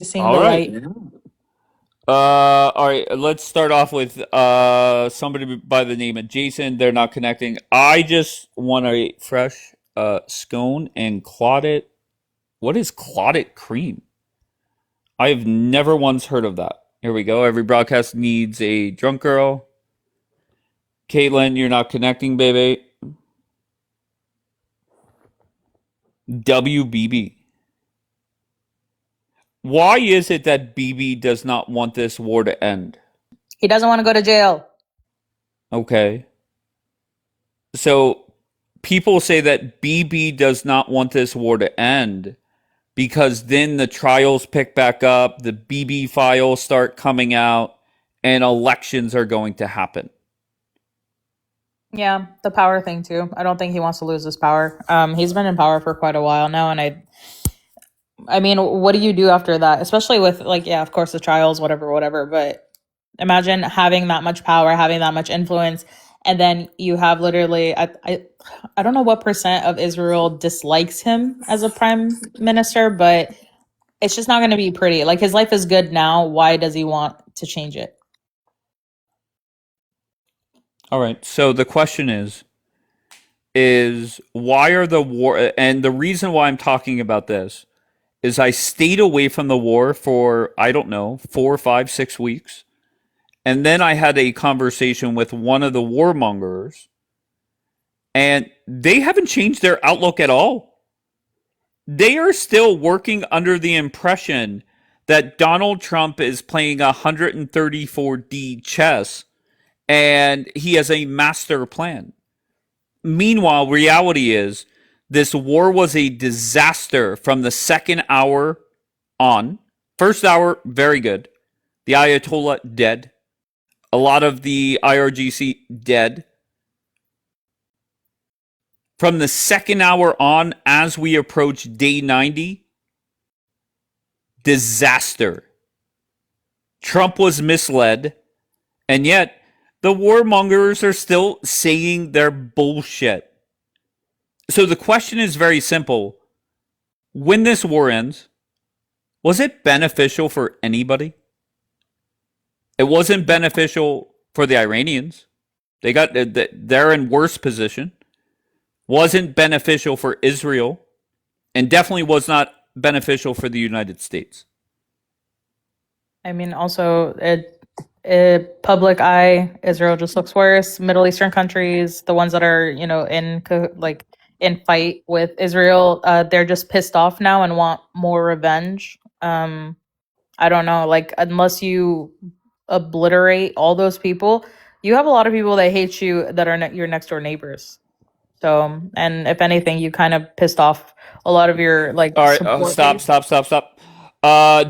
He's seeing All the right. light. All right, let's start off with somebody by the name of Jason. They're not connecting. I just want a fresh scone and clotted. What is clotted cream? I have never once heard of that. Here we go. Every broadcast needs a drunk girl. Caitlin, you're not connecting, baby. WBB. Why is it that BB does not want this war to end? He doesn't want to go to jail. Okay. So people say that BB does not want this war to end because then the trials pick back up, the BB files start coming out, and elections are going to happen. Yeah, the power thing too. I don't think he wants to lose his power. He's been in power for quite a while now, and I mean, what do you do after that? Especially with like, yeah, of course, the trials, whatever, whatever. But imagine having that much power, having that much influence, and then you have literally, I don't know what percent of Israel dislikes him as a prime minister, but it's just not going to be pretty. Like his life is good now. Why does he want to change it? All right. So the question is why are the war and the reason why I'm talking about this is I stayed away from the war for I don't know 4, 5, 6 weeks, and then I had a conversation with one of the warmongers, and they haven't changed their outlook at all. They are still working under the impression that Donald Trump is playing 134D chess and he has a master plan. Meanwhile, reality is this war was a disaster from the second hour on. First hour, very good. The Ayatollah, dead. A lot of the IRGC, dead. From the second hour on, as we approach day 90, disaster. Trump was misled, and yet the warmongers are still saying their bullshit. So the question is very simple. When this war ends, was it beneficial for anybody? It wasn't beneficial for the Iranians. They're in worse position. Wasn't beneficial for Israel, and definitely was not beneficial for the United States. I mean, also it public eye, Israel just looks worse. Middle Eastern countries, the ones that are like in fight with Israel, they're just pissed off now and want more revenge. I don't know, like unless you obliterate all those people, you have a lot of people that hate you that are your next door neighbors. So, and if anything, you kind of pissed off a lot of your like All right, support stop, base. stop, stop, stop.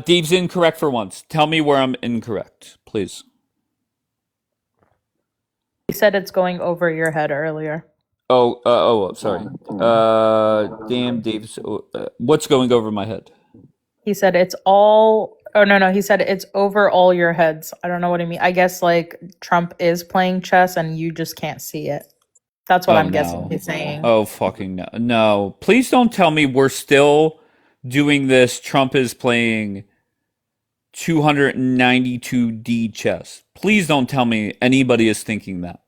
Dave's incorrect for once. Tell me where I'm incorrect, please. He said it's going over your head earlier. Sorry. Damn, Dave's. What's going over my head? He said it's all. Oh no, he said it's over all your heads. I don't know what he mean. I guess like Trump is playing chess and you just can't see it. That's what Oh I'm guessing no. he's saying. Oh fucking no. No. Please don't tell me we're still doing this. Trump is playing 292D chess. Please don't tell me anybody is thinking that.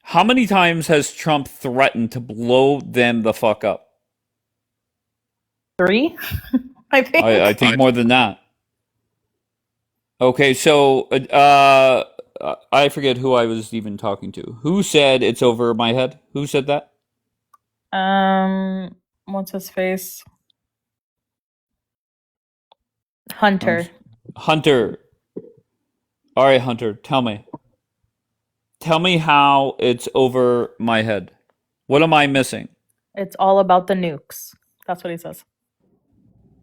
How many times has Trump threatened to blow them the fuck up? 3, I I think. think more than that. Okay, so I forget who I was even talking to. Who said it's over my head? Who said that? What's his face? I'm Hunter. Hunter. All right, Hunter, tell me. Tell me how it's over my head. What am I missing? It's all about the nukes. That's what he says.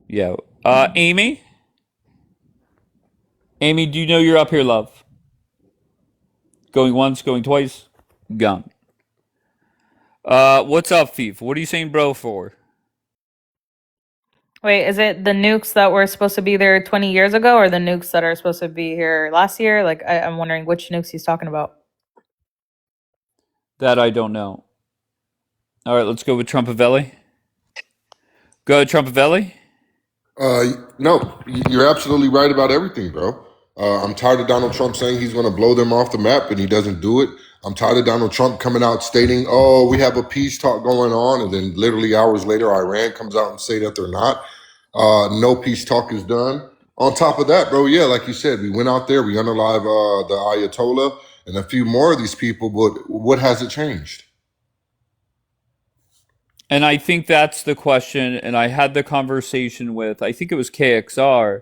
Yeah. Amy? Amy, do you know you're up here, love? Going once, going twice, gone. What's up, Thief? What are you saying, bro, for? Wait, is it the nukes that were supposed to be there 20 years ago or the nukes that are supposed to be here last year? Like, I'm wondering which nukes he's talking about. That I don't know. All right, let's go with Trumpavelli. Go, Trumpavelli. No, you're absolutely right about everything, bro. I'm tired of Donald Trump saying he's going to blow them off the map and he doesn't do it. I'm tired of Donald Trump coming out stating, "Oh, we have a peace talk going on," and then literally hours later, Iran comes out and say that they're not. No peace talk is done. On top of that, bro, yeah, like you said, we went out there, we unalived the Ayatollah and a few more of these people, but what has it changed? And I think that's the question. And I had the conversation with, I think it was KXR,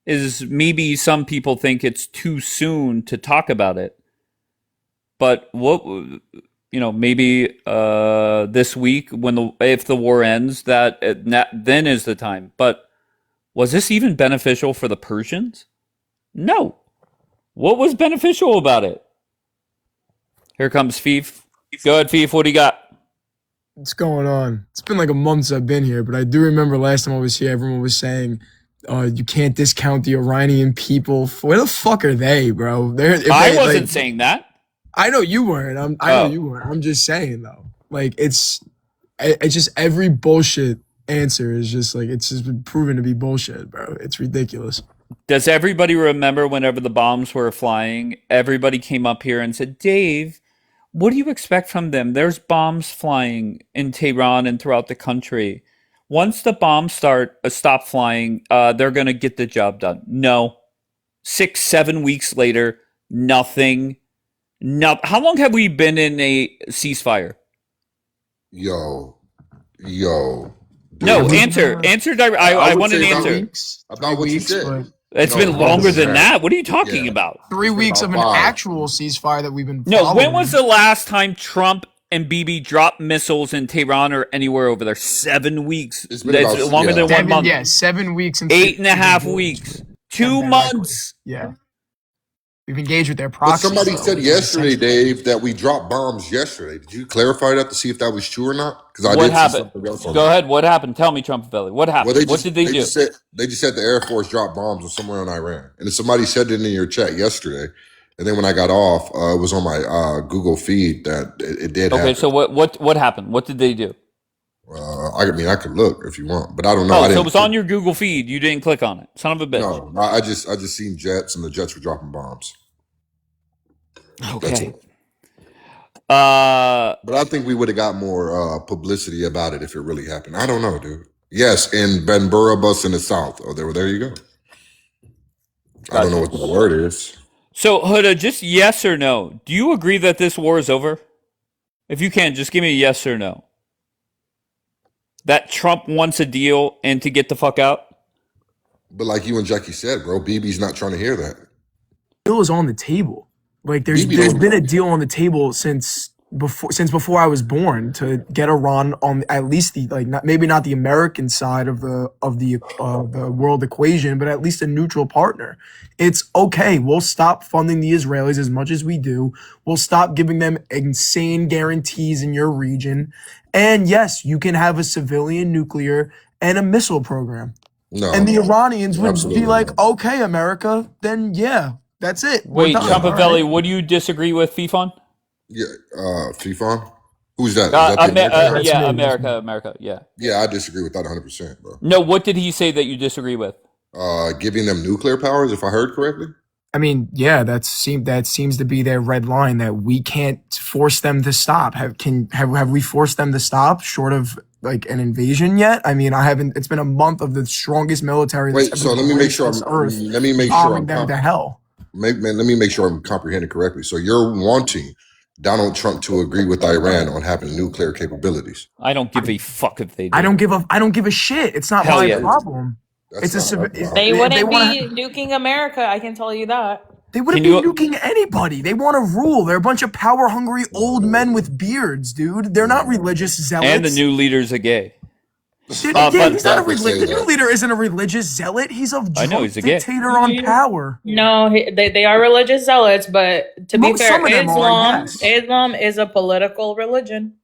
is maybe some people think it's too soon to talk about it. But what, maybe this week when if the war ends, then is the time. But was this even beneficial for the Persians? No. What was beneficial about it? Here comes Fief. Go ahead, Fief. What do you got? What's going on? It's been like a month since I've been here, but I do remember last time I was here, everyone was saying, you can't discount the Iranian people. Where the fuck are they, bro? I wasn't saying that. I know you weren't. I know you weren't. I'm just saying though. Like it's just every bullshit answer is just like it's just been proven to be bullshit, bro. It's ridiculous. Does everybody remember whenever the bombs were flying, everybody came up here and said, Dave, what do you expect from them? There's bombs flying in Tehran and throughout the country. Once the bombs stop flying, they're going to get the job done. No. 6-7 weeks later, nothing. No. How long have we been in a ceasefire? Yo. No, Dude, answer. I want an answer. about what you said. It's been longer than that. What are you talking about? 3 weeks of an five. actual ceasefire that we've been No, following. when was the last time Trump and Bibi dropped missiles in Tehran or anywhere over there? 7 weeks. It's been That's about- longer yeah. than 1 month. Yeah, 7 weeks and 8.5 weeks. 2 months. Yeah. We've engaged with their But proxies. somebody though, said which is yesterday, essential. Dave, that we dropped bombs yesterday. Did you clarify that to see if that was true or not? Because I What did see happened? something else on Go that. ahead. What happened? Tell me, Trump Belly. What happened? Well, What did they do? Just said the Air Force dropped bombs somewhere in Iran, and then somebody said it in your chat yesterday. And then when I got off, it was on my Google feed that it did happen. Okay, so what happened? What did they do? I could look if you want, but I don't know. Oh, so it was on your Google feed. You didn't click on it. Son of a bitch. No, I just seen jets, and the jets were dropping bombs. That's Okay. it. But I think we would have got more publicity about it if it really happened. I don't know, dude. Yes, in Ben Burabus in the south. Oh, there you go. I don't know what the word is. So, Huda, just yes or no. Do you agree that this war is over? If you can, just give me a yes or no. That Trump wants a deal and to get the fuck out? But like you and Jackie said, bro, BB's not trying to hear that. Deal is on the table. Like there's Maybe there's don't- been a deal on the table since before I was born to get Iran on at least the maybe not the American side of the world equation, but at least a neutral partner. It's okay. We'll stop funding the Israelis as much as we do. We'll stop giving them insane guarantees in your region. And yes, you can have a civilian nuclear and a missile program. No. And the Iranians would Absolutely be like, not. okay, America, then yeah, that's it. We're Wait, done. Trumpavelli, All right. what do you disagree with, Fifon? Yeah, FIFON? Who's that? Is that the American guy? That's yeah, me, that's America, yeah. Yeah, I disagree with that 100%, bro. No, what did he say that you disagree with? Giving them nuclear powers, if I heard correctly. I mean, yeah, that seems to be their red line that we can't force them to stop. Have we forced them to stop short of like an invasion yet? I mean, I haven't. It's been a month of the strongest military. Wait, that's so ever let me make graced sure. this earth, Let me make sure. bombing them to hell. Let me make sure I'm comprehending correctly. So you're wanting Donald Trump to agree with Iran on having nuclear capabilities. I don't give a fuck if they do. I don't give a shit. It's not Hell my yeah. problem. That's It's a not civ- my problem. They wouldn't wanna- be nuking America, I can tell you that. They wouldn't Can be you- nuking anybody. They want to rule. They're a bunch of power-hungry old men with beards, dude. They're not religious zealots. And the new leaders are gay. Dude, but- yeah, he's not a Exactly say religious. The new that. leader isn't a religious zealot. He's a I know, drunk he's a gay. dictator on power. No, they are religious zealots, but to be Most- fair, some of them are, yes. Islam is a political religion.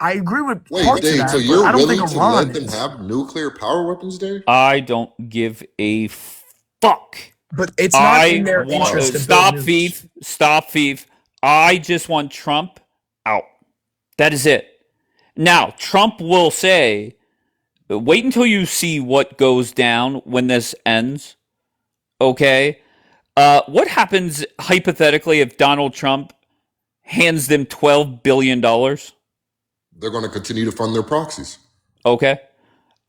I agree with Wait, parts of Dave, that, so but you're I don't willing think to Iran let them is. have nuclear power weapons, Dave? I don't give a fuck. But it's not in their interest to stop, build nukes. thief. Stop, thief. I just want Trump out. That is it. Now, Trump will say, wait until you see what goes down when this ends. Okay. What happens hypothetically if Donald Trump hands them $12 billion? They're going to continue to fund their proxies. Okay.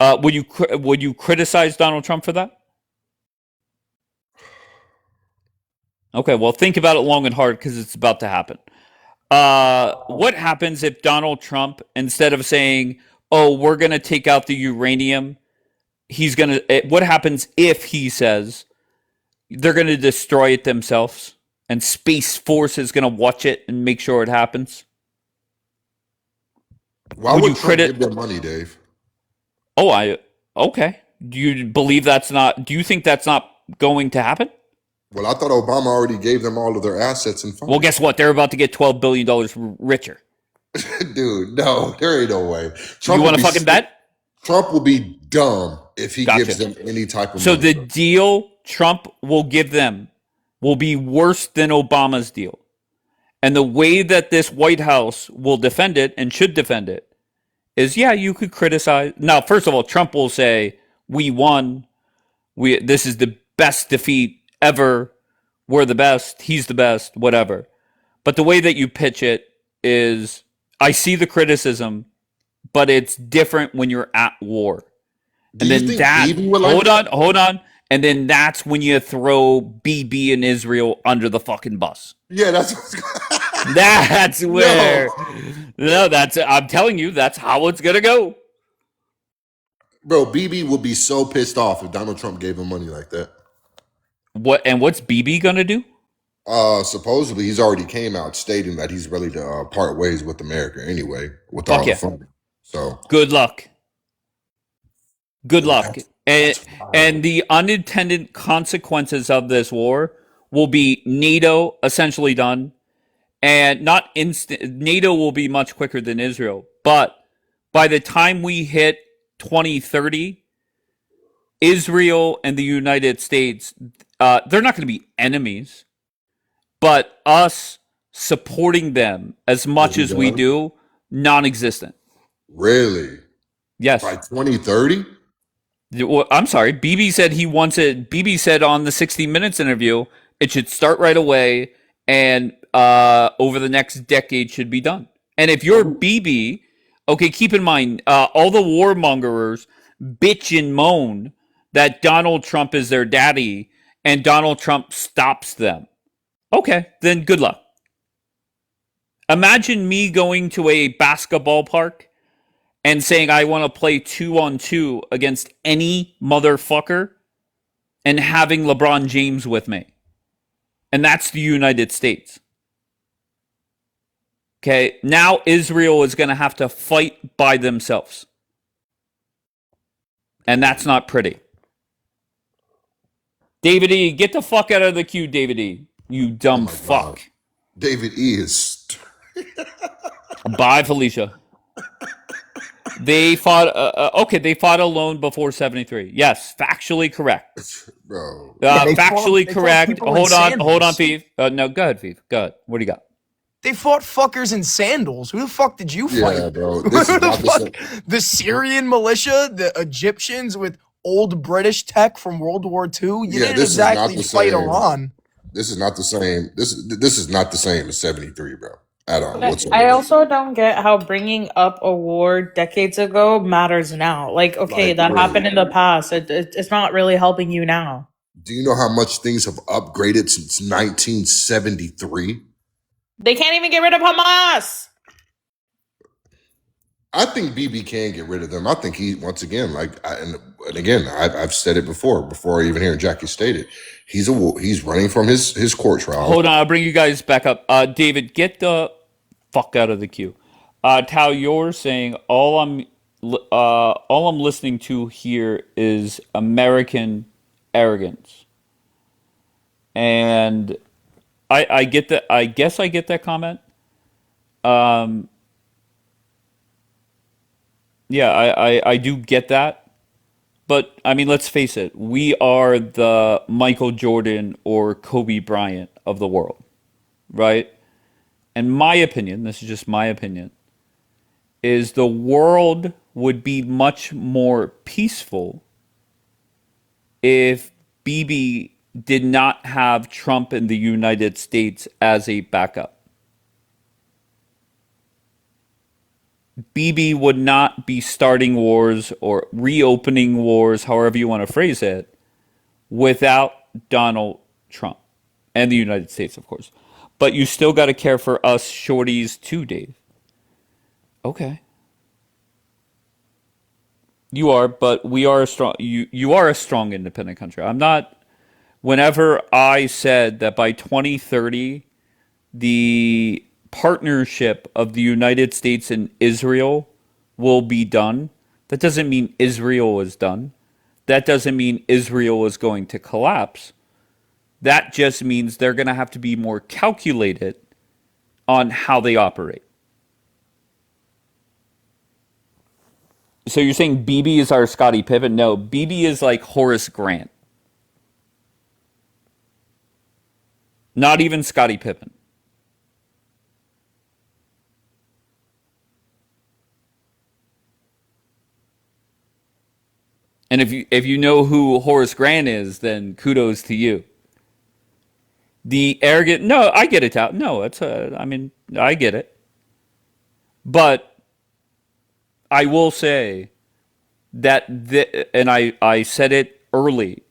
Would you criticize Donald Trump for that? Okay, well, think about it long and hard because it's about to happen. What happens if Donald Trump, instead of saying, "Oh, we're going to take out the uranium," he's going to? What happens if he says they're going to destroy it themselves, and Space Force is going to watch it and make sure it happens? Why would Trump give them money, Dave? Oh, okay. Do you believe that's not? Do you think that's not going to happen? Well, I thought Obama already gave them all of their assets and funds. Well, guess what? They're about to get $12 billion richer. Dude, no, there ain't no way. You want to fucking bet? Trump will be dumb if he gives them any type of money. So the deal Trump will give them will be worse than Obama's deal. And the way that this White House will defend it and should defend it is, yeah, you could criticize. Now, first of all, Trump will say, we won. This is the best defeat ever. We're the best. He's the best, whatever. But the way that you pitch it is, I see the criticism, but it's different when you're at war. And then hold on. And then that's when you throw BB and Israel under the fucking bus. Yeah, that's where. No, I'm telling you, that's how it's gonna go. Bro, BB would be so pissed off if Donald Trump gave him money like that. What's BB gonna do? Supposedly he's already came out stating that he's ready to part ways with America anyway, with all the funding. So good luck. Good luck. And the unintended consequences of this war will be NATO essentially done. And not instant. NATO will be much quicker than Israel. But by the time we hit 2030, Israel and the United States, they're not going to be enemies. But us supporting them as much as we do, non-existent. Really? Yes. By 2030? Well, I'm sorry. BB said he wants it. BB said on the 60 Minutes interview, it should start right away and over the next decade should be done. And if you're BB, okay, keep in mind, all the warmongers bitch and moan that Donald Trump is their daddy and Donald Trump stops them. Okay, then good luck. Imagine me going to a basketball park and saying I want to play 2-on-2 against any motherfucker and having LeBron James with me. And that's the United States. Okay, now Israel is going to have to fight by themselves. And that's not pretty. David E., get the fuck out of the queue, David E., you dumb fuck. God. David E. is... Bye, Felicia. They fought. They fought alone before 73. Yes, factually correct. Bro. Factually correct. Hold on, Fief. No, go ahead, Fief. Go ahead. What do you got? They fought fuckers in sandals. Who the fuck did you fight? Yeah, bro. This is not the Syrian militia, the Egyptians with old British tech from World War II. You didn't exactly fight Iran. This is not the same. This is not the same as 73, bro. At all. I also don't get how bringing up a war decades ago matters now. Like, okay, that happened in the past. It's not really helping you now. Do you know how much things have upgraded since 1973? They can't even get rid of Hamas. I think BB can get rid of them. I think he, once again, I've said it before even hearing Jackie state it. He's running from his court trial. Hold on, I'll bring you guys back up. David, get the fuck out of the queue. Tao, you're saying all I'm listening to here is American arrogance, and I get that. I guess I get that comment. Yeah, I do get that. But, I mean, let's face it. We are the Michael Jordan or Kobe Bryant of the world, right? And my opinion, this is just my opinion, is the world would be much more peaceful if Bibi did not have Trump in the United States as a backup. Bibi would not be starting wars or reopening wars, however you want to phrase it, without Donald Trump and the United States, of course. But you still got to care for us shorties too, Dave. Okay. You are, but we are a strong. You are a strong independent country. I'm not. Whenever I said that by 2030, the partnership of the United States and Israel will be done, that doesn't mean Israel is done. That doesn't mean Israel is going to collapse. That just means they're going to have to be more calculated on how they operate. So you're saying Bibi is our Scottie Pippen? No, Bibi is like Horace Grant. Not even Scottie Pippen. And if you know who Horace Grant is, then kudos to you. The arrogant, no, I get it out. No, I mean, I get it. But I will say that, and I said it early,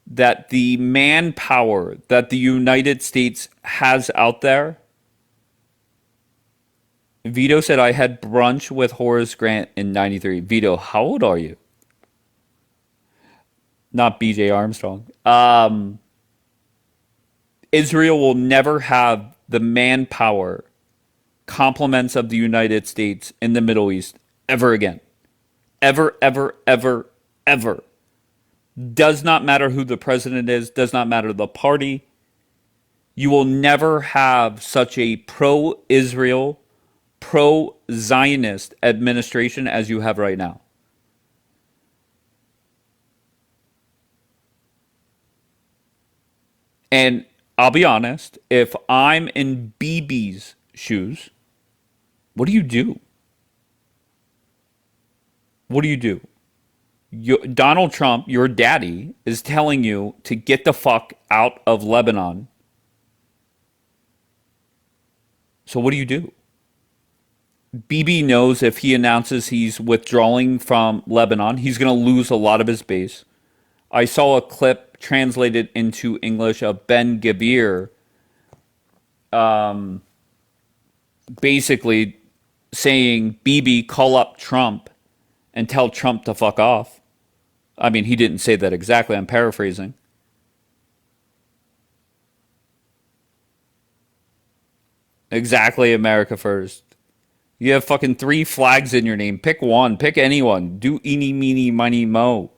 that the manpower that the United States has out there. Vito said I had brunch with Horace Grant in '93. Vito, how old are you? Not BJ Armstrong. Israel will never have the manpower complements of the United States in the Middle East ever again. Ever, ever, ever, ever. Does not matter who the president is, does not matter the party. You will never have such a pro-Israel, pro-Zionist administration as you have right now. And I'll be honest, if I'm in Bibi's shoes, what do you do? What do you do? Donald Trump, your daddy, is telling you to get the fuck out of Lebanon. So what do you do? Bibi knows if he announces he's withdrawing from Lebanon, he's going to lose a lot of his base. I saw a clip translated into English of Ben Gvir basically saying, Bibi, call up Trump and tell Trump to fuck off. I mean, he didn't say that exactly. I'm paraphrasing. Exactly, America first. You have fucking 3 flags in your name. Pick one. Pick anyone. Do eeny, meeny, miny, mo.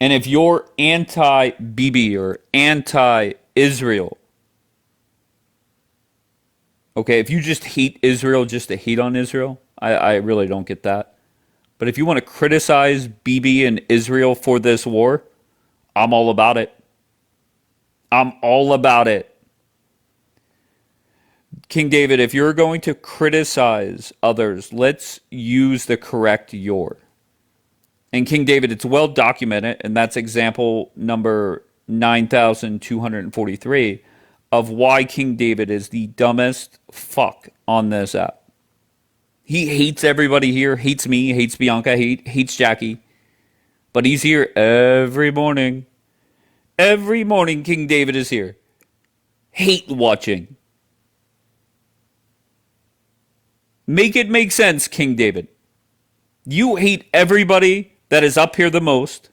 And if you're anti-Bibi or anti-Israel, okay, if you just hate Israel just to hate on Israel, I really don't get that. But if you want to criticize Bibi and Israel for this war, I'm all about it. I'm all about it. King David, if you're going to criticize others, let's use the correct your. And King David, it's well documented, and that's example number 9,243 of why King David is the dumbest fuck on this app. He hates everybody here, hates me, hates Bianca, hates Jackie. But he's here every morning. Every morning King David is here. Hate watching. Make it make sense, King David. You hate everybody that is up here the most.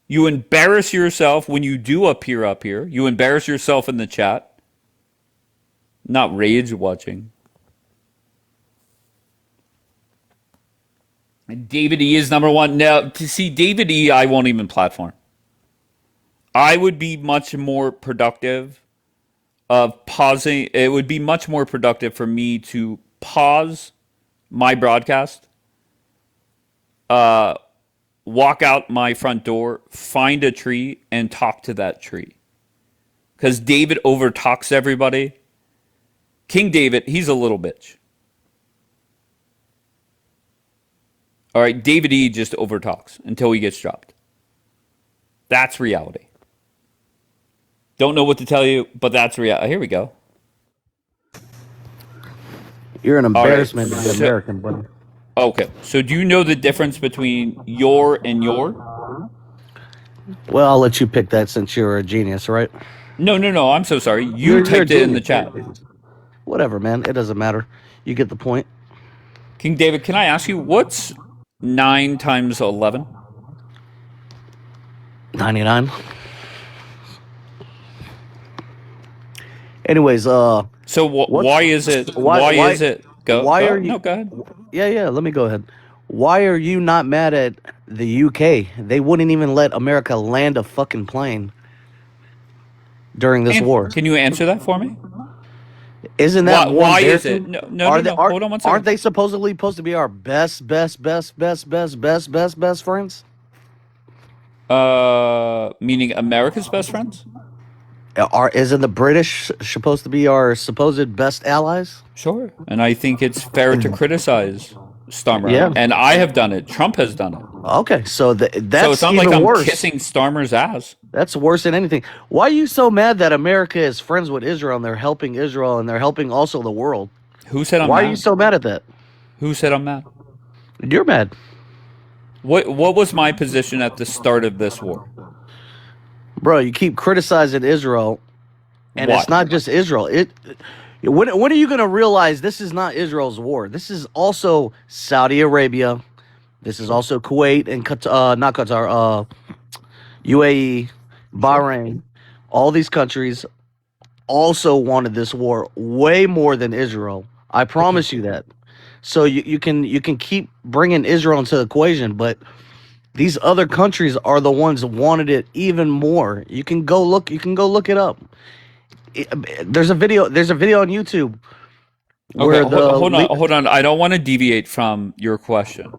You embarrass yourself when you do appear up here. You embarrass yourself in the chat. Not rage watching. David E is number one. Now, to see David E, I won't even platform. I would be much more productive of pausing. It would be much more productive for me to pause my broadcast, walk out my front door, find a tree, and talk to that tree. because David overtalks everybody. King David, he's a little bitch. All right, David E just overtalks until he gets dropped. That's reality. Don't know what to tell you, but that's reality. Here we go. You're an All right. embarrassment to the American, buddy. Okay. So do you know the difference between your and your? Well, I'll let you pick that since you're a genius, right? No. I'm so sorry. You You're a typed it in the genius. chat. Whatever, man. It doesn't matter. You get the point. King David, can I ask you what's 9 times 11? 99. Anyways, So why is it? Why is it? Go. Why go. are you? No, go ahead. Yeah. Let me go ahead. Why are you not mad at the UK? They wouldn't even let America land a fucking plane during this war. Can you answer that for me? Isn't that more why is it? embarrassing? No. Hold on one second. Aren't they supposedly supposed to be our best friends? Meaning America's best friends? Isn't the British supposed to be our supposed best allies? Sure. And I think it's fair to criticize Starmer. Yeah. And I have done it. Trump has done it. Okay, so that's So it's not even like I'm worse. kissing Starmer's ass. That's worse than anything. Why are you so mad that America is friends with Israel and they're helping Israel and they're helping also the world? Who said I'm Why mad? are you so mad at that? Who said I'm mad? You're mad. What was my position at the start of this war? Bro, you keep criticizing Israel, and Why? it's not just Israel. When are you going to realize this is not Israel's war? This is also Saudi Arabia. This is also Kuwait and not Qatar, UAE, Bahrain. All these countries also wanted this war way more than Israel. I promise you that. So you can keep bringing Israel into the equation, but these other countries are the ones that wanted it even more. You can go look it up. There's a video on YouTube where Okay, hold on. I don't want to deviate from your question.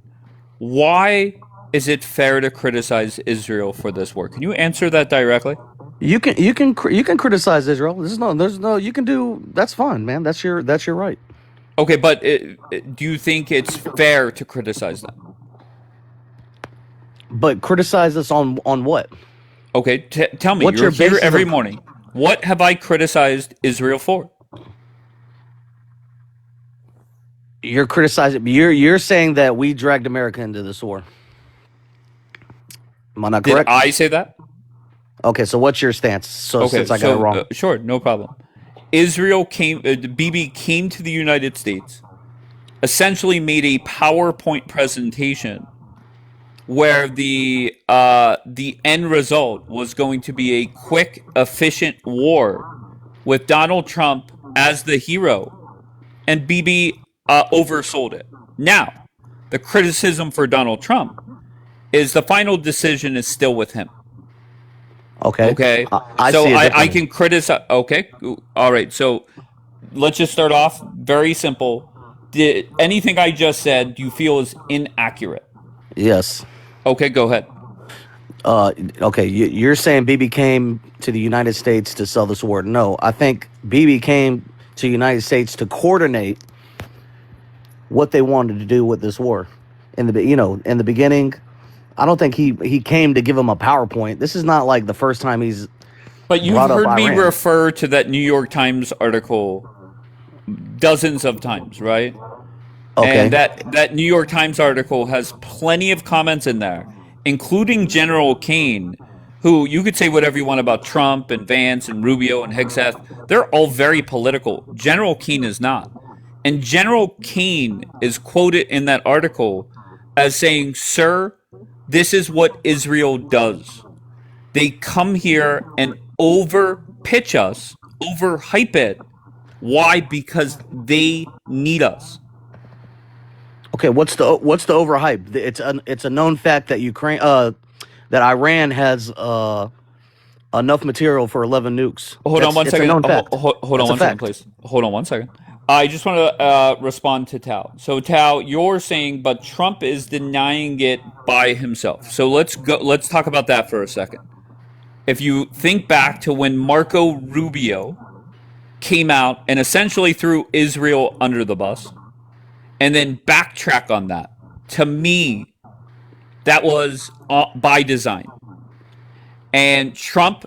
Why is it fair to criticize Israel for this war? Can you answer that directly? you can criticize Israel. There's no you can do that's fine, man. That's your right. Okay, but do you think it's fair to criticize them? But criticize us on what? Okay, tell me. What's You're your here basis every of- morning. What have I criticized Israel for? You're criticizing. You're saying that we dragged America into this war. Am I not Did correct? I say that? Okay, so what's your stance? So Okay, since I got it wrong, sure, no problem. Israel Bibi came to the United States, essentially made a PowerPoint presentation where the end result was going to be a quick, efficient war with Donald Trump as the hero, and Bibi oversold it. Now, the criticism for Donald Trump is the final decision is still with him. Okay. I So see it I differently. can criticize. Okay. All right. So let's just start off very simple. Did anything I just said do you feel is inaccurate? Yes. Okay. Go ahead. Okay, you're saying BB came to the United States to sell this war. No, I think BB came to the United States to coordinate what they wanted to do with this war. In the beginning, I don't think he came to give him a PowerPoint. This is not like the first time he's But you've brought up heard me Iran. refer to that New York Times article dozens of times, right? Okay. And that New York Times article has plenty of comments in there, including General Kane, who you could say whatever you want about Trump and Vance and Rubio and Hegseth. They're all very political. General Kane is not. And General Kane is quoted in that article as saying, "Sir, this is what Israel does. They come here and over pitch us, over hype it. Why? Because they need us." Okay, what's the overhype? It's a known fact that that Iran has enough material for 11 nukes. Hold on one It's a second. known fact. Hold on It's a one second, fact. please. Hold on one second. I just want to respond to Tao. So Tao, you're saying, but Trump is denying it by himself. So let's go. Let's talk about that for a second. if you think back to when Marco Rubio came out and essentially threw Israel under the bus and then backtrack on that, to me, that was by design. And Trump,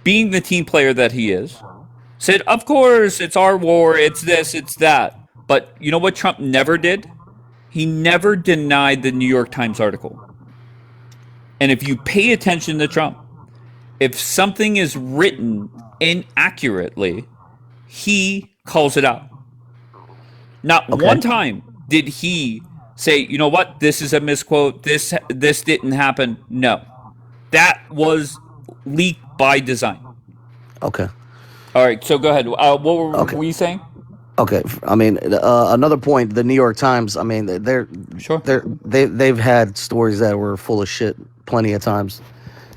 being the team player that he is, said, of course, it's our war, it's this, it's that. But you know what Trump never did? He never denied the New York Times article. And if you pay attention to Trump, if something is written inaccurately, he calls it out. Not one time did he say, you know what, this is a misquote, this didn't happen. No. That was leaked by design. Okay. All right, so go ahead. What were you saying? Okay. I mean, another point. The New York Times. I mean, they've had stories that were full of shit plenty of times.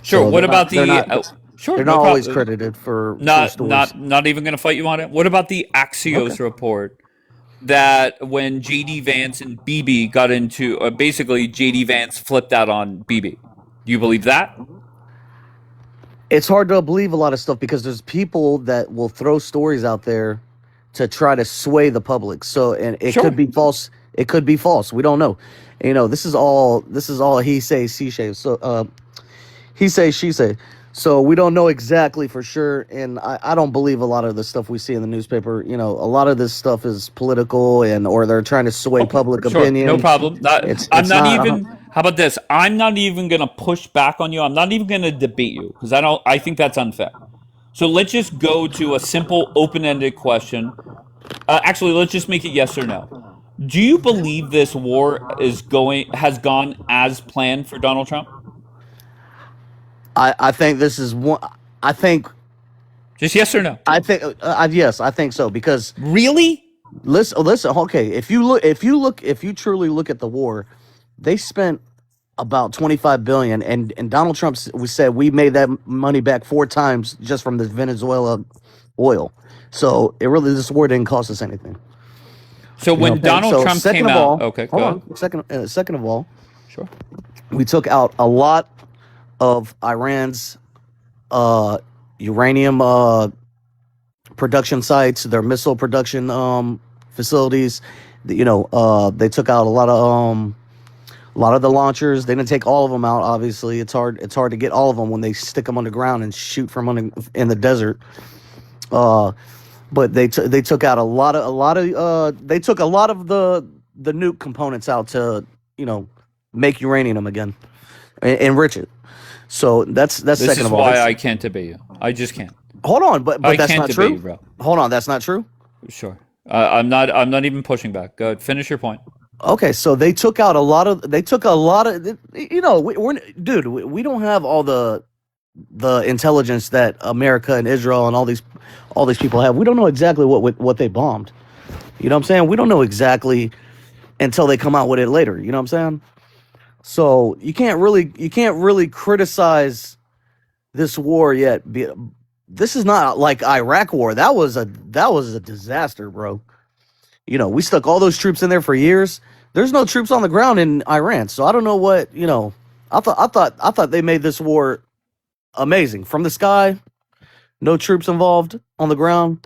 Sure. So what about they're not, sure, they're no not always problem. credited for stories. Not even going to fight you on it. What about the Axios report that when JD Vance and BB got into basically JD Vance flipped out on BB? Do you believe that? It's hard to believe a lot of stuff because there's people that will throw stories out there to try to sway the public. So, and it Sure. could be false. It could be false. We don't know. You know, this is all he say, she say. So, he say, she say. So we don't know exactly for sure. And I don't believe a lot of the stuff we see in the newspaper. You know, a lot of this stuff is political or they're trying to sway public Sure, opinion. no problem. I'm not even. How about this? I'm not even going to push back on you. I'm not even going to debate you because I think that's unfair. So let's just go to a simple open-ended question. Actually, let's just make it yes or no. Do you believe this war has gone as planned for Donald Trump? I think this is one. I think. Just yes or no? I think. Yes, I think so because. Really? Listen. Okay, if you truly look at the war, they spent about $25 billion, and Donald Trump said we made that money back 4 times just from the Venezuela oil. So this war didn't cost us anything. So when Donald Trump came out, okay, go ahead. Second of all, sure, we took out a lot of Iran's uranium production sites, their missile production facilities. They took out a lot of the launchers. They didn't take all of them out. Obviously, it's hard to get all of them when they stick them underground and shoot from in the desert. But they took out a lot of they took a lot of the nuke components out to make uranium again, enrich it. So that's this second is of all. Why I can't debate you. I just can't. Hold on, but that's not true. You, bro. Hold on, that's not true. Sure, I'm not even pushing back. Go ahead, finish your point. Okay, so they took out a lot of. We don't have all the intelligence that America and Israel and all these people have. We don't know exactly what they bombed. You know what I'm saying? We don't know exactly until they come out with it later. You know what I'm saying? So you can't really criticize this war yet. This is not like Iraq war. That was a disaster, bro. We stuck all those troops in there for years. There's no troops on the ground in Iran, so I don't know what I thought they made this war amazing from the sky. No troops involved on the ground.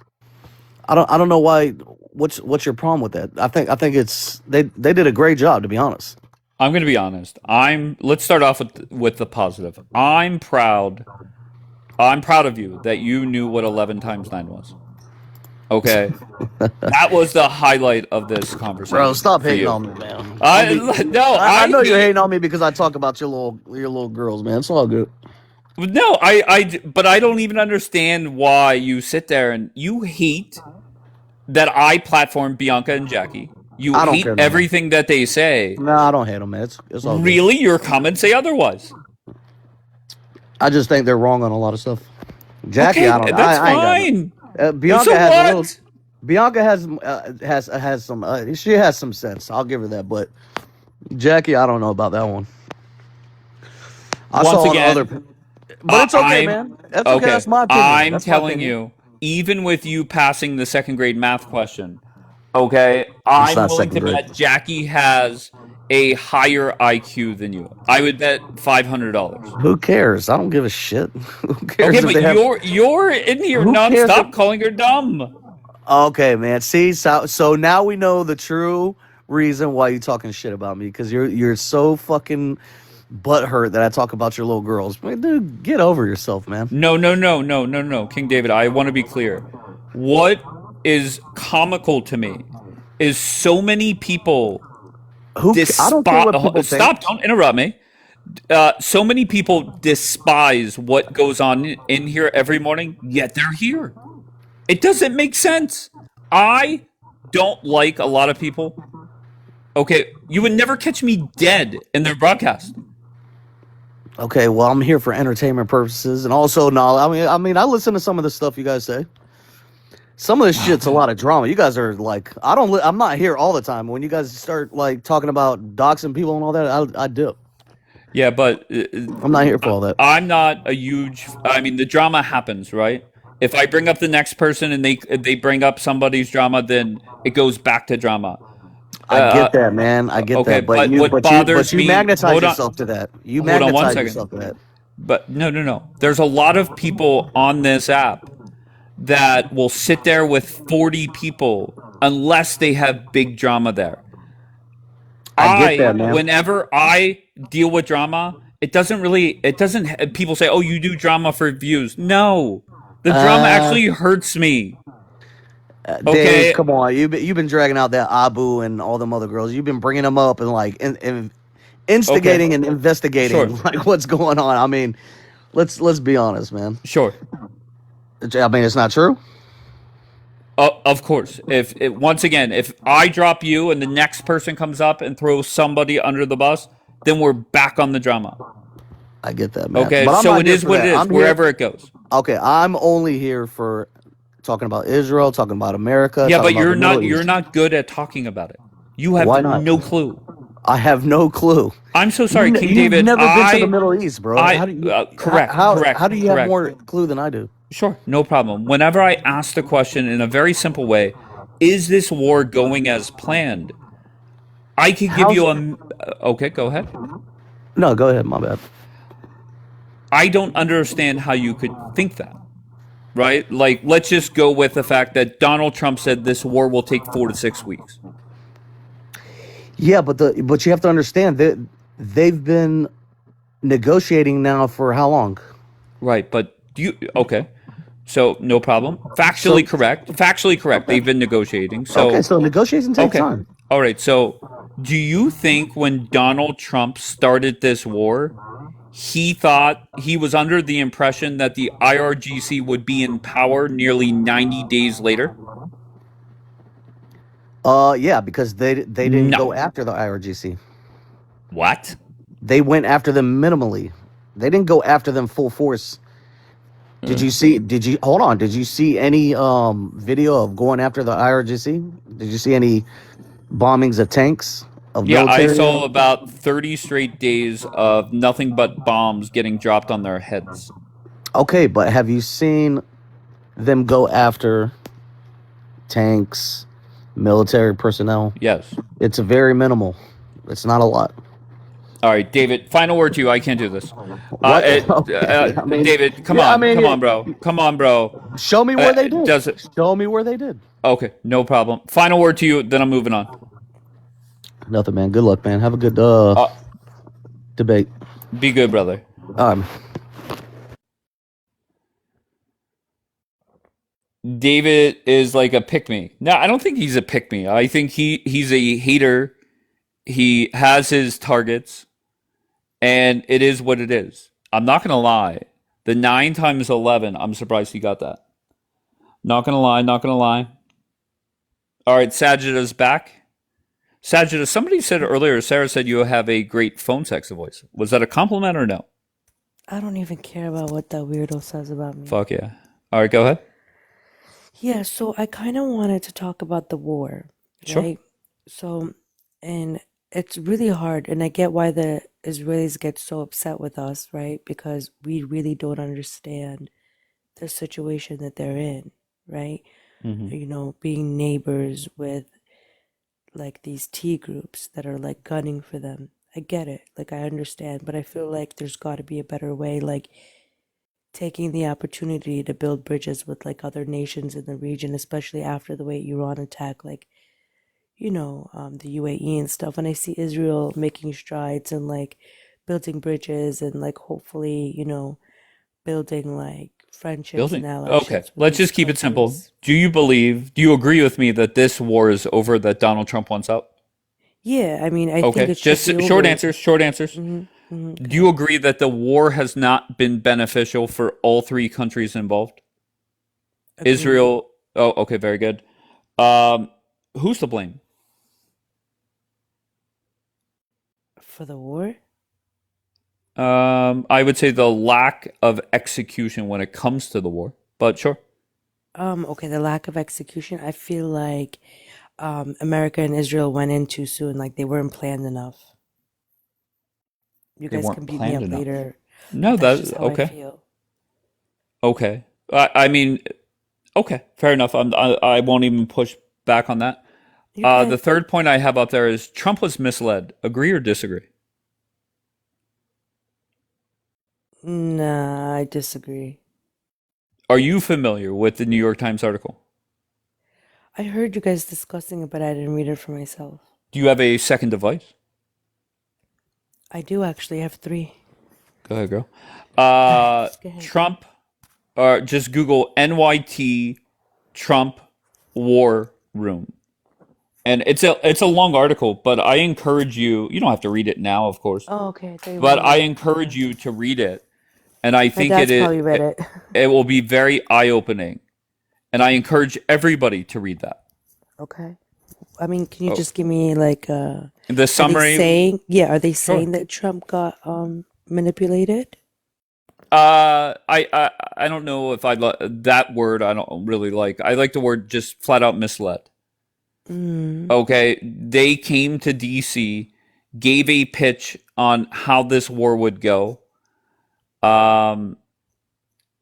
I don't know why. What's your problem with that? I think it's they did a great job, to be honest. I'm going to be honest. Let's start off with the positive. I'm proud of you that you knew what 11 times 9 was. Okay, that was the highlight of this conversation. Bro, stop hating on me, man. I know you're hating on me because I talk about your little girls, man. It's all good. No, but I don't even understand why you sit there and you hate that I platform Bianca and Jackie. You hate everything that they say. No, I don't hate them, man. It's all really good. Your comments say otherwise. I just think they're wrong on a lot of stuff. Jackie, okay, I don't. That's fine. Bianca so has a little. Bianca has some. She has some sense. I'll give her that. But Jackie, I don't know about that one. Once again, but it's okay, man. That's okay. That's my opinion. I'm telling you, even with you passing the second grade math question, okay, I'm willing to bet Jackie has a higher IQ than you. I would bet $500. Who cares? I don't give a shit. Who Okay, cares if but they have? you're in here Who cares if? nonstop calling her dumb. Okay, man. See, so now we know the true reason why you talking shit about me, because you're so fucking butthurt that I talk about your little girls. Man, dude, get over yourself, man. No. King David, I want to be clear. What is comical to me is so many people I don't care what people despise. think. Stop! Don't interrupt me. So many people despise what goes on in here every morning, yet they're here. It doesn't make sense. I don't like a lot of people. Okay, you would never catch me dead in their broadcast. Okay, well, I'm here for entertainment purposes and also knowledge. I listen to some of the stuff you guys say. Some of this shit's a lot of drama. You guys are like, I'm not here all the time. When you guys start like talking about doxing people and all that, I dip. Yeah, but I'm not here for all that. I'm not a huge. I mean, the drama happens, right? If I bring up the next person and they bring up somebody's drama, then it goes back to drama. I get that, man. I get Okay, that. But but you, what but you, but bothers you me? magnetize yourself to that. You Hold on one magnetize second. yourself to that. But no. There's a lot of people on this app that will sit there with 40 people unless they have big drama there. I get that, man. Whenever I deal with drama, it doesn't, people say, oh, you do drama for views. No, the drama actually hurts me. Okay. Dave, come on. You've been dragging out that Abu and all them other girls. You've been bringing them up and like instigating and investigating Sure. like what's going on. I mean, let's be honest, man. Sure. I mean, it's not true. Of course. If once again, if I drop you and the next person comes up and throws somebody under the bus, then we're back on the drama. I get that, man. Okay, But I'm so not it here is for what that. it is, I'm wherever here, it goes. okay, I'm only here for talking about Israel, talking about America. Yeah, talking but about the Middle you're East. not good at talking about it. You have Why not? no clue. I have no clue. I'm so sorry, King You've David. never been to the Middle East, bro. How do you? Correct. How do you have more clue than I do? Sure, no problem. Whenever I ask the question in a very simple way, is this war going as planned? I could give you a. Okay, go ahead. No, go ahead. My bad. I don't understand how you could think that. Right? Like, let's just go with the fact that Donald Trump said this war will take 4 to 6 weeks. Yeah, but you have to understand that they've been negotiating now for how long? Right, but okay. So no problem. Factually correct. Factually correct. They've been negotiating. So so negotiations take time. All right. So do you think when Donald Trump started this war, he thought he was under the impression that the IRGC would be in power nearly 90 days later? Yeah, because they didn't No. go after the IRGC. What? They went after them minimally. They didn't go after them full force. Did you see? Hold on? Did you see any video of going after the IRGC? Did you see any bombings of tanks? Of Yeah, I military? saw about 30 straight days of nothing but bombs getting dropped on their heads. Okay, but have you seen them go after tanks, military personnel? Yes. It's very minimal. It's not a lot. All right, David. Final word to you. I can't do this. Okay, I mean, David, come yeah, on, come on, bro. Come on, bro. Show me where they did. Does it? Show me where they did. Okay, no problem. Final word to you. Then I'm moving on. Nothing, man. Good luck, man. Have a good debate. Be good, brother. David is like a pick me. No, I don't think he's a pick me. I think he's a hater. He has his targets, and it is what it is. I'm not gonna lie. The 9 times 11. I'm surprised he got that. Not gonna lie. Not gonna lie. All right, Sajidah's back. Sajidah, somebody said earlier. Sarah said you have a great phone sex voice. Was that a compliment or no? I don't even care about what that weirdo says about me. Fuck yeah. All right, go ahead. Yeah, so I kind of wanted to talk about the war, Sure. right? So, and it's really hard, and I get why the Israelis get so upset with us, right? Because we really don't understand the situation that they're in, right? Mm-hmm. You know, being neighbors with like these T groups that are like gunning for them. I get it. Like I understand, but I feel like there's got to be a better way, like taking the opportunity to build bridges with like other nations in the region, especially after the way Iran attacked, like the UAE and stuff. And I see Israel making strides and like building bridges and like hopefully, building like friendships and Building. Okay, allyships with let's these just keep it simple. countries. Do you agree with me that this war is over, that Donald Trump wants out? Yeah, I mean, I think Okay, it should be just short over. answers, short answers. Do you Okay. agree that the war has not been beneficial for all three countries involved? Agreed. Israel. Oh, okay, very good. Um, who's to blame? For the war? I would say the lack of execution when it comes to the war. But sure, Okay, the lack of execution. I feel like America and Israel went in too soon, like they weren't planned enough. You they guys weren't can beat me planned up enough. later, No, but that's that just how I okay, feel. okay. I mean, okay, fair enough. I won't even push back on that. You're The good. third point I have up there is Trump was misled. Agree or disagree? Nah, I disagree. Are you familiar with the New York Times article? I heard you guys discussing it, but I didn't read it for myself. Do you have a second device? I do actually have three. Go ahead, girl. Go ahead. Trump, or just Google NYT Trump War Room. And it's a long article, but I encourage you, you don't have to read it now, of course, Oh, okay. I thought you but wanted me I to. Okay. encourage you to read it. And I My think dad's probably read it, it. it will be very eye-opening. And I encourage everybody to read that. Okay. I mean, can you Oh, just give me like the are they summary, saying, yeah, are they sure. saying that Trump got manipulated? I don't know if that word. I don't really like. I like the word just flat out misled. Mm, Okay, they came to DC, gave a pitch on how this war would go. Um,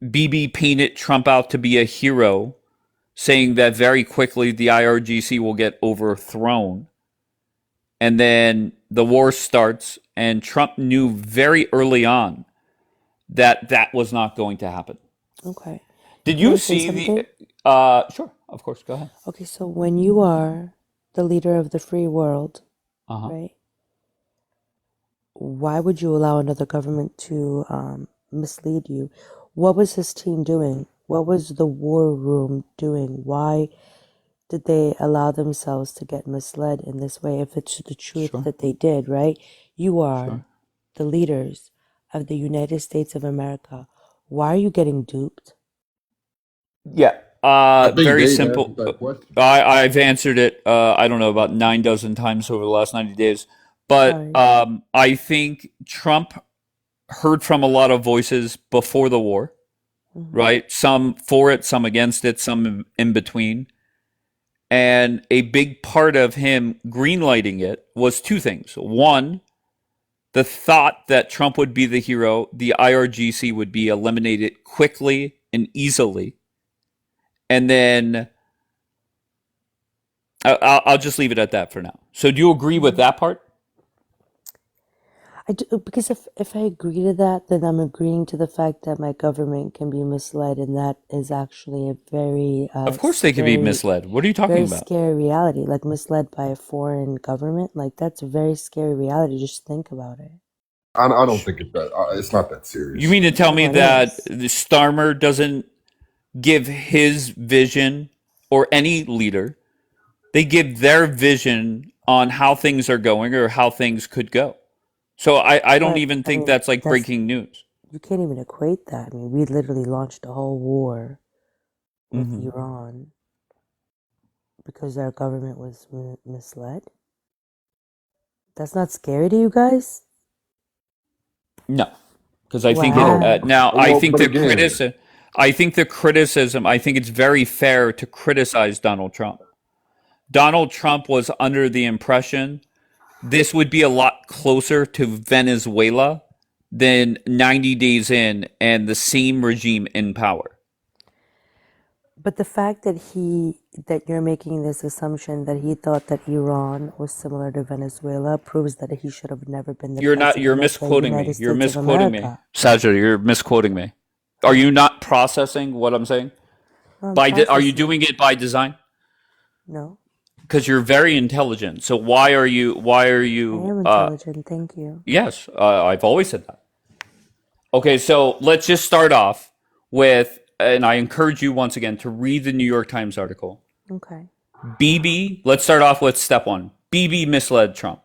BB painted Trump out to be a hero, saying that very quickly the IRGC will get overthrown. And then the war starts, and Trump knew very early on that that was not going to happen. okay. Did Can you I say see something? the? Sure, of course, go ahead. Okay, so when you are the leader of the free world, Uh huh. right? Why would you allow another government to mislead you? What was his team doing? What was the war room doing? Why did they allow themselves to get misled in this way if it's the truth Sure, that they did, right? You sure. are the leaders of the United States of America. Why are you getting duped? Yeah. I think Very Dave answered simple. that question. I've answered it. I don't know, about 9 dozen times over the last 90 days. But Sorry. I think Trump heard from a lot of voices before the war, Hmm. right? Some for it, some against it, some in between. And a big part of him greenlighting it was two things. One, the thought that Trump would be the hero, the IRGC would be eliminated quickly and easily. And then I'll just leave it at that for now. So, do you agree with Hmm. that part? I do, because if I agree to that, then I'm agreeing to the fact that my government can be misled, and that is actually a very Of course, they could be misled. What are you talking very about? scary reality. Like misled by a foreign government, like that's a very scary reality. Just think about it. I don't think it's that. It's not that You serious. mean to tell No, me it that is. the Starmer doesn't give his vision, or any leader? They give their vision on how things are going or how things could go. So I don't But even I think mean, that's like that's breaking news. you can't even equate that. I mean, we literally launched a whole war with Hmm. Iran because our government was misled. That's not scary to you guys? No, because I think it. No, Wow. Now I well, think but the again, criticism. I think the criticism. I think it's very fair to criticize Donald Trump. Donald Trump was under the impression this would be a lot closer to Venezuela than 90 days in and the same regime in power. But the fact that you're making this assumption that he thought that Iran was similar to Venezuela proves that he should have never been the You're not. You're president of the misquoting me. United You're States of misquoting me, America. Sajid. You're misquoting me. Are you not processing what I'm saying? I'm Are you processing. doing it by design? No, Because you're very intelligent. So why are you? Why are I you? am intelligent. Thank you. Yes, I've always said that. Okay, so let's just start off with, and I encourage you once again to read the New York Times article. Okay. BB. Let's start off with step one. BB misled Trump.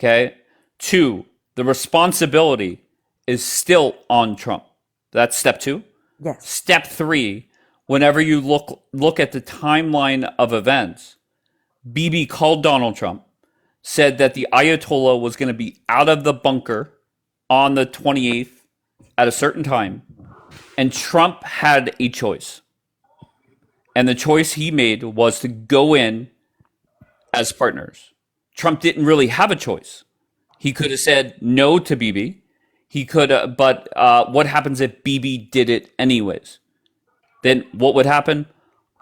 Okay. 2, the responsibility is still on Trump. That's step 2. Yes. Step 3, whenever you look at the timeline of events, BB called Donald Trump, said that the Ayatollah was going to be out of the bunker on the 28th at a certain time, and Trump had a choice. And the choice he made was to go in as partners. Trump didn't really have a choice. He could have said no to BB. He could, but what happens if BB did it anyways? Then what would happen?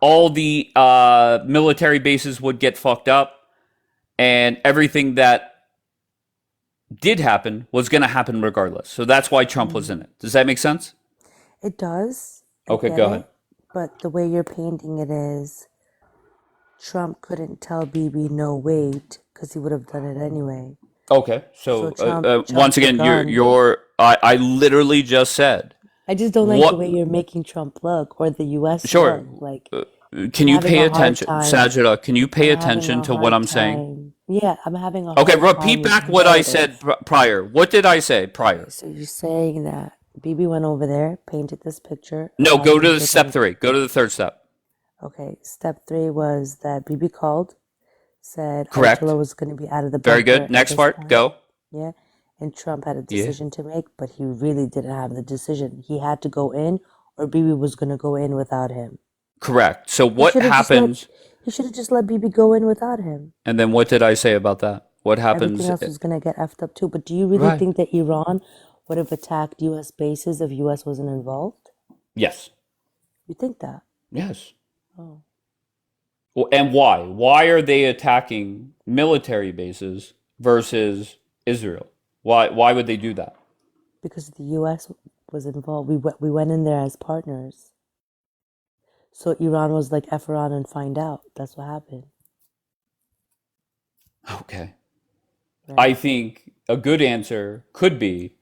All the military bases would get fucked up, and everything that did happen was going to happen regardless. So that's why Trump was in it. Does that make sense? It does. I Okay, get go it. ahead. But the way you're painting it is Trump couldn't tell Bibi no wait because he would have done it anyway. Okay, so Trump once jumped the again, gun. I literally just said, I just don't like the what? way you're making Trump look or the U.S. Sure. look. Like, Can I'm you having pay a hard attention, time. Sajida? Can you pay I'm having attention a to what hard I'm saying? time. Yeah, I'm having a Okay, hard time repeat with back what I narrative. said prior. What did I say prior? So you're saying that Bibi went over there, painted this picture. No, allowed go him to the to step think. 3. Go to the third step. Okay, step 3 was that Bibi called, said Correct. Ayatollah was going to be out of the Very bunker good. at Next this part. time. Go. Yeah, and Trump had a Yeah. decision to make, but he really didn't have the decision. He had to go in, or Bibi was going to go in without him. Correct. So He what should have just let happens? he should have just let Bibi go in without him. And then what did I say about that? What Everything happens? else was going to get effed up too. But do you really Right. think that Iran would have attacked U.S. bases if U.S. wasn't involved? Yes. You think that? Yes. Oh. Well, and why? Why are they attacking military bases versus Israel? Why would they do that? Because the U.S. was involved. We went in there as partners. So Iran was like, F around and find out. That's what happened. Okay. Right? I think a good answer could be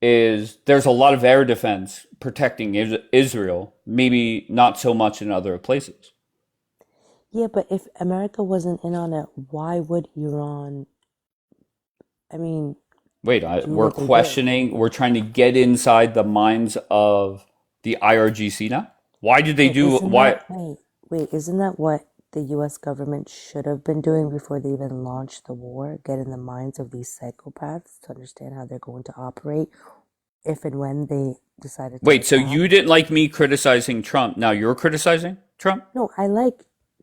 is there's a lot of air defense protecting Israel, maybe not so much in other places. Yeah, but if America wasn't in on it, why would Iran, I mean, Wait, do we're what they did? questioning, we're trying to get inside the minds of the IRGC now? Why did they Wait, do, isn't why? that, wait, isn't that what the U.S. government should have been doing before they even launched the war? Get in the minds of these psychopaths to understand how they're going to operate if and when they decided to Wait, so attack. you didn't like me criticizing Trump. Now you're criticizing Trump?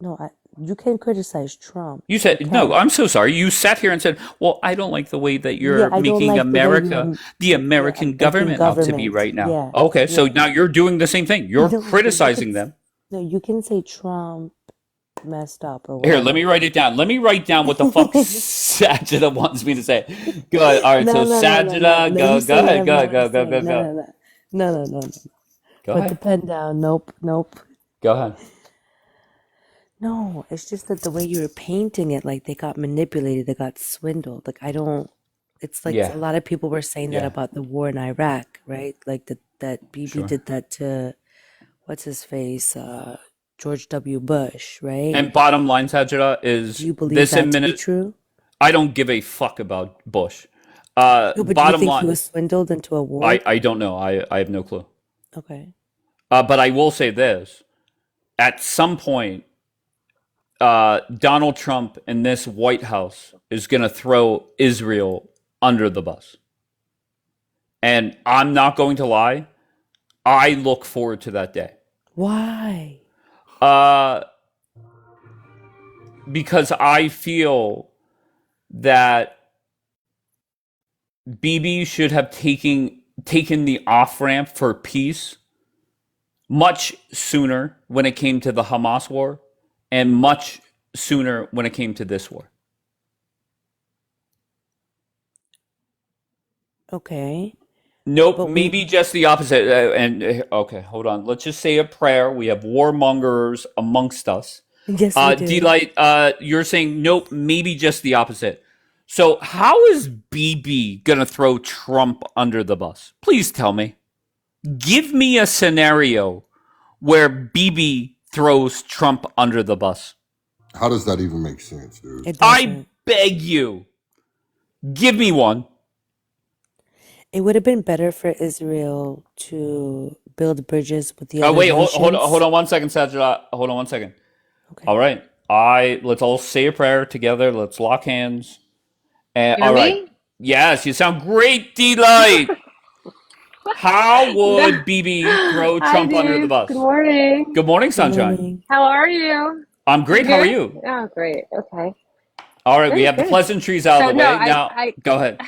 No, you can criticize Trump. You You said, no, can. I'm so sorry. You sat here and said, well, I don't like the way that Yeah, you're I don't making like the way America, the yeah, American American government out to be government. right now. Yeah, Okay, so yeah. now you're doing the same thing. You're No, but criticizing them. no, you can say Trump messed up or Here, let whatever. me write it down. Let me write down what the fuck Sajida wants me to say. Go ahead. All right, so No. Sajida, No, go you say ahead, whatever go, you go, want go, to go, say. go. No. Go Put the ahead. pen down. Nope. Go ahead. No, it's just that the way you were painting it, like they got manipulated, they got swindled. Like it's like a Yeah, lot of people were saying that yeah, about the war in Iraq, right? Like that Bibi sure. did that to what's his face, George W. Bush, right? And bottom line, Sajida, Do is you believe this that to be minute. true? I don't give a fuck about Bush. No, but do you Bottom think he line, was swindled into a war? I don't know. I have no clue. Okay. But I will say this: at some point, Donald Trump and this White House is going to throw Israel under the bus. And I'm not going to lie, I look forward to that day. Why? Because I feel that BB should have taken the off ramp for peace much sooner when it came to the Hamas war, and much sooner when it came to this war. Okay. Nope, But we, maybe just the opposite. Okay, hold on. Let's just say a prayer. We have warmongers amongst us. yes, we do. Delight, you're saying nope, maybe just the opposite. So how is BB gonna throw Trump under the bus? Please tell me. Give me a scenario where BB throws Trump under the bus. How does that even make sense, dude? It I doesn't. beg you. Give me one. It would have been better for Israel to build bridges with the Oh other wait, hold nations. on 1 second, Sajid. Hold on 1 second. Okay. All right. Let's all say a prayer together. Let's lock hands. And Hear all right. me? Yes, you sound great, Delight. How would BB throw Hi, Trump under the dudes. Good bus? morning. Good morning, Good sunshine. morning. How are you? I'm You great. How are good? you? Oh, great. Okay. All right, we Good, have the good. pleasantries out of So the no, way. Now, go ahead.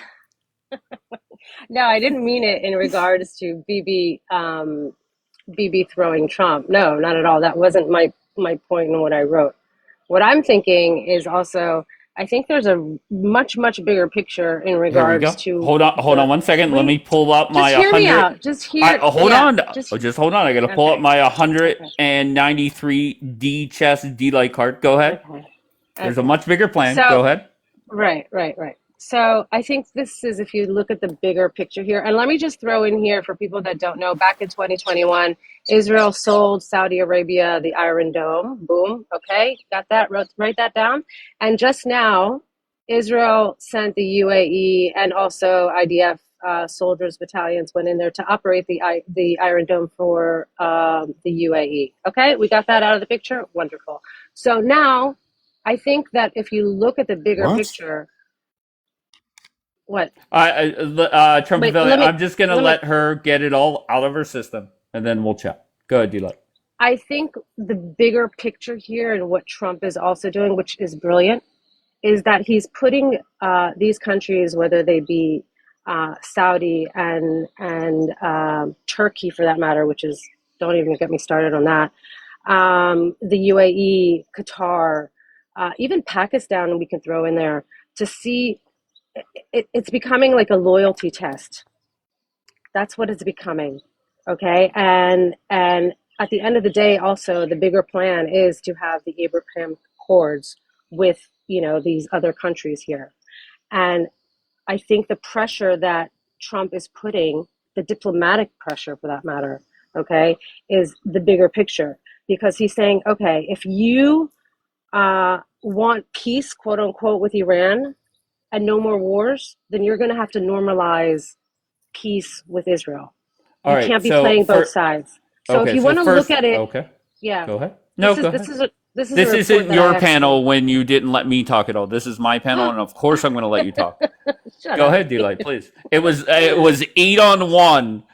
no, I didn't mean it in regards to BB throwing Trump. No, not at all. That wasn't my point in what I wrote. What I'm thinking is also, I think there's a much bigger picture in Here we regards go. to Hold on the 1 second. Let me wait, pull up just my hear me 100. out. Just hear, Hold yeah, on. Just hold on. I got to pull up okay, my okay, 193 D chess D light card. Go ahead. okay, There's a okay. much bigger plan. Go So ahead. right. So I think this is, if you look at the bigger picture here, and let me just throw in here for people that don't know, back in 2021, Israel sold Saudi Arabia the Iron Dome. Boom. Okay. Got that? Write that down. And just now, Israel sent the UAE and also IDF soldiers battalions went in there to operate the Iron Dome for the UAE. Okay. We got that out of the picture. Wonderful. So now I think that if you look at the bigger What? picture, what? Trump Wait, Pavilion, I'm just going to let me, let her get it all out of her system, and then we'll chat. Go ahead, D-Light. I think the bigger picture here and what Trump is also doing, which is brilliant, is that he's putting these countries, whether they be Saudi and Turkey for that matter, which is, don't even get me started on that, the UAE, Qatar, even Pakistan, we can throw in there to see it's becoming like a loyalty test. That's what it's becoming. Okay. And at the end of the day, also the bigger plan is to have the Abraham Accords with, these other countries here. And I think the pressure that Trump is putting, the diplomatic pressure for that matter, okay, is the bigger picture. Because he's saying, okay, if you want peace, quote unquote, with Iran and no more wars, then you're going to have to normalize peace with Israel. All You right. can't be So, playing both sides. So if okay. you So, want to look first, at it, okay. yeah, Go ahead. No, this go is this ahead. is a this is a This report isn't that I your actually panel when you didn't let me talk at all. This is my panel, and of course I'm going to let you talk. shut Go up. ahead, D-Light, please. It was 8-on-1.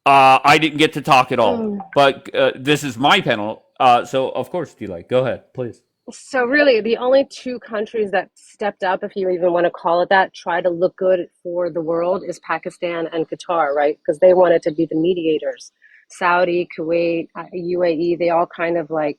I didn't get to talk at all, but this is my panel. So of course, D-Light, go ahead, please. So really, the only two countries that stepped up, if you even want to call it that, try to look good for the world is Pakistan and Qatar, right? Because they wanted to be the mediators. Saudi, Kuwait, UAE, they all kind of like,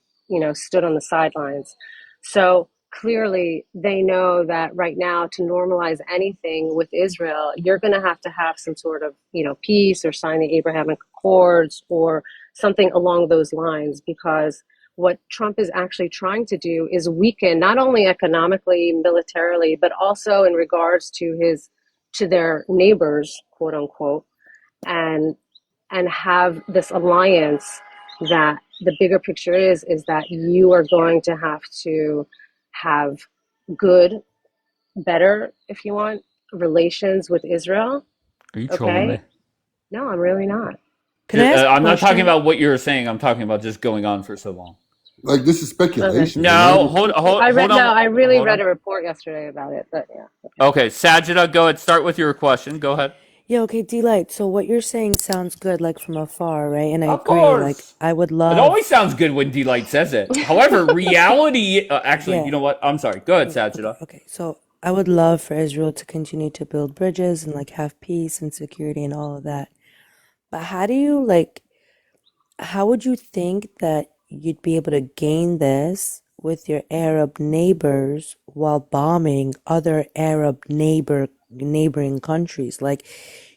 stood on the sidelines. So clearly, they know that right now to normalize anything with Israel, you're going to have some sort of, peace or sign the Abrahamic Accords or something along those lines because what Trump is actually trying to do is weaken not only economically, militarily, but also in regards to their neighbors, quote unquote, and have this alliance that the bigger picture is that you are going to have good, better, if you want, relations with Israel. Are you trolling me? Okay? No, I'm really not. Can I ask a I'm not talking question? about what you're saying. I'm talking about just going on for so long. Like, this is Okay. speculation, you No, know? hold on, I really hold read on. a report yesterday about it, but yeah. Okay, Sajida, go ahead. Start with your question. Go ahead. Yeah, okay, D-Light. So what you're saying sounds good, like from afar, right? And I Of agree. Like, course. I would It always love, sounds good when D-Light says it. However, reality. Actually, you yeah, know what? I'm sorry. Go ahead, okay, Sajida. okay. So I would love for Israel to continue to build bridges and like have peace and security and all of that. But how do you like how would you think that you'd be able to gain this with your Arab neighbors while bombing other neighboring countries? Like,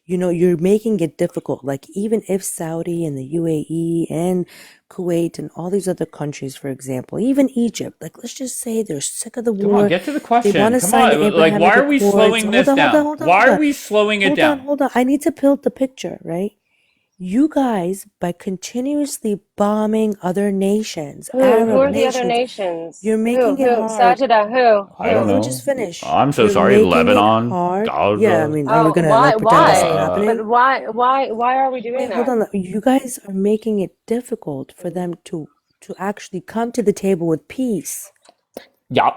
you're making it difficult. Like, even if Saudi and the UAE and Kuwait and all these other countries, for example, even Egypt, like, let's just say they're sick of the Come on, war. get to the They want question. to Come sign the on. Like, why Abrahamic are we Accords. slowing this down? Why are we slowing it down? Hold on. I need to build the picture, right? You guys, by continuously bombing other nations, Who Arab are the other nations, nations? you're making it Who? hard. Sajida, who? I don't Let me Who? just know. finish. I'm so You're sorry. making it Lebanon, hard. Yeah, I Gaza. mean, are we Oh, gonna why? like pretend this isn't Why? happening? But why are we doing Wait, hold that? on. You guys are making it difficult for them to actually come to the table with peace. Yeah.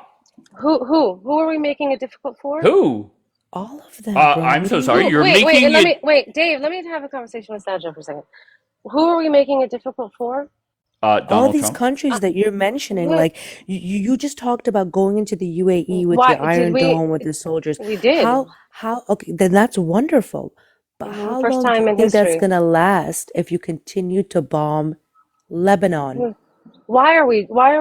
Who are we making it difficult for? Who? All of them, bro. I'm What are so you sorry. Who? You're Wait, making and it. Dave, let me have a conversation with Sajid for a second. Who are we making it difficult for? all Donald these Trump. countries that you're mentioning, Who? like you just talked about going into the UAE with Why your did Iron we? Dome with the soldiers. We did. How okay, then that's wonderful. But how First long do time you in think that's history. gonna last if you continue to bomb Lebanon? Why are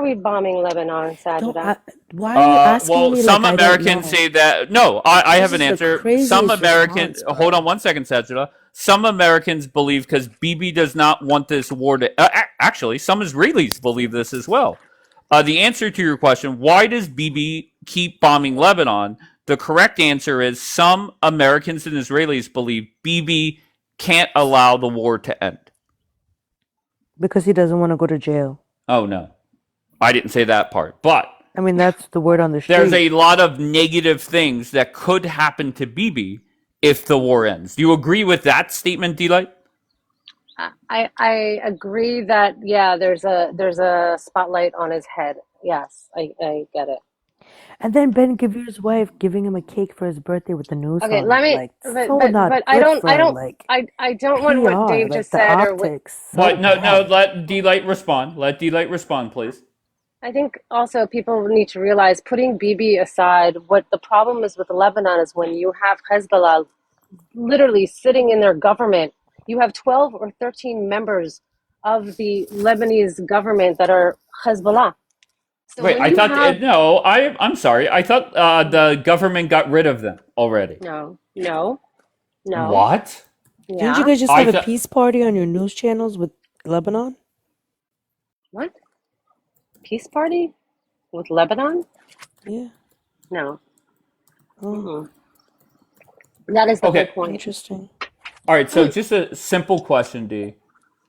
we bombing Lebanon, Don't Sajida? why are you asking Well, me some like I don't Americans know? say that. No, I This have an is the answer. Some craziest Americans. response, Hold on bro. one second, Sajida. Some Americans believe because Bibi does not want this war to. Actually, some Israelis believe this as well. The answer to your question, why does Bibi keep bombing Lebanon? The correct answer is some Americans and Israelis believe Bibi can't allow the war to end. Because he doesn't want to go to jail. Oh, no. I didn't say that part. But I mean, that's the word on the there's street. a lot of negative things that could happen to Bibi if the war ends. Do you agree with that statement, Delight? I agree that yeah, there's a spotlight on his head. Yes, I get it. And then Ben Gavir's wife giving him a cake for his birthday with the noose Okay, on let it. me, Like, so not but I good don't, for him. Like, I don't want what PR, Dave like just the said or what. optics, so What? No, no. bad. Let Delight respond. Let Delight respond, please. I think also people need to realize, putting Bibi aside, what the problem is with Lebanon is when you have Hezbollah literally sitting in their government. You have 12 or 13 members of the Lebanese government that are Hezbollah. So Wait, when I you thought have no. I'm sorry. I thought the government got rid of them already. no, What? Didn't you yeah, guys just I have a thought. peace party on your news channels with Lebanon? what? Peace party with Lebanon? Yeah. No. Oh, Mm-mm. That is the whole Okay. point. interesting. All right. So just a simple question, D.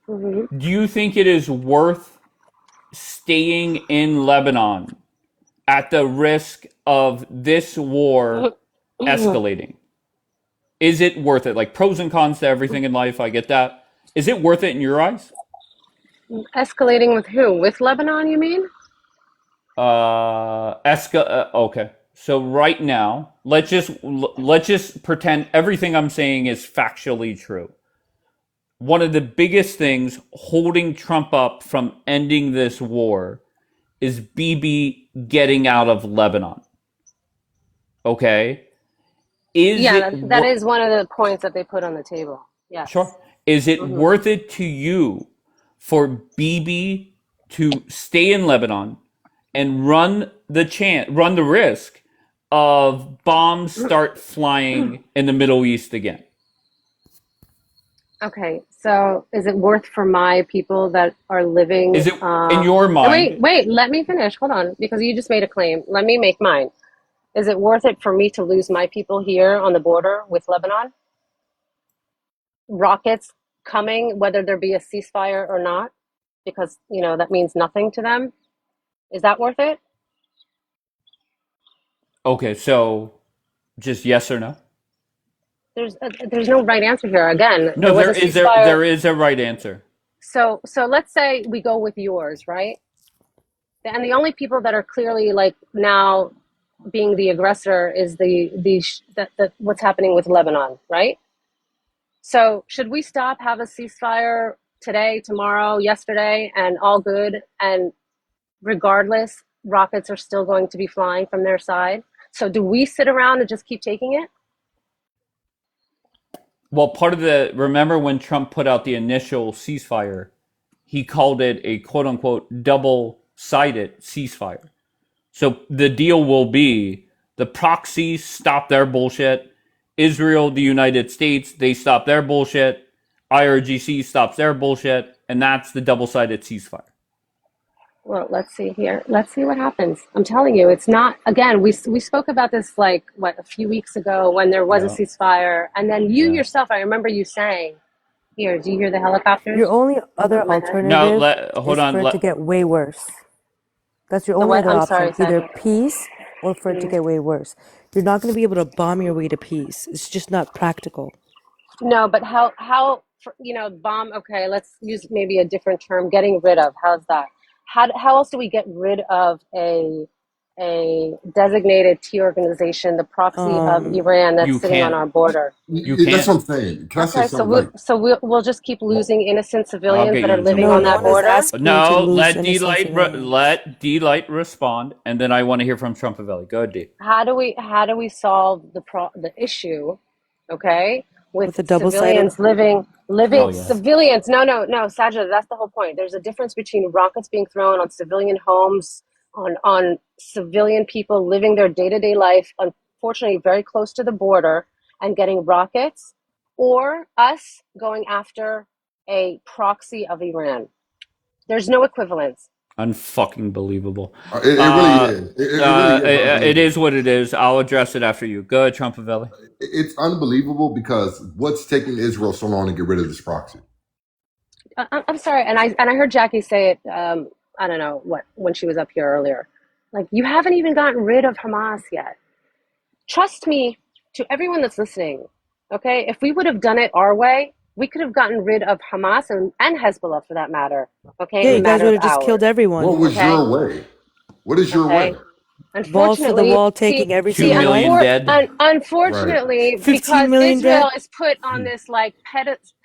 Hmm. Do you think it is worth staying in Lebanon at the risk of this war escalating? Is it worth it? Like pros and cons to everything in life, I get that. Is it worth it in your eyes? Escalating with who? With Lebanon, you mean? Okay. So right now, let's just pretend everything I'm saying is factually true. One of the biggest things holding Trump up from ending this war is Bibi getting out of Lebanon. Okay? Is Yeah, it that is one of the points that they put on the table. sure? Yes. Is it Hmm. worth it to you for Bibi to stay in Lebanon and run the risk of bombs start flying in the Middle East again? Okay, so is it worth for my people that are living? Is it in your mind? Wait, let me finish. Hold on, because you just made a claim. Let me make mine. Is it worth it for me to lose my people here on the border with Lebanon? Rockets coming, whether there be a ceasefire or not, because that means nothing to them. Is that worth it? Okay, so just yes or no? There's no right answer here. Again, No, there was a ceasefire. there is a right answer. So let's say we go with yours, right? And the only people that are clearly like now being the aggressor is the what's happening with Lebanon, right? So should we stop, have a ceasefire today, tomorrow, yesterday, and all good? And regardless, rockets are still going to be flying from their side. So do we sit around and just keep taking it? Well, remember when Trump put out the initial ceasefire, he called it a quote unquote double-sided ceasefire. So the deal will be the proxies stop their bullshit. Israel, the United States, they stop their bullshit. IRGC stops their bullshit. And that's the double-sided ceasefire. Well, let's see here. Let's see what happens. I'm telling you, it's not. Again, we spoke about this like a few weeks ago when there was a ceasefire, and then you yourself. I remember you saying, "Here, do you hear the helicopters?" Your only other My head. alternative hold is on. for it to get way worse. That's your The only what? other I'm sorry, option. Either Sandra. peace or for it to get way worse. You're not going to be able to bomb your way to peace. It's just not practical. No, but bomb. Okay, let's use maybe a different term. Getting rid of. How's that? How else do we get rid of a designated T organization, the proxy of Iran that's You sitting on can't. our border? You That's can't. what I'm saying. Can I say Okay, so something? we'll just keep losing innocent I'll civilians get that you are in living trouble No, on for no that one is that. border. asking you to No, lose let innocent civilians. let D-Light respond, and then I want to hear from Trumpavelli. Go ahead, D. How do we solve the issue, okay, with With a double-sided. civilians living Oh yeah. civilians? No, Sajid, that's the whole point. There's a difference between rockets being thrown on civilian homes, on civilian people living their day-to-day life, unfortunately very close to the border, and getting rockets, or us going after a proxy of Iran. There's no equivalence. Unfucking believable. It really is. It really is It unbelievable. is what it is. I'll address it after you. Go ahead, Trumpavelli. It's unbelievable because what's taking Israel so long to get rid of this proxy? I'm sorry, and I heard Jackie say it. I don't know what when she was up here earlier. Like, you haven't even gotten rid of Hamas yet. Trust me, to everyone that's listening. Okay, if we would have done it our way, we could have gotten rid of Hamas and Hezbollah for that matter. Okay, Yeah, in a you guys matter would of have just killed hours. everyone. What was Okay, your way? What is your okay. way? Balls to the Unfortunately, wall, taking every Two single million life. dead. Right. unfortunately, 15 because million Israel dead. is put on this like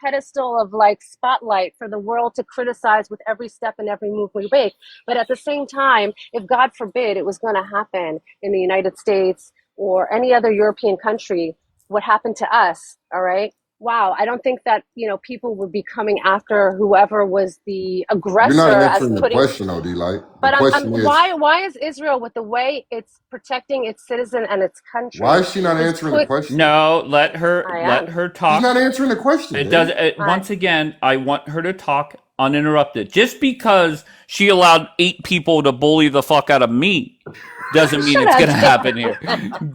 pedestal of like spotlight for the world to criticize with every step and every move we make. But at the same time, if God forbid it was going to happen in the United States or any other European country, what happened to us? All right. Wow, I don't think that people would be coming after whoever was the You're not aggressor as answering the putting. question, OD Light. The But I'm question is, why is Israel, with the way it's protecting its citizen and its why country, is she not is answering the put? question? No, I let am. her She's talk. not answering the question, It does. man. Once again, I want her to talk uninterrupted. Just because she allowed 8 people to bully the fuck out of me doesn't mean Shut it's up, gonna happen here.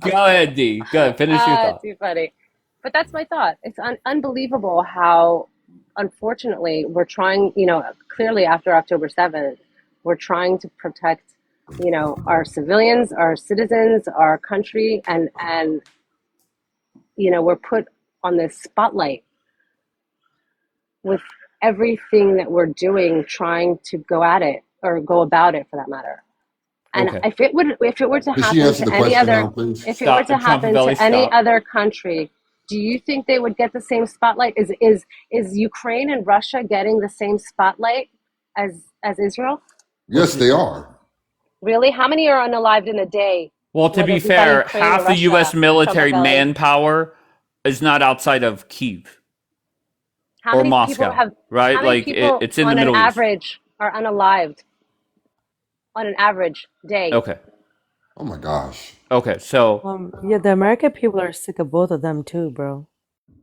Go ahead, D. Go ahead. Finish your thought. too funny. But that's my thought. It's unbelievable how, unfortunately, we're trying. Clearly after October 7th, we're trying to protect, our civilians, our citizens, our country, and we're put on this spotlight with everything that we're doing, trying to go at it or go about it for that matter. And Okay. if it were to Can she happen answer to the any question other, now, please? if it were Stop. to happen Trumpavelli, to any stop. other country, do you think they would get the same spotlight? Is Ukraine and Russia getting the same spotlight as Israel? Yes, they are. Really? How many are unalived in a day? Well, to Whether be it be by fair, Ukraine or half the U.S. Russia, military Trumpavelli. manpower is not outside of Kiev How or many people Moscow, have? right? How many Like people it's in the on an Middle East. average are unalived on an average day? Okay. Oh my gosh. Okay. So, Yeah, the American people are sick of both of them too, bro.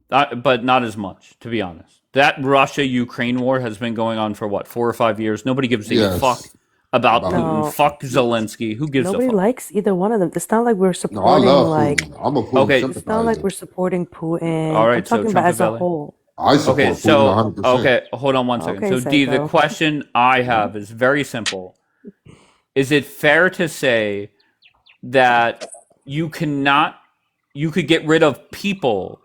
but not as much, to be honest. That Russia-Ukraine war has been going on for what, 4 or 5 years. Nobody gives a fuck Yes. about About Putin. No, Fuck yes. Zelensky. Who gives a nobody fuck? likes either one of them. It's not like we're No, I supporting love like. Putin. I'm a Putin Okay. It's not like sympathizer. we're supporting All Putin. I'm right. So talking about as a Trumpavelli. whole. I Okay. support Putin So 100%. okay. Hold on one second. Okay, So D, the psycho. question I have is very simple. Is it fair to say that you could get rid of people,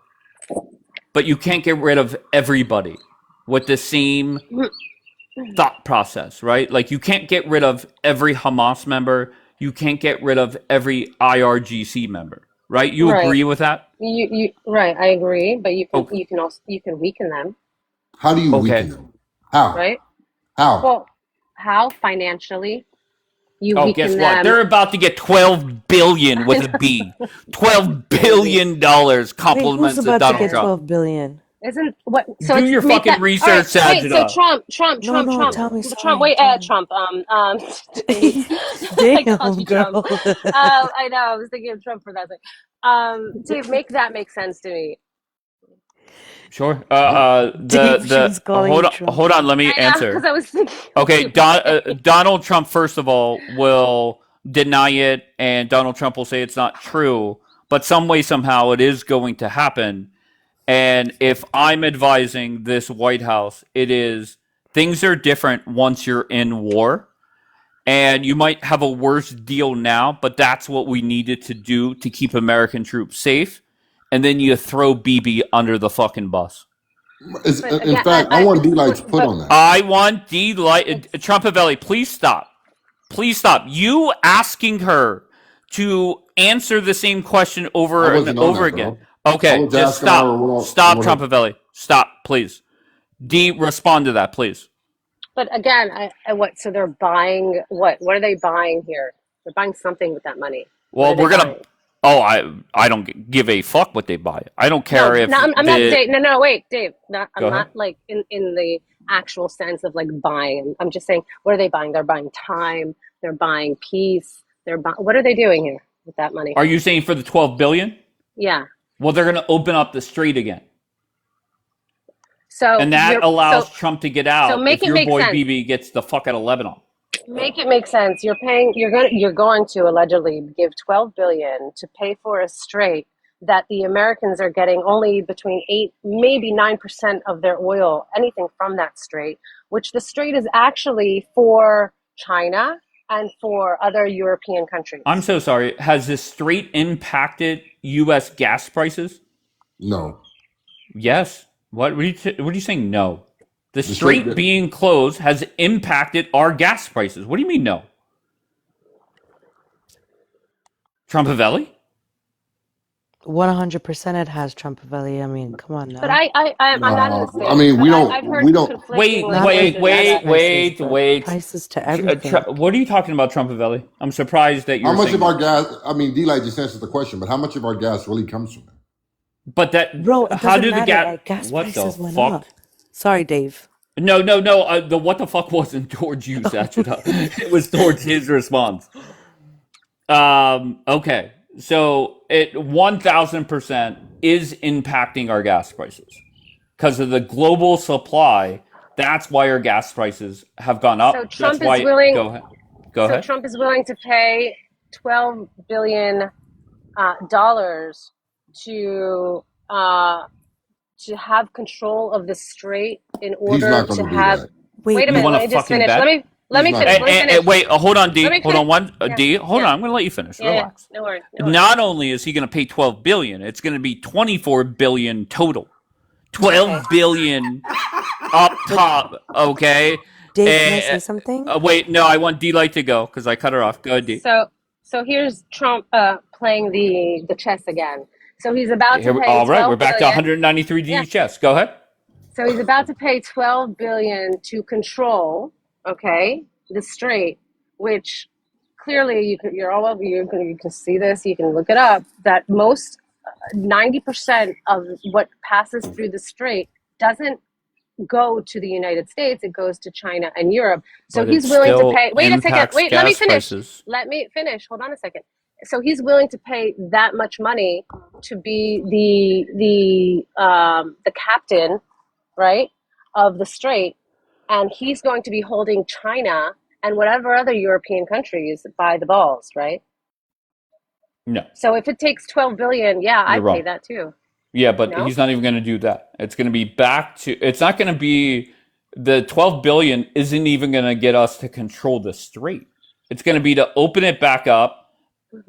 but you can't get rid of everybody with the same thought process, right? Like you can't get rid of every Hamas member, you can't get rid of every IRGC member, right? You Right. agree with that? You right. I agree, but Okay. you can also weaken them, How do you weaken Okay. them? How? right? How? Well, how financially you Oh, guess weaken what? them? They're about to get 12 billion with a B. $12 billion Wait, who's compliments of about to Donald get Trump. 12 billion? Isn't what? So Do it's your make fucking that. All right. research, Wait. So Sajida. No, tell me. Trump. Sorry, Wait. tell me. Trump. Dave. I called Damn, you Trump. girl. I know. I was thinking of Trump for that thing. Dave, make that make sense to me. Sure. Dave, she was calling you Trump. Hold on. Let me I know because answer. I was thinking. Okay, Donald Trump, first of all, will deny it, and Donald Trump will say it's not true. But some way, somehow, it is going to happen. And if I'm advising this White House, it is things are different once you're in war. And you might have a worse deal now, but that's what we needed to do to keep American troops safe. And then you throw BB under the fucking bus. In fact, I want D-Light's put on that. I want D-Light. Trumpavelli, please stop. Please stop. You asking her to answer the same question over and over again. Okay, just stop. Stop, Trumpavelli. Stop, please. D, respond to that, please. But again, what? So they're buying what? What are they buying here? They're buying something with that money. Well, we're gonna. Oh, I don't give a fuck what they buy. I don't care if. No, I'm not. Dave, no, wait, Dave. I'm ahead. not like in the actual sense of like buying. I'm just saying, what are they buying? They're buying time. They're buying peace. What are they doing here with that money? Are you saying for the $12 billion? Yeah. Well, they're gonna open up the street again. So and that allows Trump to get out. So make if it your make boy sense. BB gets the fuck out of Lebanon. Make it make sense. You're going to allegedly give $12 billion to pay for a strait that the Americans are getting only between 8, maybe 9% of their oil, anything from that strait, which the strait is actually for China and for other European countries. I'm so sorry. Has this strait impacted U.S. gas prices? No. Yes. What are you saying? No. The strait being closed has impacted our gas prices. What do you mean no? Trumpavelli? 100% it has, Trumpavelli. I mean, come on now. But I'm not in the States. I mean, we don't. Wait. Prices to everything. What are you talking about, Trumpavelli? I'm surprised that you're How much saying of our gas, I mean, D-Light just answered the question, but how much of our gas really comes from it? But that, bro, it how doesn't did matter. the gas? Our gas what prices the went fuck? up. Sorry, Dave. No. The what the fuck wasn't towards you, Satchita. It was towards his response. Okay. So it 1000% is impacting our gas prices because of the global supply. That's why our gas prices have gone up. So Trump That's why, is willing. Go ahead. Trump is willing to pay $12 billion dollars to have control of the strait in order to have. Wait a minute. Let me just finish. Let me finish. Wait, hold on, D. Hold on, D. Hold on. I'm going to let you finish. Relax. No worries. Not only is he going to pay $12 billion, it's going to be $24 billion total. $12 billion up top. Okay. Dave, can I say something? Wait, no. I want D-Light to go because I cut her off. Go ahead, D. So here's Trump playing the chess again. So he's about to pay. All right, we're back to 193 D chess. Go ahead. So he's about to pay $12 billion to control, the strait, which clearly you can see this. You can look it up. That most 90% of what passes through the strait doesn't go to the United States. It goes to China and Europe. So he's willing to pay. Wait a second. Wait, let me finish. Prices. Let me finish. Hold on a second. So he's willing to pay that much money to be the captain, right, of the strait, and he's going to be holding China and whatever other European countries by the balls, right? No. So if it takes $12 billion, I'd pay that too. Yeah, but he's not even going to do that. It's going to be it's not going to be, the $12 billion isn't even going to get us to control the strait. It's going to be to open it back up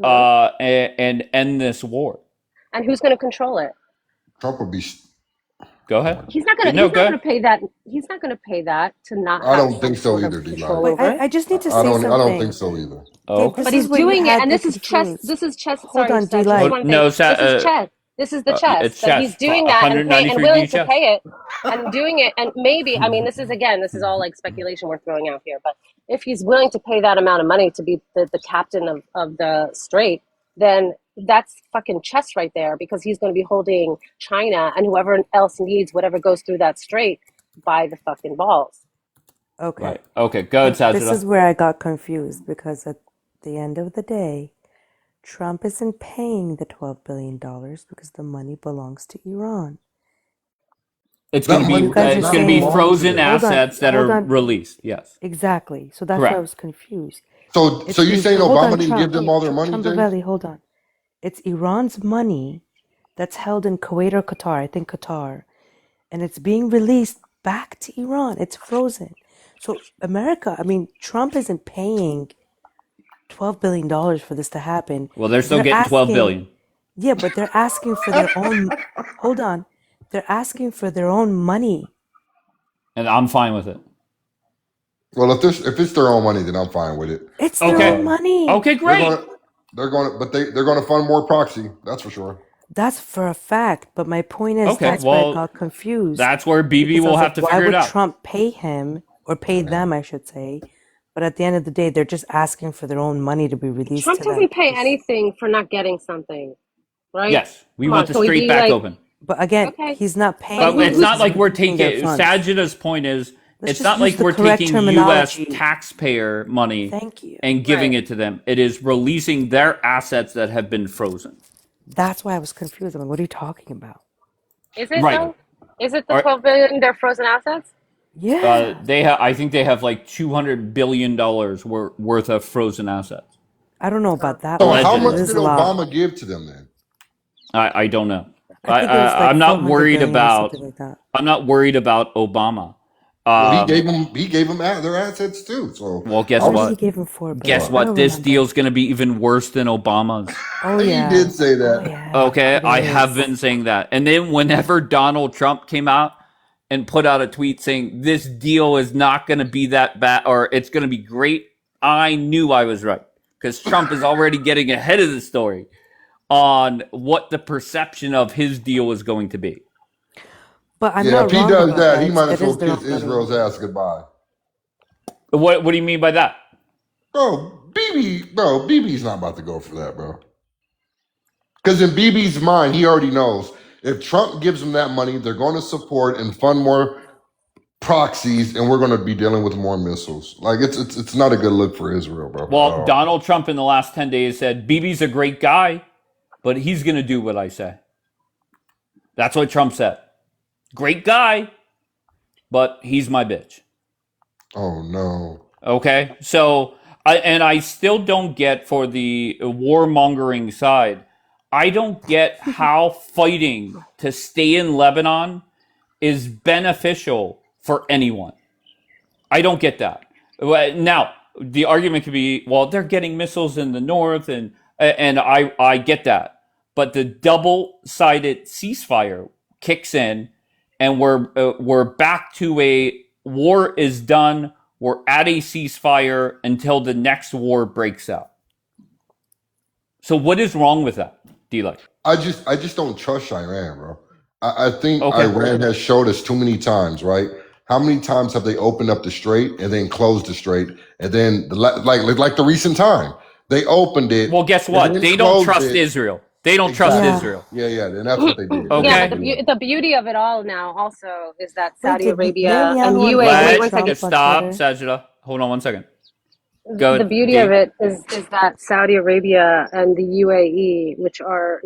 and end this war. And who's going to control it? Trump will be. Go ahead. He's not going to pay that. He's not going to pay that to not. I don't think so either, D-Light. I just need to say something. I don't think so either. Oh, but he's doing it, and this is chess. This is chess. Hold on, D-Light. No, this is chess. This is the chess. It's so chess. He's doing that and willing to pay it, and doing it, and maybe. I mean, this is all like speculation we're throwing out here. But if he's willing to pay that amount of money to be the captain of the strait, then that's fucking chess right there, because he's going to be holding China and whoever else needs whatever goes through that strait by the fucking balls. Okay. Right. Okay. Go ahead, This is Sajida. where I got confused because at the end of the day, Trump isn't paying the $12 billion because the money belongs to Iran. It's That going to money be You guys are does not saying, belong to frozen them. hold on, assets that hold are on. released. Yes. Exactly. So that's why I Correct. was confused. So It's you saying hold Obama on, didn't give them all their money, James? Valley, hold on. It's Iran's money that's held in Kuwait or Qatar, I think Qatar, and it's being released back to Iran. It's frozen. So America, I mean, Trump isn't paying $12 billion for this to happen. Well, they're still They're getting 12 asking, billion, yeah, but they're asking for their own, hold on. They're asking for their own money. and I'm fine with it. Well, if it's their own money, then I'm fine with it. It's their Okay. own money. Okay, great. They're going to fund more proxy. That's for sure. That's for a fact. But my point is, Okay, that's where I well, got confused. that's where BB Because I will was have like, to why figure it would out. Trump pay him or pay them, I should say? But at the end of the day, they're just asking for their own money to be released Trump to them. doesn't pay anything for not getting something, right? Yes, we Come want on, the can we strait be back like, open. But again, okay, he's not but paying But them it's not because like he's we're releasing their taking. funds. Sajida's point is, Let's it's just not use like the we're correct taking U.S. terminology. taxpayer money Thank you. and giving right? it to them. It is releasing their assets that have been frozen. That's why I was confused. I'm like, what are you talking about? Is it Right. though? Is it the Or, 12 billion their frozen assets? Yeah. I think they have like $200 billion worth of frozen assets. I don't know about that So much, how but it much Allegedly. is did a lot. Obama give to them then? I don't know. I think it was like I'm not 400 worried billion or about. something like that. I'm not worried about Obama. Well, Um, he gave them their assets too. So well, guess Or I'm, did he what? give him 4 Guess billion? I what? don't This remember. deal's going to be even worse than Obama's. Oh he yeah. did say Oh that. yeah. Okay, It I have is. been saying that. And then whenever Donald Trump came out and put out a tweet saying this deal is not going to be that bad or it's going to be great, I knew I was right because Trump is already getting ahead of the story on what the perception of his deal is going to be. But I'm Yeah, if not he wrong does about that, that. he might as It well is their kiss own money. Israel's ass goodbye. What do you mean by that? Bro, BB's not about to go for that, bro. Because in BB's mind, he already knows if Trump gives him that money, they're going to support and fund more proxies, and we're going to be dealing with more missiles. Like it's not a good look for Israel, bro. Well, Donald Trump in the last 10 days said BB's a great guy, but he's going to do what I say. That's what Trump said. Great guy, but he's my bitch. Oh no. Okay, so I still don't get for the warmongering side. I don't get how fighting to stay in Lebanon is beneficial for anyone. I don't get that. Now the argument could be, well, they're getting missiles in the north, and I get that, but the double-sided ceasefire kicks in, and we're back to a war is done. We're at a ceasefire until the next war breaks out. So what is wrong with that, D-Like? I just don't trust Iran, bro. I think Okay. Iran has showed us too many times, right? How many times have they opened up the strait and then closed the strait, and then like the recent time they opened it. Well, guess and what? then They don't closed trust it. Israel. They don't trust Exactly. Yeah. Israel. Yeah, and that's what they did. Okay. Yeah, but the beauty of it all now also is that Wait, Saudi did Arabia and Netanyahu UAE. unfollow Wait Let one second. Trump on stop, Twitter? Sajida. Hold on one second. Go, The beauty of D. it is that Saudi Arabia and the UAE, which are,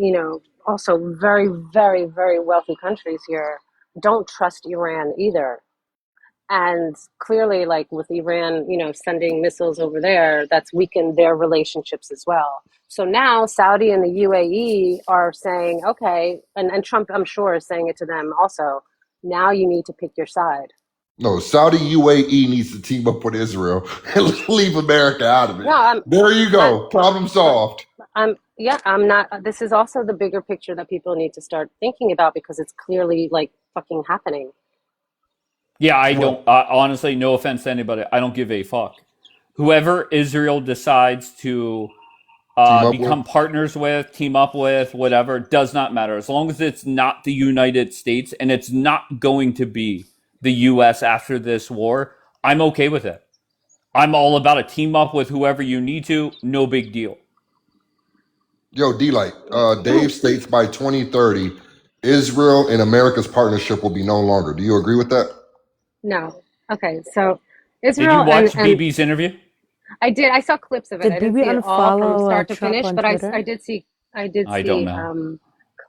also very, very, very wealthy countries here, don't trust Iran either. And clearly, like with Iran, sending missiles over there, that's weakened their relationships as well. So now Saudi and the UAE are saying, okay, and Trump, I'm sure, is saying it to them also, now you need to pick your side. No, Saudi UAE needs to team up with Israel and leave America out of it. No, There you go. Problem solved. I'm not. This is also the bigger picture that people need to start thinking about because it's clearly like fucking happening. Yeah, I What? don't. Honestly, no offense to anybody. I don't give a fuck. Whoever Israel decides to Team up become with? partners with, team up with, whatever, does not matter. As long as it's not the United States and it's not going to be the U.S. after this war, I'm okay with it. I'm all about a team up with whoever you need to. No big deal. Yo, D-Light, Dave states by 2030, Israel and America's partnership will be no longer. Do you agree with that? No. Okay, so Did you Israel watch and BB's interview? I did. I saw clips of it. Did I didn't Bibi see it all from unfollow start to Trump finish, on but I Twitter? did see I did I don't see know.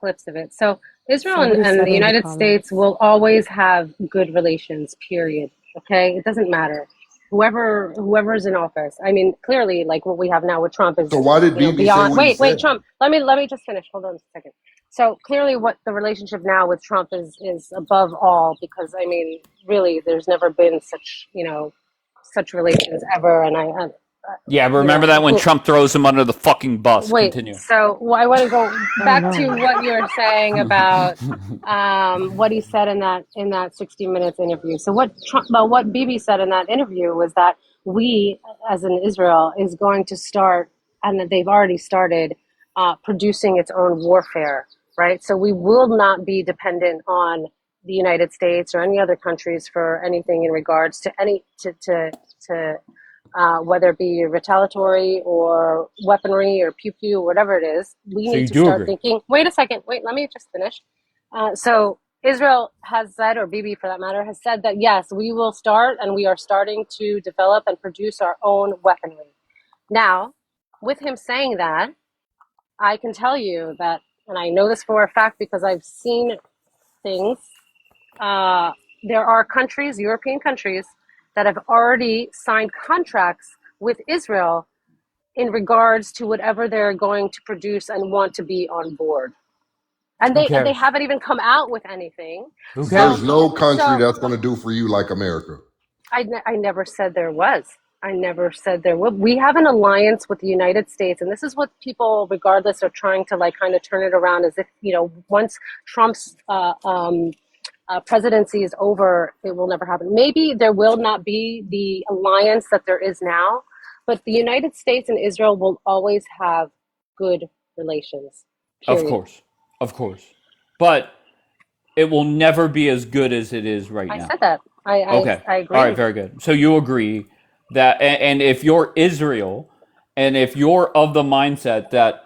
clips of it. So Israel Somebody and said the in the United States comments. will always have good relations. Period. Okay, it doesn't matter. Whoever's in office. I mean, clearly, like what we have now with Trump is, So why did BB say beyond. what he Wait, said? Trump. Let me just finish. Hold on a second. So clearly, what the relationship now with Trump is above all, because I mean, really, there's never been such such relations ever, and Yeah, you remember know that when who Trump throws him under the fucking bus. wait, Continue. so I want to go Oh back to no. what you were saying about what he said in that 60 Minutes interview. So what Bibi said in that interview was that we, as in Israel, is going to start, and that they've already started producing its own warfare, right? So we will not be dependent on the United States or any other countries for anything in regards to to whether it be retaliatory or weaponry or pew pew, whatever it is. We So need you to do start agree? thinking. Wait a second. Wait, let me just finish. So Israel has said, or Bibi for that matter, has said that yes, we will start, and we are starting to develop and produce our own weaponry. Now, with him saying that, I can tell you that, and I know this for a fact because I've seen things. Uh, there are countries, European countries, that have already signed contracts with Israel in regards to whatever they're going to produce and want to be on board. And Who they cares? haven't even come out with anything. Who So There's cares? no country so that's going to do for you like America. I never said there was. I never said there would. We have an alliance with the United States, and this is what people, regardless, are trying to like kind of turn it around as if once Trump's presidency is over, it will never happen. Maybe there will not be the alliance that there is now, but the United States and Israel will always have good relations. Of Period. course. Of course. But it will never be as good as it is right I now. said that. Okay. I All right, agree. very good. So you agree that, and if you're Israel, and if you're of the mindset that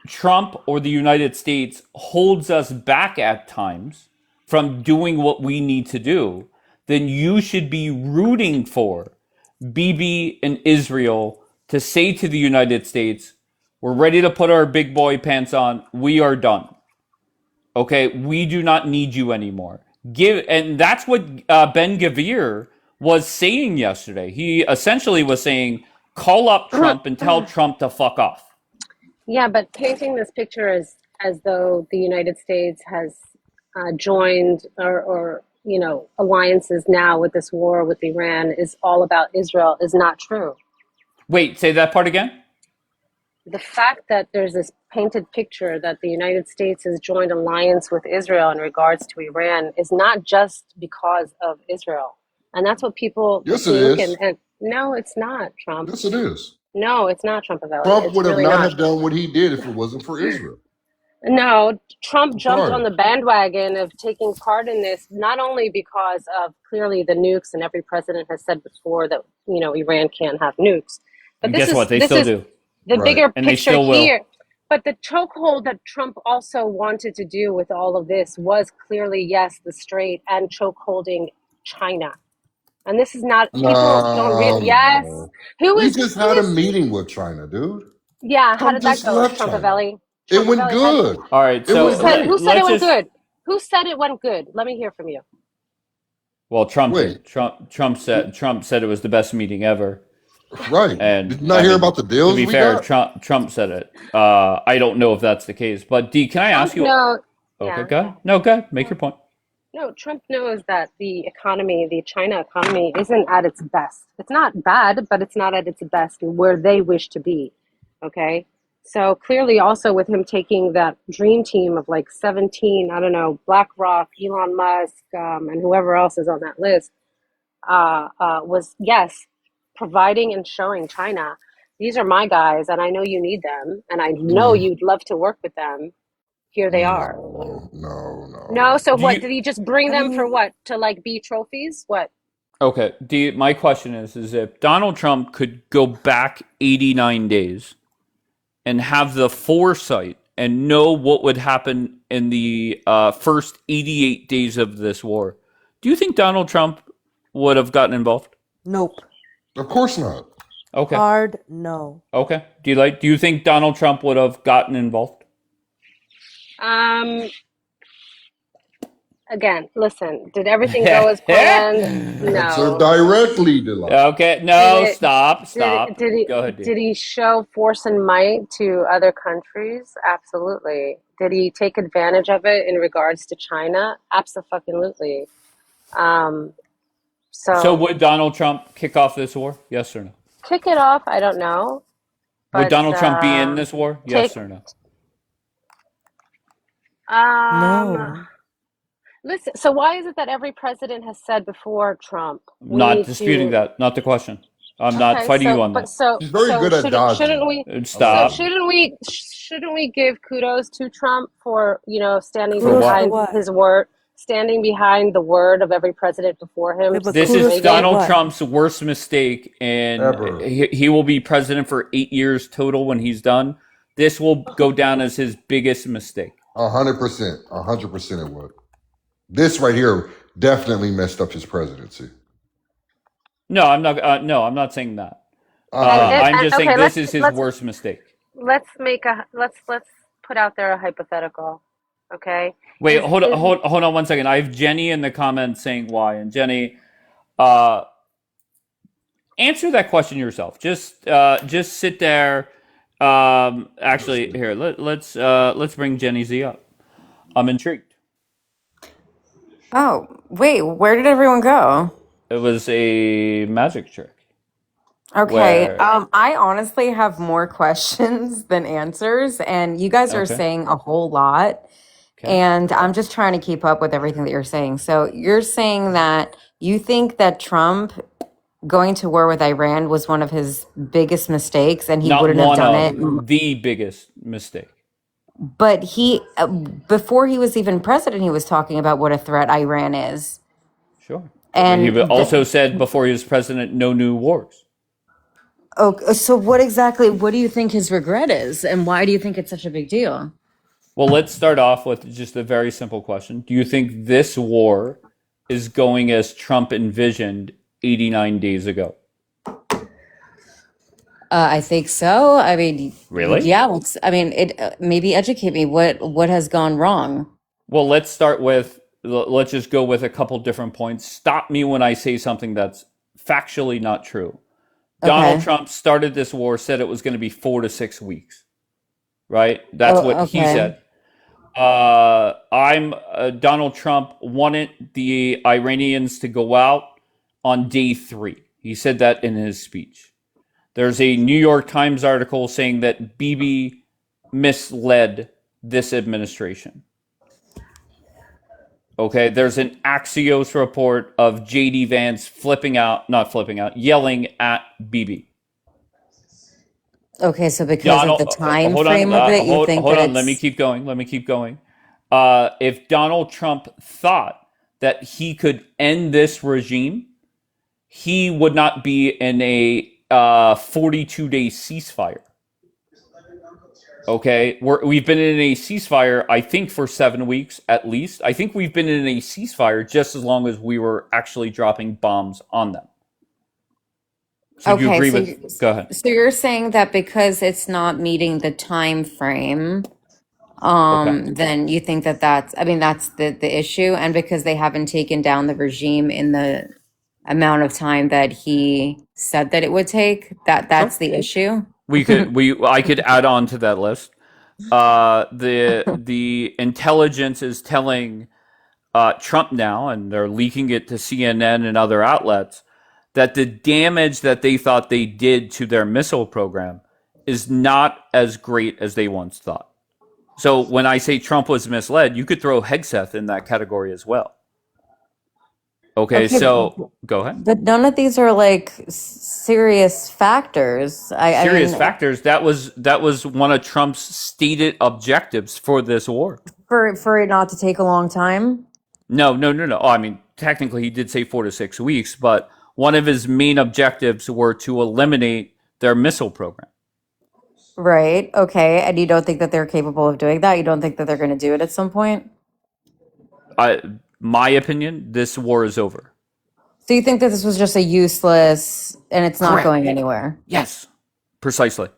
Trump or the United States holds us back at times from doing what we need to do, then you should be rooting for Bibi and Israel to say to the United States, we're ready to put our big boy pants on. We are done. Okay, we do not need you anymore. And that's what Ben Gavir was saying yesterday. He essentially was saying, call up Trump and tell Trump to fuck off. Yeah, but painting this picture as though the United States has joined or alliances now with this war with Iran is all about Israel is not true. Wait, say that part again? The fact that there's this painted picture that the United States has joined alliance with Israel in regards to Iran is not just because of Israel. And that's what people Yes, it think. is. And no, it's not, Trump. Yes, it is. No, it's not, Trumpavelli. Trump It's would have really not not. have done what he did if it wasn't for Israel. No, Trump I'm jumped sorry. on the bandwagon of taking part in this, not only because of clearly the nukes, and every president has said before that, Iran can't have nukes. But And guess what? They still do. the Right. bigger And they picture still will. here. But the chokehold that Trump also wanted to do with all of this was clearly, yes, the straight and chokeholding China. And this is not, people don't No, real yes. no. Who We is just who had a is meeting with China, dude. yeah, how Trump did that just go, left China. Trumpavelli? It went Trumpavelli, how good. All right, It went so who great. said it let's went just. good? Who said it went good? Let me hear from you. Well, Trump Wait, did. Trump said it was the best meeting ever. right. And Did you not I hear mean, about the to deals be we fair, got? Trump said it. I don't know if that's the case, but D, can I Trump ask you? knows, Okay, yeah. go ahead. No, go ahead. Make your point. No, Trump knows that the economy, the China economy, isn't at its best. It's not bad, but it's not at its best where they wish to be. Okay? So clearly, also with him taking that dream team of like 17, I don't know, BlackRock, Elon Musk, and whoever else is on that list, was, yes, providing and showing China, these are my guys, and I know you need them, and I know Mm, you'd love to work with them. Here they are. no, no, No, no. so Do what? you? Did he just bring I them for mean, what? To like be trophies? What? Okay, D. My question is if Donald Trump could go back 89 days and have the foresight and know what would happen in the first 88 days of this war, do you think Donald Trump would have gotten involved? Nope. Of course not. Okay. Hard no. Okay. Do you think Donald Trump would have gotten involved? Again, listen, did everything go as planned? Answer No. directly, Delilah. Okay. No, Did it, stop. did Go ahead, did dude. he show force and might to other countries? Absolutely. Did he take advantage of it in regards to China? Absolutely. Um, So so would Donald Trump kick off this war? Yes or no? kick it off, I don't know, Would but Donald Trump be in this war? take Yes or no? um No. listen, so why is it that every president has said before Trump, we Not need disputing to that. Not the question. I'm not okay, fighting you on but that. He's very good at shouldn't dodging. we I love Stop. him. shouldn't we give kudos to Trump for, standing For Kudos for what? behind what? his word, standing behind the word of every president before him, Wait, but This Ronald is kudos for Reagan? Donald what? Trump's worst mistake, and Ever. he will be president for 8 years total when he's done. This will go down as his biggest mistake. 100%. 100% it would. This right here definitely messed up his presidency. No, I'm not. No, I'm not saying that. I'm 100%. just saying Okay, this is his worst mistake. let's put out there a hypothetical. Okay, Wait, is hold is on 1 second. I have Jenny in the comments saying why, and Jenny, uh, answer that question yourself. Just sit there. Actually, here let's bring Jenny Z up. I'm intrigued. Oh, wait, where did everyone go? It was a magic trick Okay, where I honestly have more questions than answers, and you guys are okay, saying a whole lot, okay. and I'm just trying to keep up with everything that you're saying. So you're saying that you think that Trump going to war with Iran was one of his biggest mistakes, and he Not wouldn't have one done of it, the biggest mistake. but before he was even president, he was talking about what a threat Iran is. Sure. But he And also said before he was president, no new wars. so what do you think his regret is, and why do you think it's such a big deal? Well, let's start off with just a very simple question. Do you think this war is going as Trump envisioned 89 days ago? I think so. I mean, Really? yeah. I mean, it maybe educate me. What has gone wrong? Well, let's just go with a couple different points. Stop me when I say something that's factually not true. Donald Okay. Trump started this war, said it was going to be 4 to 6 weeks, right? That's Oh, what he okay. said. Donald Trump wanted the Iranians to go out on day 3. He said that in his speech. There's a New York Times article saying that Bibi misled this administration. Okay, there's an Axios report of JD Vance not flipping out, yelling at Bibi. Okay. So because of Donald, the time hold on, frame of it, you think hold that on. Let me it's keep going. If Donald Trump thought that he could end this regime, he would not be in a 42-day ceasefire. Okay, we've been in a ceasefire, I think, for 7 weeks at least. I think we've been in a ceasefire just as long as we were actually dropping bombs on them. So do you okay. agree with? Go ahead. So you're saying that because it's not meeting the time frame, Okay. then you think that I mean, that's the issue, and because they haven't taken down the regime in the amount of time that he said that it would take, Sure. that's the issue. I could add on to that list. The intelligence is telling Trump now, and they're leaking it to CNN and other outlets, that the damage that they thought they did to their missile program is not as great as they once thought. So when I say Trump was misled, you could throw Hegseth in that category as well. Okay, Okay, so go ahead. but none of these are like serious factors. I Serious mean, factors. That was one of Trump's stated objectives for this war. for it not to take a long time. No. Oh, I mean, technically, he did say 4 to 6 weeks, but one of his main objectives were to eliminate their missile program. Right. Okay. And you don't think that they're capable of doing that? You don't think that they're going to do it at some point? My opinion, this war is over. So you think that this was just a useless and it's not Correct. going anywhere? Yes, precisely.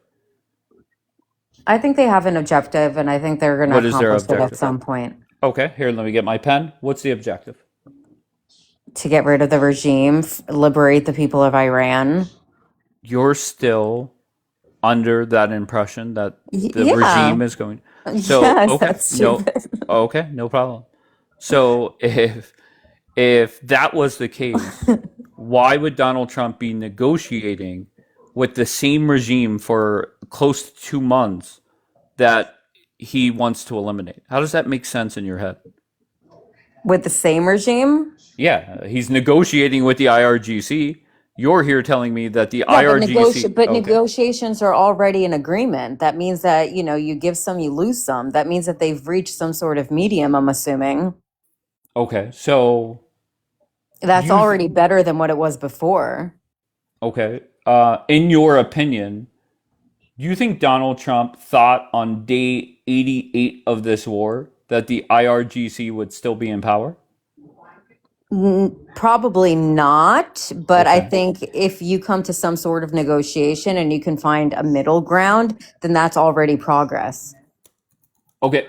I think they have an objective and I think they're going to What is their accomplish it at objective? some point Okay, here, let me get my pen. What's the objective? to get rid of the regime, liberate the people of Iran. You're still under that impression that the Yeah. regime is going. So Yes, okay, that's no, stupid. okay, no problem. So if that was the case, why would Donald Trump be negotiating with the same regime for close to 2 months that he wants to eliminate? How does that make sense in your head? With the same regime? Yeah, he's negotiating with the IRGC. You're here telling me that the Yeah, but, IRGC. but Okay. negotiations are already an agreement. That means that, you give some, you lose some. That means that they've reached some sort of medium, I'm assuming. Okay, so That's you already better than what it was before. okay. In your opinion, do you think Donald Trump thought on day 88 of this war that the IRGC would still be in power? Probably not, but I Okay. think if you come to some sort of negotiation and you can find a middle ground, then that's already progress. Okay,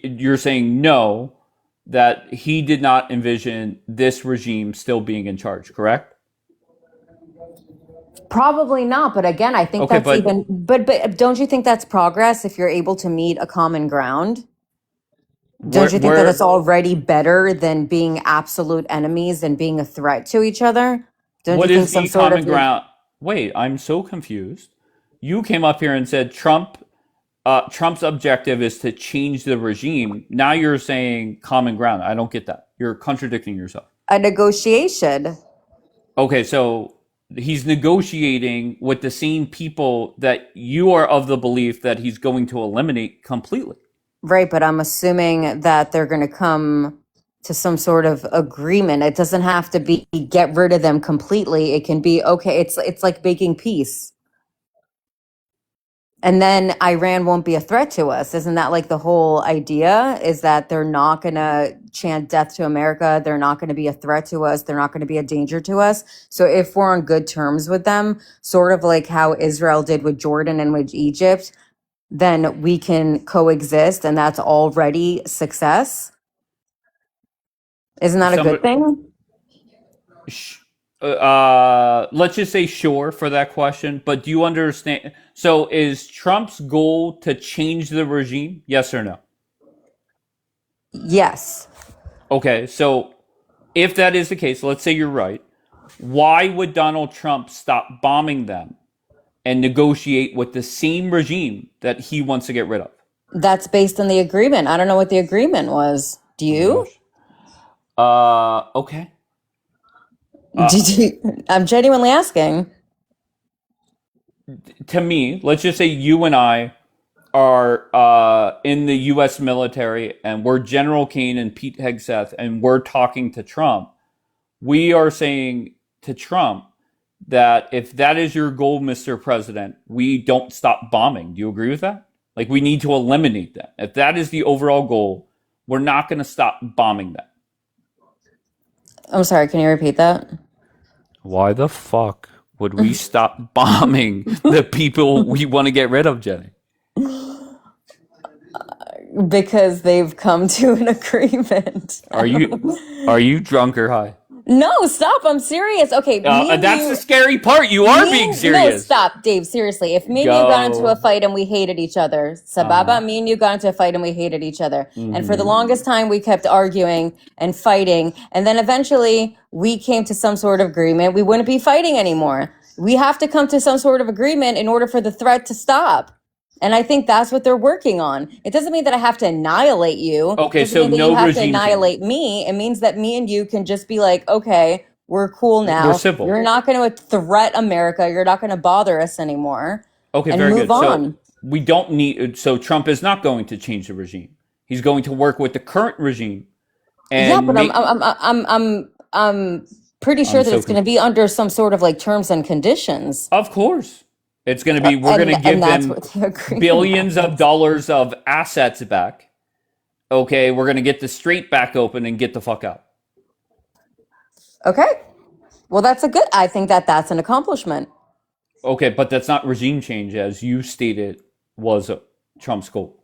you're saying no, that he did not envision this regime still being in charge, correct? Probably not, but again, I think Okay, that's but even, but don't you think that's progress if you're able to meet a common ground? Don't you think that it's already better than being absolute enemies and being a threat to each other? Don't what you think is some the sort common of ground? Wait, I'm so confused. You came up here and said Trump's objective is to change the regime. Now you're saying common ground. I don't get that. You're contradicting yourself. a negotiation? Okay, so he's negotiating with the same people that you are of the belief that he's going to eliminate completely. Right, but I'm assuming that they're going to come to some sort of agreement. It doesn't have to be get rid of them completely. It can be okay. It's like making peace. And then Iran won't be a threat to us. Isn't that like the whole idea? Is that they're not going to chant death to America. They're not going to be a threat to us. They're not going to be a danger to us. So if we're on good terms with them, sort of like how Israel did with Jordan and with Egypt, then we can coexist, and that's already success. Isn't that a good Somebody, thing? let's just say sure for that question. But do you understand? So is Trump's goal to change the regime? Yes or no? Yes. Okay, so if that is the case, let's say you're right. Why would Donald Trump stop bombing them and negotiate with the same regime that he wants to get rid of? That's based on the agreement. I don't know what the agreement was. Do you? Okay. I'm genuinely asking. To me, let's just say you and I are in the U.S. military, and we're General Kane and Pete Hegseth, and we're talking to Trump. We are saying to Trump that if that is your goal, Mr. President, we don't stop bombing. Do you agree with that? Like, we need to eliminate that. If that is the overall goal, we're not going to stop bombing them. I'm sorry, can you repeat that? Why the fuck would we stop bombing the people we want to get rid of, Jenny? Because they've come to an agreement. Are you drunk or high? No, stop. I'm serious. Okay, That's the scary part. You are being No, serious. stop, Dave. Seriously, if me and you got into a fight and we hated each other, Sababa, me and you got into a fight and we hated each other. And for the longest time, we kept arguing and fighting. And then eventually we came to some sort of agreement. We wouldn't be fighting anymore. We have to come to some sort of agreement in order for the threat to stop. And I think that's what they're working on. It doesn't mean that I have to annihilate you. Okay, It doesn't so mean that no you have to regime annihilate me. It means that me and you can just be like, okay, we're cool now. We're civil. You're not going to threat America. You're not going to bother us anymore. Okay, And very move good. on. So we don't need. So Trump is not going to change the regime. He's going to work with the current regime. And Yeah, but I'm pretty sure I'm that so it's going to be under some sort of like terms and conditions. Of course. It's going to be, we're going to give and that's them what the agreement billions of was. dollars of assets back. Okay, we're going to get the strait back open and get the fuck out. Okay. Well, I think that's an accomplishment. Okay, but that's not regime change as you stated was Trump's goal.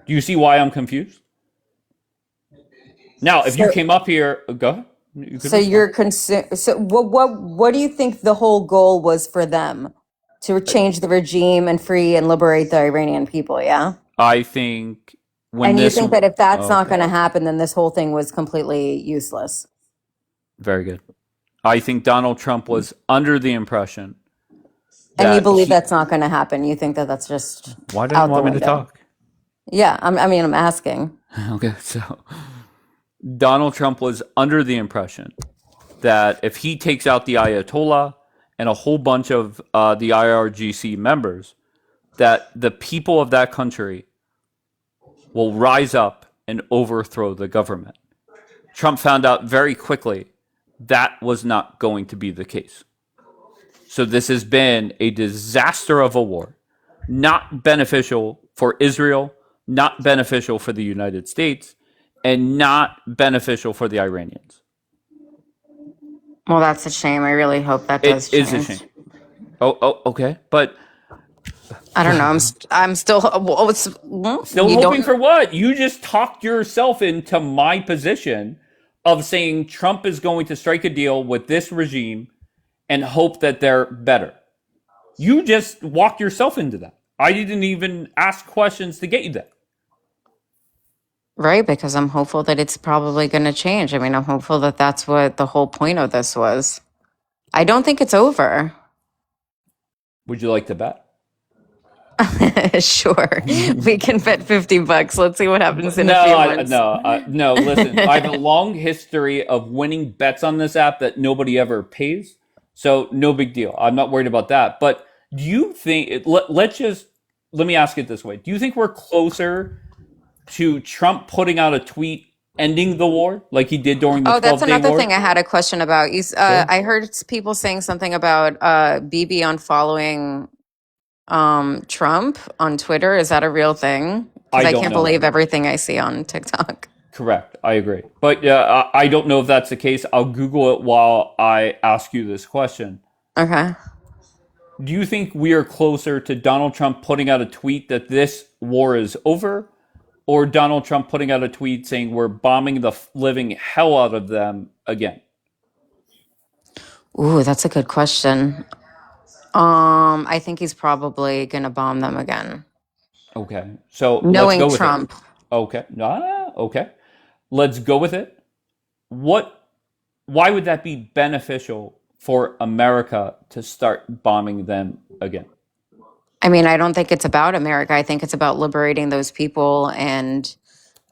Do you see why I'm confused? Now, if you came up here, go ahead. So what do you think the whole goal was for them? To change the regime and free and liberate the Iranian people, yeah? I think And you think that if that's not going to happen, then this whole thing was completely useless? Very good. I think Donald Trump was under the impression and you believe that's not going to happen? You think that that's just why didn't you want me to talk? Yeah, I'm asking. Okay, so Donald Trump was under the impression that if he takes out the Ayatollah and a whole bunch of the IRGC members, that the people of that country will rise up and overthrow the government. Trump found out very quickly that was not going to be the case. So this has been a disaster of a war, not beneficial for Israel, not beneficial for the United States, and not beneficial for the Iranians. Well, that's a shame. I really hope that does change. It is a shame. Oh, okay. But I don't know. I'm still hoping for what? You just talked yourself into my position of saying Trump is going to strike a deal with this regime and hope that they're better. You just walked yourself into that. I didn't even ask questions to get you there. Right, because I'm hopeful that it's probably going to change. I mean, I'm hopeful that that's what the whole point of this was. I don't think it's over. Would you like to bet? Sure. We can bet $50. Let's see what happens in a few months. No, listen. I have a long history of winning bets on this app that nobody ever pays. So no big deal. I'm not worried about that. But do you think, let me ask it this way. Do you think we're closer to Trump putting out a tweet ending the war like he did during the 12-day war? Oh, that's another thing I had a question about. I heard people saying something about Bibi unfollowing Trump on Twitter. Is that a real thing? Because I can't believe everything I see on TikTok. Correct. I agree. But I don't know if that's the case. I'll Google it while I ask you this question. Okay. Do you think we are closer to Donald Trump putting out a tweet that this war is over, or Donald Trump putting out a tweet saying we're bombing the living hell out of them again? Ooh, that's a good question. I think he's probably going to bomb them again. Okay. So knowing let's go Trump. With it. Okay. Okay. Let's go with it. Why would that be beneficial for America to start bombing them again? I mean, I don't think it's about America. I think it's about liberating those people and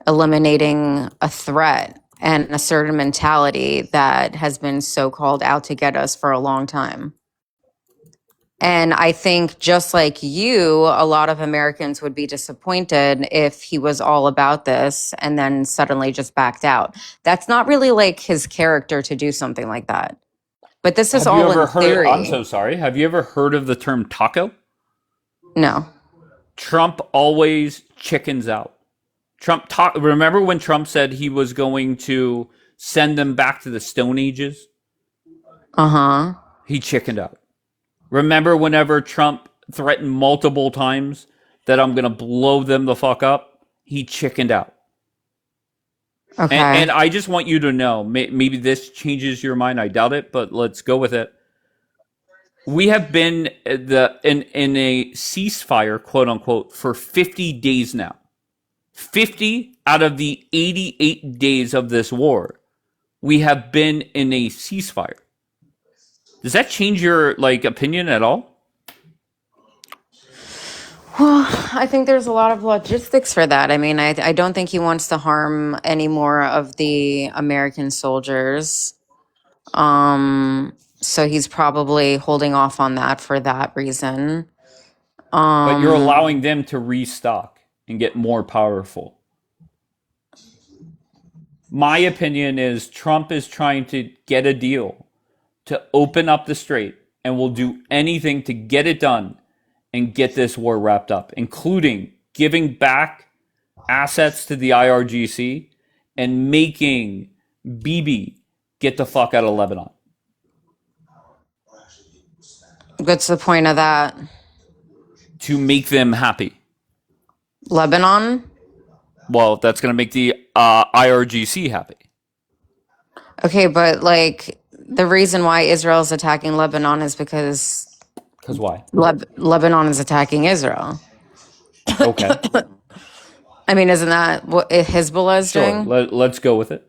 eliminating a threat and a certain mentality that has been so-called out to get us for a long time. And I think just like you, a lot of Americans would be disappointed if he was all about this and then suddenly just backed out. That's not really like his character to do something like that. But this is all in theory. I'm so sorry. Have you ever heard of the term taco? No. Trump always chickens out. Remember when Trump said he was going to send them back to the Stone Ages? Uh-huh. He chickened out. Remember whenever Trump threatened multiple times that I'm going to blow them the fuck up? He chickened out. Okay. And I just want you to know, maybe this changes your mind. I doubt it, but let's go with it. We have been in a ceasefire, quote unquote, for 50 days now. 50 out of the 88 days of this war, we have been in a ceasefire. Does that change your opinion at all? Well, I think there's a lot of logistics for that. I mean, I don't think he wants to harm any more of the American soldiers. So he's probably holding off on that for that reason. But you're allowing them to restock and get more powerful. My opinion is Trump is trying to get a deal to open up the strait and will do anything to get it done and get this war wrapped up, including giving back assets to the IRGC and making Bibi get the fuck out of Lebanon. What's the point of that? To make them happy. Lebanon? Well, that's going to make the IRGC happy. Okay, but like the reason why Israel is attacking Lebanon is because why? Lebanon is attacking Israel. Okay. I mean, isn't that what Hezbollah is doing? Let's go with it.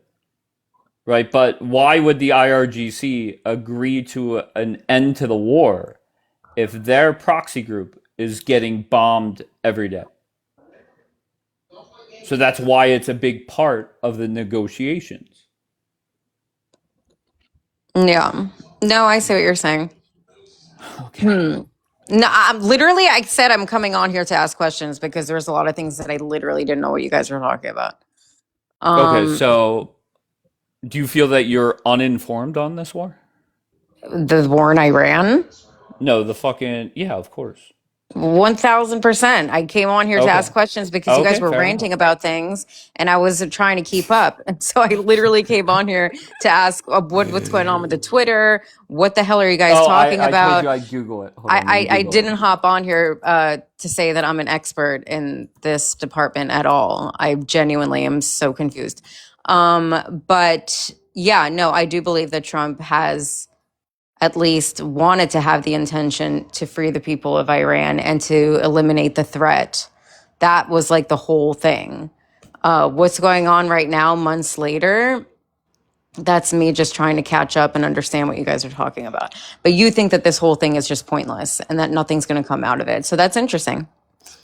Right, but why would the IRGC agree to an end to the war if their proxy group is getting bombed every day? So that's why it's a big part of the negotiations. Yeah. No, I see what you're saying. Okay. No, I said I'm coming on here to ask questions because there's a lot of things that I literally didn't know what you guys were talking about. Okay, so do you feel that you're uninformed on this war? The war in Iran? No, yeah, of course. 1000%. I came on here to ask questions because you guys were ranting about things and I was trying to keep up. And so I literally came on here to ask what's going on with the Twitter. What the hell are you guys talking about? I told you I'd Google it. I didn't hop on here to say that I'm an expert in this department at all. I genuinely am so confused. But yeah, no, I do believe that Trump has at least wanted to have the intention to free the people of Iran and to eliminate the threat. That was like the whole thing. What's going on right now, months later, that's me just trying to catch up and understand what you guys are talking about. But you think that this whole thing is just pointless and that nothing's going to come out of it. So that's interesting.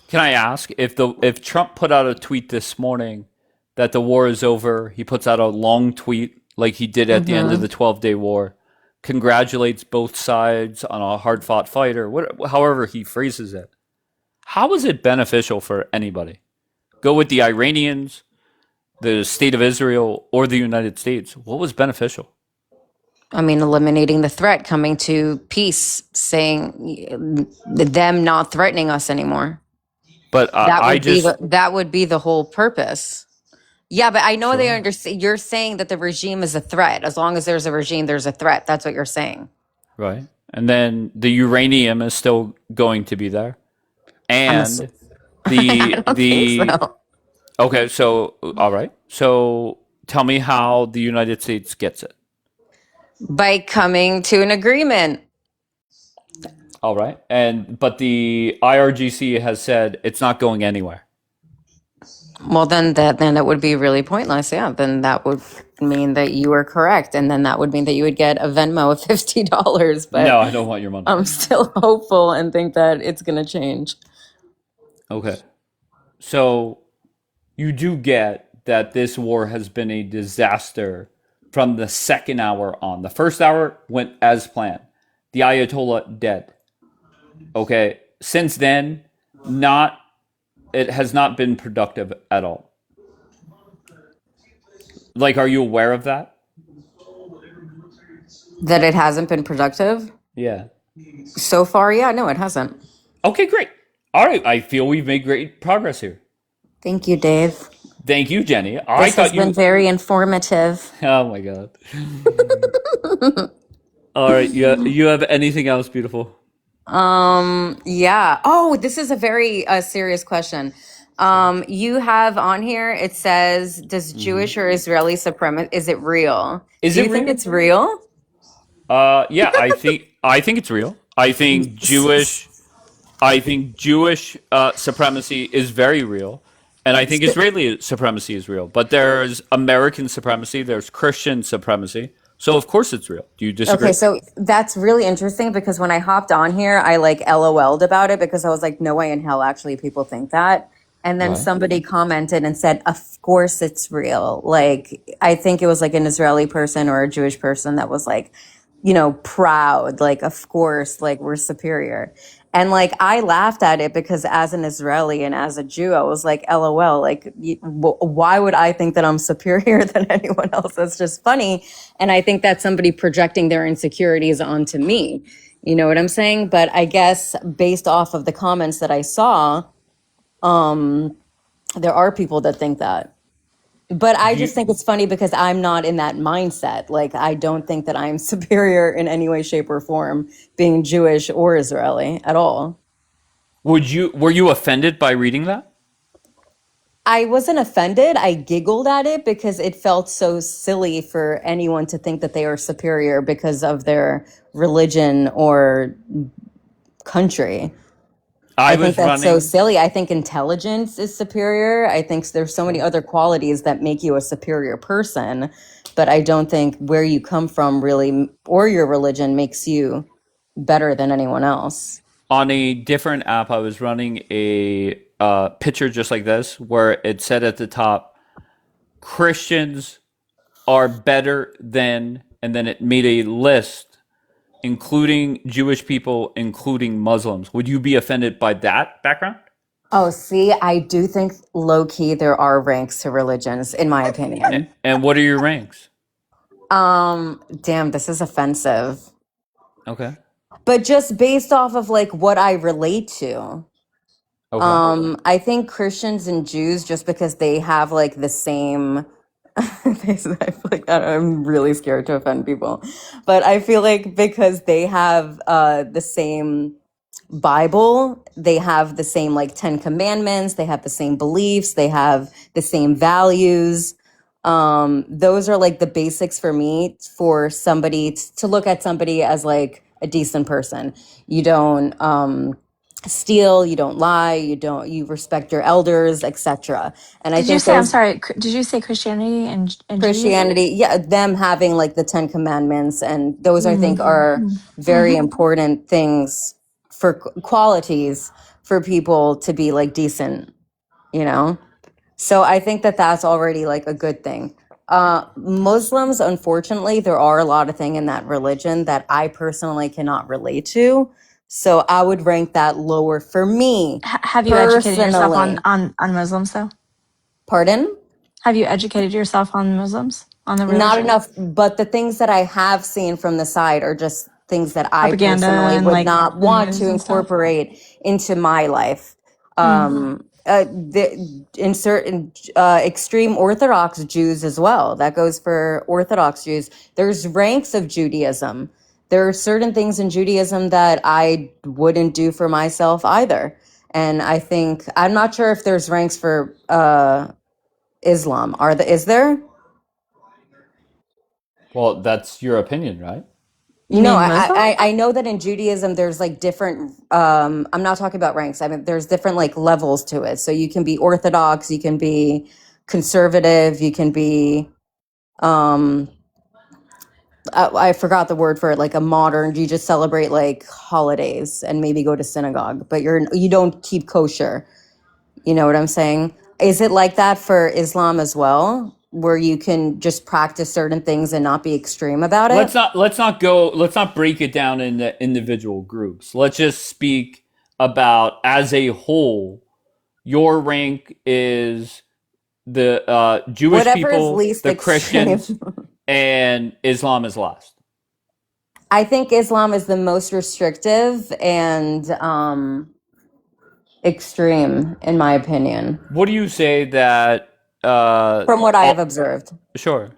Can I ask if Trump put out a tweet this morning that the war is over, he puts out a long tweet like he did at the end of the 12-day war, congratulates both sides on a hard-fought fight, or however he phrases it. How is it beneficial for anybody? Go with the Iranians, the state of Israel, or the United States. What was beneficial? I mean, eliminating the threat, coming to peace, saying them not threatening us anymore. But that would be the whole purpose. Yeah, but I know Sure. they understand. You're saying that the regime is a threat. As long as there's a regime, there's a threat. That's what you're saying. Right. And then the uranium is still going to be there. And Okay, so all right. So tell me how the United States gets it. By coming to an agreement. All right. But the IRGC has said it's not going anywhere. Well, then that would be really pointless. Yeah, then that would mean that you were correct, and then that would mean that you would get a Venmo of $50. But no, I don't want your money. I'm still hopeful and think that it's going to change. Okay, so you do get that this war has been a disaster from the second hour on. The first hour went as planned. The Ayatollah dead. Okay, since then, it has not been productive at all. Like, are you aware of that? That it hasn't been productive? Yeah. So far, yeah, no, it hasn't. Okay, great. All right, I feel we've made great progress here. Thank you, Dave. Thank you, Jenny. This has been very informative. Oh my god. All right, you have anything else, beautiful? Yeah. Oh, this is a very serious question. You have on here, it says, does Jewish or Israeli supremacy, is it real? Do you think it's real? Yeah, I think it's real. I think Jewish supremacy is very real. And I think Israeli supremacy is real. But there's American supremacy, there's Christian supremacy. So of course it's real. Do you disagree? Okay, so that's really interesting because when I hopped on here, I like LOL'd about it because I was like, no way in hell actually people think that. And then somebody commented and said, of course it's real. Like, I think it was like an Israeli person or a Jewish person that was like, proud, like, of course, like we're superior. And like, I laughed at it because as an Israeli and as a Jew, I was like, LOL, like, why would I think that I'm superior than anyone else? That's just funny. And I think that's somebody projecting their insecurities onto me. You know what I'm saying? But I guess based off of the comments that I saw, there are people that think that. But I just think it's funny because I'm not in that mindset. Like, I don't think that I'm superior in any way, shape, or form, being Jewish or Israeli at all. Were you offended by reading that? I wasn't offended. I giggled at it because it felt so silly for anyone to think that they are superior because of their religion or country. I think that's so silly. I think intelligence is superior. I think there's so many other qualities that make you a superior person, but I don't think where you come from really or your religion makes you better than anyone else. On a different app, I was running a picture just like this, where it said at the top, Christians are better than, and then it made a list, including Jewish people, including Muslims. Would you be offended by that background? Oh, see, I do think low key there are ranks to religions, in my opinion. And what are your ranks? Damn, this is offensive. Okay. But just based off of like what I relate to. Okay. I think Christians and Jews, just because they have like the same I feel like I'm really scared to offend people, but I feel like because they have the same Bible, they have the same like 10 commandments, they have the same beliefs, they have the same values. Those are like the basics for me for somebody to look at somebody as like a decent person. You don't steal, you don't lie, you respect your elders, etc. And I Did you think say, I'm those sorry, did you say Christianity and Judaism? Christianity, yeah, them having like the 10 commandments, and those I think are very Mm-hmm. important things for qualities for people to be like decent, you know? So I think that that's already like a good thing. Muslims, unfortunately, there are a lot of things in that religion that I personally cannot relate to. So I would rank that lower for me. Have you educated yourself Personally. on Muslims though? Pardon? Have you educated yourself on Muslims, on the Not religion? enough, but the things that I have seen from the side are just things that I Propaganda personally and would like not the want news to and stuff? incorporate into my life. Mm. In certain extreme Orthodox Jews as well. That goes for Orthodox Jews. There's ranks of Judaism. There are certain things in Judaism that I wouldn't do for myself either. And I think, I'm not sure if there's ranks for Islam. Is there? Well, that's your opinion, right? You No, mean Muslim? I know that in Judaism there's like different I'm not talking about ranks. I mean there's different like levels to it. So you can be Orthodox, you can be conservative, you can be I forgot the word for it, like a modern, you just celebrate like holidays and maybe go to synagogue, but you don't keep kosher. You know what I'm saying? Is it like that for Islam as well, where you can just practice certain things and not be extreme about it? Let's not break it down into individual groups. Let's just speak about as a whole. Your rank is the Jewish Whatever is people, least the extreme. Christians, and Islam is last. I think Islam is the most restrictive and extreme, in my opinion, What do you say that from what I have observed. sure.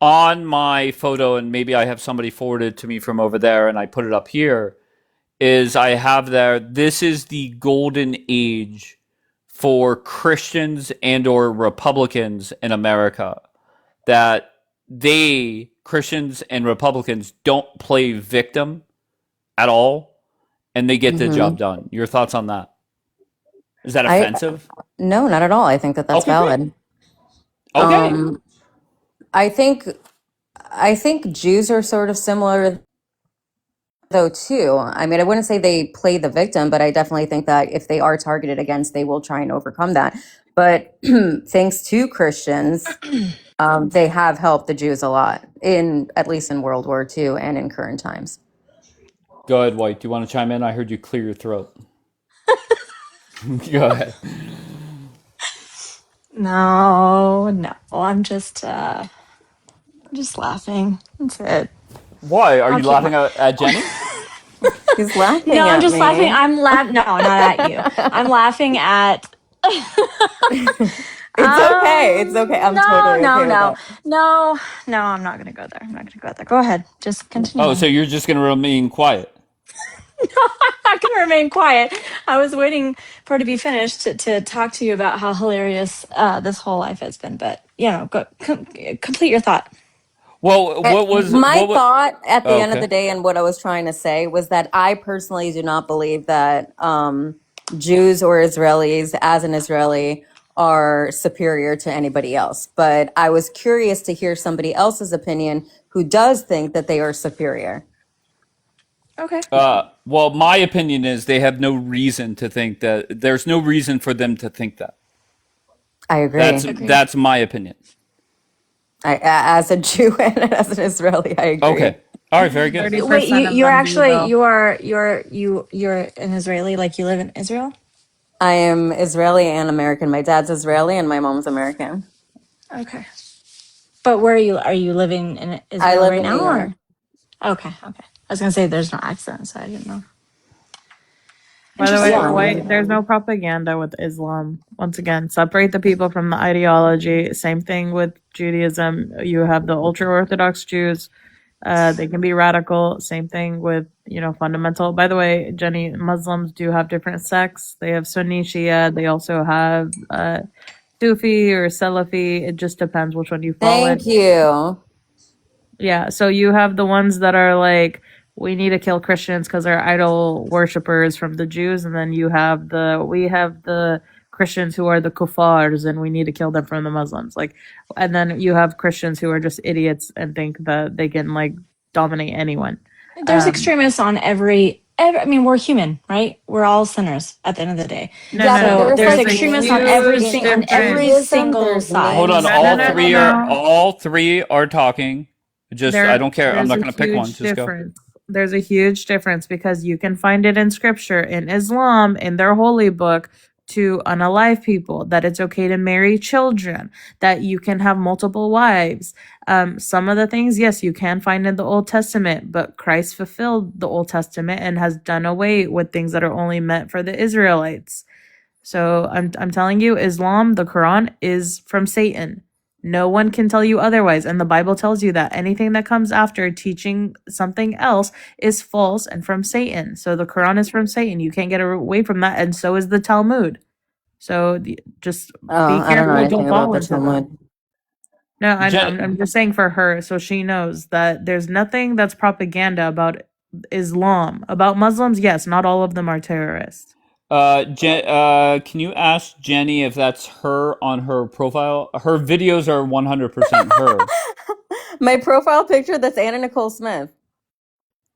On my photo, and maybe I have somebody forward it to me from over there, and I put it up here, is I have there, this is the golden age for Christians and or Republicans in America. That Christians and Republicans, don't play victim at all, and they get the job done. Your thoughts on that? Is that offensive? No, not at all. I think that that's Okay, great. valid. Okay. I think Jews are sort of similar though too. I mean, I wouldn't say they play the victim, but I definitely think that if they are targeted against, they will try and overcome that. But thanks to Christians, they have helped the Jews a lot at least in World War II and in current times. Go ahead, White. Do you want to chime in? I heard you clear your throat. Go ahead. No. I'm just laughing. That's it. Why? Are I'll you keep laughing my at Jenny? He's laughing No, I'm at just laughing. me. I'm laughing. No, not at you. I'm laughing at. It's okay. It's okay. I'm No, totally no, okay with no, that. no, no. I'm not gonna go there. I'm not gonna go there. Go ahead. Just continue Oh, on. so you're just going to remain quiet? I'm not gonna remain quiet. I was waiting for it to be finished to talk to you about how hilarious this whole life has been. But go complete your thought. Well, My thought at the end of okay. the day and what I was trying to say was that I personally do not believe that Jews or Israelis, as an Israeli, are superior to anybody else. But I was curious to hear somebody else's opinion who does think that they are superior. Okay. Well, my opinion is they have no reason to think that. There's no reason for them to think that. I agree. Agreed. That's my opinion. As a Jew and as an Israeli, I agree. Okay. All right. Very good. 30% Wait, of you're them do, actually though. you're an Israeli, like you live in Israel? I am Israeli and American. My dad's Israeli and my mom's American. Okay. But where are you living in I Israel live right in New now York. or? Okay, okay. I was gonna say there's no accent, so I didn't know. By the way, Interesting. Yeah. there's no propaganda with Islam. Once again, separate the people from the ideology. Same thing with Judaism. You have the ultra Orthodox Jews. They can be radical. Same thing with, fundamental. By the way, Jenny, Muslims do have different sects. They have Sunni, Shia. They also have Sufi or Salafi. It just depends which one you fall in. Thank you. Yeah, so you have the ones that are like, we need to kill Christians because they're idol worshippers from the Jews, and then we have the Christians who are the kuffars, and we need to kill them from the Muslims. Like, and then you have Christians who are just idiots and think that they can like dominate anyone. There's extremists on I mean, we're human, right? We're all sinners at the end of the day. No, Yeah, no, but no. So there's there's There's like a extremists on huge in difference. every Judaism, single there's side. Hold on. names No, no, no, no, no. All three are talking. Just I don't care. I'm There's not a going to pick one. huge Just go. difference. There's a huge difference because you can find it in scripture, in Islam, in their holy book, to unalive people, that it's okay to marry children, that you can have multiple wives. Some of the things, yes, you can find in the Old Testament, but Christ fulfilled the Old Testament and has done away with things that are only meant for the Israelites. So I'm telling you, Islam, the Quran, is from Satan. No one can tell you otherwise. And the Bible tells you that anything that comes after teaching something else is false and from Satan. So the Quran is from Satan. You can't get away from that. And so is the Talmud. So just Oh, be I don't know careful. Don't anything fall about the into that. Talmud. No, Jen, I'm just saying for her, so she knows that there's nothing that's propaganda about Islam. About Muslims, yes, not all of them are terrorists. Can you ask Jenny if that's her on her profile? Her videos are 100% her. My profile picture, that's Anna Nicole Smith.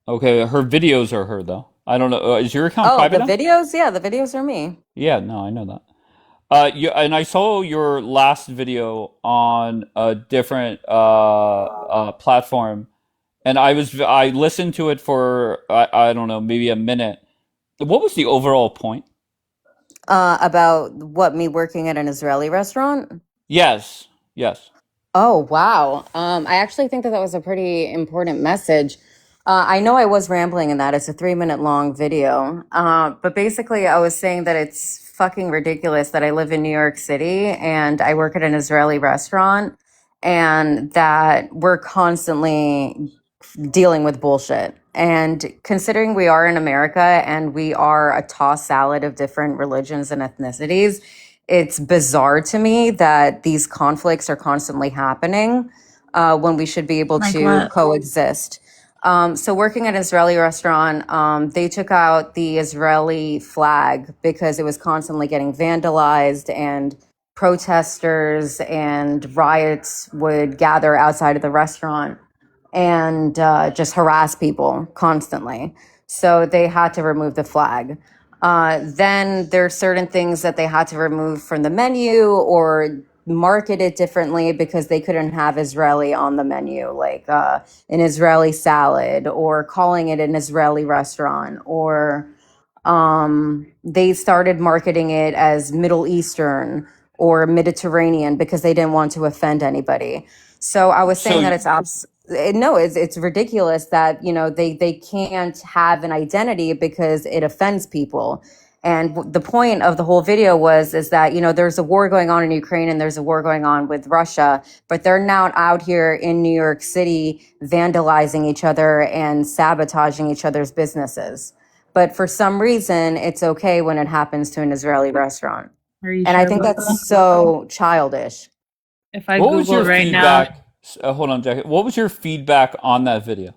Okay, her videos are her though. I don't know. Is your account Oh, the private now? videos? Yeah, the videos are me. Yeah, no, I know that. And I saw your last video on a different platform, and I listened to it for I don't know, maybe a minute. What was the overall point? About what, me working at an Israeli restaurant? Yes, yes. Oh, wow. I actually think that that was a pretty important message. I know I was rambling in that. It's a 3-minute long video. But basically, I was saying that it's fucking ridiculous that I live in New York City and I work at an Israeli restaurant and that we're constantly dealing with bullshit. And considering we are in America and we are a tossed salad of different religions and ethnicities, it's bizarre to me that these conflicts are constantly happening when we should be able Like to what? coexist. So working at an Israeli restaurant, they took out the Israeli flag because it was constantly getting vandalized and protesters and riots would gather outside of the restaurant and just harass people constantly. So they had to remove the flag. Then there's certain things that they had to remove from the menu or market it differently because they couldn't have Israeli on the menu, like an Israeli salad or calling it an Israeli restaurant, or they started marketing it as Middle Eastern or Mediterranean because they didn't want to offend anybody. So I was So saying that it's no, it's ridiculous that they can't have an identity because it offends people. And the point of the whole video is that there's a war going on in Ukraine and there's a war going on with Russia, but they're now out here in New York City vandalizing each other and sabotaging each other's businesses. But for some reason, it's okay when it happens to an Israeli restaurant, and I think that's so childish. If I What was Google your right now, feedback? Hold on, Jackie. What was your feedback on that video?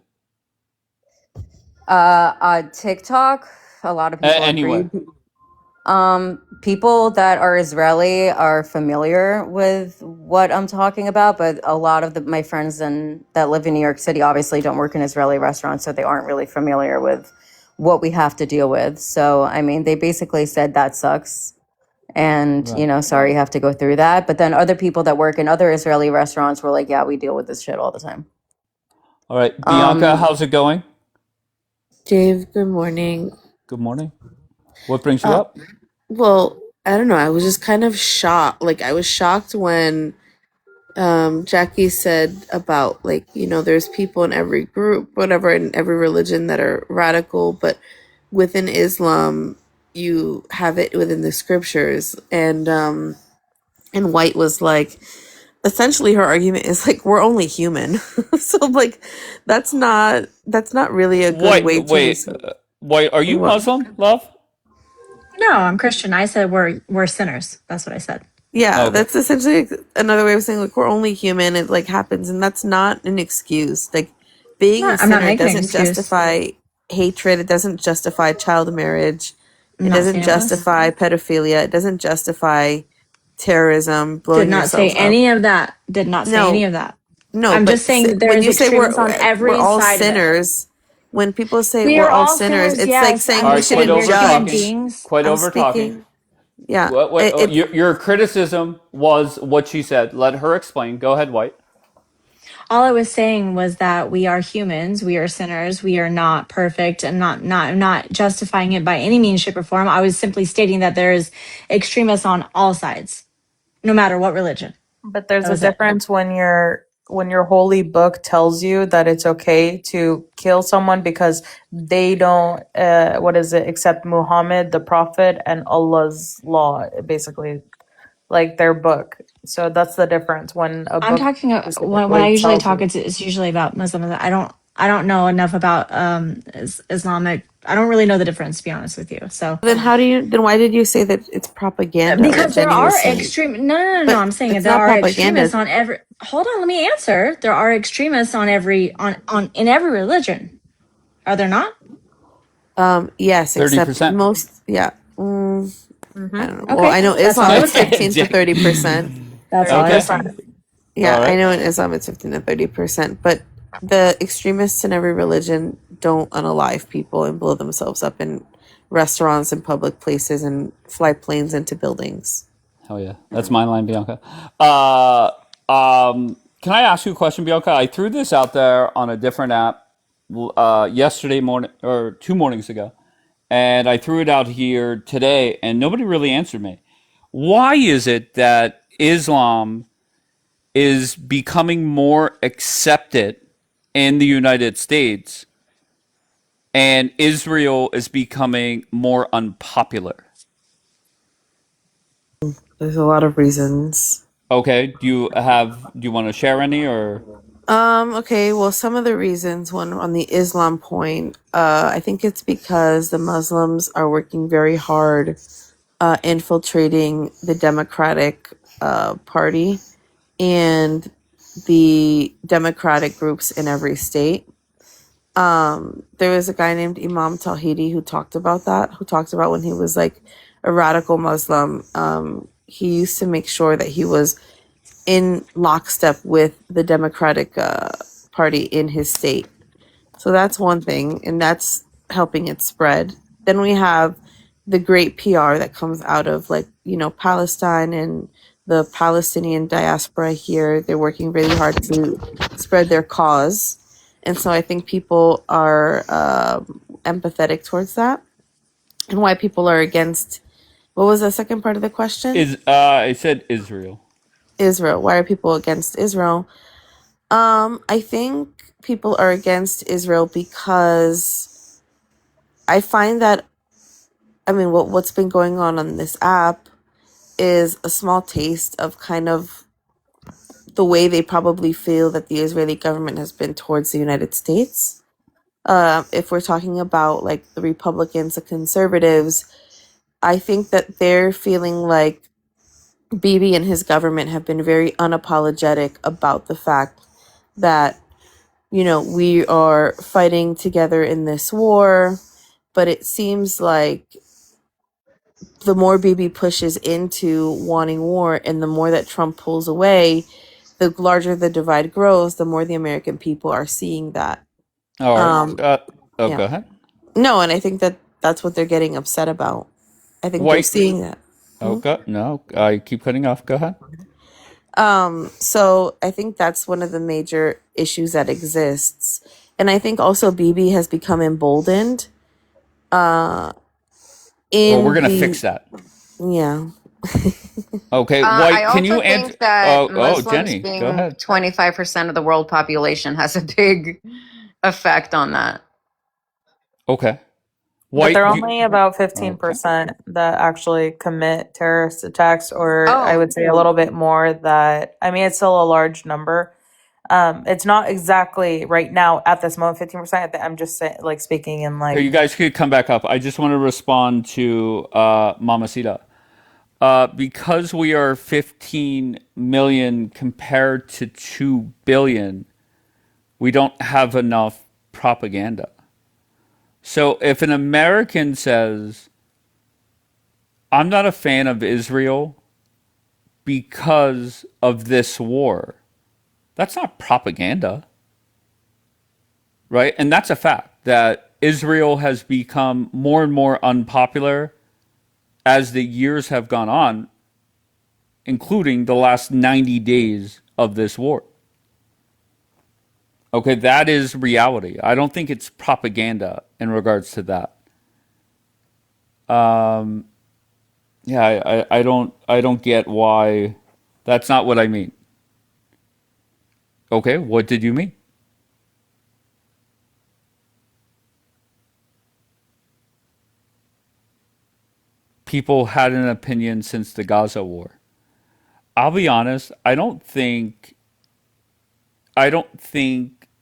TikTok, a lot of people Anyway, agreed. People that are Israeli are familiar with what I'm talking about, but a lot of my friends that live in New York City obviously don't work in Israeli restaurants, so they aren't really familiar with what we have to deal with. So, I mean, they basically said that sucks. And, right. sorry you have to go through that. But then other people that work in other Israeli restaurants were like, yeah, we deal with this shit all the time. All right, Bianca, how's it going? Dave, good morning. Good morning. What brings you Uh, up? well, I don't know. I was just kind of shocked. Like, I was shocked when Jackie said about, like, there's people in every group, whatever, in every religion that are radical, but within Islam, you have it within the scriptures. And White was like, essentially her argument is like, we're only human. So, like, that's not really a good way to Wait, are you what? Muslim, love? No, I'm Christian. I said we're sinners. That's what I said. Yeah, Okay. that's essentially another way of saying, like, we're only human. It, like, happens, and that's not an excuse. Like, being a I'm not sinner making an doesn't excuse. justify hatred. It doesn't justify child marriage. I'm It not doesn't saying it was. justify pedophilia. It doesn't justify terrorism, Did blowing not say yourself up. any of that. Did not say any No, of that. no, I'm but just saying that there when is you say extremists on we're every all side of it. sinners, when people say We we're are all all sinners, sinners, it's like yes. saying All we right, quit Understand shouldn't we're over human talking. judge. beings. Quit I'm over talking. speaking. Yeah, Your criticism was what she said. Let her explain. Go ahead, White. All I was saying was that we are humans, we are sinners, we are not perfect, and not justifying it by any means, shape, or form. I was simply stating that there is extremists on all sides, no matter what religion. but there's That a was it. difference when your holy book tells you that it's okay to kill someone because they don't what is it accept Muhammad the prophet and Allah's law, basically, like their book. So that's the difference when a I'm book talking when I specifically usually tells talk, you. it's usually about Muslims. I don't know enough about Islamic. I don't really know the difference, to be honest with you. So then why did you say that it's propaganda? Like because there Jenny was are saying, no, but I'm saying it's there not are propaganda. extremists on every. Hold on, let me answer. There are extremists on every on in every religion. Are there not? Yes, except 30%. most, yeah. I Mm-hmm. don't know. Well, Okay, I know that's all Islam I it's was saying. 15 to 30%. That's all I was Okay. saying. Yeah, All I right. know in Islam it's 15 to 30%, but the extremists in every religion don't unalive people and blow themselves up in restaurants and public places and fly planes into buildings. Hell yeah. That's my line, Bianca. Can I ask you a question, Bianca? I threw this out there on a different app yesterday morning or 2 mornings ago. And I threw it out here today, and nobody really answered me. Why is it that Islam is becoming more accepted in the United States and Israel is becoming more unpopular? There's a lot of reasons. Okay, do you want to share any or Okay, well, some of the reasons, one on the Islam point, I think it's because the Muslims are working very hard infiltrating the Democratic Party and the Democratic groups in every state. There was a guy named Imam Tawhidi who talked about that, who talked about when he was like a radical Muslim. He used to make sure that he was in lockstep with the Democratic Party in his state. So that's one thing, and that's helping it spread. Then we have the great PR that comes out of, like, Palestine and the Palestinian diaspora here. They're working really hard to spread their cause. And so I think people are empathetic towards that. And why people are against, what was the second part of the question? is I said Israel. Israel. Why are people against Israel? I think people are against Israel because I find that, I mean, what's been going on this app is a small taste of kind of the way they probably feel that the Israeli government has been towards the United States. If we're talking about like the Republicans, the conservatives, I think that they're feeling like Bibi and his government have been very unapologetic about the fact that, you know, we are fighting together in this war. But it seems like the more Bibi pushes into wanting war and the more that Trump pulls away, the larger the divide grows, the more the American people are seeing that. All right. Go Yeah. ahead. No, and I think that that's what they're getting upset about. I think they're White. seeing that. Okay. No, I keep cutting off. Go ahead. So I think that's one of the major issues that exists. And I think also Bibi has become emboldened. Well, we're gonna fix that. Yeah. Okay, I White, can you also answer? think that Oh, Muslims Jenny, go being ahead. 25% of the world population has a big effect on that. Okay. But White, they're you, only about okay. 15% that actually commit terrorist attacks, or I Oh, would say a little bit more that, I mean, it's still a large number. It's not exactly right now at this moment 15%. I'm just saying, like speaking in Okay, you like guys could come back up. I just want to respond to Mamacita. Because we are 15 million compared to 2 billion, we don't have enough propaganda. So if an American says, I'm not a fan of Israel because of this war, that's not propaganda, right? And that's a fact that Israel has become more and more unpopular as the years have gone on, including the last 90 days of this war. Okay, that is reality. I don't think it's propaganda in regards to that. Yeah, I don't get why. That's not what I mean. Okay, what did you mean? People had an opinion since the Gaza war. I'll be honest, I don't think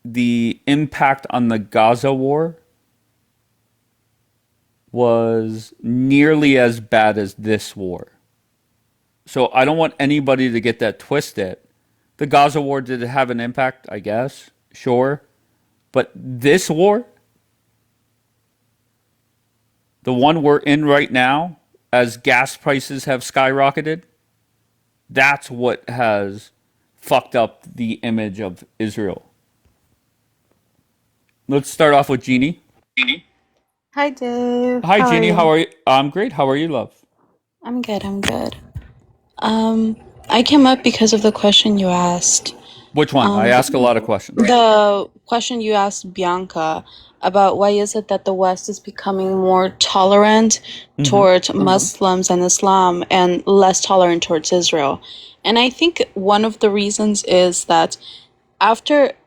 the impact on the Gaza war was nearly as bad as this war. So I don't want anybody to get that twisted. The Gaza war did have an impact, I guess, sure. But this war, the one we're in right now, as gas prices have skyrocketed, that's what has fucked up the image of Israel. Let's start off with Jeannie. Hi, Dave. Hi, How are Jeannie. How you? are you? I'm great. How are you, love? I'm good. I'm good. Um, I came up because of the question you asked. Which one? I ask a lot of questions. The question you asked Bianca about why is it that the West is becoming more tolerant towards Muslims and Islam and less tolerant towards Israel. And I think one of the reasons is that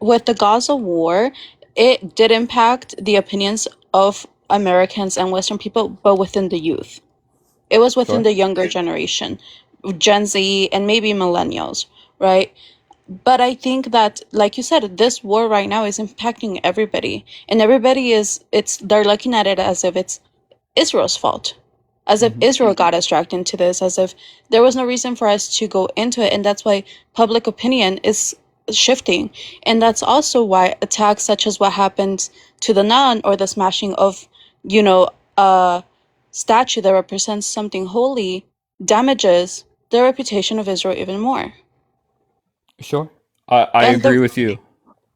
with the Gaza war, it did impact the opinions of Americans and Western people, but within the youth. It was within Sure. the younger generation, Gen Z and maybe millennials, right? But I think that, like you said, this war right now is impacting everybody, and everybody they're looking at it as if it's Israel's fault, as if Israel got us dragged into this, as if there was no reason for us to go into it. And that's why public opinion is shifting. And that's also why attacks such as what happened to the nun or the smashing of, a statue that represents something holy damages the reputation of Israel even more. Sure. I And agree the with you.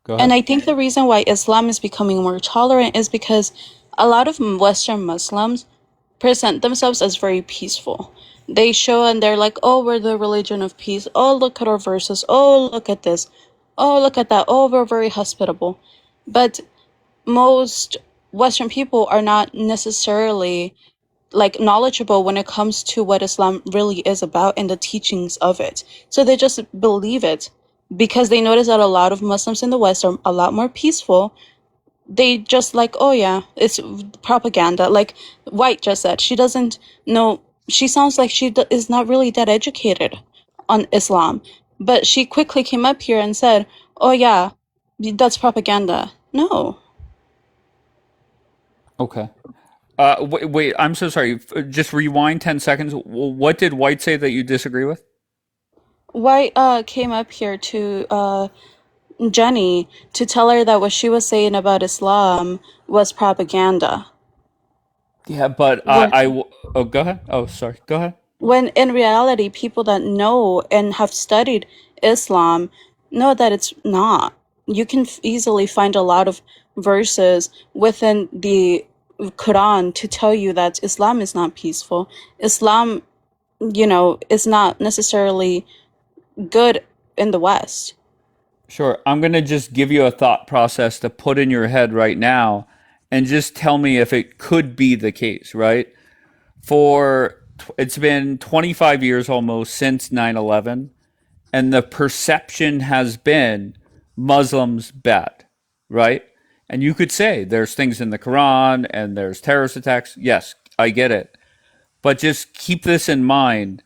Go and ahead. I think the reason why Islam is becoming more tolerant is because a lot of Western Muslims present themselves as very peaceful. They show and they're like, oh, we're the religion of peace. Oh, look at our verses. Oh, look at this. Oh, look at that. Oh, we're very hospitable. But most Western people are not necessarily like knowledgeable when it comes to what Islam really is about and the teachings of it. So they just believe it because they notice that a lot of Muslims in the West are a lot more peaceful. They just like, oh yeah, it's propaganda. Like White just said, she doesn't know. She sounds like she is not really that educated on Islam, but she quickly came up here and said, oh yeah, that's propaganda. No. Okay. Wait, I'm so sorry. Just rewind 10 seconds. What did White say that you disagree with? White came up here to Jenny to tell her that what she was saying about Islam was propaganda. Yeah, but When oh, go ahead. Oh, sorry. Go ahead. when in reality, people that know and have studied Islam know that it's not. You can easily find a lot of verses within the Quran to tell you that Islam is not peaceful. Islam, is not necessarily good in the West. Sure. I'm going to just give you a thought process to put in your head right now and just tell me if it could be the case, right? It's been 25 years almost since 9/11, and the perception has been Muslims bad, right? And you could say there's things in the Quran and there's terrorist attacks. Yes, I get it. But just keep this in mind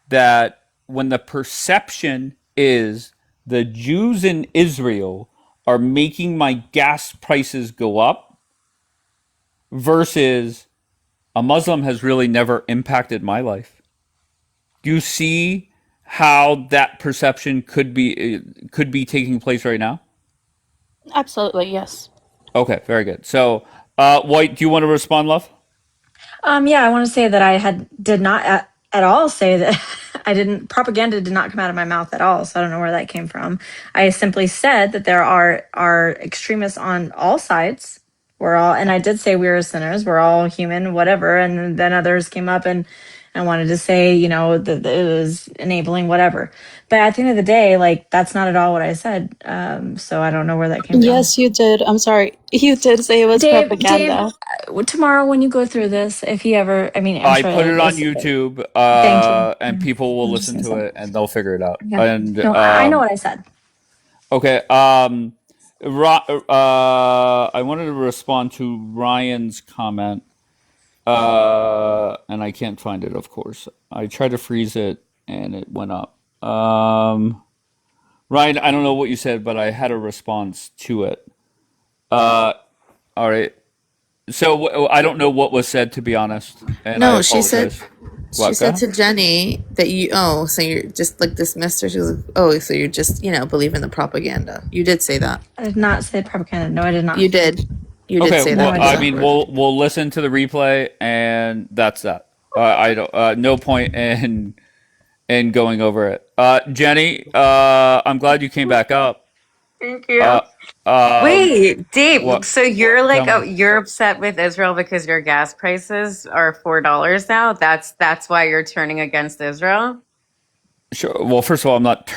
that when the perception is the Jews in Israel are making my gas prices go up versus a Muslim has really never impacted my life. Do you see how that perception could be taking place right now? Absolutely, yes. Okay, very good. So, White, do you want to respond, love? Yeah, I want to say that did not at all say that I didn't propaganda did not come out of my mouth at all. So I don't know where that came from. I simply said that there are extremists on all sides. And I did say we were sinners. We're all human, whatever. And then others came up and wanted to say, that it was enabling whatever. But at the end of the day, like that's not at all what I said. So I don't know where that came from. Yes, you did. I'm sorry. You did say it was Dave, propaganda. tomorrow when you go through this, if he ever, I mean, I'm I sure put it on this. YouTube, Thank you. and people will I'm just listen gonna to say, it and they'll figure it out. yeah. And No, I know what I said. okay, I wanted to respond to Ryan's comment, and I can't find it. Of course, I tried to freeze it and it went up. Ryan, I don't know what you said, but I had a response to it. Uh, all right. So I don't know what was said, to be honest, and I No, she said apologize. she What? Go said ahead. to Jenny that so you're just like dismissed her. She was like, oh, so you're just, believe in the propaganda. You did say that. I did not say propaganda. No, I did not. You did. You did Okay. say No, that Well, I for did I not. mean, record. we'll listen to the replay, and that's that. I don't. No point in going over it. Jenny, I'm glad you came back up. Thank you. Uh, um, Wait, Dave, what? so you're Tell like, oh, me. you're upset with Israel because your gas prices are $4 now? That's why you're turning against Israel? Sure. Well, first of all, I'm not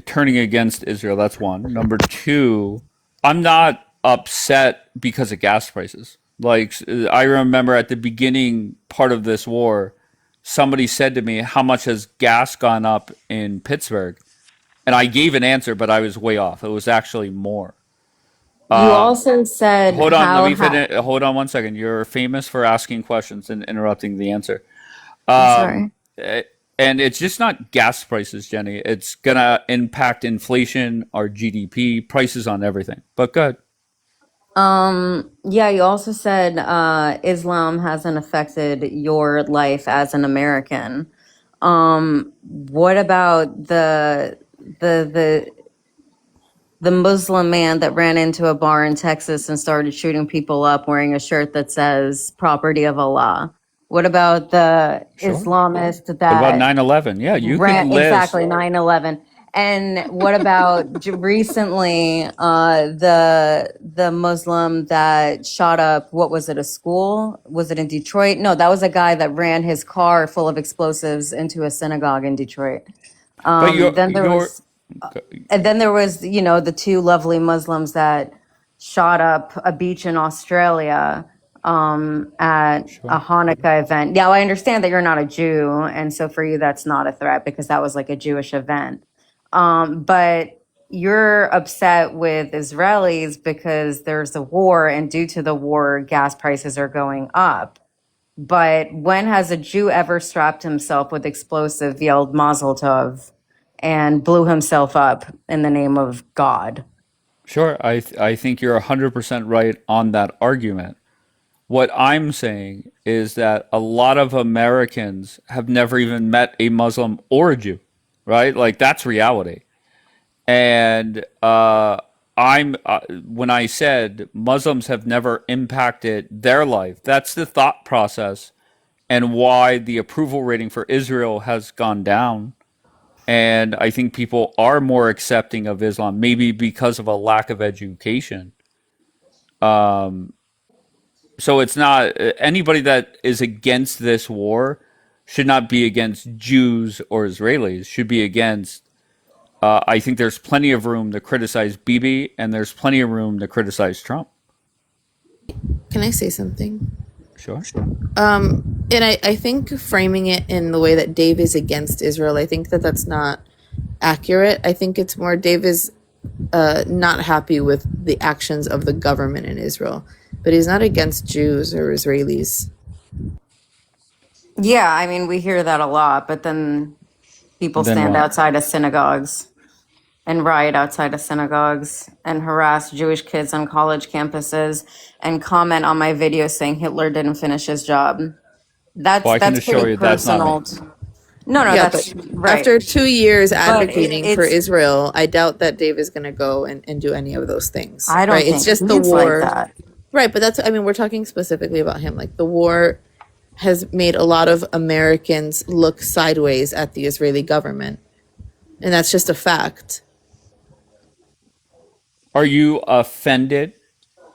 turning against Israel. That's one. Number two, I'm not upset because of gas prices. Like I remember at the beginning part of this war, somebody said to me, "How much has gas gone up in Pittsburgh?" And I gave an answer, but I was way off. It was actually more. You also said Hold on, let how me ha finish. Hold on one second. You're famous for asking questions and interrupting the answer. I'm Um, sorry. eh, and it's just not gas prices, Jenny. It's gonna impact inflation, our GDP, prices on everything. But good. Yeah, you also said Islam hasn't affected your life as an American. What about the the Muslim man that ran into a bar in Texas and started shooting people up wearing a shirt that says property of Allah? What about the Sure. Islamist What about that 9/11? Yeah, you could ran list. exactly 9/11? And what about recently the Muslim that shot up, what was it, a school? Was it in Detroit? No, that was a guy that ran his car full of explosives into a synagogue in Detroit. But you're Then there you're was and then there was, the two lovely Muslims that shot up a beach in Australia at a sure. Hanukkah event. Yeah, well, I understand that you're not a Jew, and so for you that's not a threat because that was like a Jewish event. But you're upset with Israelis because there's a war, and due to the war, gas prices are going up. But when has a Jew ever strapped himself with explosive, yelled Mazel Tov, and blew himself up in the name of God? Sure, I think you're 100% right on that argument. What I'm saying is that a lot of Americans have never even met a Muslim or a Jew, right? Like that's reality. And I'm when I said Muslims have never impacted their life, that's the thought process and why the approval rating for Israel has gone down. And I think people are more accepting of Islam, maybe because of a lack of education. So it's not anybody that is against this war should not be against Jews or Israelis, should be against. I think there's plenty of room to criticize Bibi, and there's plenty of room to criticize Trump. Can I say something? Sure. And I think framing it in the way that Dave is against Israel, I think that that's not accurate. I think it's more Dave is not happy with the actions of the government in Israel, but he's not against Jews or Israelis. Yeah, I mean, we hear that a lot, but then people Then stand what? outside of synagogues and riot outside of synagogues and harass Jewish kids on college campuses and comment on my video saying Hitler didn't finish his job. Well, I can That's assure pretty you that's not me. personal. No, Yeah, but that's right. after 2 years But advocating for it's Israel, I doubt that Dave is going to go and do any of those things. I don't Right? It's think just the he's like war. that. Right, but that's, I mean, we're talking specifically about him. Like, the war has made a lot of Americans look sideways at the Israeli government. And that's just a fact. Are you offended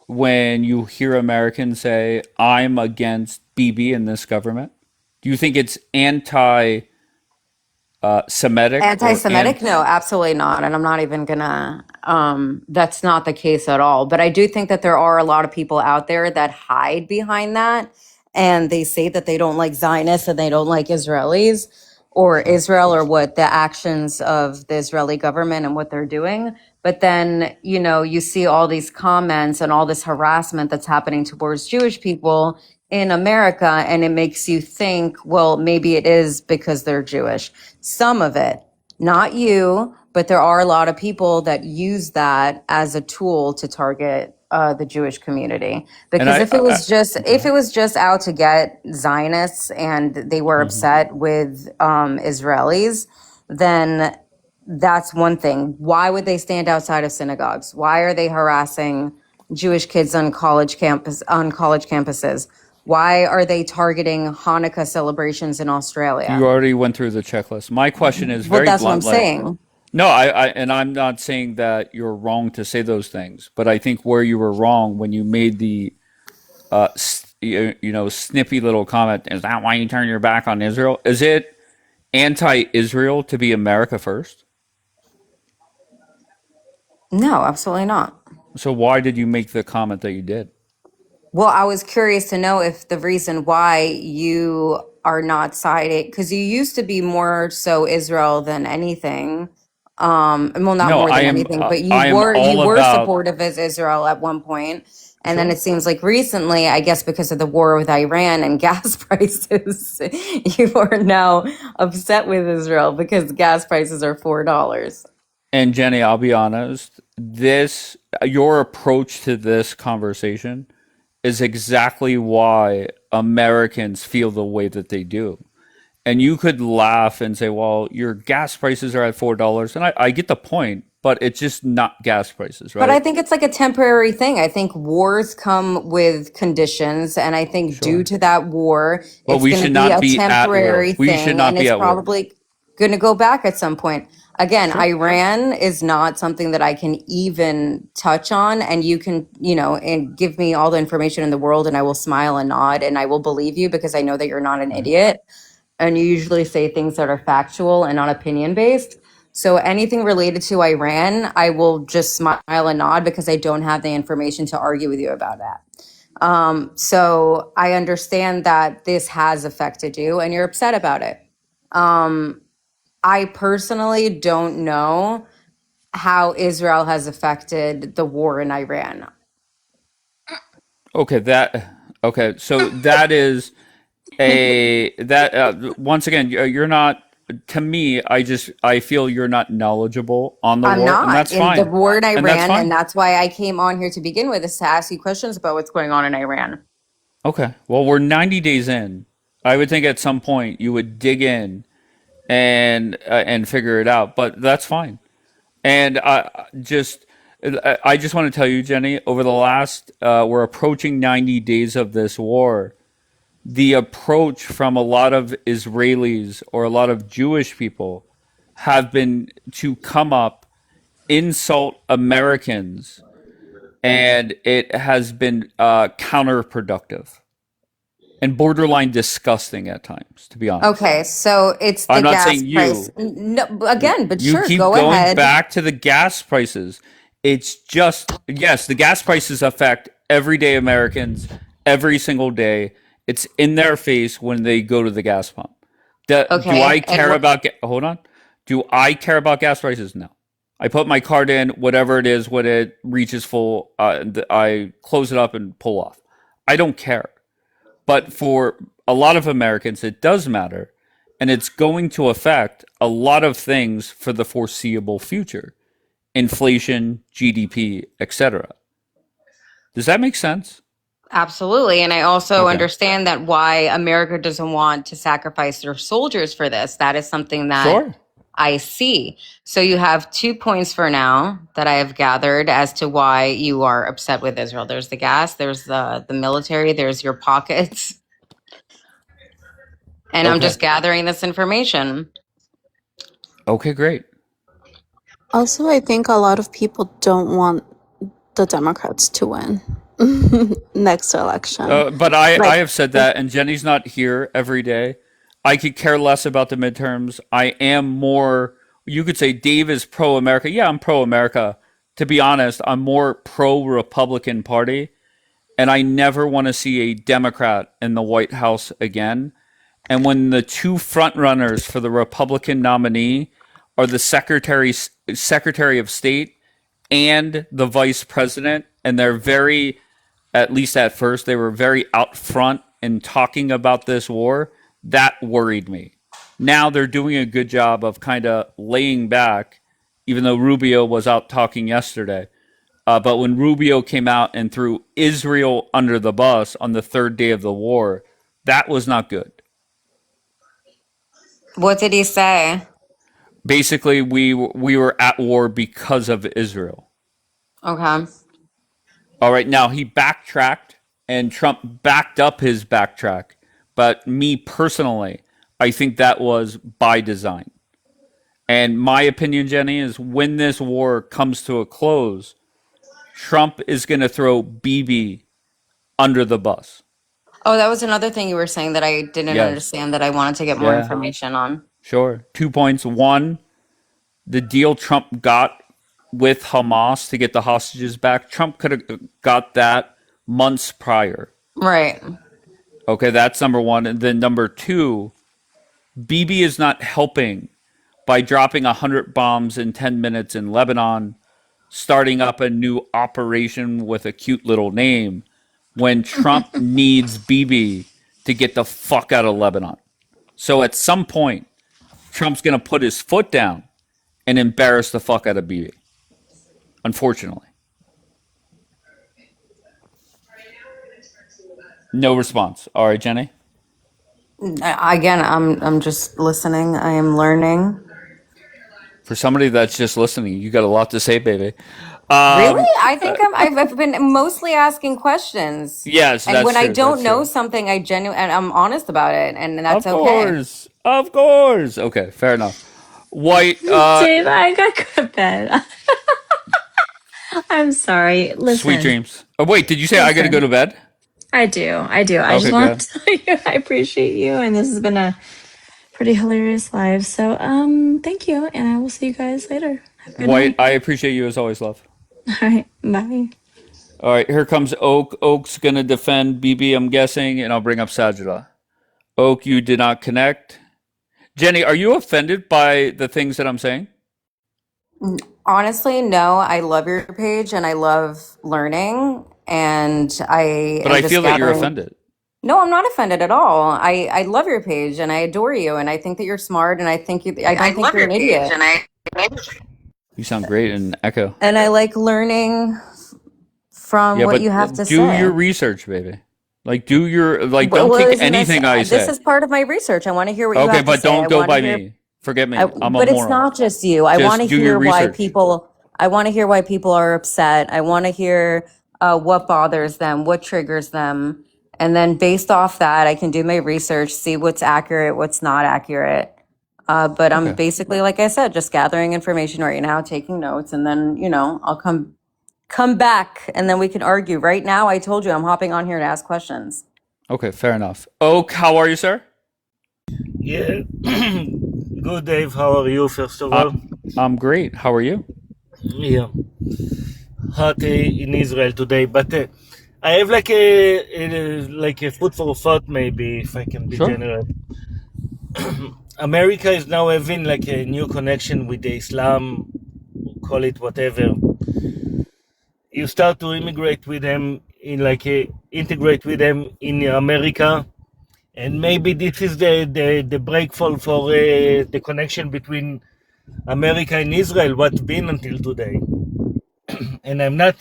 when you hear Americans say, I'm against Bibi and this government? Do you think it's anti Semitic or Anti-Semitic? No, absolutely not. And I'm not even gonna, that's not the case at all. But I do think that there are a lot of people out there that hide behind that. And they say that they don't like Zionists and they don't like Israelis or Israel or what the actions of the Israeli government and what they're doing. But then, you see all these comments and all this harassment that's happening towards Jewish people in America, and it makes you think, well, maybe it is because they're Jewish. Some of it, not you, but there are a lot of people that use that as a tool to target the Jewish community. Because I, if it was just out to get Zionists and they were Mhm. upset with Israelis, then that's one thing. Why would they stand outside of synagogues? Why are they harassing Jewish kids on college campuses? Why are they targeting Hanukkah celebrations in You Australia? already went through the checklist. My question is Well, very that's what I'm blunt. Like, saying. no, and I'm not saying that you're wrong to say those things, but I think where you were wrong when you made the, snippy little comment, is that why you turn your back on Israel? Is it anti-Israel to be America first? No, absolutely not. So why did you make the comment that you did? Well, I was curious to know if the reason why you are not siding, because you used to be more so Israel than anything. Well, not No, more than anything, but I am you all were about. supportive of Israel at one point, and then Sure. it seems like recently, I guess because of the war with Iran and gas prices, you are now upset with Israel because gas prices are $4. And Jenny, I'll be honest, this your approach to this conversation is exactly why Americans feel the way that they do. And you could laugh and say, well, your gas prices are at $4. And I get the point, but it's just not gas prices, But I right? think it's like a temporary thing. I think wars come with conditions. And I think due Sure. to that war, But it's we going to should be not a be at war. temporary We should thing. not And be it's at war. probably going to go back at some point. Again, Sure. Iran is not something that I can even touch on. And you can, and give me all the information in the world and I will smile and nod and I will believe you because I know that you're not an Right. idiot. And you usually say things that are factual and not opinion based. So anything related to Iran, I will just smile and nod because I don't have the information to argue with you about that. So I understand that this has affected you and you're upset about it. I personally don't know how Israel has affected the war in Iran. Okay, so that is once again, you're not, to me, I feel you're not knowledgeable on the I'm war, and not that's in the fine. war in And that's Iran, and fine. that's why I came on here to begin with, is to ask you questions about what's going on in Iran. Okay. Well, we're 90 days in. I would think at some point you would dig in and figure it out, but that's fine. And I just want to tell you, Jenny, over the last we're approaching 90 days of this war. The approach from a lot of Israelis or a lot of Jewish people have been to come up, insult Americans, and it has been counterproductive and borderline disgusting at times, to be honest. Okay, so it's the I'm not gas saying price. you. No, again, but You sure, keep go going ahead. back to the gas prices. It's just, yes, the gas prices affect everyday Americans every single day. It's in their face when they go to the gas pump. Do I Okay, and care about, hold on. Do I care about gas prices? No. I put my card in, whatever it is, when it reaches full, I close it up and pull off. I don't care. But for a lot of Americans, it does matter. And it's going to affect a lot of things for the foreseeable future: inflation, GDP, etc. Does that make sense? absolutely. And I also Okay. understand that why America doesn't want to sacrifice their soldiers for this. That is something that Sure. I see. So you have 2 points for now that I have gathered as to why you are upset with Israel. There's the gas, there's the military, there's your pockets. And I'm Okay. just gathering this information. Okay, great. Also, I think a lot of people don't want the Democrats to win next election. But Like, I have said that, and Jenny's not here every day. I could care less about the midterms. I am more, you could say Dave is pro America. Yeah, I'm pro America. To be honest, I'm more pro Republican Party, and I never want to see a Democrat in the White House again. And when the two front runners for the Republican nominee are the Secretary of State and the Vice President, and they're very, at least at first, they were very out front in talking about this war, that worried me. Now they're doing a good job of kind of laying back, even though Rubio was out talking yesterday. But when Rubio came out and threw Israel under the bus on the third day of the war, that was not good. What did he say? Basically, we were at war because of Israel. Okay. All right, now he backtracked, and Trump backed up his backtrack. But me personally, I think that was by design. And my opinion, Jenny, is when this war comes to a close, Trump is going to throw BB under the bus. Oh, that was another thing you were saying that I didn't Yes. understand that I wanted to get more Yeah. information on. Sure. 2 points. One, the deal Trump got with Hamas to get the hostages back, Trump could have got that months prior. Right. Okay, that's number one. And then number two, Bibi is not helping by dropping 100 bombs in 10 minutes in Lebanon, starting up a new operation with a cute little name, when Trump needs Bibi to get the fuck out of Lebanon. So at some point, Trump's going to put his foot down and embarrass the fuck out of Bibi. Unfortunately. No response. All right, Jenny. Again, I'm just listening. I am learning. For somebody that's just listening, you got a lot to say, baby. Really? I think I've been mostly asking questions. Yes, And that's when I true. That's don't know true. something, and I'm honest about it, and that's Of okay. course. Of course. Okay, fair enough. White, Dave, I got to go to bed. I'm sorry. sweet Listen, dreams. Oh, wait, did you say I got to go listen. to bed? I do. I do. I just Okay, go want ahead. to tell you I appreciate you, and this has been a pretty hilarious live. So, thank you, and I will see you guys later. Have a good White, night. I appreciate you as always, love. All right. Bye. All right, here comes Oak. Oak's going to defend BB, I'm guessing, and I'll bring up Sajida. Oak, you did not connect. Jenny, are you offended by the things that I'm saying? Honestly, no, I love your page and I love learning and I But am I just feel that you're gathering. offended. No, I'm not offended at all. I love your page and I adore you and I think that you're smart and I I don't think love you're your an page, idiot. and you sound great in Echo. And I like learning from Yeah, what but you have to do your say. research, baby. Like, do your like. Don't Well, take isn't anything I this say. is part of my research. I want to hear what you Okay, have to but say. I don't go want to by hear me. Forget me. I'm a but it's moron. not just you. I want to Just do your hear why research. people. I want to hear why people are upset. I want to hear what bothers them, what triggers them, and then based off that, I can do my research, see what's accurate, what's not accurate. But I'm Okay. basically, like I said, just gathering information right now, taking notes, and then I'll come back, and then we can argue. Right now, I told you I'm hopping on here to ask questions. Okay, fair enough. Oak, how are you, sir? Yeah. Good, Dave. How are you, first of Uh, all? I'm great. How are you? Yeah. Hot in Israel today, but I have like a food for thought, maybe, if I can be Sure. generous. America is now having like a new connection with the Islam, call it whatever. You start to immigrate with them in integrate with them in America, and maybe this is the breakfall for the connection between America and Israel, what's been until today. And I'm not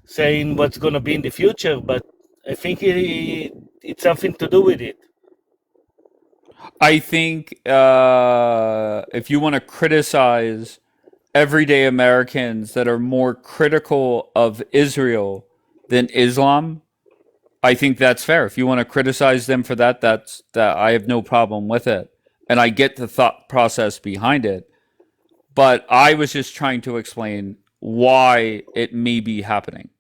saying what's going to be in the future, but I think it's something to do with it. I think if you want to criticize everyday Americans that are more critical of Israel than Islam, I think that's fair. If you want to criticize them for that, that I have no problem with it. And I get the thought process behind it. But I was just trying to explain why it may be happening.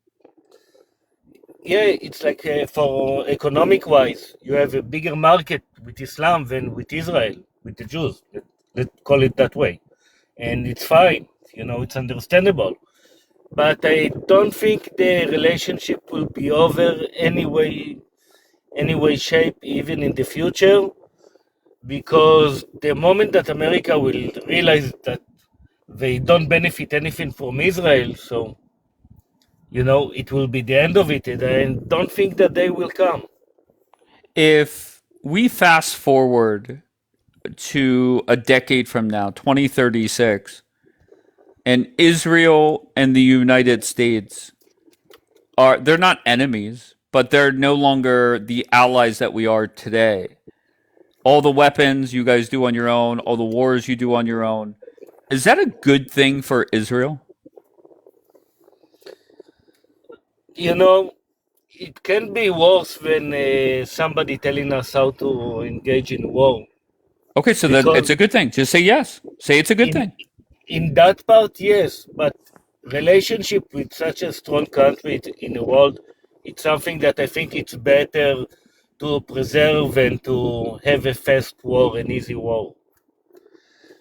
Yeah, it's like for economic wise, you have a bigger market with Islam than with Israel, with the Jews. Let's call it that way. And it's fine, it's understandable. But I don't think the relationship will be over any way, shape, even in the future, because the moment that America will realize that they don't benefit anything from Israel, so it will be the end of it, and I don't think that they will come. If we fast forward to a decade from now, 2036, and Israel and the United States they're not enemies, but they're no longer the allies that we are today. All the weapons you guys do on your own, all the wars you do on your own. Is that a good thing for Israel? You know, it can be worse when somebody telling us how to engage in war, Okay, so then it's because a good thing. Just say yes. Say it's a good in thing. in that part, yes, but relationship with such a strong country in the world, it's something that I think it's better to preserve and to have a fast war, an easy war.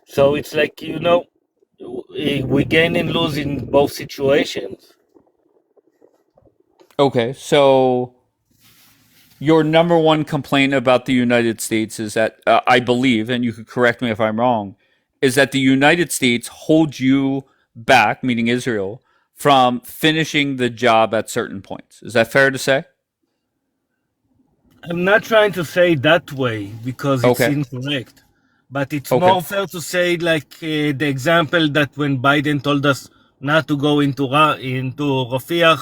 So it's like, we gain and lose in both situations. Okay, so your number one complaint about the United States is that I believe, and you could correct me if I'm wrong, is that the United States holds you back, meaning Israel, from finishing the job at certain points. Is that fair to say? I'm not trying to say it that way because it's Okay. incorrect, but it's Okay. more fair to say like the example that when Biden told us not to go into Rafiah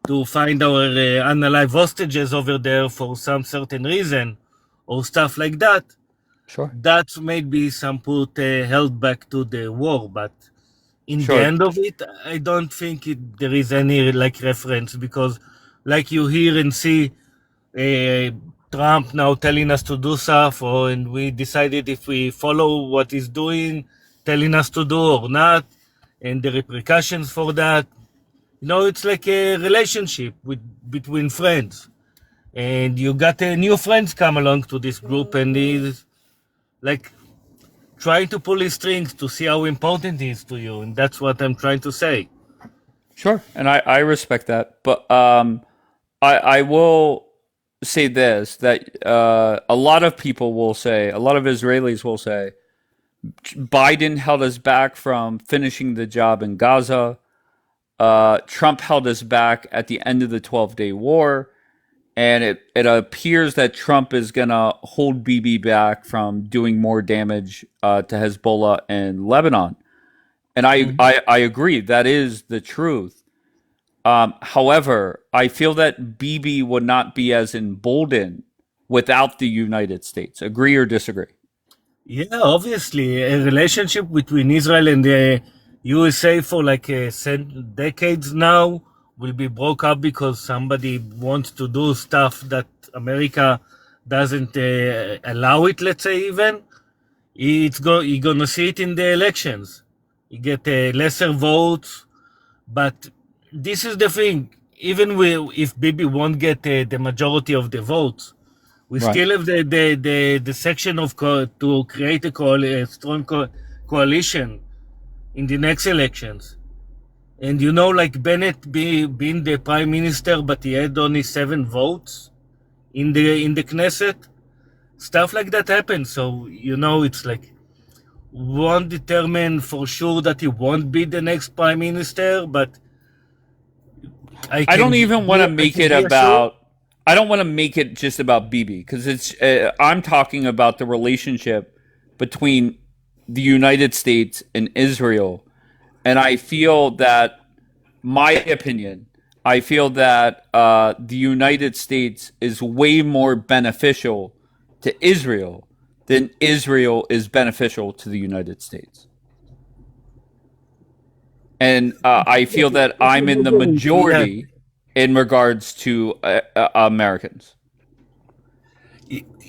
to find our unalive hostages over there for some certain reason or stuff like that, Sure. that's maybe some put held back to the war, but in the Sure. end of it, I don't think there is any like reference because like you hear and see uh, Trump now telling us to do stuff, and we decided if we follow what he's doing, telling us to do or not, and the repercussions for that. It's like a relationship between friends, and you got new friends come along to this group, and he's like trying to pull his strings to see how important he is to you, and that's what I'm trying to say. Sure. And I respect that. But I will say this that a lot of people will say, a lot of Israelis will say, Biden held us back from finishing the job in Gaza. Trump held us back at the end of the 12-day war. And it appears that Trump is going to hold Bibi back from doing more damage to Hezbollah and Lebanon. And I agree. That is the truth. However, I feel that Bibi would not be as emboldened without the United States. Agree or disagree? Yeah, obviously, a relationship between Israel and the USA for like decades now will be broke up because somebody wants to do stuff that America doesn't allow it. Let's say even you're gonna see it in the elections. You get lesser votes, but this is the thing. Even if Bibi won't get the majority of the votes, we Right. still have the section of to create a strong coalition in the next elections. And like Bennett being the prime minister, but he had only 7 votes in the Knesset. Stuff like that happens. So it's like won't determine for sure that he won't be the next prime minister, but I don't even want to make it about. I don't want to make it just about Bibi because it's. I'm talking about the relationship between the United States and Israel, and I feel that my opinion. I feel that the United States is way more beneficial to Israel than Israel is beneficial to the United States. And I feel that I'm in the majority in regards to Americans.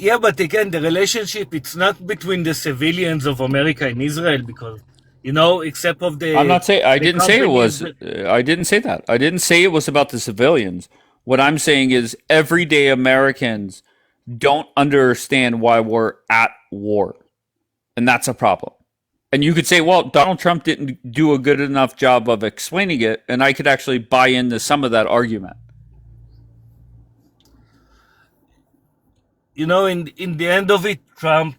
Yeah, but again, the relationship, it's not between the civilians of America and Israel because, except of the... I'm not saying, I didn't say it was, companies I didn't say that. I didn't say it was about the civilians. What I'm saying is everyday Americans don't understand why we're at war. And that's a problem. And you could say, well, Donald Trump didn't do a good enough job of explaining it, and I could actually buy into some of that argument. in the end of it, Trump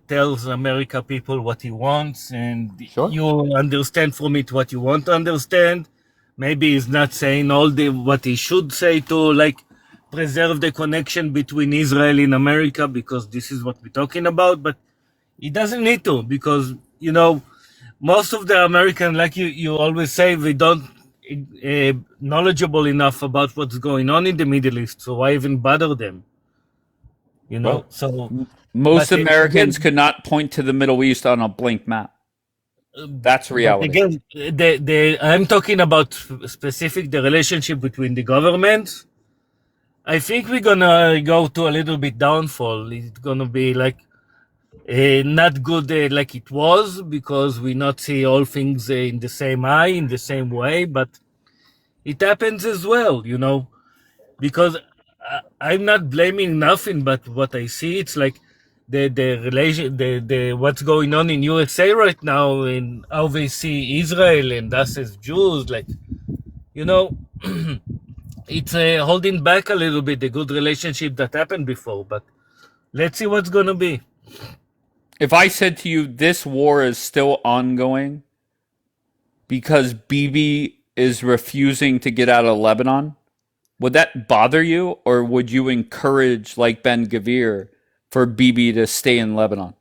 tells America people what he wants, and Sure. you understand from it what you want to understand. Maybe he's not saying all what he should say to like preserve the connection between Israel and America because this is what we're talking about, but he doesn't need to because most of the American, like you always say, we don't knowledgeable enough about what's going on in the Middle East, so why even bother them? Well, So most but Americans again, could not point to the Middle East on a blank map. That's but reality. again, I'm talking about specific the relationship between the governments. I think we're gonna go to a little bit downfall. It's gonna be like not good like it was because we not see all things in the same eye, in the same way. But it happens as well, because I'm not blaming nothing, but what I see, it's like the relation, the what's going on in USA right now, and how they see Israel and us as Jews, like it's holding back a little bit the good relationship that happened before. But let's see what's gonna be. If I said to you, this war is still ongoing because Bibi is refusing to get out of Lebanon, would that bother you, or would you encourage, like Ben Gavir, for Bibi to stay in Lebanon?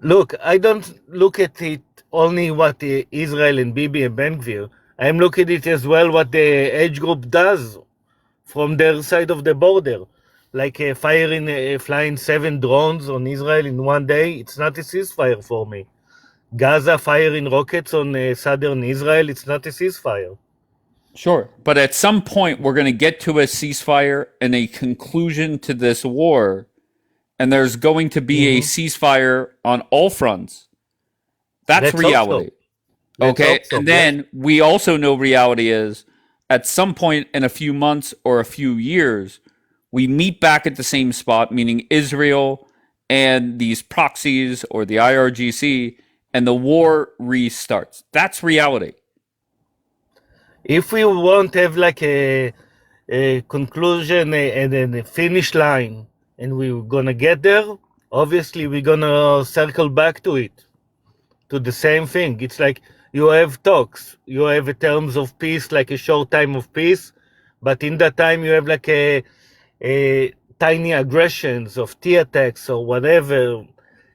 Look, I don't look at it only what Israel and Bibi and Ben Gvir. I'm looking at it as well what the age group does from their side of the border. Like flying 7 drones on Israel in one day, it's not a ceasefire for me. Gaza firing rockets on southern Israel, it's not a ceasefire. Sure. But at some point, we're going to get to a ceasefire and a conclusion to this war, and there's going to be a ceasefire on all fronts. That's Let's reality. Okay. And then we also know reality is at some point in a few months or a few years, we meet back at the same spot, meaning Israel and these proxies or the IRGC, and the war restarts. That's reality. If we won't have like a conclusion and then a finish line, and we're gonna get there, obviously we're gonna circle back to it, to the same thing. It's like you have talks, you have a terms of peace, like a short time of peace, but in that time you have like a tiny aggressions of tea attacks or whatever,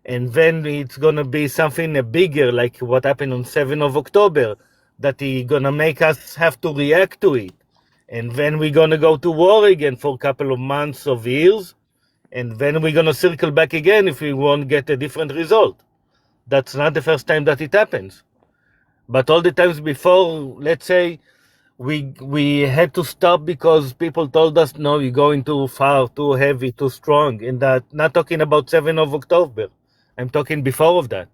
and then it's gonna be something bigger, like what happened on 7th of October, that he gonna make us have to react to it, and then we're gonna go to war again for a couple of months of years, and then we're gonna circle back again if we won't get a different result. That's not the first time that it happens. But all the times before, let's say, we had to stop because people told us, no, you're going too far, too heavy, too strong. And that, not talking about 7th of October. I'm talking before of that.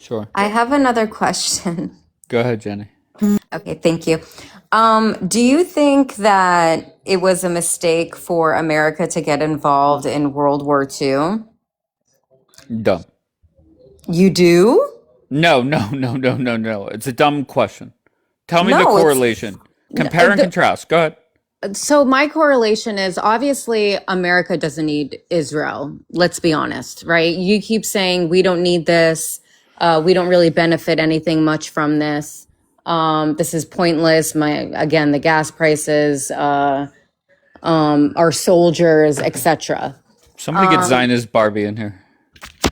Sure. I have another question. Go ahead, Jenny. Okay, thank you. Do you think that it was a mistake for America to get involved in World War II? Dumb. You do? No. It's a dumb question. Tell me the No, it's correlation. Compare and contrast. Go ahead. so my correlation is obviously America doesn't need Israel. Let's be honest, right? You keep saying we don't need this. We don't really benefit anything much from this. This is pointless. Again, the gas prices, our soldiers, etc. Somebody get Zionist Barbie in here.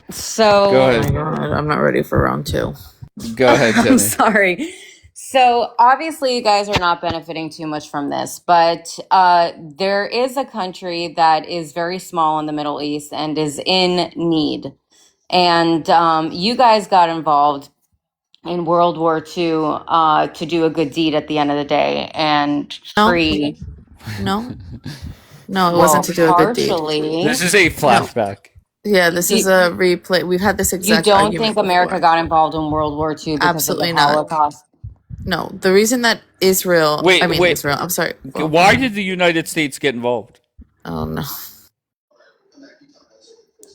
Go So Oh ahead. my god, I'm not ready for round two. Go ahead, I'm Jenny. sorry. So obviously, you guys are not benefiting too much from this, but there is a country that is very small in the Middle East and is in need. And you guys got involved in World War II to do a good deed at the end of the day and No, free, no, no, it well, wasn't to do a good deed. partially. This is a flashback. Yeah, this is Do, a replay. We've had this you exact don't argument think America before. got involved in World War II because Absolutely of the not. Holocaust? No, the reason that Israel, Wait. Israel, I'm sorry. Well, Why did the United States get involved? oh no.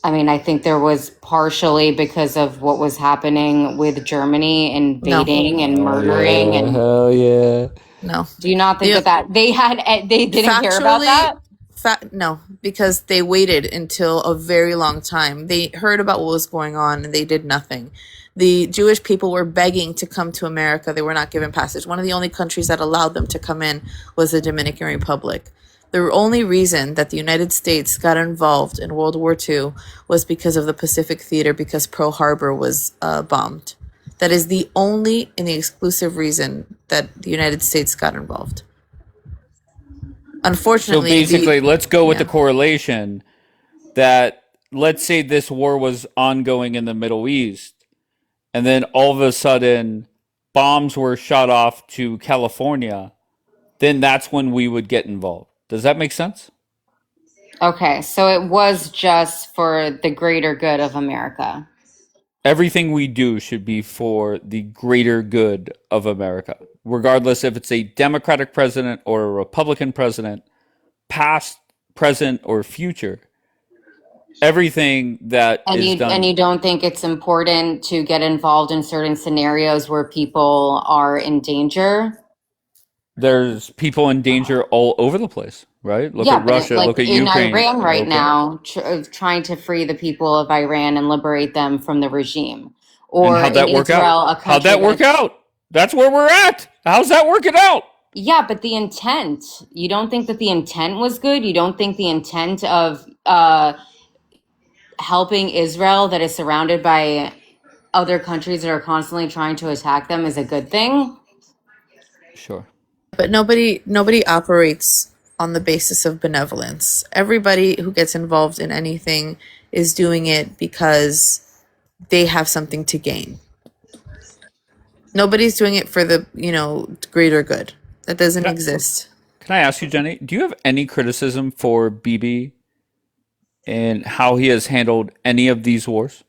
I mean, I think there was partially because of what was happening with Germany invading and murdering. And Hell yeah. No. do you not think The, that they didn't care about that? No, because they waited until a very long time. They heard about what was going on and they did nothing. The Jewish people were begging to come to America. They were not given passage. One of the only countries that allowed them to come in was the Dominican Republic. The only reason that the United States got involved in World War II was because of the Pacific Theater, because Pearl Harbor was bombed. That is the only and the exclusive reason that the United States got involved. So Unfortunately, basically, let's go with yeah. the correlation that let's say this war was ongoing in the Middle East, and then all of a sudden bombs were shot off to California, then that's when we would get involved. Does that make sense? Okay, so it was just for the greater good of America. Everything we do should be for the greater good of America, regardless if it's a Democratic president or a Republican president, past, present, or future. Everything that And is done. you don't think it's important to get involved in certain scenarios where people are in danger? There's people in danger all over the place, right? Look Yeah, at but Russia, like look at in Ukraine. Iran right Okay. now, trying to free the people of Iran and liberate them from the regime, And or how'd in that work Israel, out? a How'd country that work that's out? That's where we're at. How's that working out? yeah, but the intent. You don't think that the intent was good? You don't think the intent of helping Israel that is surrounded by other countries that are constantly trying to attack them is a good thing? Sure. But nobody operates on the basis of benevolence. Everybody who gets involved in anything is doing it because they have something to gain. Nobody's doing it for the, greater good. That doesn't exist. Can I ask you, Jenny, do you have any criticism for Bibi and how he has handled any of these wars?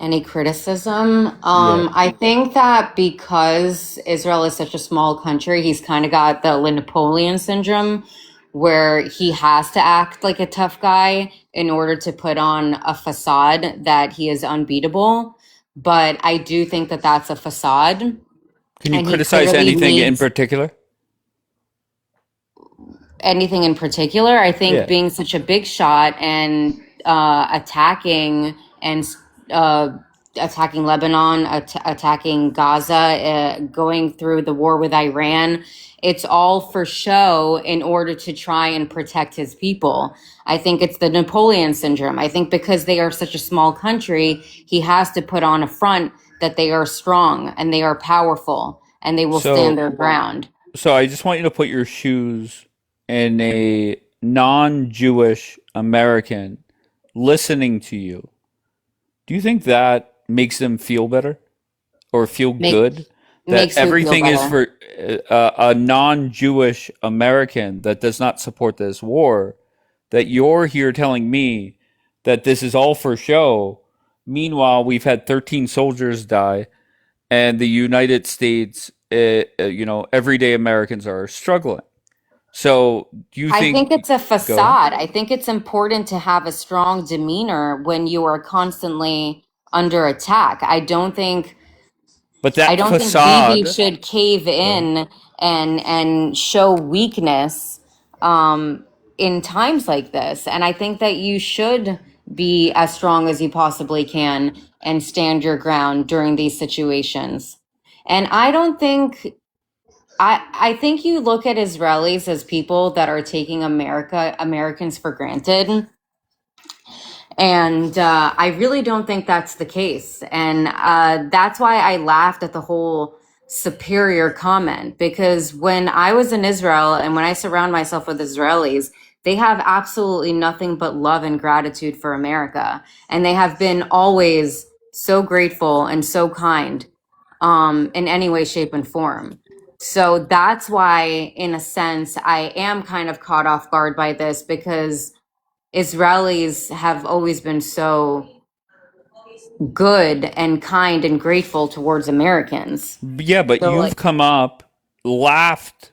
Any criticism? Yeah. I think that because Israel is such a small country, he's kind of got the Napoleon syndrome where he has to act like a tough guy in order to put on a facade that he is unbeatable. But I do think that that's a facade. Can you And he criticize clearly anything in needs particular? anything in particular. I think Yeah. being such a big shot and attacking and attacking Lebanon, attacking Gaza, going through the war with Iran. It's all for show in order to try and protect his people. I think it's the Napoleon syndrome. I think because they are such a small country, he has to put on a front that they are strong and they are powerful and they will stand their ground. So I just want you to put your shoes in a non-Jewish American listening to you. Do you think that makes them feel better or feel good? That Makes who feel everything is better? for a non-Jewish American that does not support this war, that you're here telling me that this is all for show. Meanwhile, we've had 13 soldiers die, and the United States, everyday Americans are struggling. So, do you I think? think it's a Go ahead. facade. I think it's important to have a strong demeanor when you are constantly under attack. I don't think But that Bibi facade. should cave in and show weakness in times like this. And I think that you should be as strong as you possibly can and stand your ground during these situations. And I don't think I think you look at Israelis as people that are taking Americans for granted. And I really don't think that's the case. And that's why I laughed at the whole superior comment, because when I was in Israel and when I surround myself with Israelis, they have absolutely nothing but love and gratitude for America. And they have been always so grateful and so kind in any way, shape, and form. So that's why, in a sense, I am kind of caught off guard by this, because Israelis have always been so good and kind and grateful towards Americans. Yeah, but So you've like come up, laughed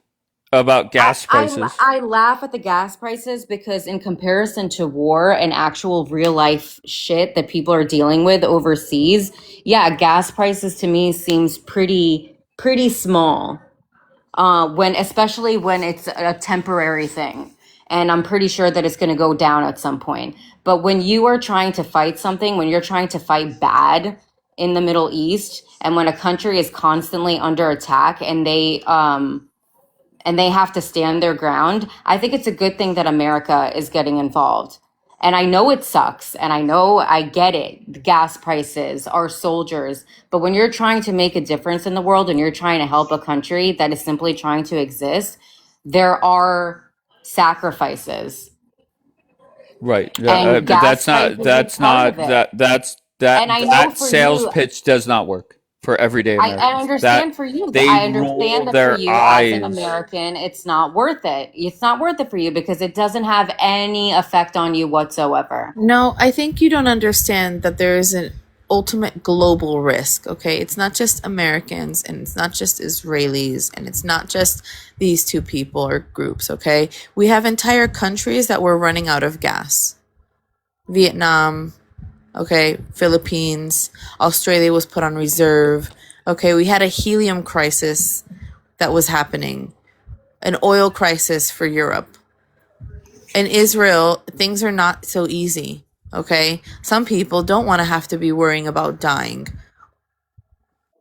about gas prices. I laugh at the gas prices because in comparison to war and actual real life shit that people are dealing with overseas, yeah, gas prices to me seems pretty small. Especially when it's a temporary thing. And I'm pretty sure that it's going to go down at some point. But when you are trying to fight something, when you're trying to fight bad in the Middle East, and when a country is constantly under attack and they have to stand their ground, I think it's a good thing that America is getting involved. And I know it sucks, and I get it, the gas prices, our soldiers. But when you're trying to make a difference in the world and you're trying to help a country that is simply trying to exist, there are sacrifices. Right. And But gas prices is part of it. And I know That for sales you, pitch does not work for everyday I Americans. understand for you. They I roll understand that for their you as an eyes. American, it's not worth it. It's not worth it for you because it doesn't have any effect on you whatsoever. No, I think you don't understand that there is an ultimate global risk, okay? It's not just Americans and it's not just Israelis and it's not just these two people or groups, okay? We have entire countries that were running out of gas. Vietnam, okay, Philippines, Australia was put on reserve. Okay, we had a helium crisis that was happening, an oil crisis for Europe. In Israel, things are not so easy, okay? Some people don't want to have to be worrying about dying,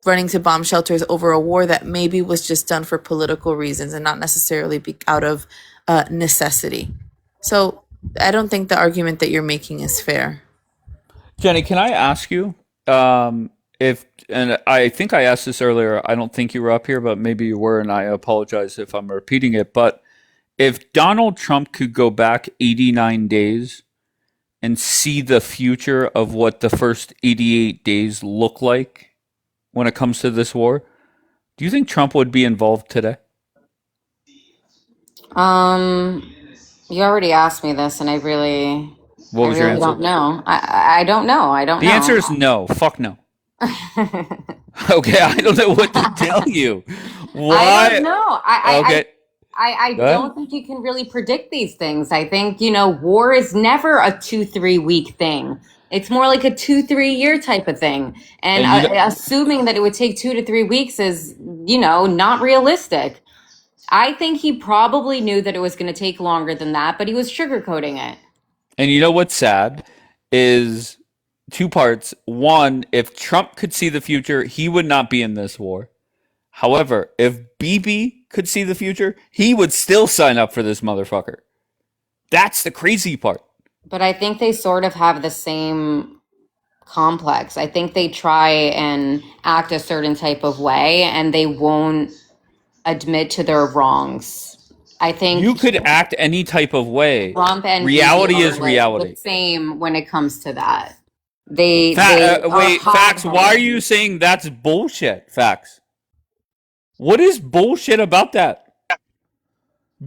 running to bomb shelters over a war that maybe was just done for political reasons and not necessarily out of necessity. So I don't think the argument that you're making is fair. Jenny, can I ask you if, and I think I asked this earlier, I don't think you were up here, but maybe you were, and I apologize if I'm repeating it, but if Donald Trump could go back 89 days and see the future of what the first 88 days look like when it comes to this war, do you think Trump would be involved today? You already asked me this, and What I was your really answer? don't know. I don't know. I don't The answer know. is no. Fuck no. Okay, I don't know what to tell you. I don't Why? know. Okay, I go ahead. don't think you can really predict these things. I think, war is never a 2-3 week thing. It's more like a 2-3 year type of thing. And And you know, assuming that it would take 2 to 3 weeks is, not realistic. I think he probably knew that it was going to take longer than that, but he was sugarcoating it. and you know what's sad is two parts. One, if Trump could see the future, he would not be in this war. However, if Bibi could see the future, he would still sign up for this motherfucker. That's the crazy part. But I think they sort of have the same complex. I think they try and act a certain type of way and they won't admit to their wrongs. I think you could act any type of way. Trump and reality Bibi is reality. The same when it comes to that. Wait, Facts. Why are you saying that's bullshit? Facts. What is bullshit about that?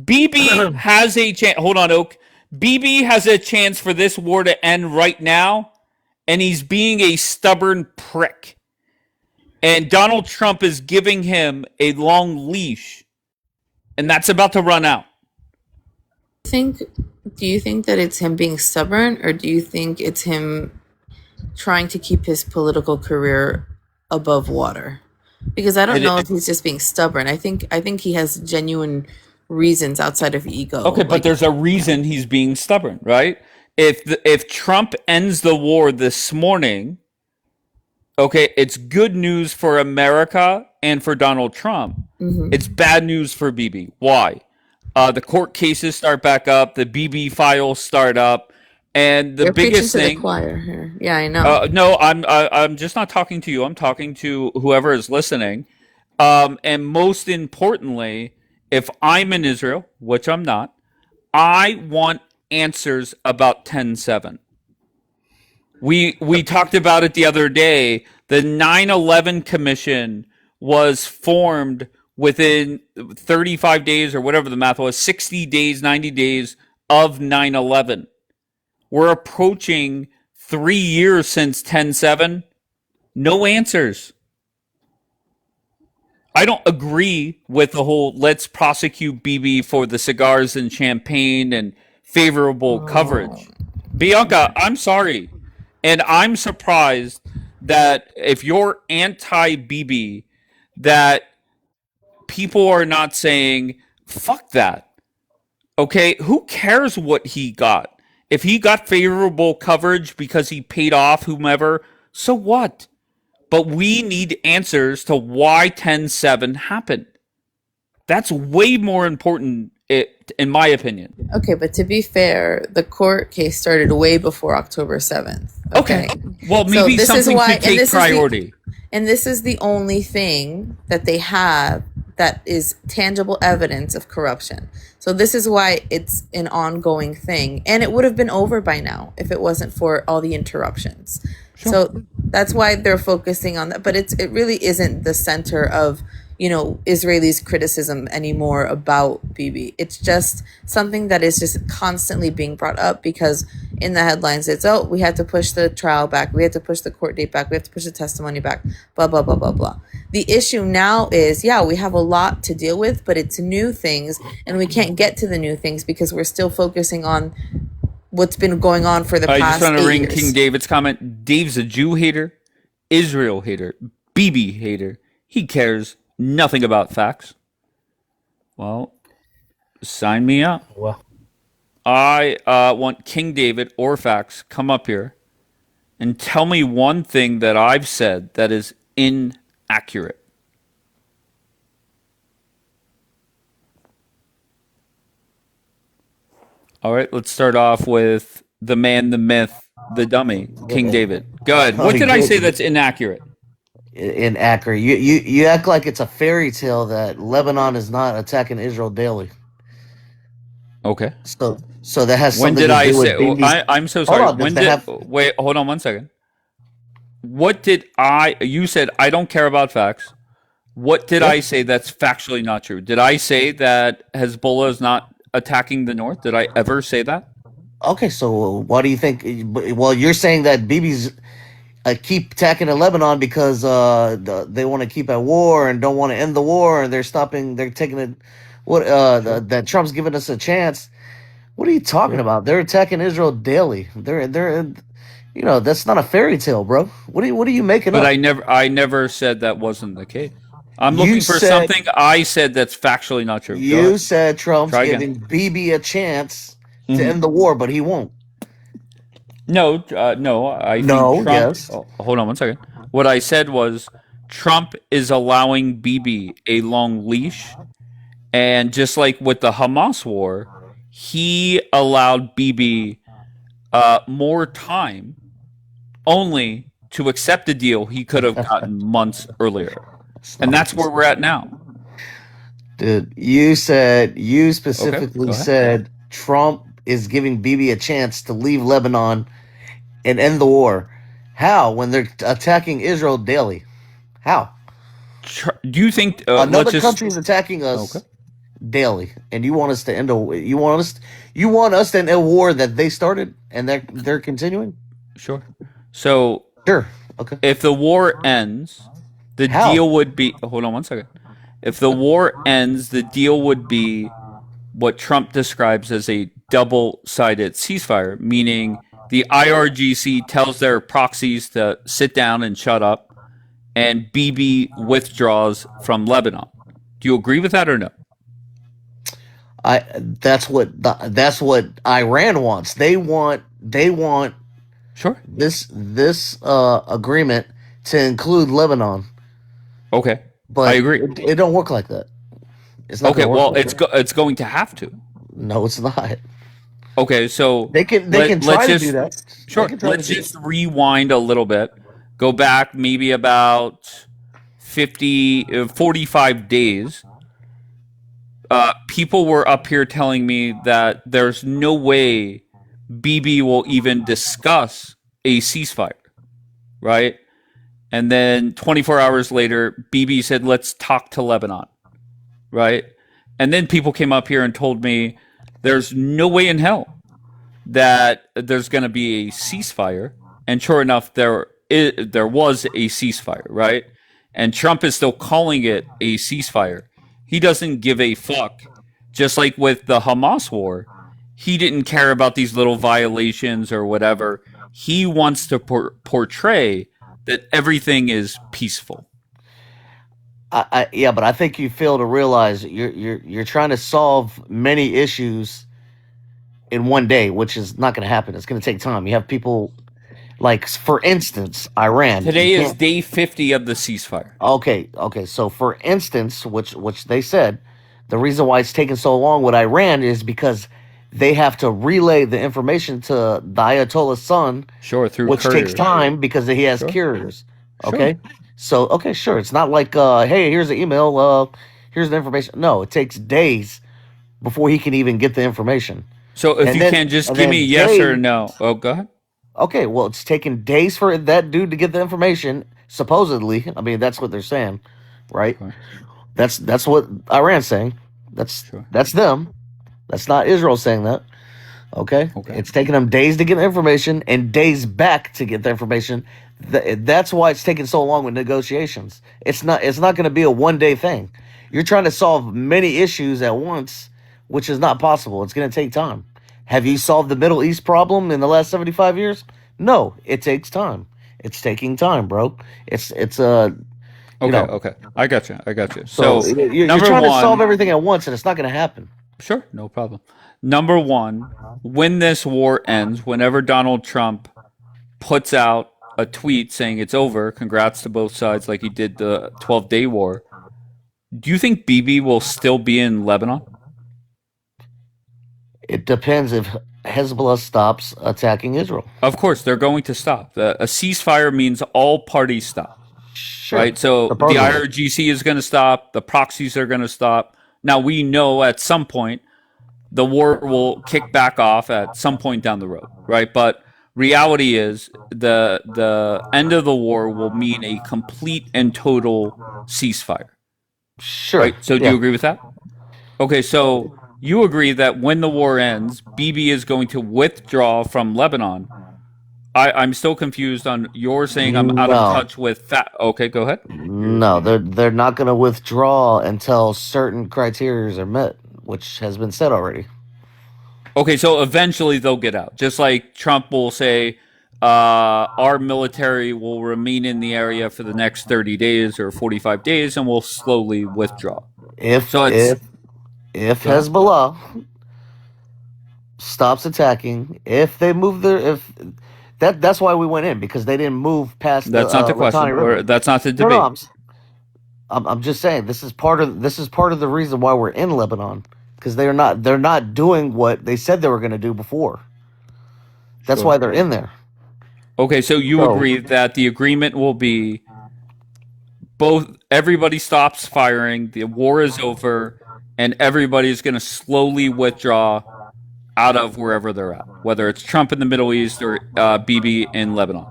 Bibi has a chance. Hold on, Oak. Bibi has a chance for this war to end right now, and he's being a stubborn prick. And Donald Trump is giving him a long leash, and that's about to run out. Do you think that it's him being stubborn, or do you think it's him trying to keep his political career above water? Because I don't know if he's just being stubborn. I think he has genuine reasons outside of ego. Okay, but there's a reason he's being stubborn, right? If Trump ends the war this morning, okay, it's good news for America and for Donald Trump. Mm-hmm. It's bad news for Bibi. Why? The court cases start back up. The Bibi files start up. And the biggest thing, the choir here. Yeah, I know. No, I'm just not talking to you. I'm talking to whoever is listening. And most importantly, if I'm in Israel, which I'm not, I want answers about 10/7. We talked about it the other day. The 9/11 Commission was formed within 35 days or whatever the math was, 60 days, 90 days of 9/11. We're approaching 3 years since 10/7. No answers. I don't agree with the whole let's prosecute Bibi for the cigars and champagne and favorable coverage. Bianca, I'm sorry. And I'm surprised that if you're anti-Bibi, that people are not saying, fuck that. Okay, who cares what he got? If he got favorable coverage because he paid off whomever, so what? But we need answers to why 10/7 happened. That's way more important, in my opinion. Okay, but to be fair, the court case started way before October 7th. Okay. Well, maybe so something should take priority. And this is the only thing that they have that is tangible evidence of corruption. So this is why it's an ongoing thing. And it would have been over by now if it wasn't for all the interruptions. Sure. So that's why they're focusing on that. But it really isn't the center of, Israelis' criticism anymore about Bibi. It's just something that is just constantly being brought up because in the headlines it's, we had to push the trial back. We had to push the court date back. We have to push the testimony back, blah, blah, blah, blah, blah. The issue now is, we have a lot to deal with, but it's new things and we can't get to the new things because we're still focusing on what's been going on for the past 8 years. I just want to ring King David's comment. Dave's a Jew hater, Israel hater, Bibi hater. He cares nothing about facts. Well, sign me up. Well, I want King David or facts come up here and tell me one thing that I've said that is inaccurate. All right, let's start off with the man, the myth, the dummy, King David. Go ahead. What did I say that's inaccurate? Inaccurate. You act like it's a fairy tale that Lebanon is not attacking Israel daily. Okay. So that has when something did to do I with say? I'm so sorry. Wait, hold on one second. What did you said I don't care about facts. What did I say that's factually not true? Did I say that Hezbollah is not attacking the north? Did I ever say that? Okay, so what do you think? Well, you're saying that Bibi's keep attacking in Lebanon because they want to keep at war and don't want to end the war, and they're taking it. That Trump's giving us a chance. What are you talking about? They're attacking Israel daily. They're that's not a fairy tale, bro. What are you making up? But I never said that wasn't the case. I'm looking for something I said that's factually not true. You said Trump's giving Bibi a chance to end the war, but he won't. No, no. I think No, Trump. yes. Oh, hold on one second. What I said was Trump is allowing Bibi a long leash, and just like with the Hamas war, he allowed Bibi more time, only to accept a deal he could have gotten months earlier, and that's where we're at now. Dude, you Okay, specifically go ahead. said Trump is giving Bibi a chance to leave Lebanon and end the war. How? When they're attacking Israel daily? How? Do you think? Let's Another just. country is attacking Okay, us daily, and you want us to end you want us to end a war that they started and they're continuing? sure. So Sure. Okay. if the war ends, the How? deal would be. Hold on one second. If the war ends, the deal would be what Trump describes as a double-sided ceasefire, meaning the IRGC tells their proxies to sit down and shut up, and Bibi withdraws from Lebanon. Do you agree with that or no? That's what Iran wants. They want Sure. this agreement to include Lebanon, Okay. but I agree. it don't work like that. It's not Okay. going to work Well, like that. it's going to have to. No, it's not. Okay. So They can let's try to just do that. They sure. can try to Let's do just rewind a little bit. Go back maybe about 45 days. People were up here telling me that there's no way Bibi will even discuss a ceasefire, right? And then 24 hours later, Bibi said, let's talk to Lebanon, right? And then people came up here and told me there's no way in hell that there's going to be a ceasefire. And sure enough, there was a ceasefire, right? And Trump is still calling it a ceasefire. He doesn't give a fuck. Just like with the Hamas war, he didn't care about these little violations or whatever. He wants to portray that everything is peaceful. Yeah, but I think you fail to realize you're trying to solve many issues in one day, which is not going to happen. It's going to take time. You have people like, for instance, Iran. Today is day 50 of the ceasefire. Okay. So, for instance, which they said, the reason why it's taking so long with Iran is because they have to relay the information to the Ayatollah's son, Sure, through which couriers. takes time because he has Sure. couriers. Sure. Okay, so sure. It's not like, hey, here's the email, here's the information. No, it takes days before he can even get the information. So if And you then- can't just and give then me yes or days- no. Oh, go ahead. Okay, well, it's taken days for that dude to get the information. Supposedly, I mean, that's what they're saying, right? Sure. That's what Iran's saying. Sure. That's them. That's not Israel saying that. Okay? It's taking them days to get the information and days back to get the information. That's why it's taking so long with negotiations. It's not going to be a one-day thing. You're trying to solve many issues at once, which is not possible. It's going to take time. Have you solved the Middle East problem in the last 75 years? No, it takes time. It's taking time, bro. It's Okay. I got you. So you're number trying one, to solve everything at once, and it's not going to happen. Sure, no problem. Number one, when this war ends, whenever Donald Trump puts out a tweet saying it's over, congrats to both sides, like he did the 12-day war, do you think Bibi will still be in Lebanon? It depends if Hezbollah stops attacking Israel. Of course, they're going to stop. A ceasefire means all parties stop. Sure. Right? So Supposedly. the IRGC is going to stop. The proxies are going to stop. Now, we know at some point the war will kick back off at some point down the road, right? But reality is the end of the war will mean a complete and total ceasefire. Sure. Right? So do you agree with that? Okay, so you agree that when the war ends, Bibi is going to withdraw from Lebanon. I'm still confused on your saying I'm out of touch with that. Okay, go ahead. No, they're not going to withdraw until certain criteria are met, which has been said already. Okay, so eventually they'll get out. Just like Trump will say, our military will remain in the area for the next 30 days or 45 days, and we'll slowly withdraw. If Hezbollah stops attacking, if they move That's why we went in, because they didn't move past the That's not the Litani question, or River. that's not the No, no, debate. I'm just saying this is part of the reason why we're in Lebanon, because they're not doing what they said they were going to do before. That's Sure. why they're in there. Okay, so you So- agree that the agreement will be everybody stops firing, the war is over, and everybody's going to slowly withdraw out of wherever they're at, whether it's Trump in the Middle East or Bibi in Lebanon.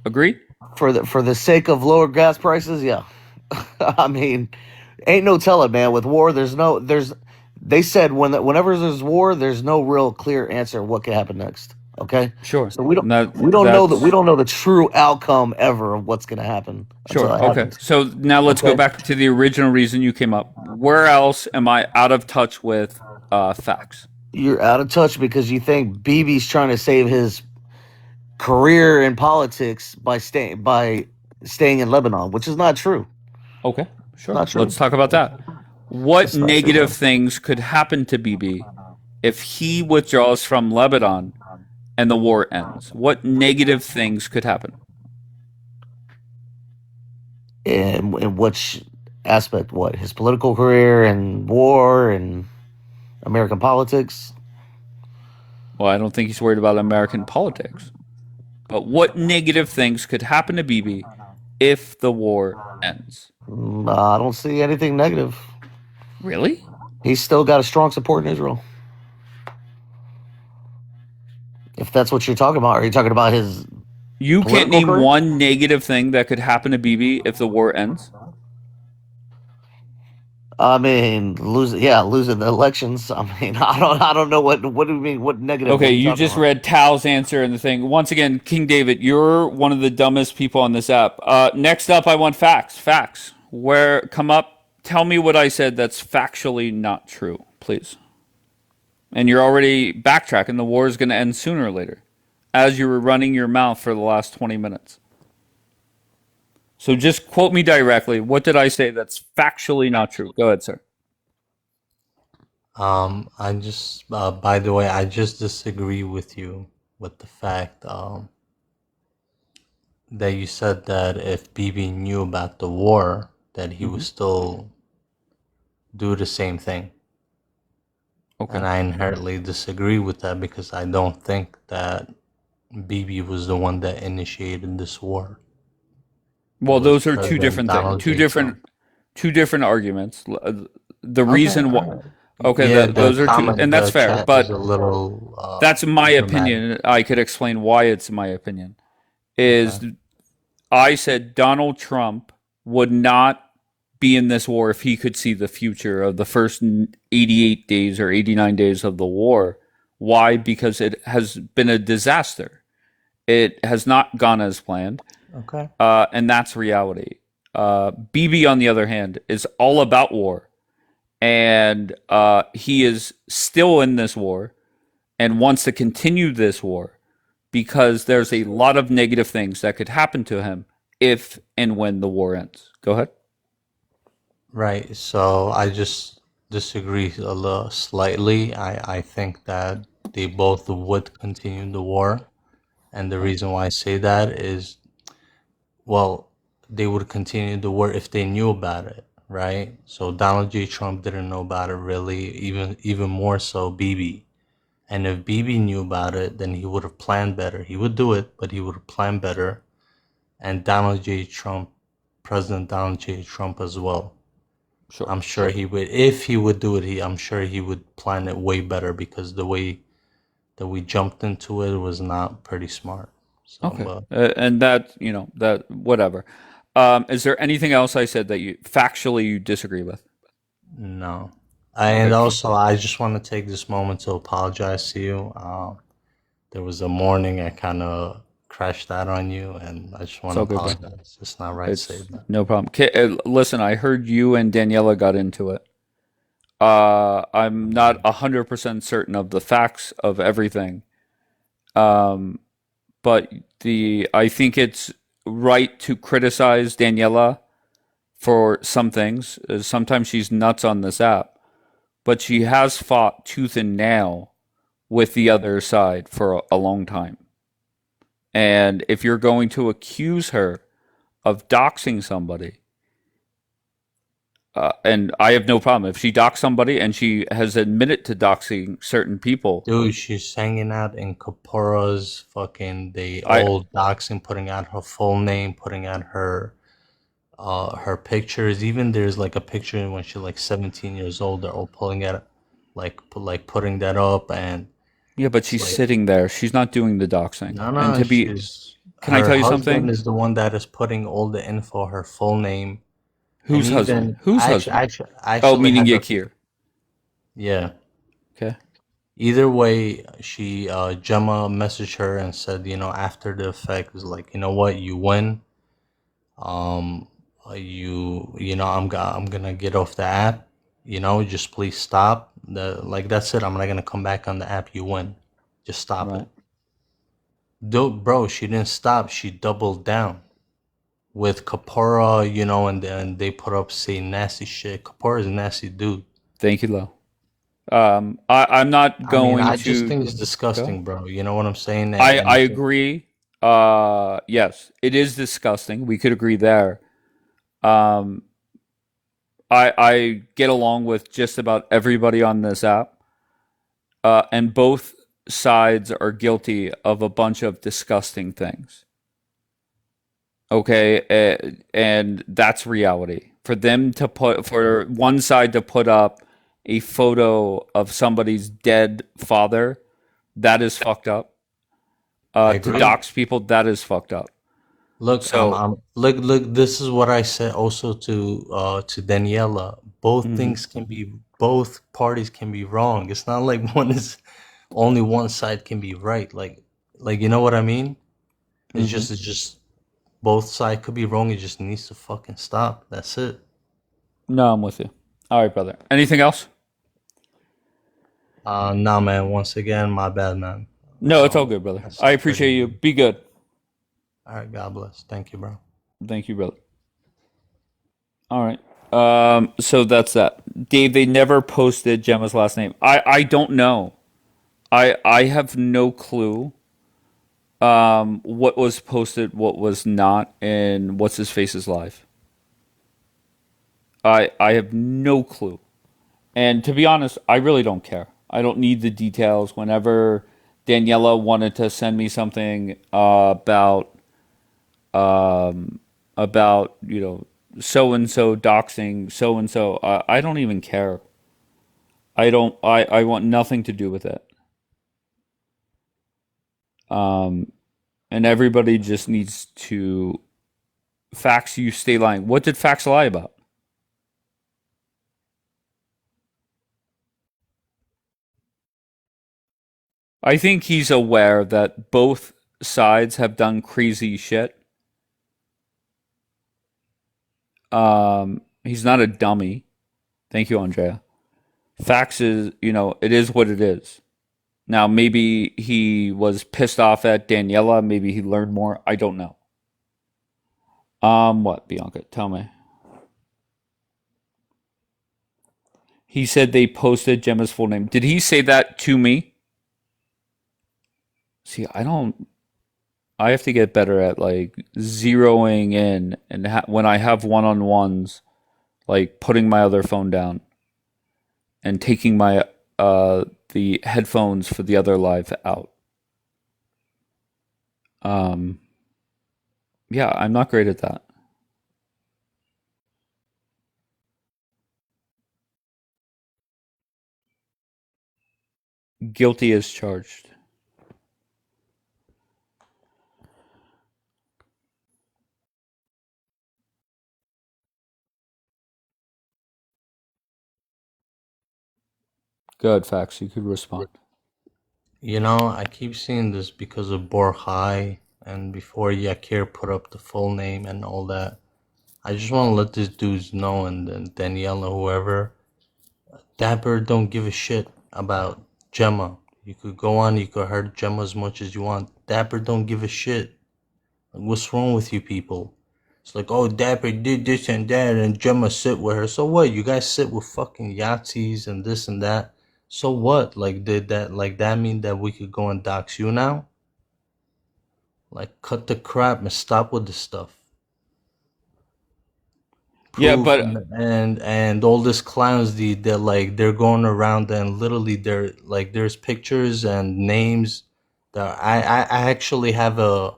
Agree? For the sake of lower gas prices, yeah. I mean, ain't no telling, man. With war, they said whenever there's war, there's no real clear answer of what could happen next. Okay, Sure. so we don't That- know that's- we don't know the true outcome ever of what's going to happen. Sure. until it Okay. happens. So now let's go Okay. back to the original reason you came up. Where else am I out of touch with facts? You're out of touch because you think Bibi's trying to save his career in politics by staying in Lebanon, which is not true. Okay. Sure. Not true. Let's talk about that. What It's not negative true. things could happen to Bibi if he withdraws from Lebanon and the war ends? What negative things could happen? In which aspect? What, his political career and war and American politics? Well, I don't think he's worried about American politics. But what negative things could happen to Bibi if the war ends? I don't see anything negative. Really? He's still got a strong support in Israel. If that's what you're talking about, are you talking about his? You can't Political name career? one negative thing that could happen to Bibi if the war ends? I mean, losing the elections. I mean, I don't know what do you mean? What negative? Okay, what are you talking just about? read Tal's answer in the thing. Once again, King David, you're one of the dumbest people on this app. Next up, I want facts. Facts. Come up, tell me what I said that's factually not true, please. And you're already backtracking. The war is going to end sooner or later, as you were running your mouth for the last 20 minutes. So just quote me directly. What did I say that's factually not true? Go ahead, sir. I just, by the way, I just disagree with you with the fact that you said that if Bibi knew about the war, that he would still do the same thing. Okay. And I inherently disagree with that because I don't think that Bibi was the one that initiated this war. Well, It was those are two President different things. Donald J. Trump. Two different arguments. The reason why. alright. Okay, Yeah, those are two, and that's the fair. chat But is a little that's my dramatic. opinion. I could explain why it's my opinion. Is I said Donald Trump would not be in this war if he could see the future of the first 88 days or 89 days of the war. Why? Because it has been a disaster. It has not gone as planned. Okay. And that's reality. Bibi, on the other hand, is all about war. And he is still in this war and wants to continue this war because there's a lot of negative things that could happen to him if and when the war ends. Go ahead. Right. So I just disagree a little slightly. I think that they both would continue the war. And the reason why I say that is, well, they would continue the war if they knew about it, right? So Donald J. Trump didn't know about it really, even more so Bibi. And if Bibi knew about it, then he would have planned better. He would do it, but he would have planned better. And President Donald J. Trump as well. Sure. I'm sure he would. If he would do it, I'm sure he would plan it way better because the way that we jumped into it was not pretty smart. So, Okay. And that, that whatever. Is there anything else I said that you factually disagree with? No. And also, I just want to take this moment to apologize to you. There was a morning I kind of crashed out on you, and I just want to apologize. It's not right to say that. No problem. Listen, I heard you and Daniela got into it. I'm not 100% certain of the facts of everything. But I think it's right to criticize Daniela for some things. Sometimes she's nuts on this app, but she has fought tooth and nail with the other side for a long time. And if you're going to accuse her of doxing somebody, and I have no problem if she doxed somebody and she has admitted to doxing certain people. Dude, she's hanging out in Kapora's fucking the I old doxing, putting out her full name, putting out her pictures. Even there's like a picture when she's like 17 years old. They're all pulling at it, like putting that up, and yeah, but it's she's like sitting there. She's not doing the doxing. no, And no, to be, she's can I her tell you husband something? is the one that is putting all the info, her full name, and Whose husband? even Whose I husband? Oh, actually meaning had the Yakir. yeah. Okay. Either way, she Gemma messaged her and said, after the effect was like, you know what, you win. Um, I'm gonna get off the app. Just please stop. That's it. I'm not gonna come back on the app. You win. Just stop Right. it. Dude, bro, she didn't stop. She doubled down with Kapora, and then they put up say nasty shit. Kapora's a nasty dude. Thank you, Lo. I'm not I mean, going I just to think it's go. disgusting, bro. You know what I'm saying? I And agree. Yes, it is disgusting. We could agree there. Um, I get along with just about everybody on this app, and both sides are guilty of a bunch of disgusting things. Okay, and that's reality. For one side to put up a photo of somebody's dead father, that is fucked up. I To agree. dox people, that is fuced up. Look, So, look. This is what I said also to Daniela. mhm, Both parties can be wrong. It's not like only one side can be right. You know what I mean? mhm. It's just both side could be wrong. It just needs to fucking stop. That's it. No, I'm with you. All right, brother. Anything else? Nah, man. Once again, my bad, man. No, it's all good, brother. That's I pretty appreciate you. rude. Be good. All right, God bless. Thank you, bro. Thank you, brother. All right. So that's that. Dave, they never posted Gemma's last name. I don't know. I have no clue what was posted, what was not, and what's his face's live. I have no clue. And to be honest, I really don't care. I don't need the details. Whenever Daniela wanted to send me something about so and so doxing so and so, I don't even care. I don't. I want nothing to do with it. Um, and everybody just needs to Fax. You stay lying. What did Fax lie about? I think he's aware that both sides have done crazy shit. He's not a dummy. Thank you, Andrea. Fax is, it is what it is. Now, maybe he was pissed off at Daniela. Maybe he learned more. I don't know. What, Bianca? Tell me. He said they posted Gemma's full name. Did he say that to me? See, I don't. I have to get better at like zeroing in and when I have one-on-ones, like putting my other phone down and taking my the headphones for the other live out. Um, yeah, I'm not great at that. Guilty as charged. Good facts. You could respond. I keep seeing this because of Borjai and before Yakir put up the full name and all that. I just want to let these dudes know, and then Daniela, whoever, Dapper don't give a shit about Gemma. You could go on, you could hurt Gemma as much as you want. Dapper don't give a shit. Like, what's wrong with you people? It's like, oh, Dapper did this and that, and Gemma sit with her. So what? You guys sit with fucking Yahtzees and this and that. So what? Like, did that mean that we could go and dox you now? Like, cut the crap and stop with this stuff. Yeah, Proof but and all this clowns, they're like they're going around and literally they're like there's pictures and names that I actually have a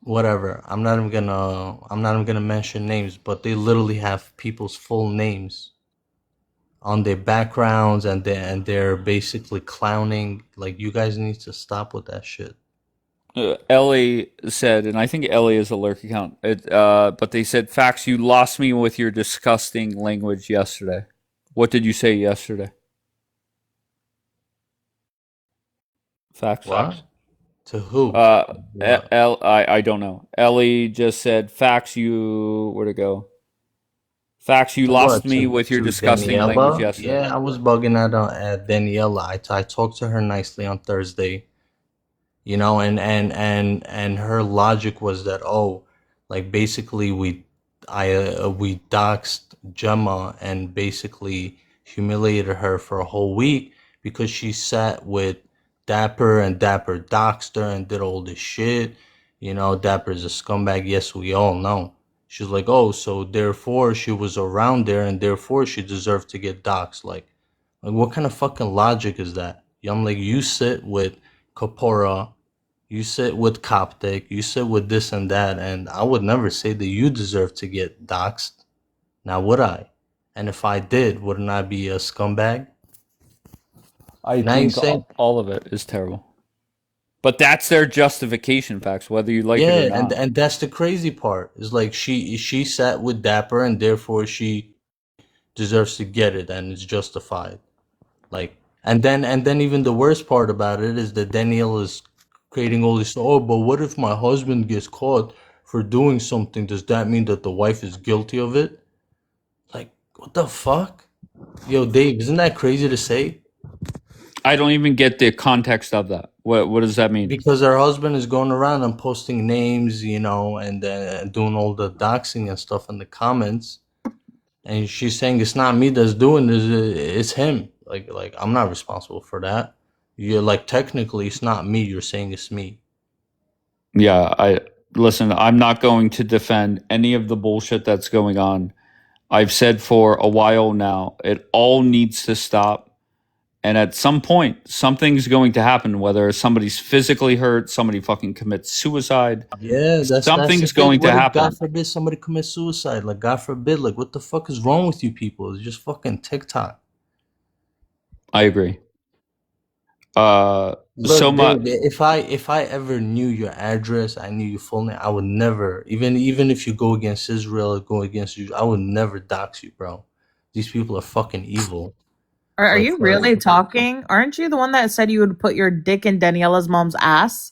whatever. I'm not even gonna mention names, but they literally have people's full names on their backgrounds and they're basically clowning. Like, you guys need to stop with that shit. Ellie said, and I think Ellie is a lurk account. But they said, "Facts, you lost me with your disgusting language yesterday." What did you say yesterday? Facts. What? To who? What? I don't know. Ellie just said, "Facts, you where'd it go? Facts, you To lost what? me with your To disgusting language Daniela? yesterday." Yeah, I was bugging at Daniela. I talked to her nicely on Thursday, and her logic was that, oh, like, basically we doxed Gemma and basically humiliated her for a whole week because she sat with Dapper and Dapper doxed her and did all this shit. Dapper's a scumbag. Yes, we all know. She's like, oh, so therefore she was around there and therefore she deserved to get doxed. Like, what kind of fucking logic is that? I'm like, you sit with Kapora, you sit with Coptic, you sit with this and that, and I would never say that you deserve to get doxxed. Now, would I? And if I did, wouldn't I be a scumbag? I Now you think say, all of it is terrible. But that's their justification, Facts, whether you like it or yeah, not. and that's the crazy part. Is like she sat with Dapper, and therefore she deserves to get it, and it's justified. Like, and then even the worst part about it is that Danielle is creating all this. Oh, but what if my husband gets caught for doing something? Does that mean that the wife is guilty of it? Like, what the fuck? Yo, Dave, isn't that crazy to say? I don't even get the context of that. What does that mean? Because her husband is going around and posting names, and doing all the doxing and stuff in the comments, and she's saying it's not me that's doing this, it's him. Like I'm not responsible for that. You're like, technically it's not me. You're saying it's me. Yeah, listen, I'm not going to defend any of the bullshit that's going on. I've said for a while now, it all needs to stop. And at some point, something's going to happen, whether somebody's physically hurt, somebody fucking commits suicide. Yeah, that's the Something's thing. going to What if, happen. God forbid, somebody commits suicide? Like, God forbid, like, what the fuck is wrong with you people? It's just fucking TikTok. I agree. Look, So much. Dave, if I ever knew your address, I knew your full name, I would never, even if you go against Israel or go against you, I would never dox you, bro. These people are fucking evil. Are Like, you really talking? Aren't you the one that said you would put your dick in Daniela's mom's ass?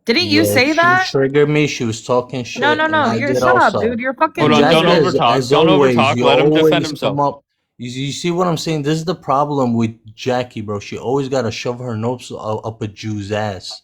Didn't you yeah, say she that? triggered me. She was talking shit, No. and I You're did shut up, also. dude. You're fucking Hold on, don't losing it. overtalk. As Don't always, overtalk. you Let him defend always himself. come up. You see what I'm saying? This is the problem with Jackie, bro. She always got to shove her nose up a Jew's ass.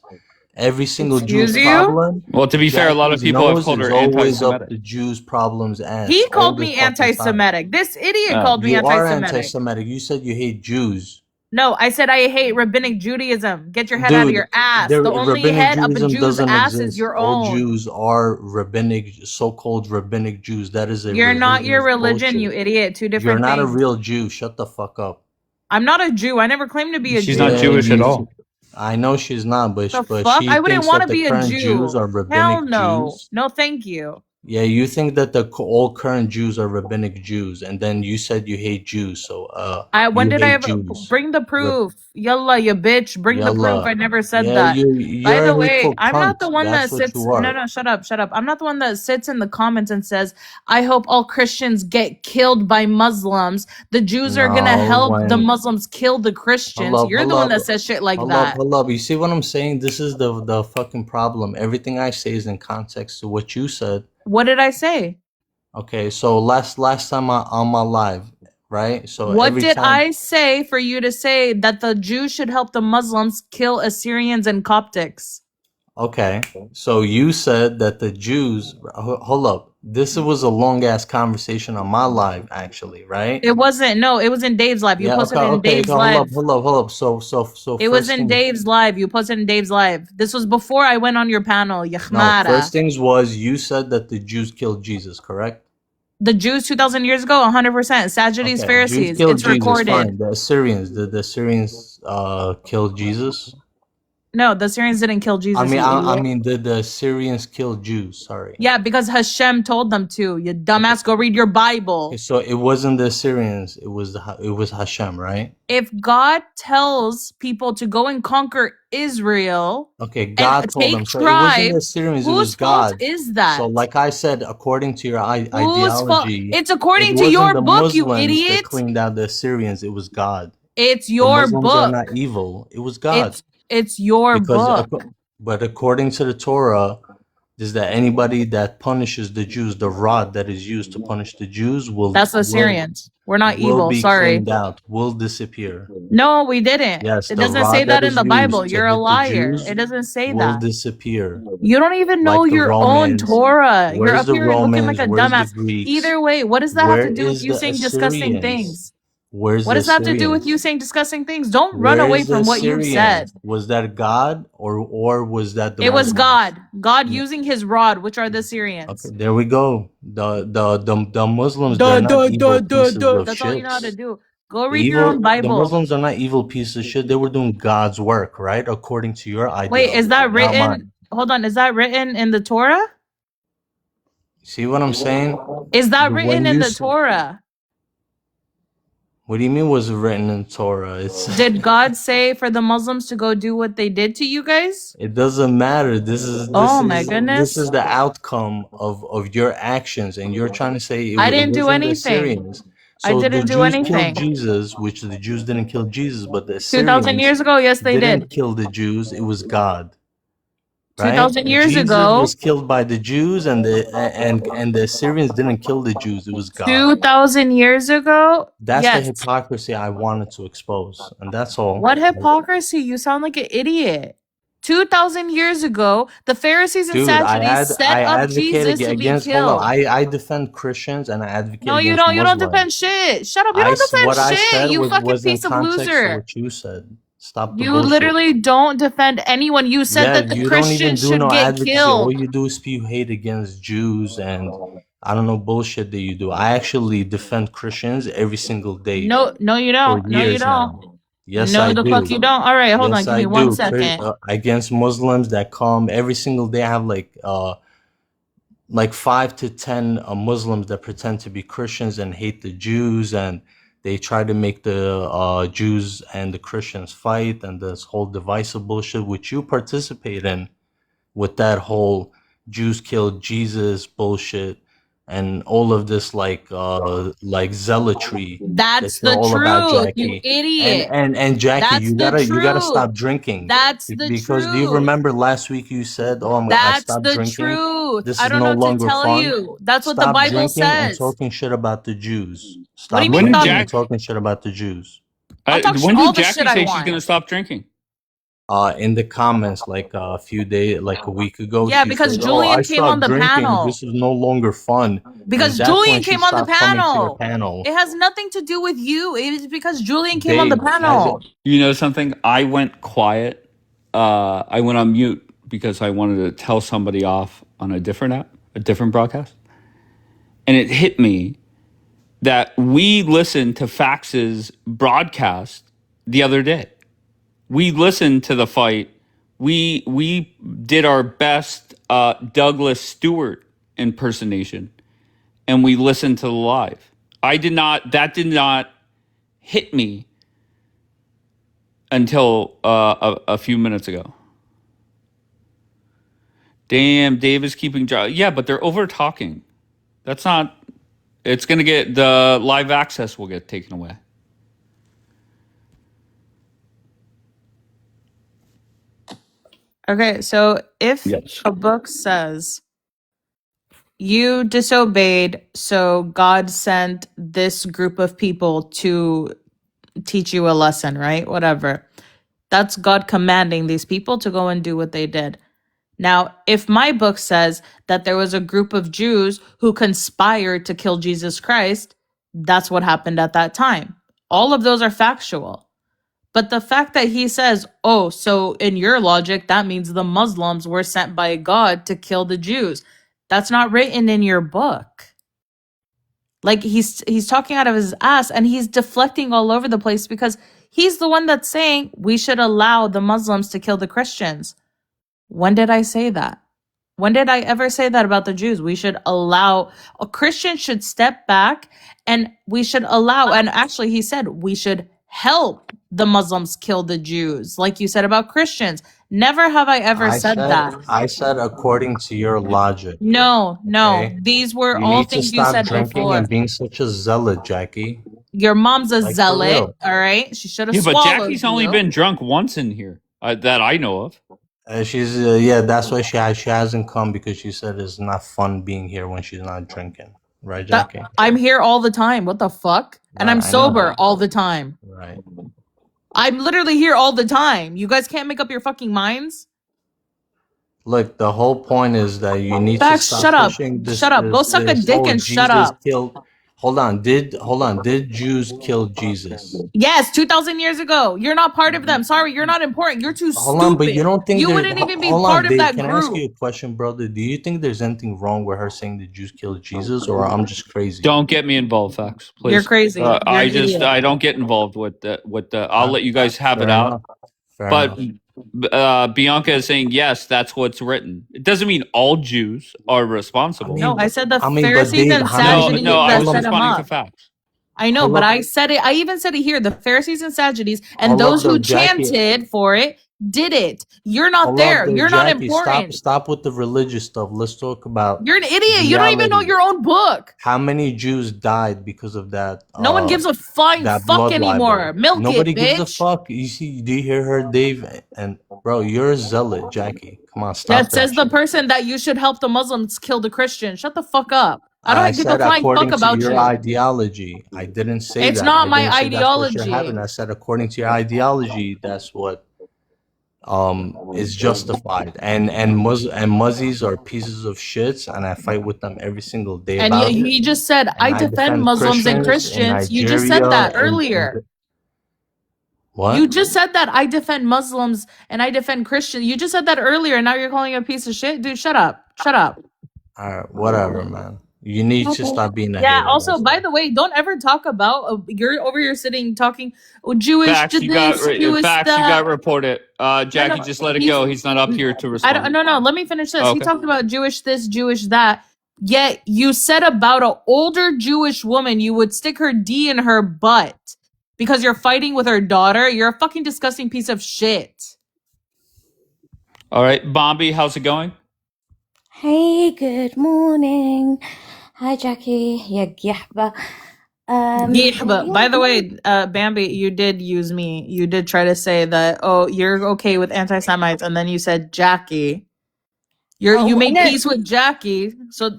Every single Jew's Excuse you? problem. Well, to be fair, a lot of Jackie's people have nose called is her always up anti-Semitic. the Jews' problem's ass. He All called the me fucking time. anti-Semitic. This idiot called me You are anti-Semitic. anti-Semitic. You said you hate Jews. No, I said I hate rabbinic Judaism. Get your head out of Dude, your ass. the The only rabbinic head of a Judaism Jew's doesn't ass is exist. your All own. Jews are rabbinic, so-called rabbinic Jews. That is a You're not your revisionist religion, bullshit. you idiot. Two You're different not a things. real Jew. Shut the fuck up. I'm not a Jew. I never claimed to be a She's Jew. not Jewish at all. I know she's not, but The but fuck? she I wouldn't thinks want that to the be a current Jews Jew. are rabbinic Hell no. Jews. No, thank you. Yeah, you think that all current Jews are rabbinic Jews, and then you said you hate Jews. So When you did I hate ever Jews. bring the proof? Yalla, you bitch. Bring the proof. I Yalla. never said Yeah, that. By you're the a way, hateful I'm not the cunt. one that That's what sits. you are. No, shut up. I'm not the one that sits in the comments and says, I hope all Christians get killed by Muslims. The Jews are going to No, help the when Muslims kill the Christians. You're the one that says shit like that. You see what I'm saying? This is the fucking problem. Everything I say is in context to what you said. What did I say? Okay, so last time on my live, right? So What every did time, I say for you to say that the Jews should help the Muslims kill Assyrians and Coptics? Okay, so you said that the Jews. Hold up. This was a long ass conversation on my live, actually, right? It wasn't. No, it was in Dave's live. You Yeah. Okay. posted it in Okay. Okay. Dave's Hold up. live. Hold up. Hold up. So It was first in thing. Dave's live. You posted in Dave's live. This was before I went on your panel. No. Yahmara. First things was you said that the Jews killed Jesus, correct? The Jews 2,000 years ago, 100%. Sadducees, Okay. Jews Pharisees. killed It's Jesus. recorded. Fine. The Assyrians. Did the Assyrians kill Jesus? No, the Syrians didn't kill Jesus. I mean, did the Assyrians kill Jews? Sorry. Yeah, because Hashem told them to. You dumbass, go read your Bible. Okay, so it wasn't the Assyrians. It was Hashem, right? If God tells people to go and conquer Israel, Okay, God and told take them. So it wasn't the tribes, Assyrians. It was whose fault God. is that? So, like I said, according to your Whose fault? ideology, It's it according to wasn't your the book, you Muslims that idiot. cleaned out the Assyrians. It was God. It's The your Muslims are book. not evil. It was God. It's your Because, book. but according to the Torah, is that anybody that punishes the Jews, the rod that is used to punish the Jews That's the Syrians. We're not will evil. be Sorry. cleaned out, will disappear. No, we didn't. Yes, It the doesn't say rod that that in is the Bible. used to You're a hit the liar. Jews It doesn't say will that. disappear. You don't even know Like the your own Romans. Torah. You're Where's up the here looking like Romans? a Where's the dumbass. Greeks? Either way, what does that have Where to do with is you the saying disgusting Assyrians? things? Where's What the does that have to do with Assyrians? you saying disgusting things? Don't run Where away is the from what you've said. Assyrians? Was that God or was that the It was Muslims? God. God No. using his rod, which are the Okay, Syrians. there we go. The Muslims, they're not evil pieces of That's all you know how to shits. do. Go read your own The Bible. Muslims are not evil pieces of shit. They were doing God's work, right? According to your ideology. Wait, is that not written? mine. Hold on, is that written in the Torah? See what I'm saying? Is that When written in you the Torah? What do you mean was written in Torah? Did God say for the Muslims to go do what they did to you guys? It doesn't matter. Oh my goodness. This is the outcome of your actions, and you're trying to say I didn't do wasn't the anything. Assyrians. I So the didn't do Jews killed anything. Jesus, which the Jews didn't kill Jesus, but the 2,000 Assyrians years ago, yes, they didn't did. kill the Jews. It was God, right? 2,000 years Jesus ago, was killed by the Jews, and the Assyrians didn't kill the Jews. It was God. 2,000 years ago, That's the yes. hypocrisy I wanted to expose, and that's all. What hypocrisy? You sound like an idiot. 2,000 years ago, the Pharisees and Dude, Sadducees set up advocated Jesus to be against. Hold killed. on, I defend Christians and I advocate No, you against don't. You don't Muslims. defend shit. Shut up. You don't defend What I shit. said You fucking was in piece of context to loser. what you said. Stop the You bullshit. literally don't defend anyone. You said Yeah, that the you don't even Christians do should no get advocacy. All killed. you do is spew hate against Jews and I don't know bullshit that you do. I actually defend Christians every single day No, you for don't. No, you years now. don't. Yes, No, I the do. fuck you don't. All right, hold on. Yes, Give I me 1 do. second. Against Muslims that come every single day. I have like 5 to 10 Muslims that pretend to be Christians and hate the Jews, and they try to make the Jews and the Christians fight, and this whole divisive bullshit which you participate in with that whole Jews killed Jesus bullshit and all of this like zealotry. That's you're the all about truth, you Jackie. idiot. And Jackie, That's you the gotta stop truth. drinking. That's the Because do you truth. remember last week you said, "Oh, I That's stopped the drinking. truth. This I is don't no know what to longer tell fun." you. That's what the Stop Bible drinking and says. talking shit about the Jews. What do you Stop mean When did drinking stop? and talking shit about the Jews. I'll talk when all did the shit Jackie I say she's want. going to stop drinking? In the comments like a week ago, Yeah, she because said, Julian I came on stopped the drinking. panel. This is no longer fun." Because And that's Julian when she came on the stopped coming to your panel. panel. It has nothing to do with you. It is because Julian came on the Dave, panel. You know something? I went quiet. I went on mute because I wanted to tell somebody off on a different app, a different broadcast. And it hit me that we listened to Fax's broadcast the other day. We listened to the fight. We did our best Douglas Stewart impersonation, and we listened to the live. That did not hit me until a few minutes ago. Damn, Dave is keeping dry. Yeah, but they're over talking. That's not. It's gonna get the live access will get taken away. Okay, so if Yes. a book says you disobeyed, so God sent this group of people to teach you a lesson, right? Whatever. That's God commanding these people to go and do what they did. Now, if my book says that there was a group of Jews who conspired to kill Jesus Christ, that's what happened at that time. All of those are factual. But the fact that he says, oh, so in your logic, that means the Muslims were sent by God to kill the Jews. That's not written in your book. Like he's talking out of his ass and he's deflecting all over the place because he's the one that's saying we should allow the Muslims to kill the Christians. When did I say that? When did I ever say that about the Jews? We should allow, a Christian should step back and we should allow, and actually he said we should help the Muslims kill the Jews, like you said about Christians. Never have I ever said that. I said according to your logic. No, Okay? these were You all need to things you stop said drinking before. and being such a zealot, Jackie. Your mom's a Like, for zealot, real. all right? She should have Yeah, but swallowed Jackie's only you. been drunk once in here that I know of. She's yeah, that's why she hasn't come, because she said it's not fun being here when she's not drinking, right, Jackie? I'm here all the time. What the fuck? And I'm I know. sober all the time. Right. I'm literally here all the time. You guys can't make up your fucking minds? Look, the whole point is that you need Facts, to stop shut up. pushing this. Shut up. Go suck a dick and shut up. Hold on. Did Jews kill Jesus? Yes, 2,000 years ago. You're not part of them. Sorry, you're not important. You're too stupid. Hold on, but you don't think you wouldn't even be part of that Can group. I ask you a question, brother? Do you think there's anything wrong with her saying the Jews killed Jesus, or I'm just crazy? Don't get me involved, Facts. Please. You're crazy. You're I don't get involved with the. I'll let you guys have it out. But Bianca is saying yes, that's what's written. It doesn't mean all Jews are responsible. No, I said the but Pharisees and Sadducees No, I that was set him responding up. to Facts. I know, but I said it. I even said it here. The Pharisees and Sadducees and those who chanted for it did it. You're not there. You're not important. Stop with the religious stuff. Let's talk about. You're an idiot. You don't even know your own book. How many Jews died because of that? No one gives a flying fuck anymore. Milk Nobody it, bitch. gives a fuck. You see? Do you hear her, Dave? And bro, you're a zealot, Jackie. Come on, stop. That says the person that you should help the Muslims kill the Christians. Shut the fuck up. I don't give a flying fuck about your you. ideology. I didn't say that. It's not my I ideology. said according to your ideology, that's what is justified. And Muzzies are pieces of shits, and I fight with them every single day. And he just said, I defend Muslims and Christians. You just said that earlier. What? You just said that I defend Muslims and I defend Christians. You just said that earlier, and now you're calling him a piece of shit? Dude, shut up. Shut up. All right, whatever, man. You need to stop being a Yeah, hater. also, by the way, don't ever talk about, you're over here sitting talking, Jewish, Facts, you got reported. Jackie, just let it go. He's not up here to respond. No, let me finish this. Okay. He talked about Jewish this, Jewish that. Yet you said about an older Jewish woman, you would stick her D in her butt because you're fighting with her daughter. You're a fucking disgusting piece of shit. All right, Bombi, how's it going? Hey, good morning. Hi, Jackie. Yeah, but by the way, Bambi, you did use me. You did try to say that, oh, you're okay with anti-Semites, and then you said Jackie. You made peace with Jackie, so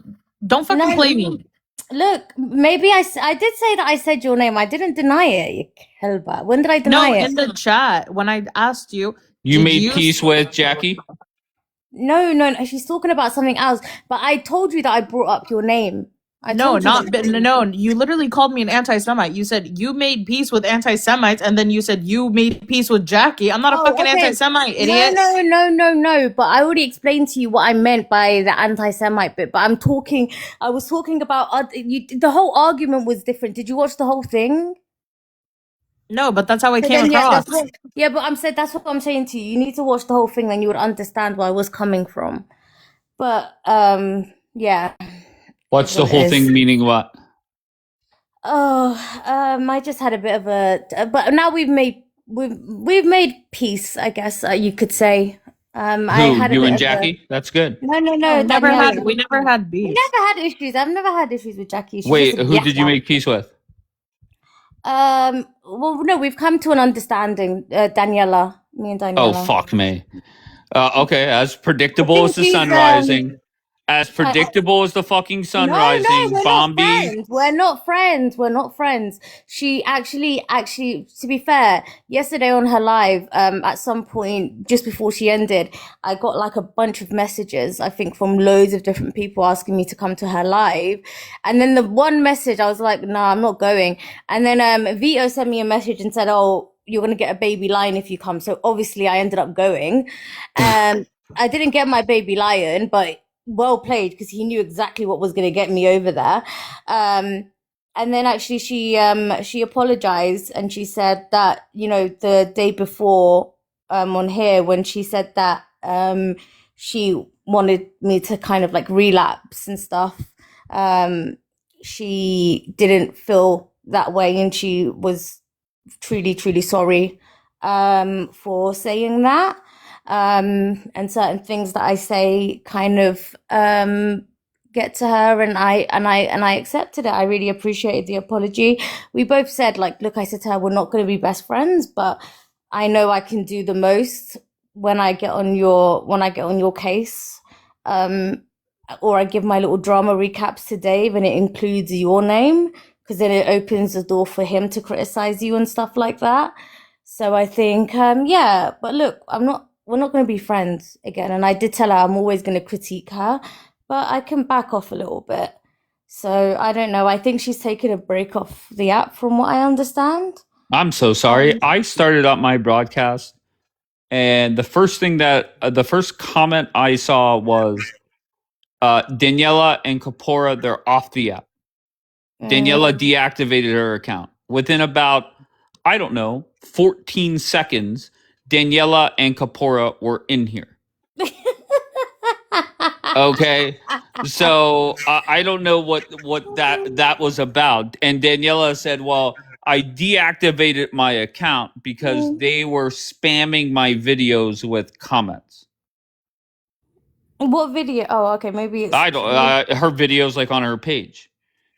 don't fucking play me. Look, maybe I did say that I said your name. I didn't deny it, you hellbat. When did I deny it? No, in the chat, when I asked you. You made peace with Jackie? No, she's talking about something else. But I told you that I brought up your name. No, you literally called me an anti-Semite. You said you made peace with anti-Semites, and then you said you made peace with Jackie. I'm not a fucking anti-Semite, idiot. No. But I already explained to you what I meant by the anti-Semite bit. But I was talking about, the whole argument was different. Did you watch the whole thing? No, but that's how it came across. But that's what I'm saying to you. You need to watch the whole thing, then you would understand where I was coming from. But, yeah. What's the whole thing meaning what? I just had a bit of but now we've made peace, I guess you could say. You and Jackie? That's good. No. We never had beef. We never had issues. I've never had issues with Jackie. Wait, who did you make peace with? Well, no, we've come to an understanding, Daniela. Me and Daniela. Oh, fuck me. Okay, as predictable as the sun rising. As predictable as the fucking sun No, rising, we're not Bombi. friends. We're not friends. We're not friends. She actually, to be fair, yesterday on her live, at some point just before she ended, I got like a bunch of messages, I think from loads of different people asking me to come to her live. And then the one message, I was like, nah, I'm not going. And then Vito sent me a message and said, oh, you're going to get a baby lion if you come. So obviously I ended up going. I didn't get my baby lion, but well played, because he knew exactly what was going to get me over there. And then actually she apologized, and she said that, you know, the day before on here, when she said that she wanted me to kind of like relapse and stuff, she didn't feel that way, and she was truly, truly sorry for saying that. And certain things that I say kind of get to her, and I accepted it. I really appreciated the apology. We both said, like, look, I said to her, we're not going to be best friends, but I know I can do the most when I get on your case. Or I give my little drama recaps to Dave, and it includes your name, because then it opens the door for him to criticize you and stuff like that. So I think, yeah, but look, we're not going to be friends again. And I did tell her I'm always going to critique her, but I can back off a little bit. So I don't know. I think she's taken a break off the app, from what I understand. I'm so sorry. I started up my broadcast, and the first comment I saw was Daniela and Kapora, they're off the app. Daniela deactivated her account. Within about, I don't know, 14 seconds, Daniela and Kapora were in here. Okay. So I don't know what that was about. And Daniela said, well, I deactivated my account because they were spamming my videos with comments. What video? Oh, okay, maybe it's I don't. Her videos like on her page.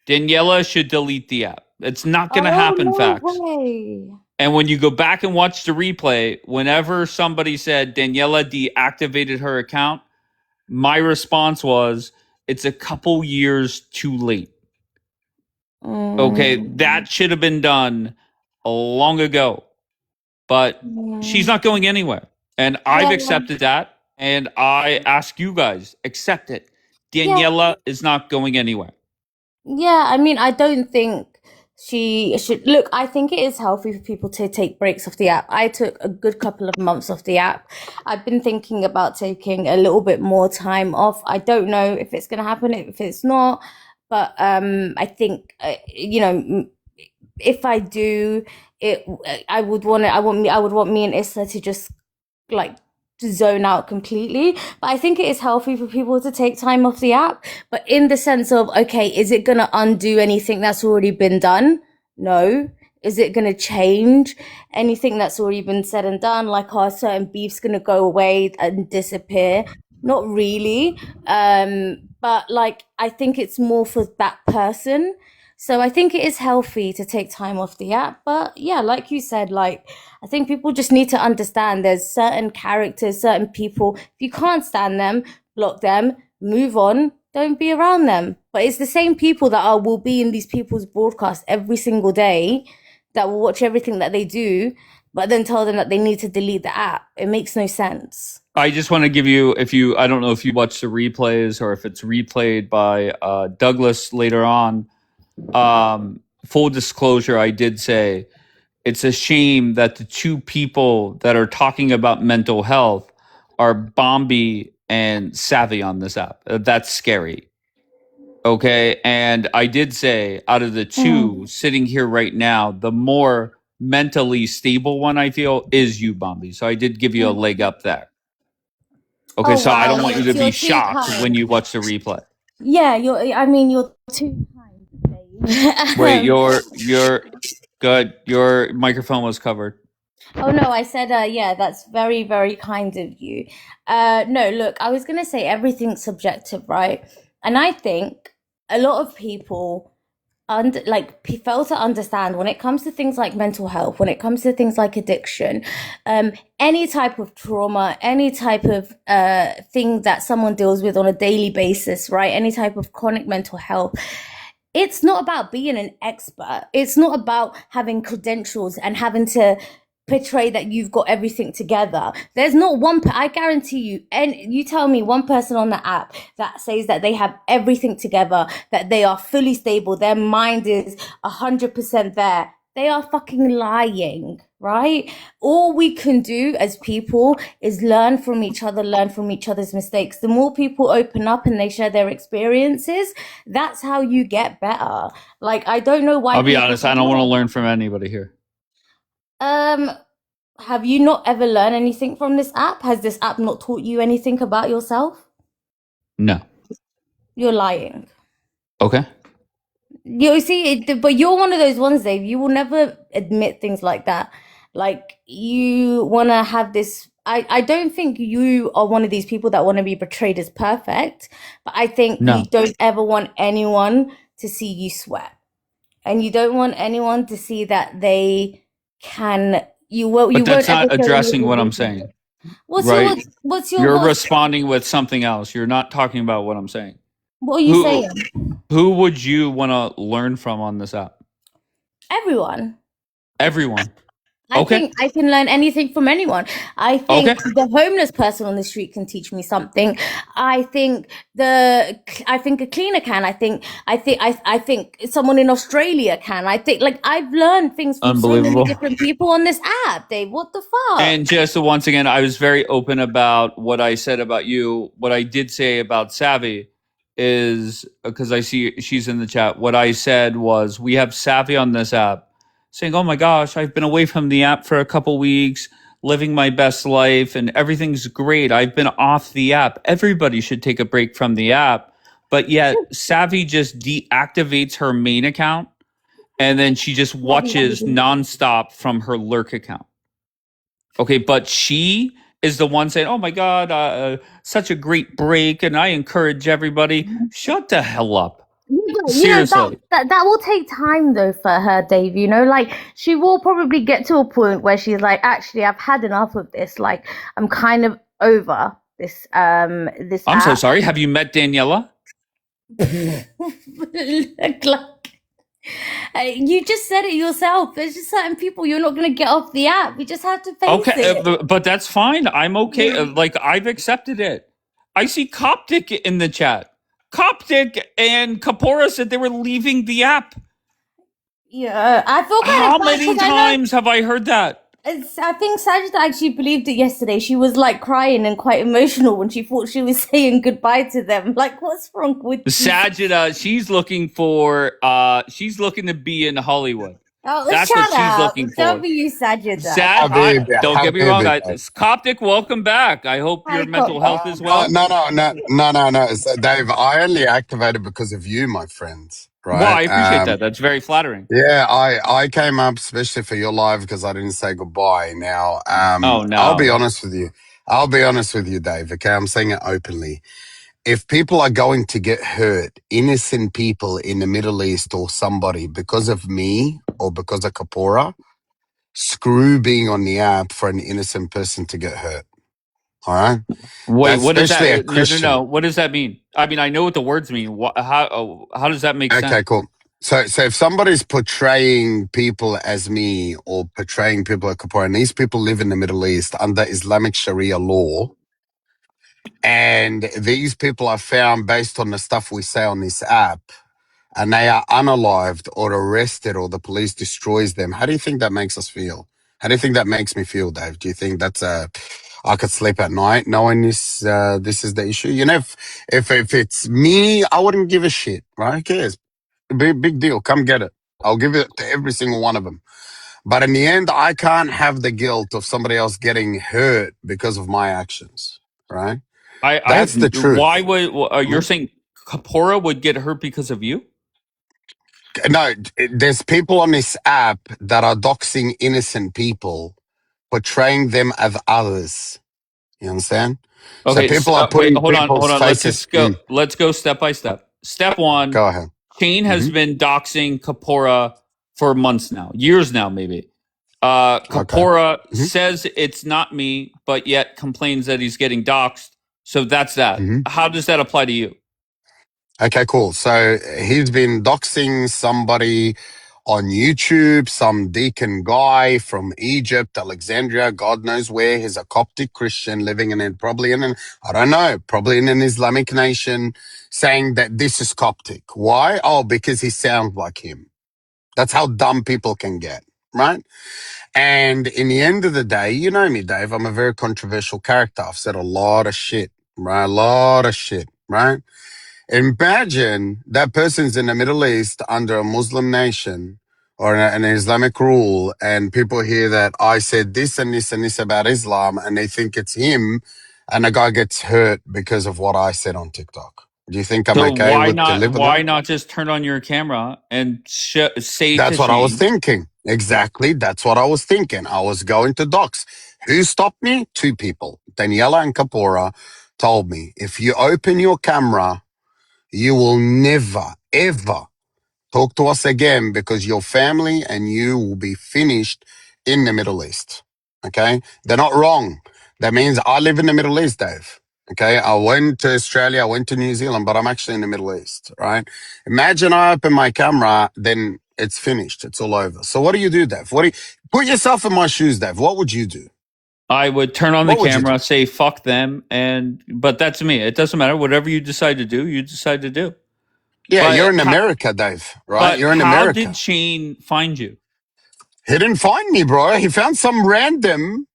Daniela should delete the app. It's not going to happen, no facts. way. And when you go back and watch the replay, whenever somebody said Daniela deactivated her account, my response was, it's a couple years too late. Okay, that should have been done long ago. But she's not going anywhere. And I've accepted that. And I ask you guys, accept it. Daniela is not going anywhere. Yeah, I mean, I don't think she should. Look, I think it is healthy for people to take breaks off the app. I took a good couple of months off the app. I've been thinking about taking a little bit more time off. I don't know if it's going to happen, if it's not, but I think, you know, if I do it, I would want me and Issa to just like zone out completely. But I think it is healthy for people to take time off the app, but in the sense of, okay, is it going to undo anything that's already been done? No. Is it going to change anything that's already been said and done? Like, are certain beefs going to go away and disappear? Not really. But like, I think it's more for that person. So I think it is healthy to take time off the app. But yeah, like you said, like, I think people just need to understand there's certain characters, certain people. If you can't stand them, block them, move on, don't be around them. But it's the same people that will be in these people's broadcasts every single day, that will watch everything that they do, but then tell them that they need to delete the app. It makes no sense. I just want to give you, I don't know if you watch the replays or if it's replayed by Douglas later on. Full disclosure, I did say it's a shame that the two people that are talking about mental health are Bombi and Savvy on this app. That's scary. Okay. And I did say, out of the two sitting here right now, the more mentally stable one I feel is you, Bombi. So I did give you a leg up there. Okay. So I don't want you to be shocked when you watch the replay. Yeah, you're too kind, babe. Wait, you're good. Your microphone was covered. Oh no, I said, yeah, that's very, very kind of you. No, look, I was gonna say everything's subjective, right? And I think a lot of people fail to understand when it comes to things like mental health, when it comes to things like addiction, any type of trauma, any type of thing that someone deals with on a daily basis, right? Any type of chronic mental health. It's not about being an expert. It's not about having credentials and having to portray that you've got everything together. There's not one, I guarantee you, and you tell me one person on the app that says that they have everything together, that they are fully stable, their mind is 100% there. They are fucking lying, right? All we can do as people is learn from each other, learn from each other's mistakes. The more people open up and they share their experiences, that's how you get better. Like, I don't know why. I'll be honest, I don't want to learn from anybody here. Have you not ever learned anything from this app? Has this app not taught you anything about yourself? No. You're lying. Okay. You see, but you're one of those ones, Dave. You will never admit things like that. Like, you want to have this. I don't think you are one of these people that want to be portrayed as perfect, but I think you don't ever want anyone to see you sweat. And you don't want anyone to see that they can. But that's not addressing what I'm saying. What's your? You're responding with something else. You're not talking about what I'm saying. What are you saying? Who would you want to learn from on this app? Everyone. I think I can learn anything from anyone. I think the homeless person on the street can teach me something. I think a cleaner can. I think someone in Australia can. I think, like, I've learned things from so many different people on this app, Dave. What the fuck? And just once again, I was very open about what I said about you. What I did say about Savvy is, because I see she's in the chat, what I said was, we have Savvy on this app saying, oh my gosh, I've been away from the app for a couple weeks, living my best life, and everything's great. I've been off the app. Everybody should take a break from the app. But yet, Savvy just deactivates her main account, and then she just watches nonstop from her lurk account. Okay, but she is the one saying, oh my God, such a great break, and I encourage everybody. Shut the hell up. Seriously. That will take time though for her, Dave. You know, like, she will probably get to a point where she's like, actually, I've had enough of this. Like, I'm kind of over this. I'm so sorry. Have you met Daniela? You just said it yourself. There's just certain people you're not going to get off the app. You just have to face it. But that's fine. I'm okay. Like, I've accepted it. I see Coptic in the chat. Coptic and Kapora said they were leaving the app. Yeah, I feel kind How of bad. many times have I heard that? I think Sajida actually believed it yesterday. She was like crying and quite emotional when she thought she was saying goodbye to them. Like, what's wrong with you? Sajida? She's looking to be in Hollywood. Oh, that's what she's looking for. Don't be you, Sajida. Don't get me wrong, guys. Coptic, welcome back. I hope your mental health is well. No. Dave, I only activated because of you, my friends. Right? Well, I appreciate that. That's very flattering. Yeah, I came up especially for your live because I didn't say goodbye. Now, no. I'll be honest with you, Dave. Okay, I'm saying it openly. If people are going to get hurt, innocent people in the Middle East or somebody, because of me or because of Kapora, screw being on the app for an innocent person to get hurt. All right? Wait, what does that? No. What does that mean? I mean, I know what the words mean. How does that make sense? Okay, cool. So if somebody's portraying people as me or portraying people at Kapora, and these people live in the Middle East under Islamic Sharia law, and these people are found based on the stuff we say on this app, and they are unalived or arrested or the police destroys them, how do you think that makes us feel? How do you think that makes me feel, Dave? Do you think that's I could sleep at night knowing this is the issue? You know, if it's me, I wouldn't give a shit, right? Who cares? Big deal. Come get it. I'll give it to every single one of them. But in the end, I can't have the guilt of somebody else getting hurt because of my actions, right? That's the truth. Why would you're saying Kapora would get hurt because of you? No, there's people on this app that are doxing innocent people, portraying them as others. You understand? Okay, so people are putting hold on. faces. Let's go step by step. Step one. Go ahead. Shane has been doxing Kapora for months now, years now, maybe. Kapora says it's not me, but yet complains that he's getting doxed. So that's that. How does that apply to you? Okay, cool. So he's been doxing somebody on YouTube, some deacon guy from Egypt, Alexandria, God knows where. He's a Coptic Christian living in it, probably in I don't know, probably in an Islamic nation, saying that this is Coptic. Why? Oh, because he sounds like him. That's how dumb people can get, right? And in the end of the day, you know me, Dave, I'm a very controversial character. I've said a lot of shit, right? A lot of shit, right? Imagine that person's in the Middle East under a Muslim nation or an Islamic rule, and people hear that I said this and this and this about Islam, and they think it's him, and a guy gets hurt because of what I said on TikTok. Do you think I'm So okay why to not? live with that? Why not just turn on your camera and say That's to what I was Shane? thinking. Exactly. That's what I was thinking. I was going to docs. Who stopped me? Two people. Daniela and Kapora told me, if you open your camera, you will never, ever talk to us again because your family and you will be finished in the Middle East. Okay? They're not wrong. That means I live in the Middle East, Dave. Okay? I went to Australia, I went to New Zealand, but I'm actually in the Middle East, right? Imagine I open my camera, then it's finished. It's all over. So what do you do, Dave? Put yourself in my shoes, Dave. What would you do? I would turn on the What would you do? camera, say fuck them, but that's me. It doesn't matter. Whatever you decide to do, you decide to do. Yeah, But you're in America, Dave, right? But You're in how America. did Shane find you? He didn't find me, bro. He found some random.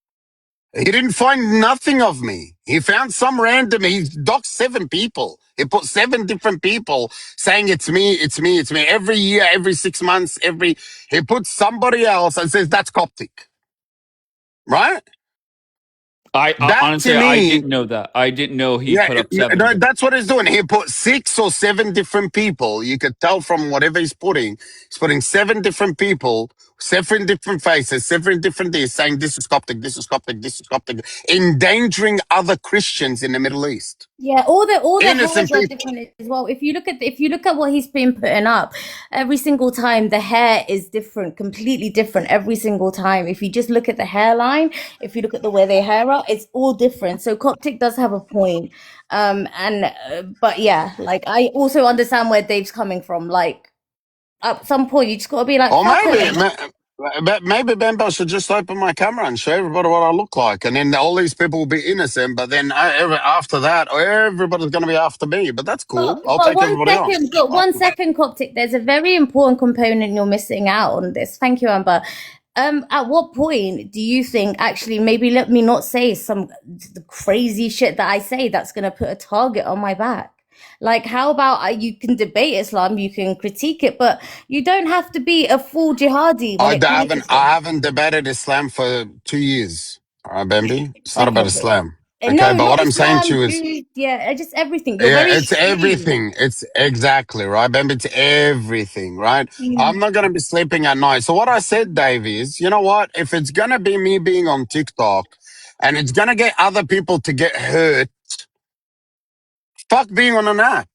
He didn't find nothing of me. He found some random. He doxed 7 people. He put 7 different people saying it's me, it's me, it's me. Every year, every 6 months, he puts somebody else and says that's Coptic, right? I That to honestly, I me, didn't know that. I didn't know he yeah, put up 7. no, that's what he's doing. He put 6 or 7 different people. You could tell from whatever he's putting. He's putting 7 different people, 7 different faces, 7 different things, saying this is Coptic, this is Coptic, this is Coptic, endangering other Christians in the Middle East. Yeah, all the Innocent hairs are people. different as well. If you look at what he's been putting up, every single time the hair is different, completely different every single time. If you just look at the hairline, if you look at the way they hair up, it's all different. So Coptic does have a point. But yeah, like I also understand where Dave's coming from. Like at some point you just got to be like, Or fuck maybe Bambo should just open my camera and show everybody what I look like, and then all these people will be innocent. But then after that, everybody's going to be after me. But that's cool. I'll But take everybody on. one second, Coptic. There's a very important component you're missing out on this. Thank you, Amber. At what point do you think actually maybe let me not say some crazy shit that I say that's gonna put a target on my back? Like, how about you can debate Islam, you can critique it, but you don't have to be a full jihadi when it comes to I haven't debated Islam for 2 years. All right, Bambi? It's not okay, about Islam. Okay, no, but not what I'm saying to Islam, you is, dude. Yeah, just everything. You're yeah, very it's extreme. everything. It's exactly right, Bambi. It's everything, right? I'm not going to be sleeping at night. So what I said, Dave, is, you know what? If it's going to be me being on TikTok and it's going to get other people to get hurt, fuck being on an app.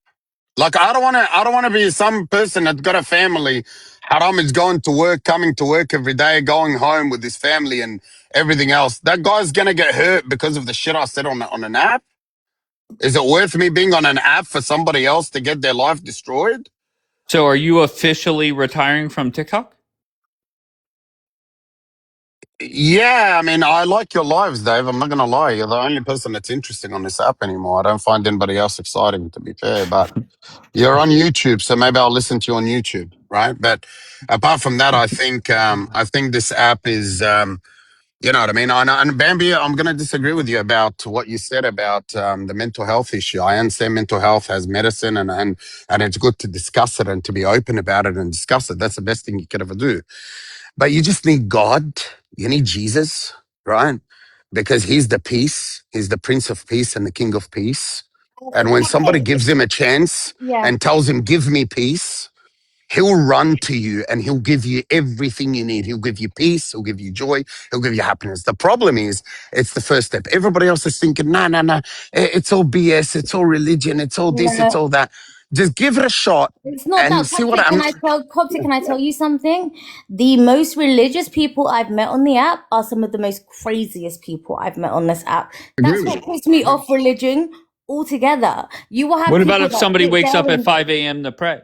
Like I don't want to be some person that's got a family. Haram is going to work, coming to work every day, going home with his family and everything else. That guy's gonna get hurt because of the shit I said on an app. Is it worth me being on an app for somebody else to get their life destroyed? So are you officially retiring from TikTok? Yeah, I mean, I like your lives, Dave. I'm not gonna lie. You're the only person that's interesting on this app anymore. I don't find anybody else exciting, to be fair, but you're on YouTube, so maybe I'll listen to you on YouTube, right? But apart from that, I think this app is, you know what I mean. And Bambi, I'm going to disagree with you about what you said about the mental health issue. I understand mental health has medicine, and it's good to discuss it and to be open about it and discuss it. That's the best thing you could ever do. But you just need God. You need Jesus, right? Because He's the peace. He's the Prince of Peace and the King of Peace. And when somebody Okay, gives him a chance yeah. and tells him, give me peace, he'll run to you and he'll give you everything you need. He'll give you peace. He'll give you joy. He'll give you happiness. The problem is, it's the first step. Everybody else is thinking, no, it's all BS. It's all religion. It's all this. It's No, all that. Just give it a shot It's not and that see what Coptic. I'm. Coptic, can I tell you something? The most religious people I've met on the app are some of the most craziest people I've met on this app. Agree That's with what you. puts me off religion altogether. You will have What about people if that somebody sit wakes there up at and 5 a.m. to pray?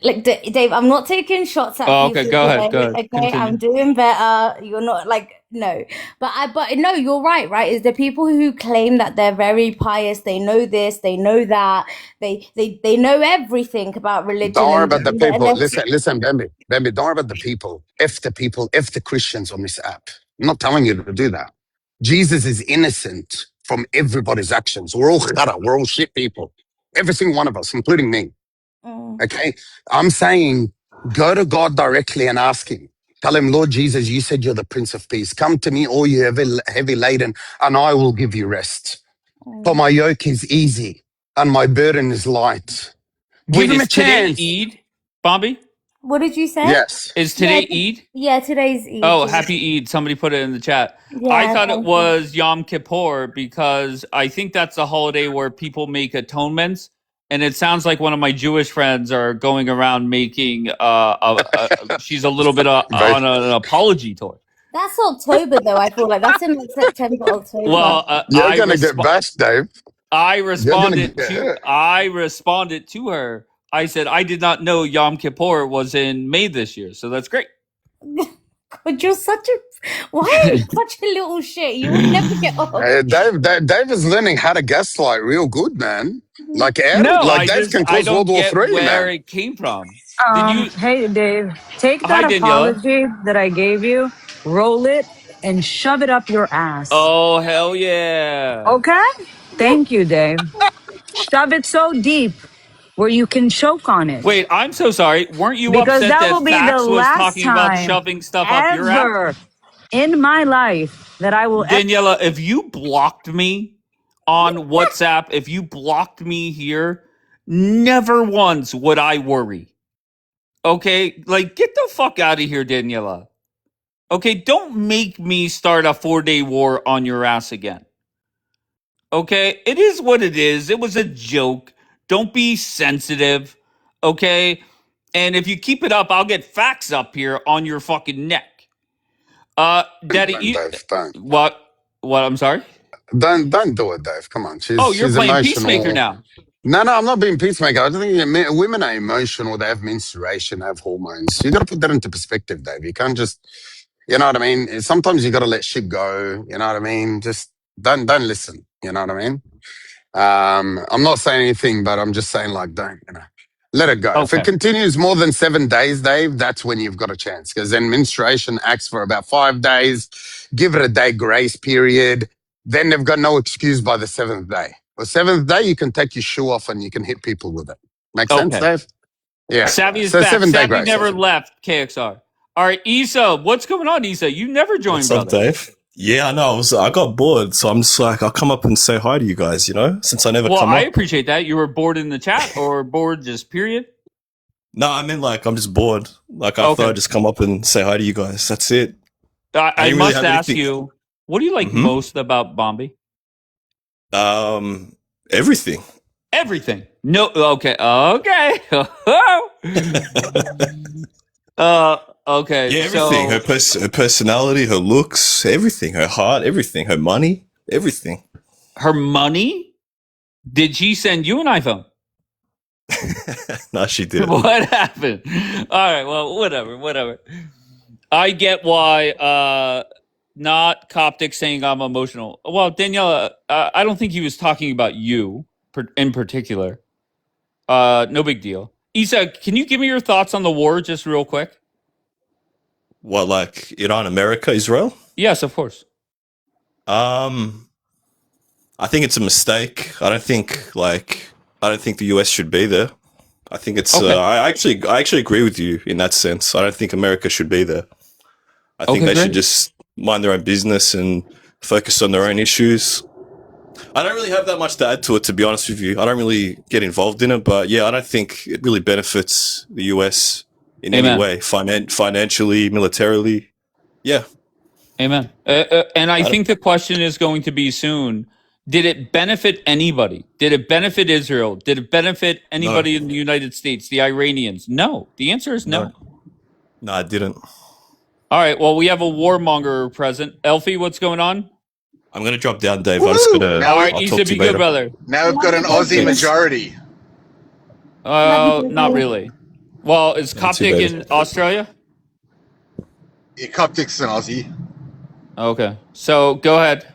like Dave, I'm not taking shots at Oh, okay. people Go ahead. today. Go ahead. Okay, I'm Continue. doing better. You're not like no, but no, you're right. Right, is the people who claim that they're very pious. They know this, they know that. They know everything about religion, Don't worry about the and people. they're Listen, Bambi. Bambi, don't worry about the people. If the people, if the Christians on this app. I'm not telling you to do that. Jesus is innocent from everybody's actions. We're all khara. We're all shit people. Every single one of us, including me. mm, Okay? I'm saying go to God directly and ask him. Tell him, Lord Jesus, you said you're the Prince of Peace. Come to me, all you heavy laden, and I will give you rest. For mm. my yoke is easy and my burden is light. Give Wait, him a is today chance. Eid, Bobby? What did you say? Yes. Is Yeah, today Eid? yeah. Today's Eid. Oh, happy Eid. Somebody put it in the chat. I Yeah, thought it thank you. was Yom Kippur because I think that's the holiday where people make atonements. And it sounds like one of my Jewish friends are going around making, she's a little bit But on an apology tour. That's October though. I feel like that's in like September, October. Well, you're going to get bashed, Dave. You're going to get hurt. I responded to her. I said I did not know Yom Kippur was in May this year, so that's great. God, you're such a why are you such a little shit? You will never get off. Dave is learning how to gaslight real good, man. Like No, like Dave can I cause World don't War get Three, where man. it came from. Did you? Hey, Dave, take Hi, that Daniela. apology that I gave you, roll it, and shove it up your ass. Oh hell yeah! Okay? Thank you, Dave. Shove it so deep where you can choke on it. Wait, I'm so sorry. Weren't you Because upset that that will be the Fax was last talking about time shoving stuff up your ass? ever in my life that I will ever. Daniela, if you blocked me on WhatsApp, if you blocked me here, never once would I worry. Okay? Like, get the fuck out of here, Daniela. Okay? Don't make me start a 4-day war on your ass again. Okay? It is what it is. It was a joke. Don't be sensitive. Okay? And if you keep it up, I'll get Fax up here on your fucking neck. Daddy, Don't, Dave. Don't. what? What? I'm sorry. Don't do it, Dave. Come on. Oh, you're She's playing Peacemaker emotional. now. No, I'm not being peacemaker. I don't think women are emotional. They have menstruation, they have hormones. You got to put that into perspective, Dave. You can't just, you know what I mean? Sometimes you got to let shit go. You know what I mean? Just don't listen. You know what I mean? I'm not saying anything, but I'm just saying like, don't, let it go. If it Okay. continues more than 7 days, Dave, that's when you've got a chance. Because then menstruation acts for about 5 days. Give it a day grace period. Then they've got no excuse by the 7th day. The 7th day, you can take your shoe off and you can hit people with it. Make sense, Okay. Dave? Yeah. Savvy is So back. 7 day Savvy grace. never left KXR. All right, Isa, what's going on, Isa? You never joined, What's up, brother. Dave? Yeah, I know. I got bored, so I'm just like, I'll come up and say hi to you guys. Since I never Well, come I up. appreciate that. You were bored in the chat, or bored just period. No, I mean like I'm just bored. Like I thought I'd just come up and say hi to you guys. That's it. I didn't really must have ask anything. you, what do you like most about Bombi? Everything. Everything. No. Okay. Okay. Okay. Yeah, everything. So Her personality, her looks, everything. Her heart, everything. Her money, everything. her money? Did she send you an iPhone? No, she didn't. What happened? All right. Well, whatever. I get why not Coptic saying I'm emotional. Well, Daniela, I don't think he was talking about you in particular. No big deal. Isa, can you give me your thoughts on the war just real quick? What, like Iran, America, Israel? Yes, of course. I think it's a mistake. I don't think the US should be there. I think it's. Okay. I actually agree with you in that sense. I don't think America should be there. I think they should just mind their own business and focus on their own issues. I don't really have that much to add to it, to be honest with you. I don't really get involved in it, but yeah, I don't think it really benefits the US in Amen. any way, financially, militarily. Yeah. Amen. And I think the question is going to be soon, Did it benefit anybody? Did it benefit Israel? Did it benefit anybody in the United States, the Iranians? No. The answer is no. No, I didn't. All right. Well, we have a warmonger present. Elfie, what's going on? I'm going to drop down, Dave. I'm just going to... All right, I'll Issa, talk to be you later. good, brother. Now we've got an Aussie majority. Not really. Well, is Coptic in Australia? Yeah, Coptic's an Aussie. Okay. So go ahead.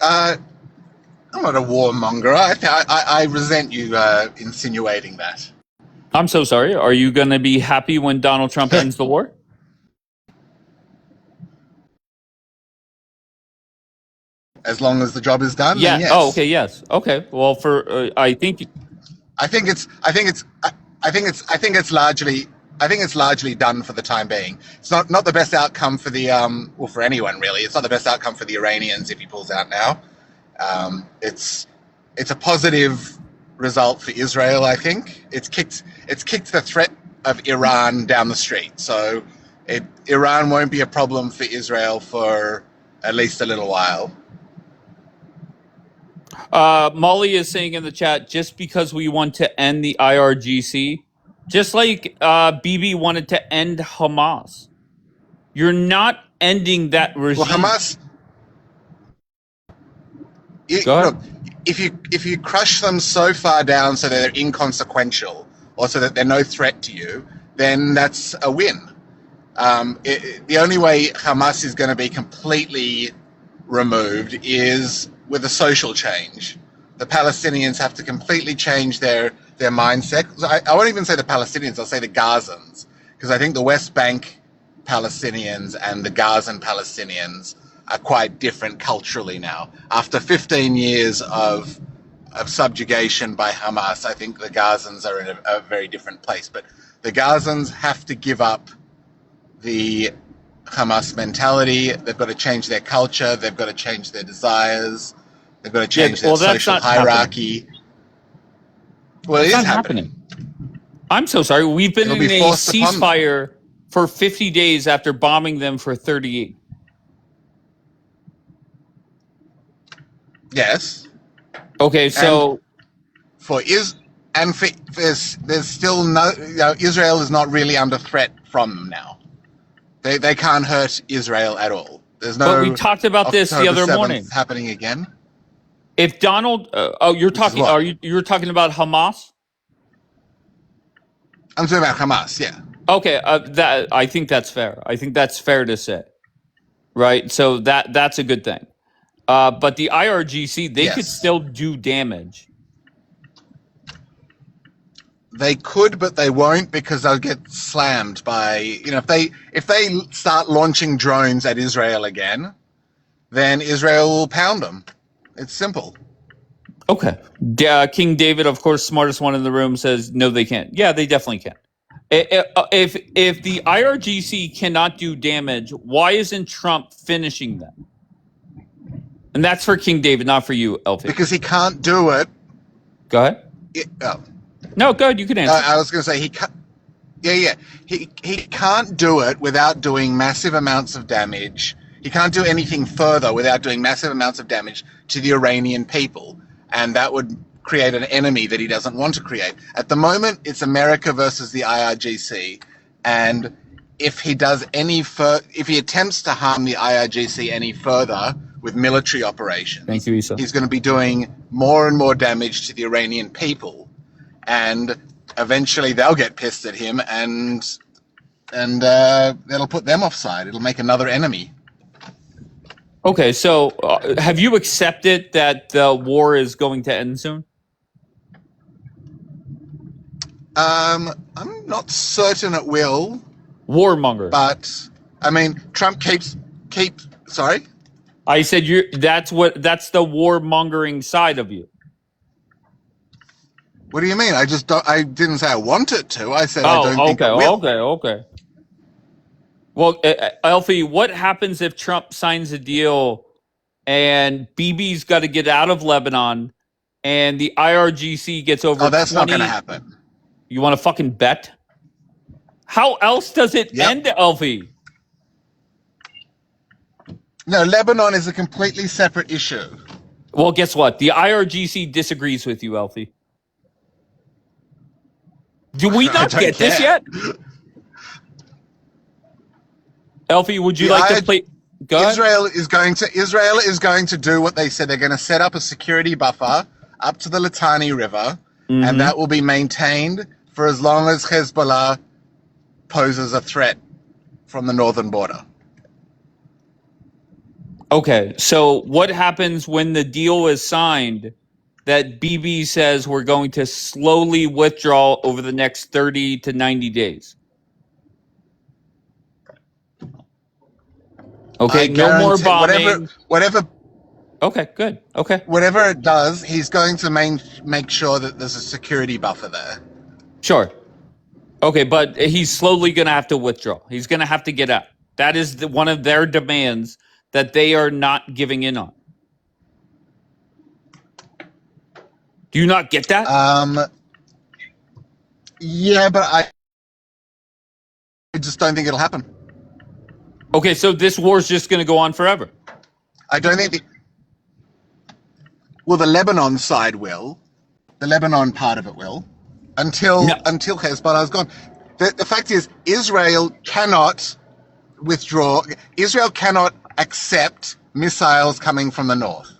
I'm not a warmonger. I resent you insinuating that. I'm so sorry. Are you going to be happy when Donald Trump ends the war? As long as the job is done, Yeah. then yes. Oh, okay. Yes. Okay. Well, for I think it's largely done for the time being. It's not the best outcome for the well, for anyone really. It's not the best outcome for the Iranians if he pulls out now. It's a positive result for Israel. I think it's kicked the threat of Iran down the street. So Iran won't be a problem for Israel for at least a little while. Molly is saying in the chat, just because we want to end the IRGC, just like Bibi wanted to end Hamas, you're not ending that regime. Well, Hamas. Look, if you crush them so far down so that they're inconsequential, or so that they're no threat to you, then that's a win. The only way Hamas is going to be completely removed is with a social change. The Palestinians have to completely change their mindset. I won't even say the Palestinians, I'll say the Gazans, because I think the West Bank Palestinians and the Gazan Palestinians are quite different culturally now. After 15 years of subjugation by Hamas, I think the Gazans are in a very different place. But the Gazans have to give up the Hamas mentality. They've got to change their culture. They've got to change their desires. They've got to change their social hierarchy. Well, it is happening. I'm so sorry. We've been in a ceasefire for 50 days after bombing them for 38. Yes. Okay, so there's still no. Israel is not really under threat from them now. They can't hurt Israel at all. There's no. But we talked about this the other morning. Happening again. If Donald, you're talking. You're talking about Hamas. I'm talking about Hamas. Yeah. Okay, that I think that's fair. I think that's fair to say, right? So that's a good thing. But the IRGC, they could still do damage. They could, but they won't, because they'll get slammed by, if they start launching drones at Israel again, then Israel will pound them. It's simple. Okay. King David, of course, smartest one in the room, says no, they can't. Yeah, they definitely can. If the IRGC cannot do damage, why isn't Trump finishing them? And that's for King David, not for you, Elfie. Because he can't do it. Go ahead. No, go ahead. You can answer. I was going to say he can't. Yeah. He can't do it without doing massive amounts of damage. He can't do anything further without doing massive amounts of damage to the Iranian people, and that would create an enemy that he doesn't want to create. At the moment, it's America versus the IRGC, and if he attempts to harm the IRGC any further with military operations, thank you, Issa, he's going to be doing more and more damage to the Iranian people, and eventually they'll get pissed at him, and that'll put them offside. It'll make another enemy. Okay, so have you accepted that the war is going to end soon? I'm not certain it will. Warmonger. But I mean, Trump keeps. Sorry. I said that's the warmongering side of you. What do you mean? I didn't say I want it to. I said I don't think it will. Okay. Well, Elfie, what happens if Trump signs a deal and Bibi's got to get out of Lebanon and the IRGC gets over 20? Oh, that's not going to happen. You want to fucking bet? How else does it end, Elfie? No, Lebanon is a completely separate issue. Well, guess what? The IRGC disagrees with you, Elfie. Do we not get this yet? Elfie, would you like to play? Go ahead. Israel is going to do what they said. They're going to set up a security buffer up to the Litani River, and that will be maintained for as long as Hezbollah poses a threat from the northern border. Okay, so what happens when the deal is signed that Bibi says we're going to slowly withdraw over the next 30 to 90 days? Okay, no more bombing. Whatever. Okay, good. Okay. Whatever it does, he's going to make sure that there's a security buffer there. Sure. Okay, but he's slowly going to have to withdraw. He's going to have to get out. That is one of their demands that they are not giving in on. Do you not get that? Yeah, but I just don't think it'll happen. Okay, so this war is just going to go on forever. I don't think. Well, the Lebanon side will. The Lebanon part of it will, until Hezbollah is gone. The fact is, Israel cannot withdraw. Israel cannot accept missiles coming from the north.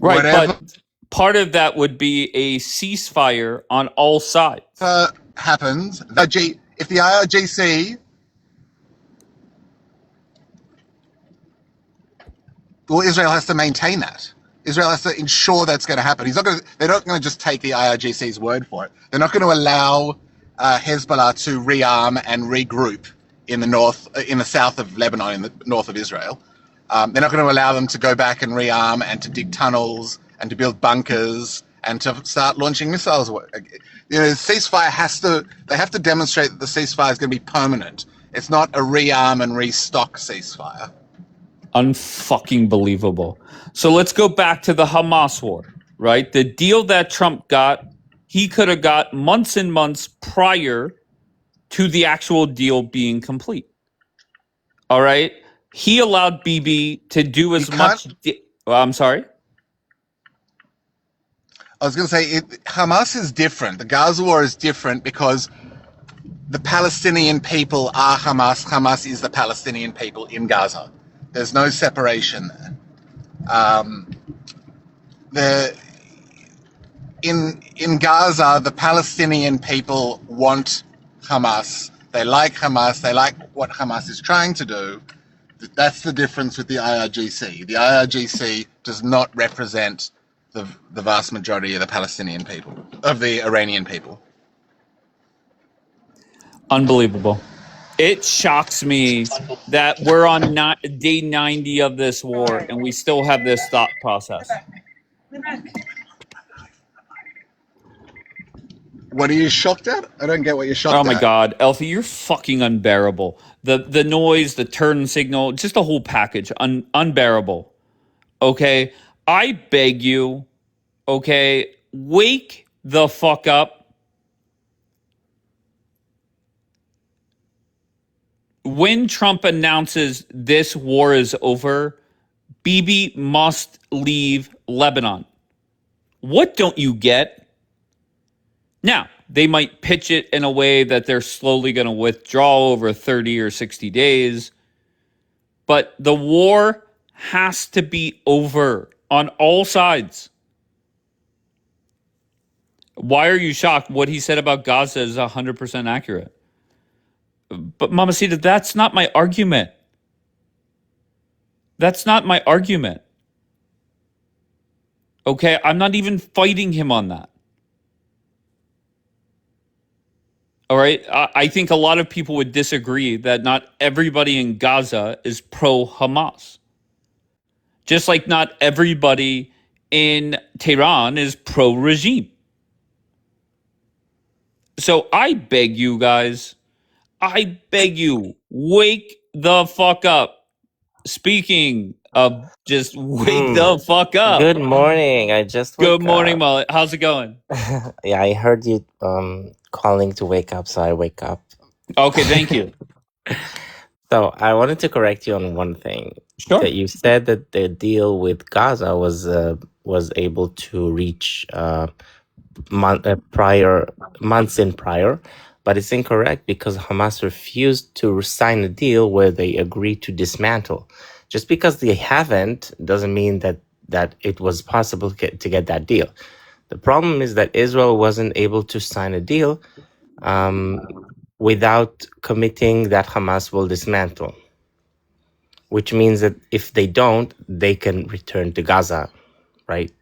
Right, but part of that would be a ceasefire on all sides. Happens. If the IRGC, well, Israel has to maintain that. Israel has to ensure that's going to happen. They're not going to just take the IRGC's word for it. They're not going to allow Hezbollah to rearm and regroup in the south of Lebanon, in the north of Israel. They're not going to allow them to go back and rearm and to dig tunnels and to build bunkers and to start launching missiles. Ceasefire they have to demonstrate that the ceasefire is going to be permanent. It's not a rearm and restock ceasefire. Unfucking believable. So let's go back to the Hamas war, right? The deal that Trump got, he could have got months and months prior to the actual deal being complete. All right? He allowed Bibi to do as much. I'm sorry? I was going to say, Hamas is different. The Gaza war is different because the Palestinian people are Hamas. Hamas is the Palestinian people in Gaza. There's no separation there. In Gaza, the Palestinian people want Hamas. They like Hamas. They like what Hamas is trying to do. That's the difference with the IRGC. The IRGC does not represent the vast majority of the Palestinian people, of the Iranian people. Unbelievable. It shocks me that we're on day 90 of this war and we still have this thought process. What are you shocked at? I don't get what you're shocked at. Oh my God, Elfie, you're fucking unbearable. The noise, the turn signal, just the whole package, unbearable. Okay, I beg you, okay, wake the fuck up. When Trump announces this war is over, Bibi must leave Lebanon. What don't you get? Now, they might pitch it in a way that they're slowly going to withdraw over 30 or 60 days, but the war has to be over on all sides. Why are you shocked? What he said about Gaza is 100% accurate. But Mamacita, that's not my argument. That's not my argument. Okay, I'm not even fighting him on that. All right, I think a lot of people would disagree that not everybody in Gaza is pro-Hamas. Just like not everybody in Tehran is pro-regime. So I beg you guys, I beg you, wake the fuck up. Speaking of just wake the fuck up. Good morning. I just woke Good morning, up. Mullet. How's it going? Yeah, I heard you calling to wake up, so I wake up. Okay, thank you. So I wanted to correct you on one thing. Sure. That you said that the deal with Gaza was able to reach months in prior, but it's incorrect because Hamas refused to sign a deal where they agreed to dismantle. Just because they haven't doesn't mean that it was possible to get that deal. The problem is that Israel wasn't able to sign a deal without committing that Hamas will dismantle, which means that if they don't, they can return to Gaza, right?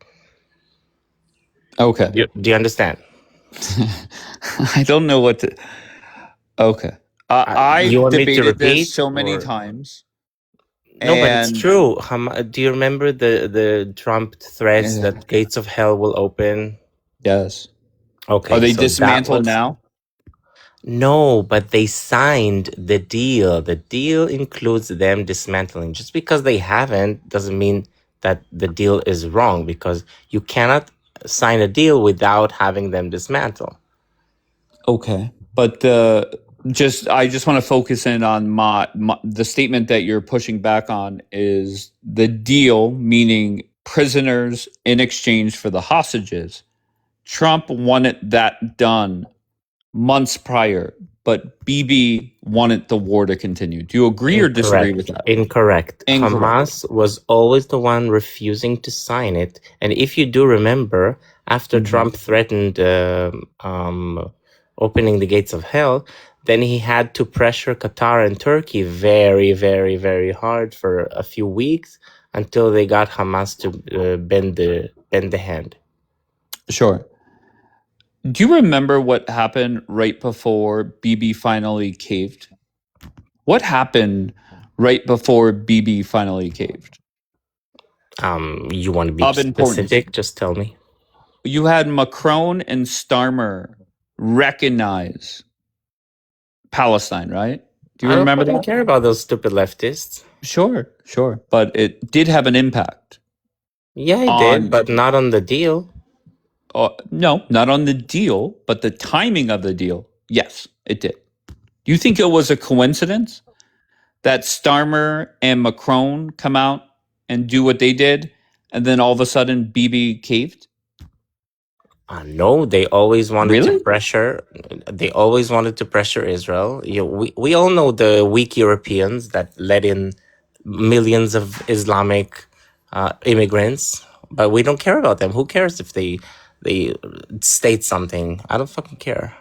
Okay. Do you understand? I don't know what to. Okay. You I've want me to debated this repeat? so many Or times. no, but it's And true. Do you remember the Trump threats yeah, that gates of hell will open? yes. Okay, Are they so that dismantled was now? no, but they signed the deal. The deal includes them dismantling. Just because they haven't doesn't mean that the deal is wrong, because you cannot sign a deal without having them dismantle. Okay. But I just want to focus in on the statement that you're pushing back on is the deal, meaning prisoners in exchange for the hostages. Trump wanted that done months prior, but Bibi wanted the war to continue. Do you agree or disagree with that? Incorrect. Incorrect. Hamas was always the one refusing to sign it. And if you do remember, after Trump threatened opening the gates of hell, then he had to pressure Qatar and Turkey very, very, very hard for a few weeks until they got Hamas to bend the hand. Sure. Do you remember what happened right before Bibi finally caved? What happened right before Bibi finally caved? You want to be Of importance. specific? Just tell me. You had Macron and Starmer recognize Palestine, right? Do you I don't remember fucking that? care about those stupid leftists. Sure. But it did have an impact. Yeah, it did, but not on the deal. No, not on the deal, but the timing of the deal. Yes, it did. Do you think it was a coincidence that Starmer and Macron come out and do what they did, and then all of a sudden Bibi caved? No, they always wanted to Really? pressure. They always wanted to pressure Israel. We all know the weak Europeans that let in millions of Islamic immigrants, but we don't care about them. Who cares if they state something? I don't fucking care.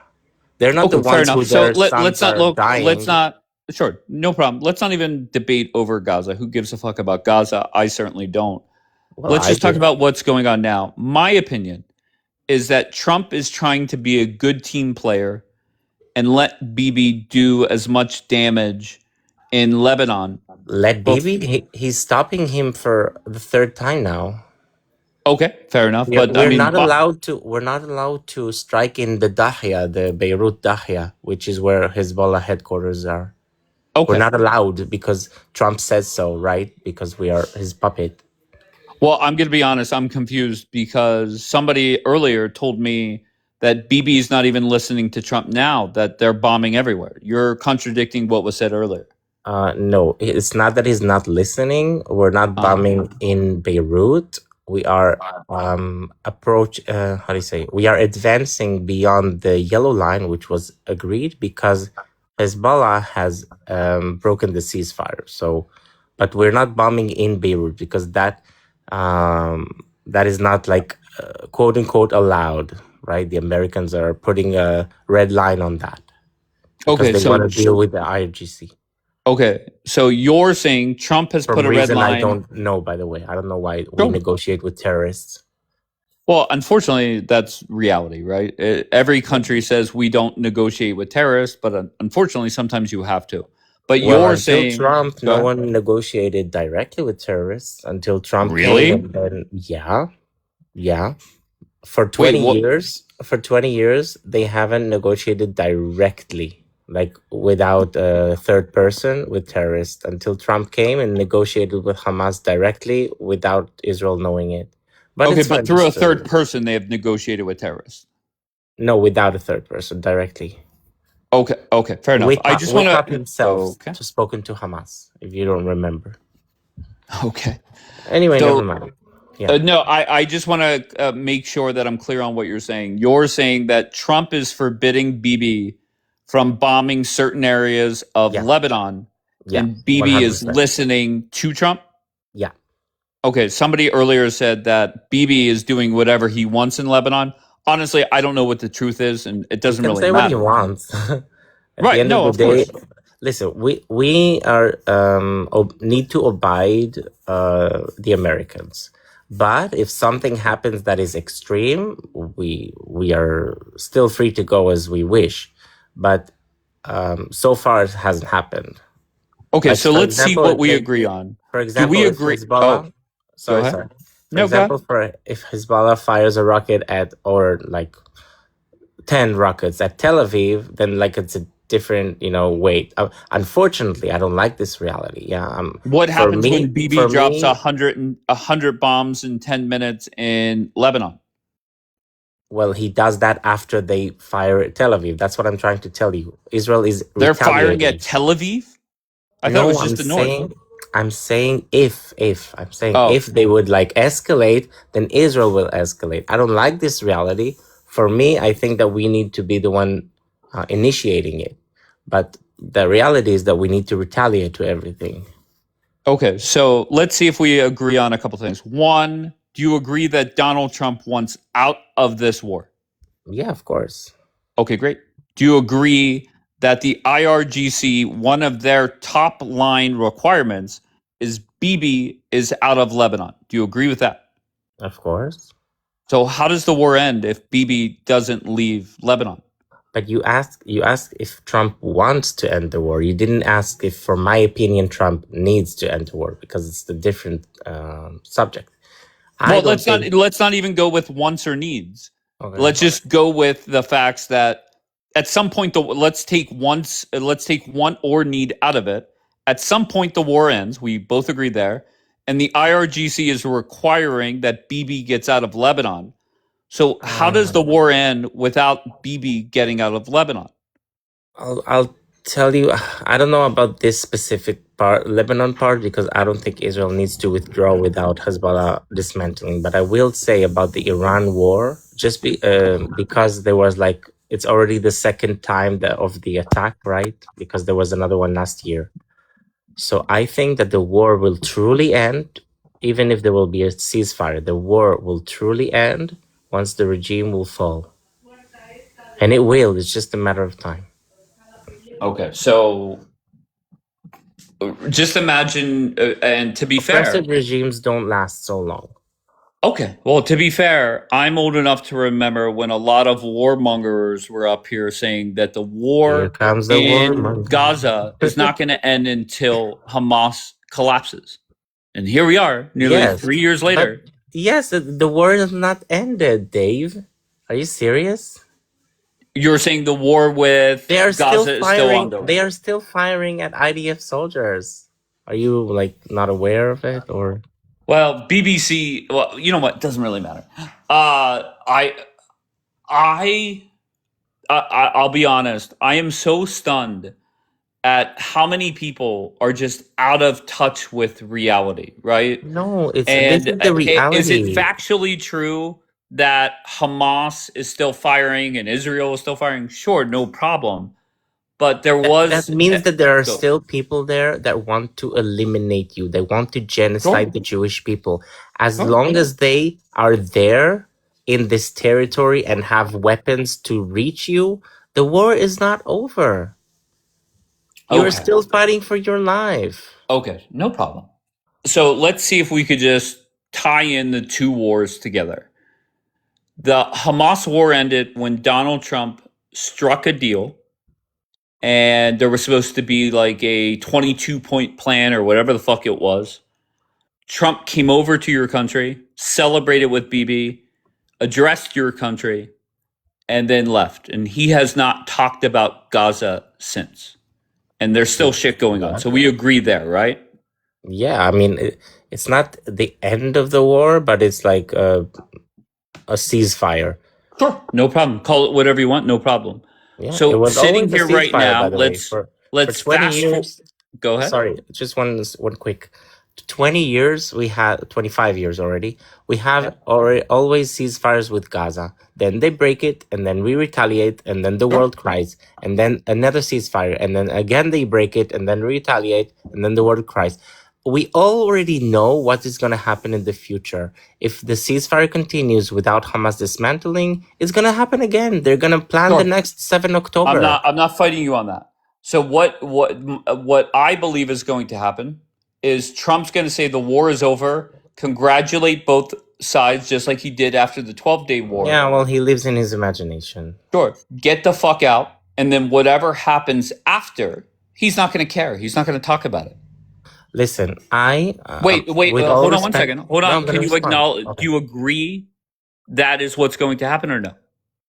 They're not the Okay, fair ones enough. who So their let's sons not are look. Let's dying. not. Sure, no problem. Let's not even debate over Gaza. Who gives a fuck about Gaza? I certainly don't. Well, Let's I just talk do. about what's going on now. My opinion is that Trump is trying to be a good team player and let Bibi do as much damage in Lebanon. Let Bibi. He's stopping him for the third time now. Okay, fair enough. Yeah, But I mean, we're not allowed to strike in the Dahia, the Beirut Dahia, which is where Hezbollah headquarters are. okay. We're not allowed because Trump says so, right? Because we are his puppet. Well, I'm going to be honest. I'm confused because somebody earlier told me that Bibi is not even listening to Trump now, that they're bombing everywhere. You're contradicting what was said earlier. No, it's not that he's not listening. We're not bombing in Beirut. We are how do you say? We are advancing beyond the yellow line, which was agreed because Hezbollah has broken the ceasefire. So, but we're not bombing in Beirut because that is not like quote unquote allowed, right? The Americans are putting a red line on that because they want to deal with the IRGC. Okay, so you're saying Trump has put a red line. I don't know, by the way. I don't know why we negotiate with terrorists. Well, unfortunately, that's reality, right? Every country says we don't negotiate with terrorists, but unfortunately, sometimes you have to. But you're saying Trump, no one negotiated directly with terrorists until Trump came. And then, yeah. For 20 years, they haven't negotiated directly, like without a third person with terrorists, until Trump came and negotiated with Hamas directly without Israel knowing it. But but through a third person, they have negotiated with terrorists. No, without a third person, directly. Okay, fair enough. I just want Witkoff to. himself Okay. spoken to Hamas, if you don't remember. Okay. Anyway, So, never mind. Yeah. no, I just want to make sure that I'm clear on what you're saying. You're saying that Trump is forbidding Bibi from bombing certain areas of Yeah. Lebanon, Yeah. and Bibi is 100%. listening to Trump? Yeah. Okay, somebody earlier said that Bibi is doing whatever he wants in Lebanon. Honestly, I don't know what the truth is, and it He doesn't can really say what he matter. wants. At the Right, end of no, the of day, course. listen, we are need to abide the Americans. But if something happens that is extreme, we are still free to go as we wish. But so far it hasn't happened. Okay, Like, so for let's see example, what we agree on. for Do we example, if agree? Oh, Hezbollah, go sorry, ahead. sorry. For No, go ahead. example, if Hezbollah fires a rocket at, or like 10 rockets at Tel Aviv, then like it's a different, weight. Unfortunately, I don't like this reality. Yeah. What For happens me, when Bibi for drops me, 100 bombs in 10 minutes in Lebanon? well, he does that after they fire at Tel Aviv. That's what I'm trying to tell you. Israel is They're firing retaliating. at Tel Aviv? I thought it No, was just the north. I'm saying if Oh, they would like escalate, then Israel will escalate. I don't like this reality. For me, I think that we need to be the one initiating it. But the reality is that we need to retaliate to everything. okay. So let's see if we agree on a couple things. One, do you agree that Donald Trump wants out of this war? Yeah, of course. Okay, great. Do you agree that the IRGC, one of their top line requirements is Bibi is out of Lebanon? Do you agree with that? Of course. So how does the war end if Bibi doesn't leave Lebanon? But you asked if Trump wants to end the war. You didn't ask if, for my opinion, Trump needs to end the war, because it's a different subject. Well, let's not even go with wants or needs. Okay. Let's just go with the facts that at some point let's take want or need out of it. At some point the war ends. We both agree there, and the IRGC is requiring that Bibi gets out of Lebanon. So how does the war end without Bibi getting out of Lebanon? I'll tell you, I don't know about this specific part, Lebanon part, because I don't think Israel needs to withdraw without Hezbollah dismantling. But I will say about the Iran war, just because there was like, it's already the second time of the attack, right? Because there was another one last year. So I think that the war will truly end, even if there will be a ceasefire. The war will truly end once the regime will fall. And it will. It's just a matter of time. Okay, so just imagine, and to be fair, oppressive regimes don't last so long. Okay, well, to be fair, I'm old enough to remember when a lot of warmongers were up here saying that the war in Gaza is not going to end until Hamas collapses. And here we are, nearly 3 years later. Yes, the war is not ended, Dave. Are you serious? You're saying the war with Gaza is still ongoing. They are still firing at IDF soldiers. Are you like not aware of it, or? Well, BBC. Well, you know what? It doesn't really matter. I'll be honest. I am so stunned at how many people are just out of touch with reality, right? No, this is the reality. Is it factually true that Hamas is still firing and Israel is still firing? Sure, no problem. But there was... That means that there are still people there that want to eliminate you. They want to genocide the Jewish people. As long as they are there in this territory and have weapons to reach you, the war is not over. You're still fighting for your life. Okay, no problem. So let's see if we could just tie in the two wars together. The Hamas war ended when Donald Trump struck a deal, and there was supposed to be like a 22-point plan or whatever the fuck it was. Trump came over to your country, celebrated with Bibi, addressed your country, and then left. And he has not talked about Gaza since. And there's still shit going on. So we agree there, right? Yeah, I mean, it's not the end of the war, but it's like a ceasefire. Sure. No problem. Call it whatever you want. No problem. Yeah, it So was sitting always a here right ceasefire, by now, the way, let's for let's 20 fast forward. years. Go ahead. Sorry, just one quick. 20 years we had, 25 years already. We have already always ceasefires with Gaza. Then they break it, and then we retaliate, and then the world cries, and then another ceasefire, and then again they break it, and then retaliate, and then the world cries. We already know what is going to happen in the future. If the ceasefire continues without Hamas dismantling, it's going to happen again. They're going to plan the Sure. next 7 October. I'm not fighting you on that. So what I believe is going to happen is Trump's going to say the war is over, congratulate both sides just like he did after the 12-day war. Yeah, well, he lives in his imagination. Sure. Get the fuck out, and then whatever happens after, he's not going to care. He's not going to talk about it. Listen, Wait, with all hold on 1 respect, second. Hold no, on. I'm gonna Can you respond. acknowledge? Okay. Do you agree that is what's going to happen or no?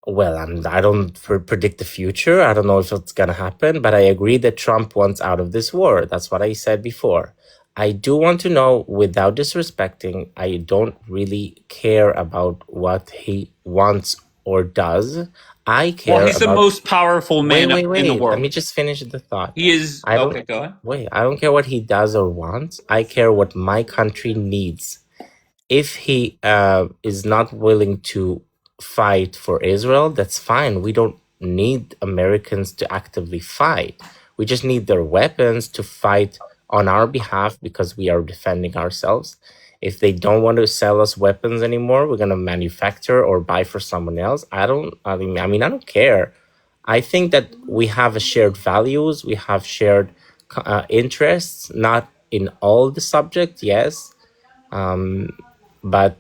Well, I don't predict the future. I don't know if it's gonna happen, but I agree that Trump wants out of this war. That's what I said before. I do want to know, without disrespecting, I don't really care about what he wants or does. I care Well, he's the about. most powerful man in the Wait. Let world. me just finish the thought. He is I don't okay. Go ahead. wait. I don't care what he does or wants. I care what my country needs. If he is not willing to fight for Israel, that's fine. We don't need Americans to actively fight. We just need their weapons to fight on our behalf because we are defending ourselves. If they don't want to sell us weapons anymore, we're gonna manufacture or buy for someone else. I don't care. I think that we have a shared values, we have shared interests, not in all the subject, yes, but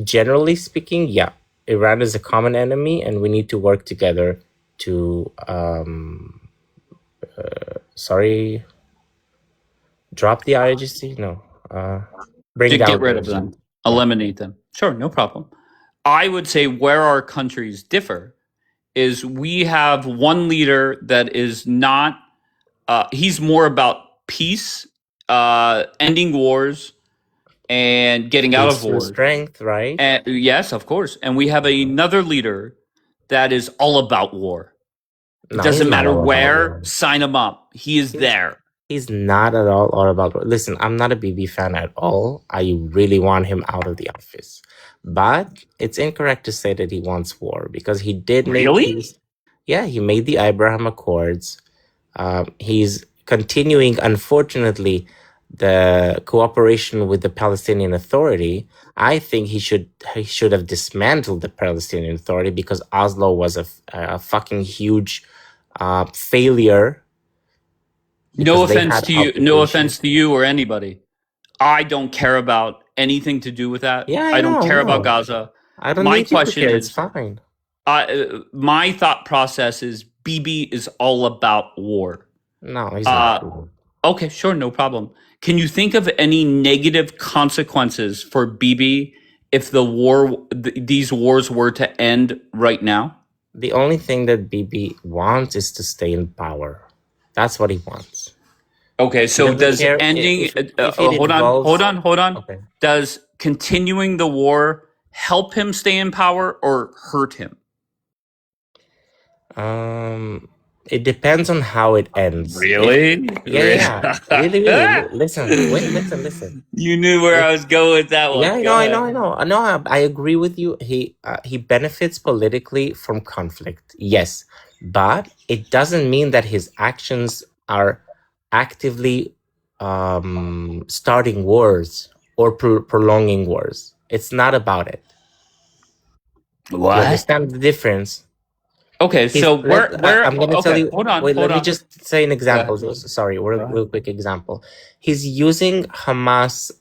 generally speaking, yeah, Iran is a common enemy, and we need to work together to drop the IRGC. No, bring To get down rid the of them, regime. eliminate them. Sure, no problem. I would say where our countries differ is we have one leader that is not. He's more about peace, ending wars, and getting out Peace of through wars. strength, right? And yes, of course. And we have another leader that is all about war. It No, he's doesn't not matter all about where, war. sign him up. He is there. He's not at all about war. Listen, I'm not a BB fan at all. I really want him out of the office. But it's incorrect to say that he wants war because he did make Really? peace. Yeah, he made the Abraham Accords. He's continuing, unfortunately, the cooperation with the Palestinian Authority. I think he should have dismantled the Palestinian Authority because Oslo was a fucking huge failure. No Because they offense had to you. No occupation. offense to you or anybody. I don't care about anything to do with that. Yeah, I don't I care about know. Gaza. I don't My need you to question care. It's is, fine. my thought process is BB is all about war. No, he's not. Okay, sure, no problem. Can you think of any negative consequences for BB if these wars were to end right now? The only thing that BB wants is to stay in power. That's what he wants. Okay, so does ending? Hold on. Okay. Does continuing the war help him stay in power or hurt him? It depends on how it ends. Really? Yeah. Really. Listen. You knew where I was going with that one. Yeah, I know. I agree with you. He benefits politically from conflict. Yes, but it doesn't mean that his actions are actively starting wars or prolonging wars. It's not about it. What? You understand the difference? Okay, so where I'm going to tell you. Hold on. Let me just say an example. Sorry, real quick example. He's using Hamas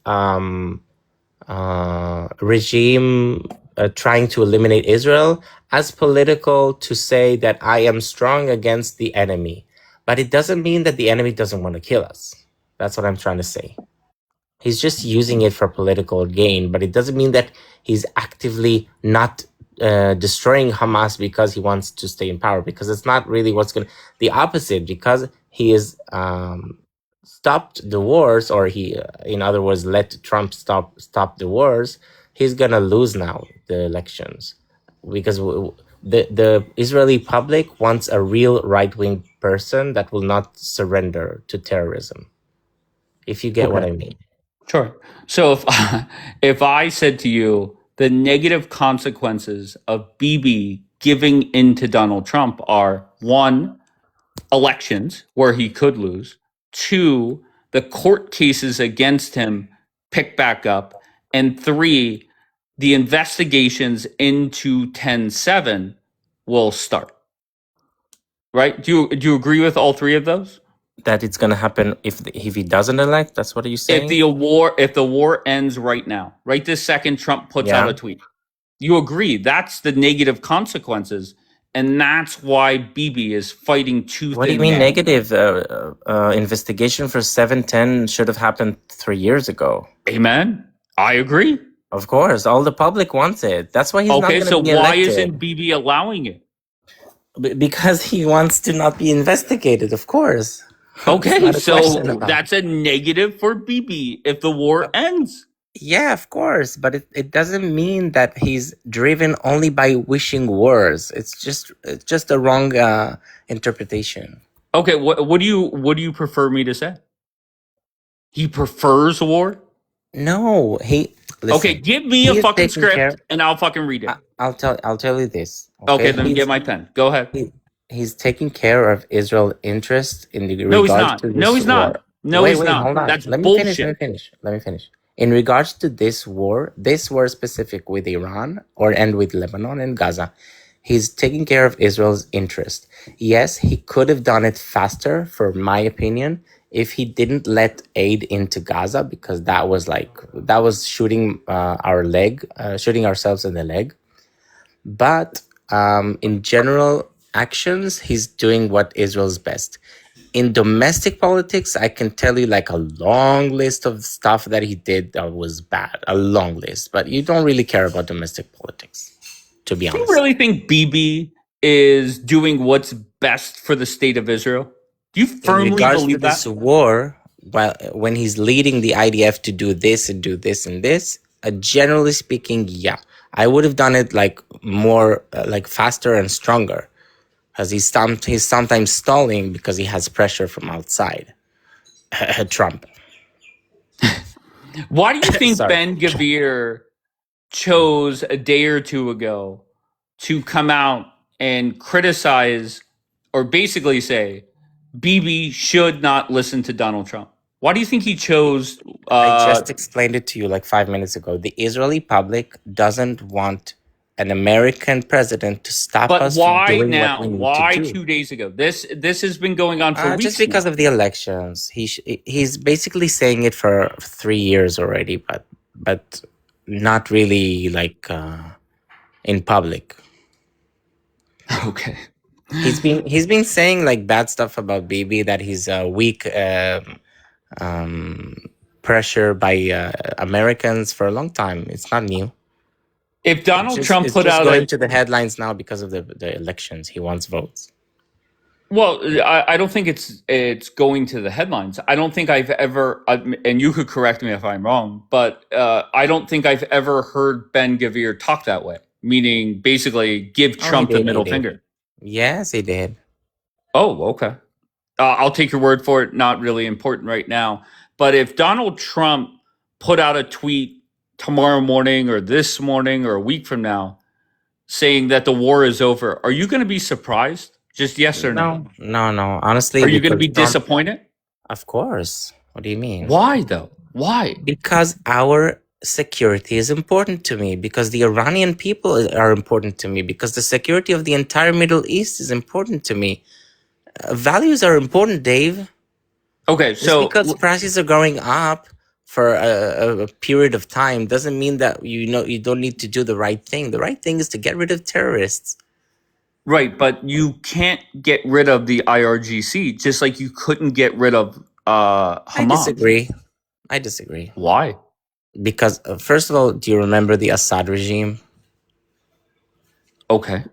regime trying to eliminate Israel as political to say that I am strong against the enemy, but it doesn't mean that the enemy doesn't want to kill us. That's what I'm trying to say. He's just using it for political gain, but it doesn't mean that he's actively not destroying Hamas because he wants to stay in power, because it's not really the opposite, because he is stopped the wars, or he, in other words, let Trump stop the wars. He's gonna lose now the elections because The Israeli public wants a real right-wing person that will not surrender to terrorism. If you get what Okay. I mean. Sure. So if I said to you the negative consequences of Bibi giving in to Donald Trump are one, elections where he could lose, two, the court cases against him pick back up, and three, the investigations into 10-7 will start. Right? Do you agree with all three of those? That it's going to happen if he doesn't elect? That's what are you saying? If the war ends right now, right this second, Trump puts out Yeah. a tweet. You agree that's the negative consequences, and that's why Bibi is fighting tooth What do you and mean nail. negative? Investigation for 710 should have happened 3 years ago. Amen. I agree. Of course, all the public wants it. That's why he's not Okay, going so to be why elected. isn't Bibi allowing it? Because he wants to not be investigated, of course. Okay, so that's a negative for Bibi if the war ends. Yeah, of course, but it doesn't mean that he's driven only by wishing wars. It's just a wrong interpretation. Okay, what do you prefer me to say? He prefers war? No, listen, okay, give me a fucking script and I'll fucking read it. I'll tell you this. Okay, then get my pen. Go ahead. He's taking care of Israel's interest in the No, he's regards not. to this No, he's war. not. No, wait, he's not. Hold on. That's Let me bullshit. Let me finish. In regards to this war specific with Iran and with Lebanon and Gaza, he's taking care of Israel's interest. Yes, he could have done it faster, for my opinion, if he didn't let aid into Gaza, because that was shooting shooting ourselves in the leg. But in general actions, he's doing what Israel's best. In domestic politics, I can tell you like a long list of stuff that he did that was bad, a long list. But you don't really care about domestic politics, to be honest. Do you really think Bibi is doing what's best for the state of Israel? Do you firmly believe that? This war, when he's leading the IDF to do this and do this and this, generally speaking, yeah, I would have done it like more, like faster and stronger. Because he's sometimes stalling because he has pressure from outside. Trump. Why do you think Ben Gvir chose a day or two ago to come out and criticize or basically say Bibi should not listen to Donald Trump? Why do you think he chose? I just explained it to you like 5 minutes ago. The Israeli public doesn't want an American president to stop us from doing what we need to do. Why 2 days ago? This has been going on for weeks. Just because of the elections. He's basically saying it for 3 years already, but not really like in public. Okay. He's been saying like bad stuff about Bibi, that he's weak, pressure by Americans for a long time. It's not new. If Donald Trump put out going to the headlines now because of the elections, he wants votes. Well, I don't think it's going to the headlines. I don't think I've ever, and you could correct me if I'm wrong, but I don't think I've ever heard Ben Gvir talk that way, meaning basically give Trump the middle finger. Yes, he did. Oh, okay. I'll take your word for it. Not really important right now. But if Donald Trump put out a tweet tomorrow morning or this morning or a week from now saying that the war is over, are you going to be surprised? Just yes or no? No. Honestly, are you going to be disappointed? Of course. What do you mean? Why though? Why? Because our security is important to me, because the Iranian people are important to me, because the security of the entire Middle East is important to me. Values are important, Dave. Okay, so just because prices are going up for a period of time doesn't mean that you don't need to do the right thing. The right thing is to get rid of terrorists. Right, but you can't get rid of the IRGC, just like you couldn't get rid of Hamas. I disagree. Why? Because first of all, do you remember the Assad regime? Okay.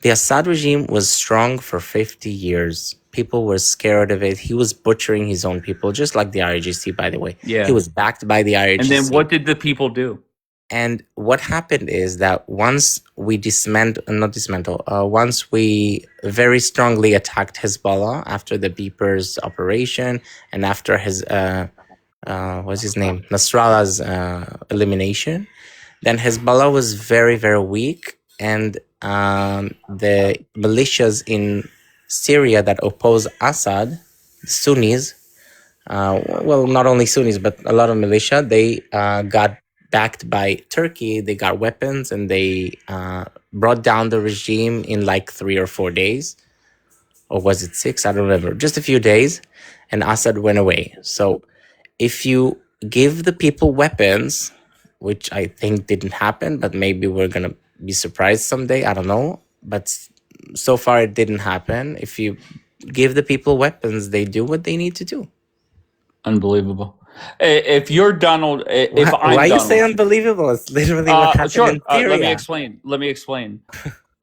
The Assad regime was strong for 50 years. People were scared of it. He was butchering his own people, just like the IRGC, by the way. Yeah. He was backed by the IRGC. And then what did the people do? And what happened is that once we once we very strongly attacked Hezbollah after the Beepers operation and after his, what's his name? Nasrallah's elimination, then Hezbollah was very, very weak. And the militias in Syria that oppose Assad, Sunnis, well, not only Sunnis, but a lot of militia, they got backed by Turkey. They got weapons and they brought down the regime in like 3 or 4 days. Or was it 6? I don't remember. Just a few days. And Assad went away. So if you give the people weapons, which I think didn't happen, but maybe we're going to be surprised someday. I don't know. But so far it didn't happen. If you give the people weapons, they do what they need to do. Unbelievable. If you're Donald, if I'm why you Donald, say unbelievable? It's literally what happened sure. in Syria. Let me explain.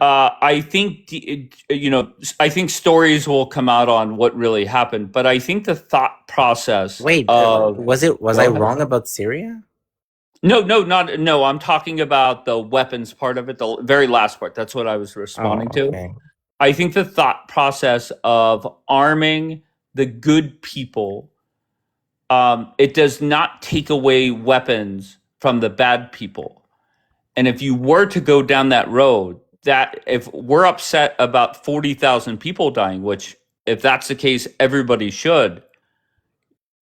I think I think stories will come out on what really happened, but I think the thought process. Wait, was I wrong about Syria? No. I'm talking about the weapons part of it, the very last part. That's what I was responding to. I think the thought process of arming the good people. It does not take away weapons from the bad people. And if you were to go down that road, that if we're upset about 40,000 people dying, which if that's the case, everybody should,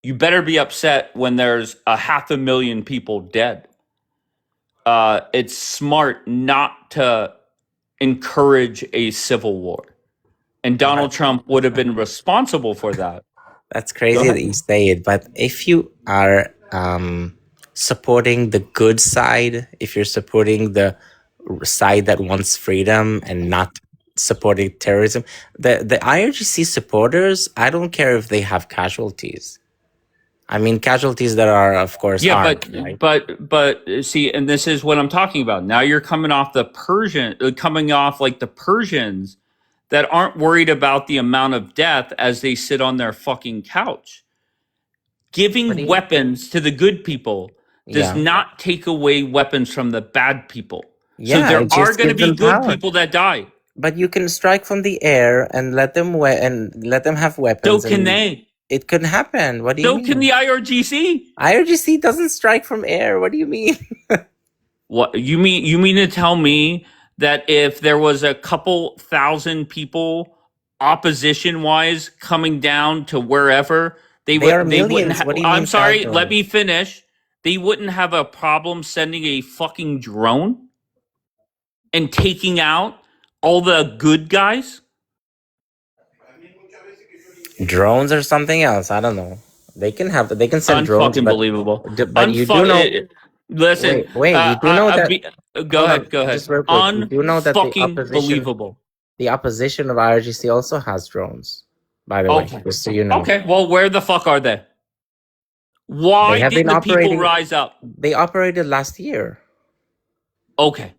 you better be upset when there's 500,000 people dead. It's smart not to encourage a civil war. And Donald Trump would have been responsible for that. That's crazy that you say it, but if you are supporting the good side, if you're supporting the side that wants freedom and not supporting terrorism, the IRGC supporters, I don't care if they have casualties. I mean, casualties that are, of course, armed, right? but see, and this is what I'm talking about. Now you're coming off like the Persians that aren't worried about the amount of death as they sit on their fucking couch. Giving weapons to the good people does not take away weapons from the bad people. So there are going to be good people that die. But you can strike from the air and let them have weapons. So can they? It could happen. What do you mean? So can the IRGC? IRGC doesn't strike from air. What do you mean? What you mean? You mean to tell me that if there was a couple thousand people opposition-wise coming down to wherever, they wouldn't have, I'm sorry, let me finish. They wouldn't have a problem sending a fucking drone and taking out all the good guys? Drones or something else? I don't know. They can send drones. Unfucking believable. But you do know. Listen, wait. You do know that. Go ahead. Just real quick. You do know that believable. The opposition of IRGC also has drones. By the way, just so you know. Okay. Well, where the fuck are they? Why did the people rise up? They operated last year. Okay.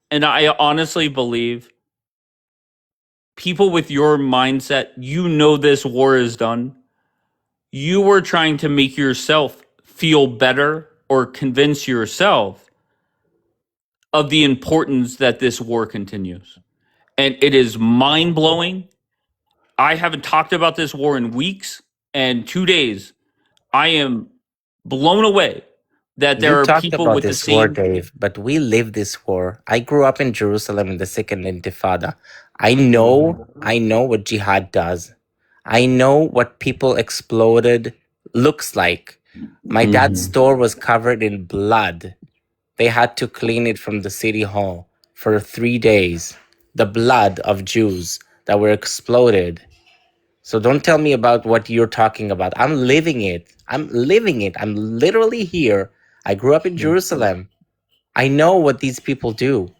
And I honestly believe people with your mindset, this war is done. You were trying to make yourself feel better or convince yourself of the importance that this war continues. And it is mind-blowing. I haven't talked about this war in weeks and 2 days. I am blown away that there are people with the same... war, Dave, but we live this war. I grew up in Jerusalem in the Second Intifada. I know what jihad does. I know what people exploded looks like. My dad's store was covered in blood. They had to clean it from the city hall for 3 days. The blood of Jews that were exploded. So don't tell me about what you're talking about. I'm living it. I'm literally here. I grew up in Jerusalem. I know what these people do.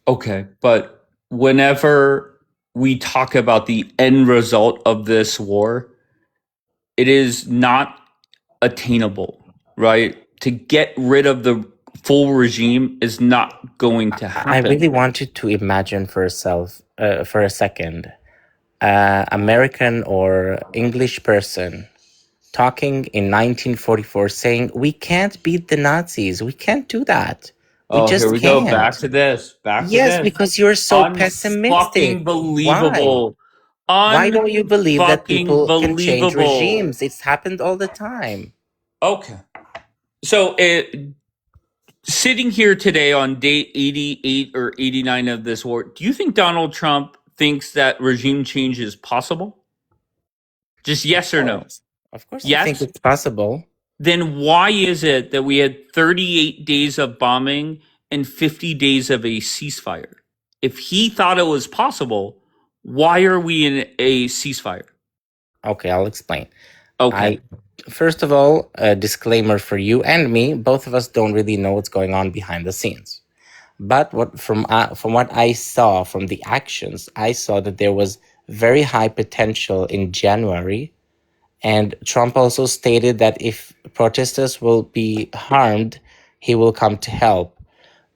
Okay, but whenever we talk about the end result of this war, it is not attainable, right? To get rid of the full regime is not going to happen. I really want you to imagine for a second, American or English person talking in 1944 saying, we can't beat the Nazis. We can't do that. We Oh, here just we go. can't. Back to this. Back to Yes, this. because you're so pessimistic. Unfucking Why? believable. Why don't you believe that Unfucking people can change believable. regimes? It's happened all the time. Okay. So sitting here today on day 88 or 89 of this war, do you think Donald Trump thinks that regime change is possible? Just yes or no? Of course, I think Yes? it's possible. Then why is it that we had 38 days of bombing and 50 days of a ceasefire? If he thought it was possible, why are we in a ceasefire? Okay, I'll explain. Okay. First of all, a disclaimer for you and me, both of us don't really know what's going on behind the scenes. But from what I saw from the actions, I saw that there was very high potential in January. And Trump also stated that if protesters will be harmed, he will come to help.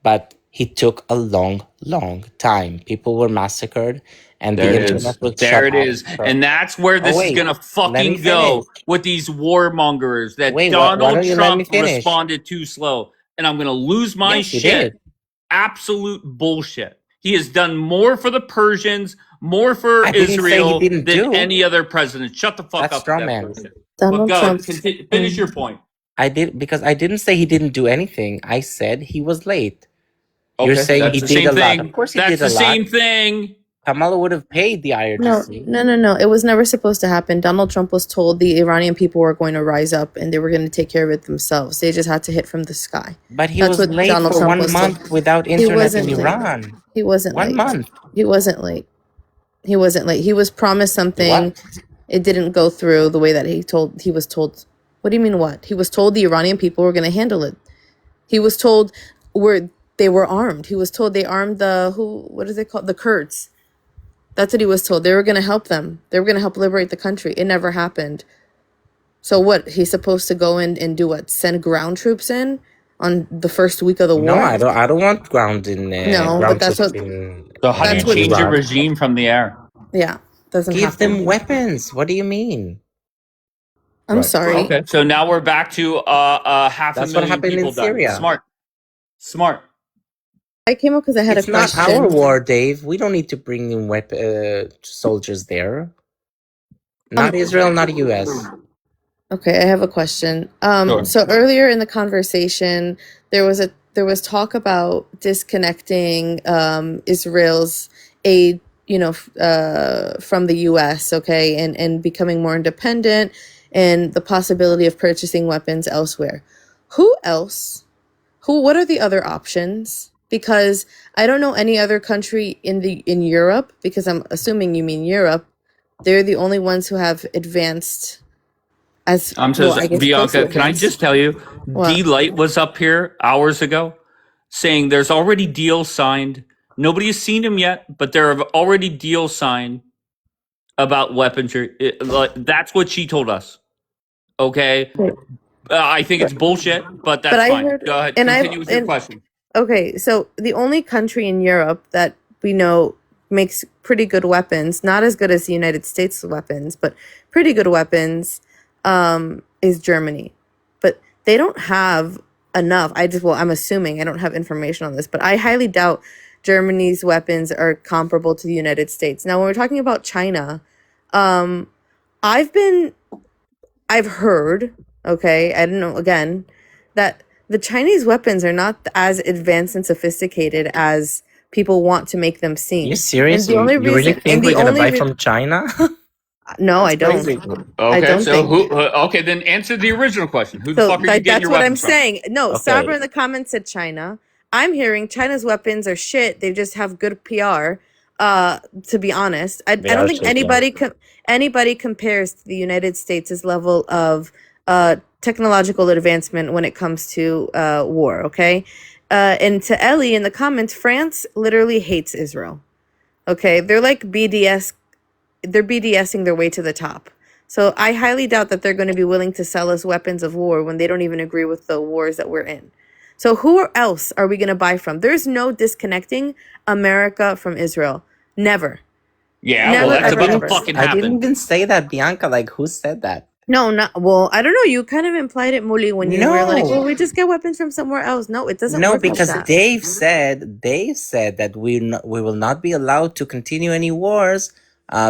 But he took a long, long time. People were massacred and There the it internet is. was There shut it off. is. And that's where this is wait, going to let me fucking finish. go with these warmongers that Wait, why Donald don't you let me Trump finish? responded too slow. And I'm going to lose my Yes, he shit. did. Absolute bullshit. He has done more for the Persians, more for I didn't say he Israel didn't than do. any other president. Shut the fuck That's up with straw that man. bullshit. But Donald go, Trump. finish your point. I didn't say he didn't do anything. I said he was late. You're Okay, saying that's he the did same a lot. thing. Of course he That's did a the lot. same thing. Kamala would have paid the IRGC. No. It was never supposed to happen. Donald Trump was told the Iranian people were going to rise up and they were going to take care of it themselves. They just had to hit from the sky. But he That's was what late Donald for Trump 1 was month told. without He internet wasn't in late. Iran. He wasn't 1 late. month. He wasn't late. He wasn't late. He was promised something. What? It didn't go through the way that he was told. What do you mean what? He was told the Iranian people were going to handle it. He was told they were armed. He was told they armed what is it called? The Kurds. That's what he was told. They were going to help them. They were going to help liberate the country. It never happened. So what? He's supposed to go in and do what? Send ground troops in on the first week of the No, war? I don't want ground but that's troops what. in So how do you That's what. change a Iraq. regime from the air? Yeah, doesn't Give happen. them weapons. What do you mean? I'm Right. sorry. Okay, so now we're back to half That's a what million happened in people dying. Syria. Smart. I came up because I had It's a not question. our war, Dave. We don't need to bring in soldiers there. Not Israel, not US. Okay, I have a question. Sure. So earlier in the conversation, there was talk about disconnecting Israel's aid, from the U.S. Okay, and becoming more independent, and the possibility of purchasing weapons elsewhere. Who else? What are the other options? Because I don't know any other country in Europe. Because I'm assuming you mean Europe. They're the only ones who have advanced. I'm so sorry. Close to Bianca, can I advanced. just tell you, What? D Light was up here hours ago saying there's already deals signed. Nobody has seen them yet, but there are already deals signed about weaponry. That's what she told us. Okay. I think it's bullshit, but that's But I fine. heard, Go ahead. and Continue with your question. okay, so the only country in Europe that we know makes pretty good weapons, not as good as the United States weapons, but pretty good weapons, is Germany. But they don't have enough. I'm assuming, I don't have information on this, but I highly doubt Germany's weapons are comparable to the United States. Now, when we're talking about China, I've heard, okay, I don't know, again, that the Chinese weapons are not as advanced and sophisticated as people want to make them seem. You serious? And the only You really reason, think we're gonna buy from China? no, I don't. Crazy. I Okay, don't so think. okay, then answer the original question. Who the So fuck are you getting that's your what I'm weapons from? saying. No, Okay. Sabra in the comments said China. I'm hearing China's weapons are shit. They just have good PR. To be honest, I don't think anybody compares to the United States' level of technological advancement when it comes to war. Okay, and to Ellie in the comments, France literally hates Israel. Okay, they're like BDS. They're BDSing their way to the top. So I highly doubt that they're going to be willing to sell us weapons of war when they don't even agree with the wars that we're in. So who else are we going to buy from? There's no disconnecting America from Israel. Never. Yeah, Never, well, that's ever, about ever. to fucking I happen. didn't even say that, Bianca. Like, who said that? No, not well. I don't know. You kind of implied it, Muli, when you were like, "Well, No, we just get weapons from somewhere else." No, it doesn't no, work like because that. Dave said that we will not be allowed to continue any wars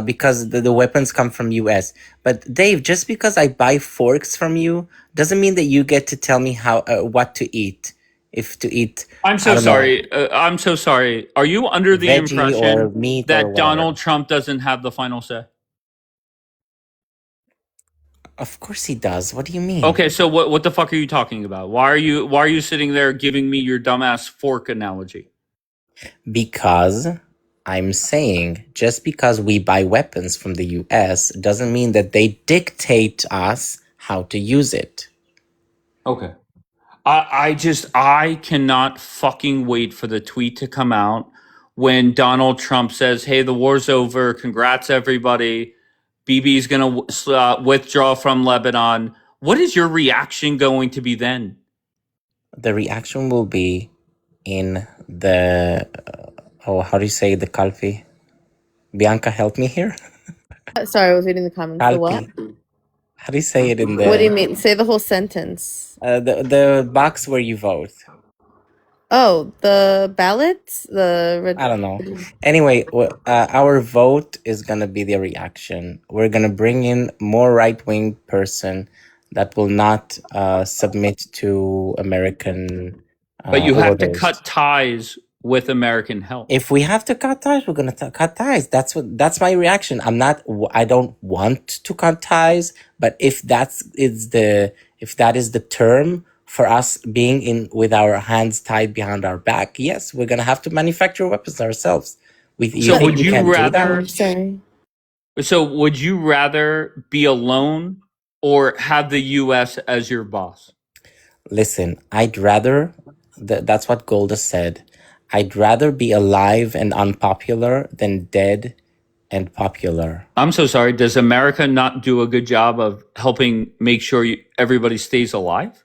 because the weapons come from U.S. But Dave, just because I buy forks from you doesn't mean that you get to tell me how what to eat. If to eat, I'm I so don't know, sorry. I'm so sorry. Are you under the veggie or impression meat or that whatever. Donald Trump doesn't have the final say? Of course he does. What do you mean? Okay, so what the fuck are you talking about? Why are you sitting there giving me your dumbass fork analogy? Because I'm saying just because we buy weapons from the US doesn't mean that they dictate us how to use it. Okay. I cannot fucking wait for the tweet to come out when Donald Trump says, "Hey, the war's over. Congrats, everybody. BB's going to withdraw from Lebanon." What is your reaction going to be then? The reaction will be in the how do you say the kalfi? Bianca, help me here. Sorry, I was reading the comments. The what? Kalfi. How do you say it in What do you the mean? Say the whole sentence. the box where you vote? Oh, the ballots. I don't know. Anyway, our vote is gonna be the reaction. We're gonna bring in more right-wing person that will not submit to American But you have to orders. cut ties with American help. If we have to cut ties, we're gonna cut ties. That's my reaction. I don't want to cut ties, but if that is the term for us being in with our hands tied behind our back, yes, we're gonna have to manufacture weapons ourselves. So would you rather? Sorry. So would you rather be alone or have the U.S. as your boss? Listen, I'd rather. That's what Golda said. I'd rather be alive and unpopular than dead and popular. I'm so sorry. Does America not do a good job of helping make sure everybody stays alive?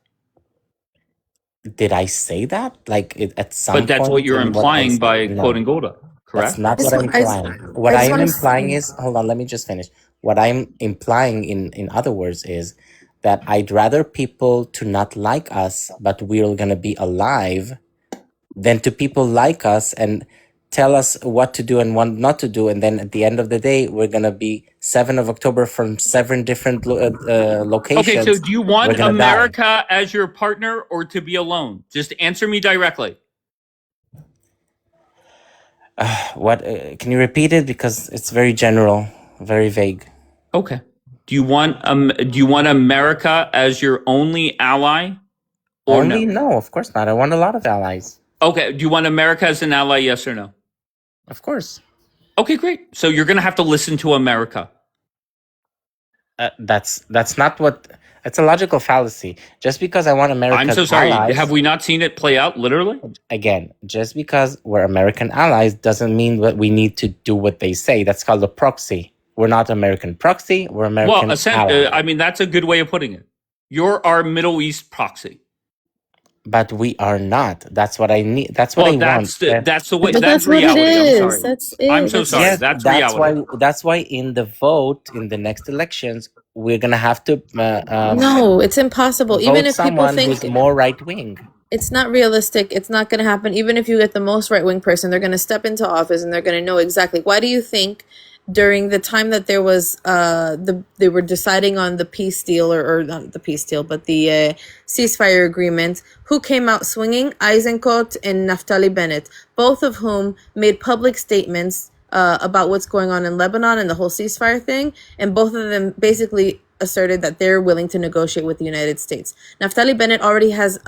Did I say that? Like at some point? But that's what you're implying by no, quoting Golda, correct? That's not what I'm implying. What I am implying is, hold on, let me just finish. What I'm implying in other words is that I'd rather people to not like us, but we're gonna be alive, than to people like us and tell us what to do and what not to do, and then at the end of the day, we're gonna be 7th of October from 7 different locations. Okay, so do you want America as your partner or to be alone? Just answer me directly. What? Can you repeat it because it's very general, very vague. Okay. Do you want America as your only ally? Or only no, of course not. I want a lot of allies. Okay. Do you want America as an ally? Yes or no? Of course. Okay, great. So you're going to have to listen to America. That's not what. It's a logical fallacy. Just because I want America's I'm so sorry. allies, have we not seen it play out literally? Again, just because we're American allies doesn't mean that we need to do what they say. That's called a proxy. We're not American proxy. We're American ally. I mean, that's a good way of putting it. You're our Middle East proxy. But we are not. That's what I need. That's what I want. That's the way. But that's reality. What it is. I'm sorry. That's it. I'm so sorry. Yes, that's reality. That's why in the vote in the next elections we're gonna have to. No, it's impossible. Even if people think who's more right wing. It's not realistic. It's not going to happen. Even if you get the most right wing person, they're going to step into office and they're going to know exactly. Why do you think during the time that there was they were deciding on the peace deal or not the peace deal, but the ceasefire agreement, who came out swinging? Eisenkot and Naftali Bennett, both of whom made public statements about what's going on in Lebanon and the whole ceasefire thing, and both of them basically asserted that they're willing to negotiate with the United States. Naftali Bennett already has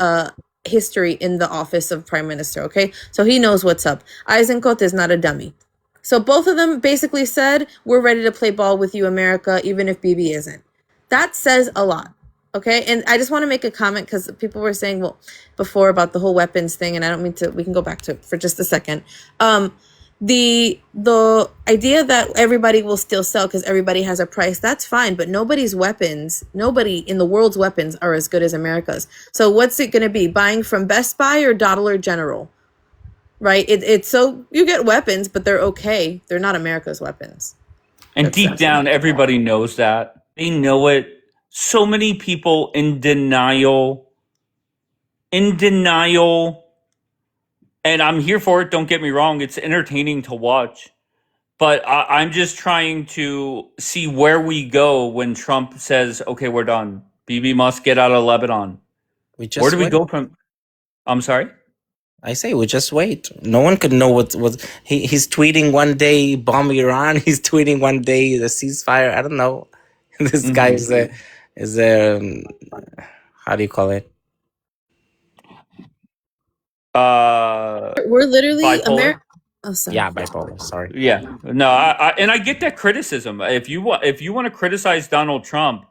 history in the office of prime minister, okay? So he knows what's up. Eisenkot is not a dummy. So both of them basically said, we're ready to play ball with you, America, even if Bibi isn't. That says a lot, okay? And I just want to make a comment because people were saying, well, before about the whole weapons thing, and I don't mean to, we can go back to it for just a second. The idea that everybody will still sell because everybody has a price, that's fine, but nobody in the world's weapons are as good as America's. So what's it going to be? Buying from Best Buy or Dollar General? Right? It's so you get weapons, but they're okay. They're not America's weapons. And deep down, everybody knows that. They know it. so many people in denial, and I'm here for it. Don't get me wrong; it's entertaining to watch. But I'm just trying to see where we go when Trump says, "Okay, we're done. Bibi must get out of Lebanon." We Where just do we wait. go from? I'm sorry. I say we just wait. No one could know what he's tweeting one day bomb Iran. He's tweeting one day the ceasefire. I don't know. This guy is how do you call it? We're literally Bipolar. Oh, sorry. Yeah, bipolar. Sorry. Yeah, no, and I get that criticism. If you want to criticize Donald Trump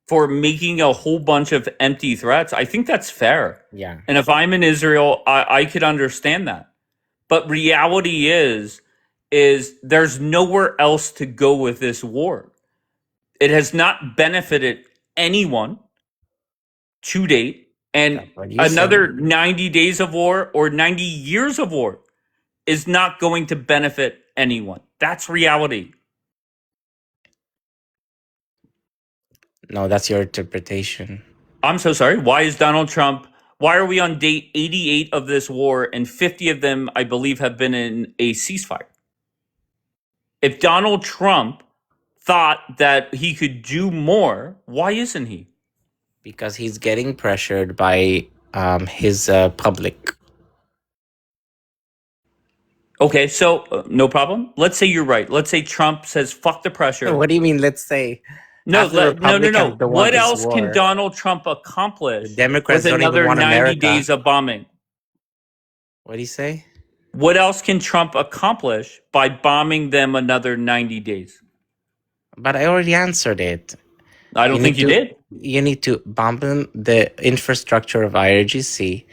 for making a whole bunch of empty threats, I think that's fair. Yeah. And if I'm in Israel, I could understand that. But reality is there's nowhere else to go with this war. It has not benefited anyone to date, and another 90 days of war or 90 years of war is not going to benefit anyone. That's reality. No, that's your interpretation. I'm so sorry. Why are we on day 88 of this war and 50 of them, I believe, have been in a ceasefire? If Donald Trump thought that he could do more, why isn't he? Because he's getting pressured by his public. Okay, so no problem. Let's say you're right. Let's say Trump says, fuck the pressure. What do you mean, let's say? No. What else can Donald Trump accomplish Democrats with don't even another want 90 America. days of bombing? What do you say? What else can Trump accomplish by bombing them another 90 days? But I already answered it. I don't think you did. You need to bomb the infrastructure of IRGC.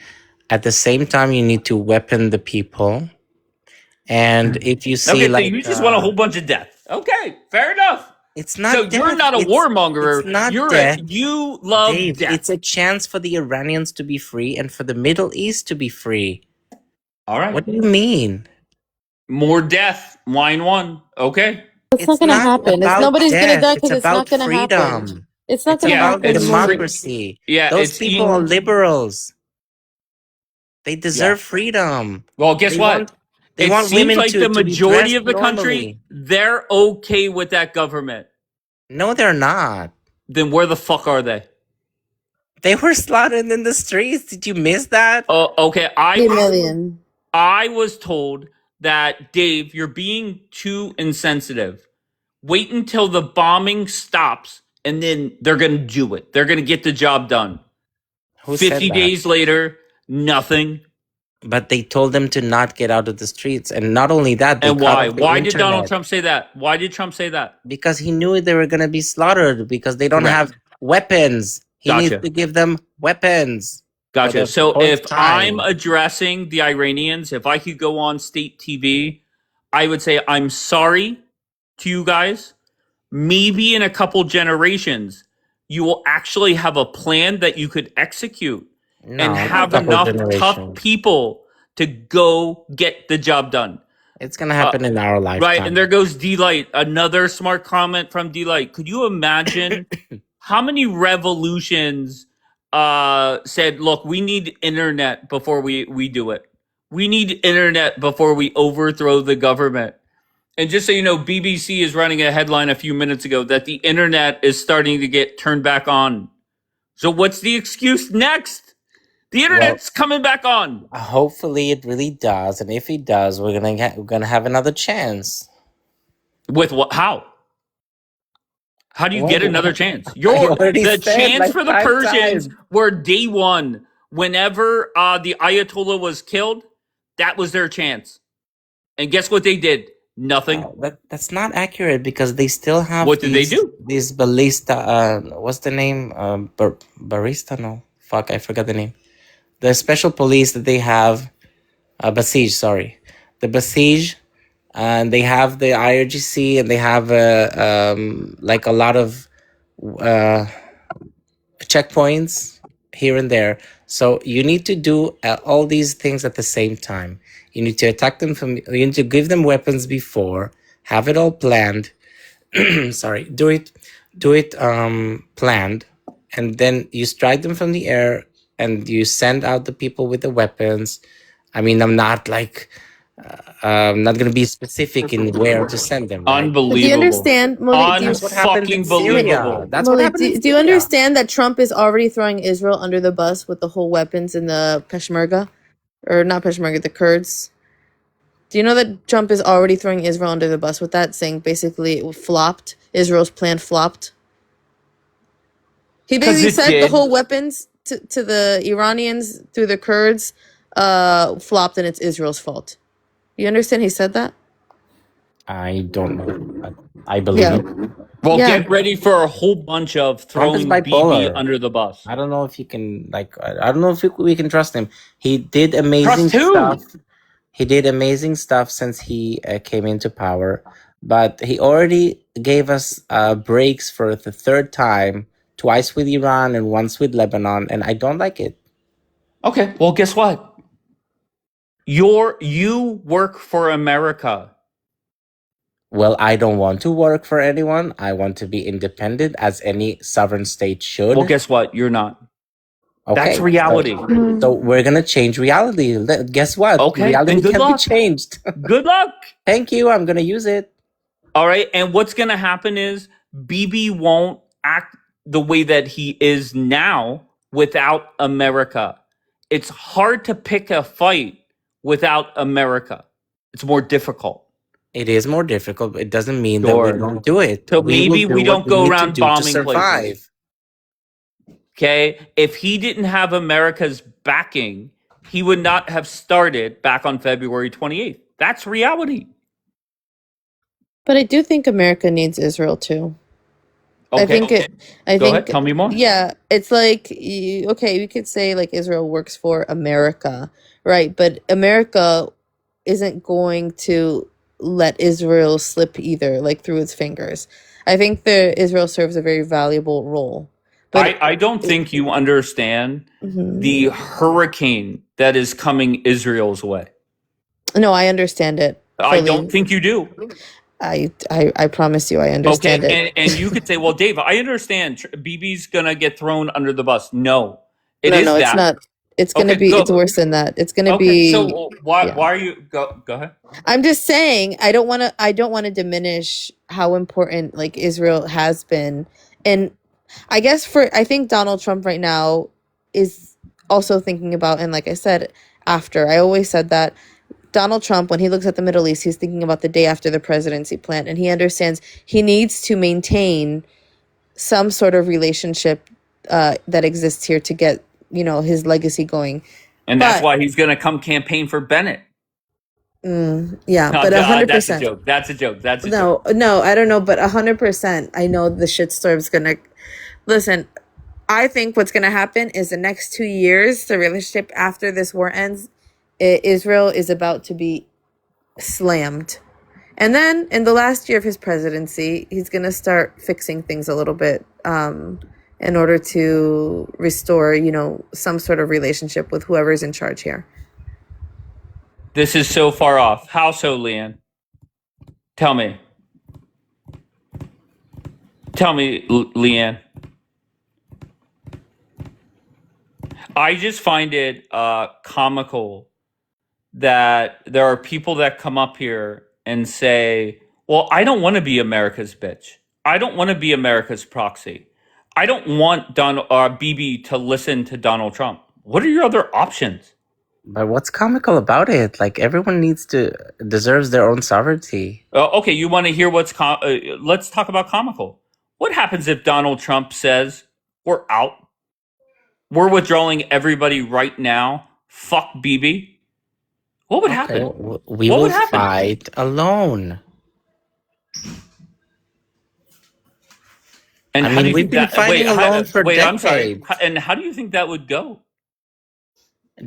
At the same time, you need to weapon the people. And if you see, so you just want a whole bunch of death. Okay, fair enough. It's not. So you're not a warmonger. It's not death. You love Dave, death. It's a chance for the Iranians to be free and for the Middle East to be free. All right. What do you mean? More death. Line one. Okay. It's not going to happen. Nobody's going to die because it's not going to happen. It's not going to happen. It's about democracy. Those people are liberals. They deserve freedom. Well, guess what? They want women like the majority of the country, they're okay with that government. No, they're not. Then where the fuck are they? They were slaughtered in the streets. Did you miss that? Oh, okay. million. I was told that, Dave, you're being too insensitive. Wait until the bombing stops, and then they're going to do it. They're going to get the job done. Who said 50 that? days later, nothing. But they told them to not get out of the streets. And not only that, they and why? cut off the Why did internet. Donald Trump say that? Why did Trump say that? Because he knew they were going to be slaughtered because they don't have weapons. He needs to give them weapons. Gotcha. So if I'm addressing the Iranians, if I could go on state TV, I would say, I'm sorry to you guys. Maybe in a couple generations, you will actually have a plan that you could execute and have enough tough people to go get the job done. It's going to happen in our lifetime. Right. And there goes D-Light. Another smart comment from D-Light. Could you imagine how many revolutions said, look, we need internet before we do it. We need internet before we overthrow the government. And just so you know, BBC is running a headline a few minutes ago that the internet is starting to get turned back on. So what's the excuse next? The internet's coming back on. Hopefully it really does. And if it does, we're gonna have another chance. With what? How? How do you get another chance? The chance for the Persians were day one. Whenever the Ayatollah was killed, that was their chance. And guess what they did? Nothing. That's not accurate because they still have. What did they do? These ballista. What's the name? Barista? No, fuck, I forgot the name. The special police that they have, Basij. Sorry, the Basij, and they have the IRGC, and they have like a lot of checkpoints here and there. So you need to do all these things at the same time. You need to attack them you need to give them weapons before, have it all planned. Sorry, do it planned, and then you strike them from the air, and you send out the people with the weapons. I mean, I'm not like, not going to be specific in where to send them, right? But do you Unbelievable. understand, Malik? That's what happened in Unfucking Syria. believable. That's what Malik, happened in do you Syria. understand that Trump is already throwing Israel under the bus with the whole weapons and the Peshmerga, or not Peshmerga, the Kurds? Do you know that Trump is already throwing Israel under the bus with that, saying basically it flopped, Israel's plan flopped? He 'Cause basically it said the did. whole weapons to the Iranians through the Kurds flopped, and it's Israel's fault. You understand he said that? I don't know. But I believe Yeah. him. Well, Yeah. get ready for a whole bunch of Trump is throwing BB bipolar. under the bus. I don't know if you can I don't know if we can trust him. He did amazing Trust who? stuff. He did amazing stuff since he came into power, but he already gave us breaks for the third time, twice with Iran and once with Lebanon, and I don't like it. Okay, well, guess what? You work for America. Well, I don't want to work for anyone. I want to be independent, as any sovereign state should. Well, guess what? You're not. Okay, That's reality. So we're gonna change reality. Guess what? Okay, reality then good can luck. be changed. Good luck. Thank you. I'm gonna use it. All right, and what's going to happen is BB won't act the way that he is now without America. It's hard to pick a fight without America. It's more difficult. It is more difficult, but it doesn't mean that we Sure. don't do it. So We will maybe do we what don't we go need to around do to bombing survive. places. Okay? If he didn't have America's backing, he would not have started back on February 28th. That's reality. But I do think America needs Israel too. Okay. I think it. I Go think. ahead. Tell me more. Yeah, it's like okay, we could say like Israel works for America, right? But America isn't going to let Israel slip either, like through its fingers. I think Israel serves a very valuable role. But I don't think you understand the hurricane that is coming Israel's way. No, I understand it. I fully. don't think you do. I promise you, I understand Okay, it. and you could say, well, Dave, I understand BB's gonna get thrown under the bus. No, it no, is no, that. it's not. It's gonna Okay, be. go. It's worse than that. It's gonna Okay, be. so why yeah. are you go ahead? I'm just saying I don't want to diminish how important like Israel has been, and I guess I think Donald Trump right now is also thinking about, and like I said, after I always said that Donald Trump, when he looks at the Middle East, he's thinking about the day after the presidency plan, and he understands he needs to maintain some sort of relationship that exists here to get his legacy going. And that's why he's gonna come campaign for Bennett. Yeah, No, but 100%. That's a joke. That's a joke. That's a joke. No, I don't know, but 100%. I know the shitstorm's gonna listen. I think what's gonna happen is the next 2 years, the relationship after this war ends, Israel is about to be slammed, and then in the last year of his presidency, he's gonna start fixing things a little bit, in order to restore, some sort of relationship with whoever's in charge here. This is so far off. How so, Leanne? Tell me. Tell me, Leanne. I just find it comical that there are people that come up here and say, well, I don't want to be America's bitch. I don't want to be America's proxy. I don't want BB to listen to Donald Trump. What are your other options? But what's comical about it? Like, everyone deserves their own sovereignty. Okay, you want to hear what's let's talk about comical. What happens if Donald Trump says, we're out? We're withdrawing everybody right now. Fuck BB. What would happen? We will fight alone. And I mean, we've been fighting alone for decades. I'm sorry. And how do you think that would go?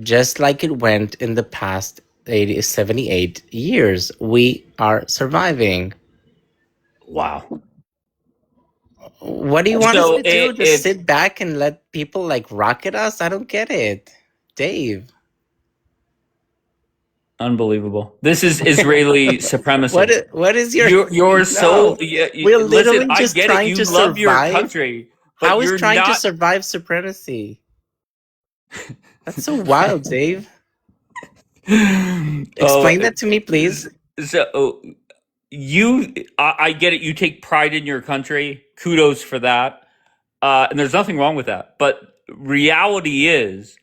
Just like it went in the past 78 years. We are surviving. Wow. What do you want us to do? Just sit back and let people like rocket us? I don't get it. Dave. Unbelievable. This is Israeli supremacy. What is your... You're so... We're literally listen, just I get trying it. You to love your survive. country. but How is you're trying to not. survive supremacy? That's so wild, Dave. Explain that to me, please. So I get it. You take pride in your country. Kudos for that. And there's nothing wrong with that. But reality is,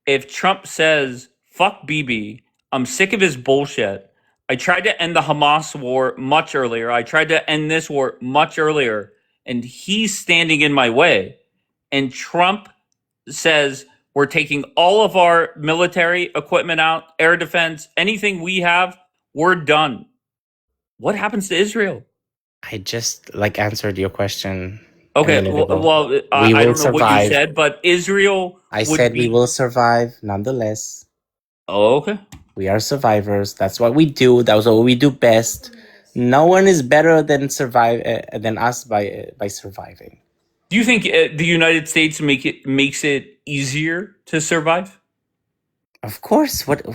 if Trump says, fuck Bibi, I'm sick of his bullshit. I tried to end the Hamas war much earlier. I tried to end this war much earlier. And he's standing in my way. And Trump says, we're taking all of our military equipment out, air defense, anything we have, we're done. What happens to Israel? I just answered your question. Okay, a minute ago. well, We I will don't know what you survive. said, but Israel I would said be. we will survive nonetheless. Oh, okay. We are survivors. That's what we do. That's what we do best. No one is better than us by surviving. Do you think the United States makes it easier to survive? Of course. What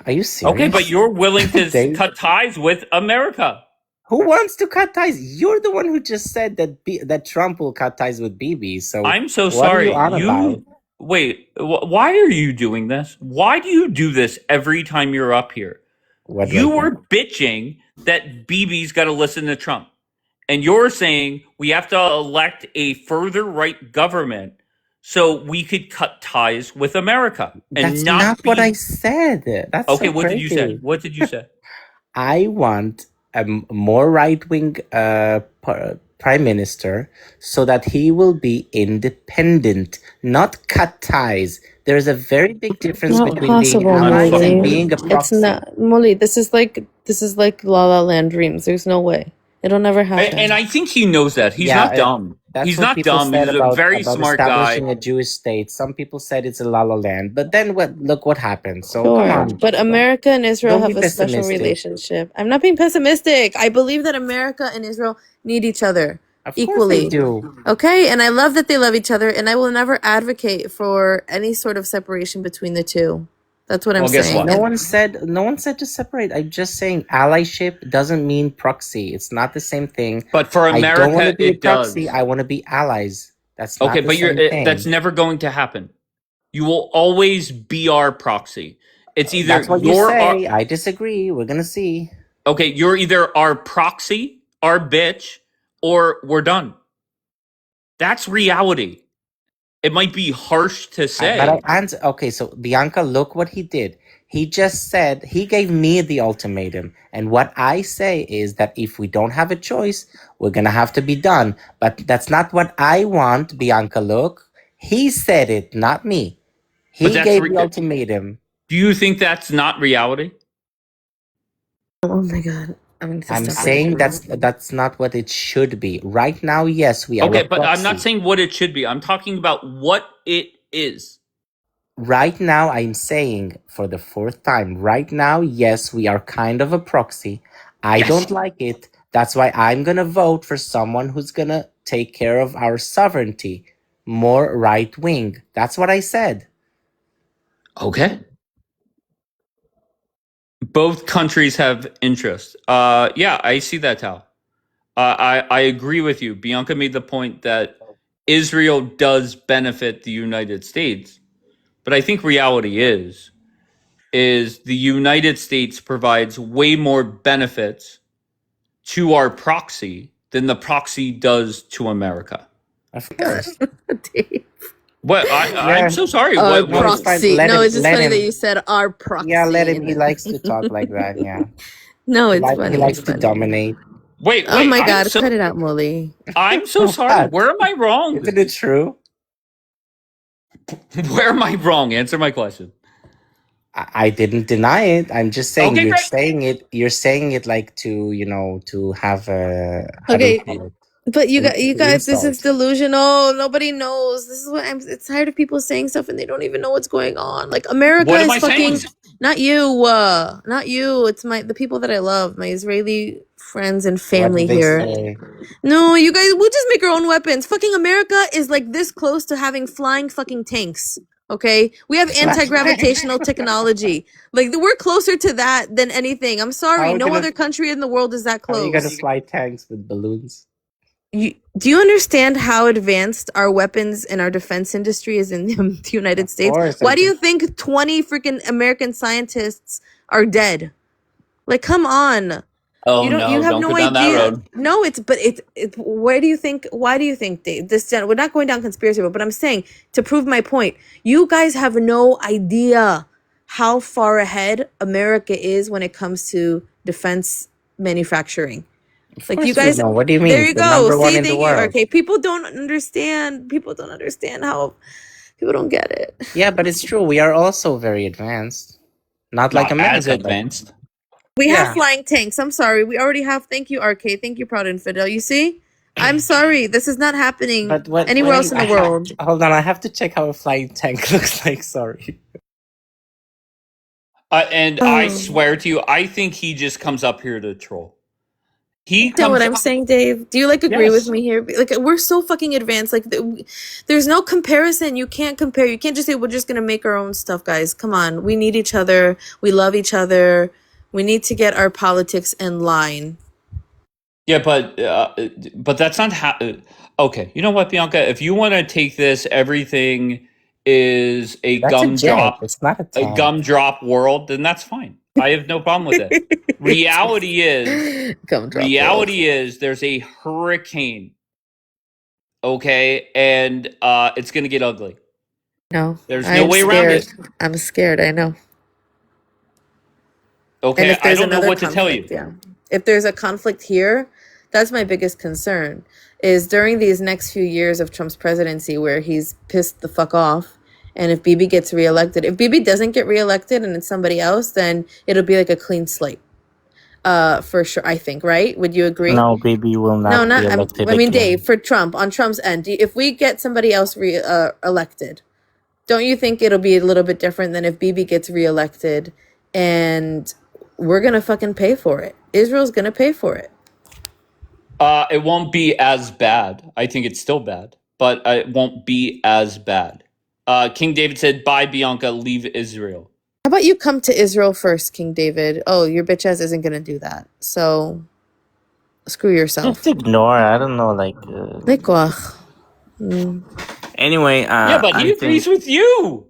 are you serious? Okay, but you're willing to Dave? cut ties with America. Who wants to cut ties? You're the one who just said that Trump will cut ties with Bibi. So I'm so what sorry. are you on about? Wait. Why are you doing this? Why do you do this every time you're up here? You were bitching that Bibi's got to listen to Trump, and you're saying we have to elect a further right government so we could cut ties with America. And That's not what I said. That's okay. So What did you say? crazy. What did you say? I want a more right-wing prime minister so that he will be independent, not cut ties. There's a very big difference Not between being possible, allies Molly. and being a It's proxy. not, Molly. This is like La La Land dreams. There's no way. It'll never happen. And I think he knows that. He's Yeah, not dumb. That's He's what not people dumb. said He's a very about smart guy. establishing a Jewish state. Some people said it's a La La Land, but then look what happened. So Sure, come on. but America and Israel Don't be have a special pessimistic. relationship. I'm not being pessimistic. I believe that America and Israel need each other Of course they equally. do. Okay, and I love that they love each other, and I will never advocate for any sort of separation between the two. That's what I'm Well, guess saying. what? No one said to separate. I'm just saying allyship doesn't mean proxy. It's not the same thing. But for I don't want to America, be a it does. proxy. I want to be allies. That's not Okay, the but same thing. that's never going to happen. You will always be our proxy. It's either That's what you you're say. our, I disagree. We're gonna see. okay, you're either our proxy, our bitch, or we're done. That's reality. It might be harsh to say. But I answer. Okay, so Bianca, look what he did. He just said he gave me the ultimatum, and what I say is that if we don't have a choice, we're gonna have to be done. But that's not what I want, Bianca. Look, he said it, not me. He But that's gave the ultimatum. Do you think that's not reality? Oh my god. I'm saying that's not what it should be. Right now, yes, we are. Okay, a but I'm not proxy. saying what it should be. I'm talking about what it is. Right now, I'm saying for the fourth time, right now, yes, we are kind of a proxy. I Yes. don't like it. That's why I'm going to vote for someone who's going to take care of our sovereignty, more right wing. That's what I said. Okay. Both countries have interest. Yeah, I see that, Tal. I agree with you. Bianca made the point that Israel does benefit the United States, but I think reality is the United States provides way more benefits to our proxy than the proxy does to America. Of course. What? I'm so sorry. Our What? proxy. No, it's just funny that you said our proxy. Yeah, let him. He likes to talk like that. Yeah. No, it's funny. He likes It's to funny. dominate. Wait. Oh my I'm god, so, cut it out, Molly. I'm so sorry. Where am I wrong? Isn't it true? Where am I wrong? Answer my question. I didn't deny it. I'm just saying Okay, you're great. saying it. You're saying it like to have a. how do you Okay, call it? but you guys, this Insult. is delusional. Nobody knows. This is what I'm. It's tired of people saying stuff and they don't even know what's going on. Like America What am is I fucking. saying? Not you. Not you. It's the people that I love, my Israeli friends and What family did they here. say? No, you guys, we'll just make our own weapons. Fucking America is like this close to having flying fucking tanks. Okay, we have anti-gravitational technology. Like we're closer to that than anything. I'm How are sorry, we no gonna- other country in the world is that How are you gonna close. fly tanks with balloons? Do you understand how advanced our weapons and our defense industry is in the United States? course, Why do you think 20 freaking American scientists are dead? Like, come on. Oh You no, have don't go no down that idea. road. No, it's why do you think, Dave, we're not going down conspiracy road, but I'm saying, to prove my point, you guys have no idea how far ahead America is when it comes to defense manufacturing. of Like, you course we guys, know. What do you mean? there It's you the go. number one See, in the thank you. world. Okay, people don't understand how, people don't get it. Yeah, but it's true. We are also very advanced. Not like Not as America, but advanced. We have yeah. flying tanks. I'm sorry. We already have. Thank you, RK. Thank you, Proud Infidel. You see? I'm sorry. This is not happening But what? anywhere else in the world. Hold on, I have to check how a flying tank looks like. Sorry. And I swear to you, I think he just comes up here to troll. He You know what comes. I'm saying, Dave? Do you agree with Yes. me here? Like, we're so fucking advanced. Like, there's no comparison. You can't compare. You can't just say we're just gonna make our own stuff, guys. Come on. We need each other. We love each other. We need to get our politics in line. Yeah, but that's not how. Okay, you know what, Bianca? If you want to take this, everything is a That's a jet. It's not a tank. gumdrop world, then that's fine. I have no problem with it. Reality is, there's a hurricane. Okay, and it's gonna get ugly. No, There's no way around it. I'm scared. I know. Okay, And if I there's don't know another what to tell you. conflict, yeah. If there's a conflict here, that's my biggest concern. Is during these next few years of Trump's presidency where he's pissed the fuck off, and if Bibi gets reelected, if Bibi doesn't get reelected and it's somebody else, then it'll be like a clean slate. For sure, I think, right? Would you agree? No, baby will not No, not. be elected I mean, again. Dave, for Trump, on Trump's end, if we get somebody else elected, don't you think it'll be a little bit different than if Bibi gets reelected and we're gonna fucking pay for it? Israel's gonna pay for it. It won't be as bad. I think it's still bad, but it won't be as bad. King David said, "Bye, Bianca. Leave Israel." How about you come to Israel first, King David? Oh, your bitch ass isn't gonna do that. So screw yourself. Just ignore. I don't know, like. Anyway, Yeah, but he agrees with you.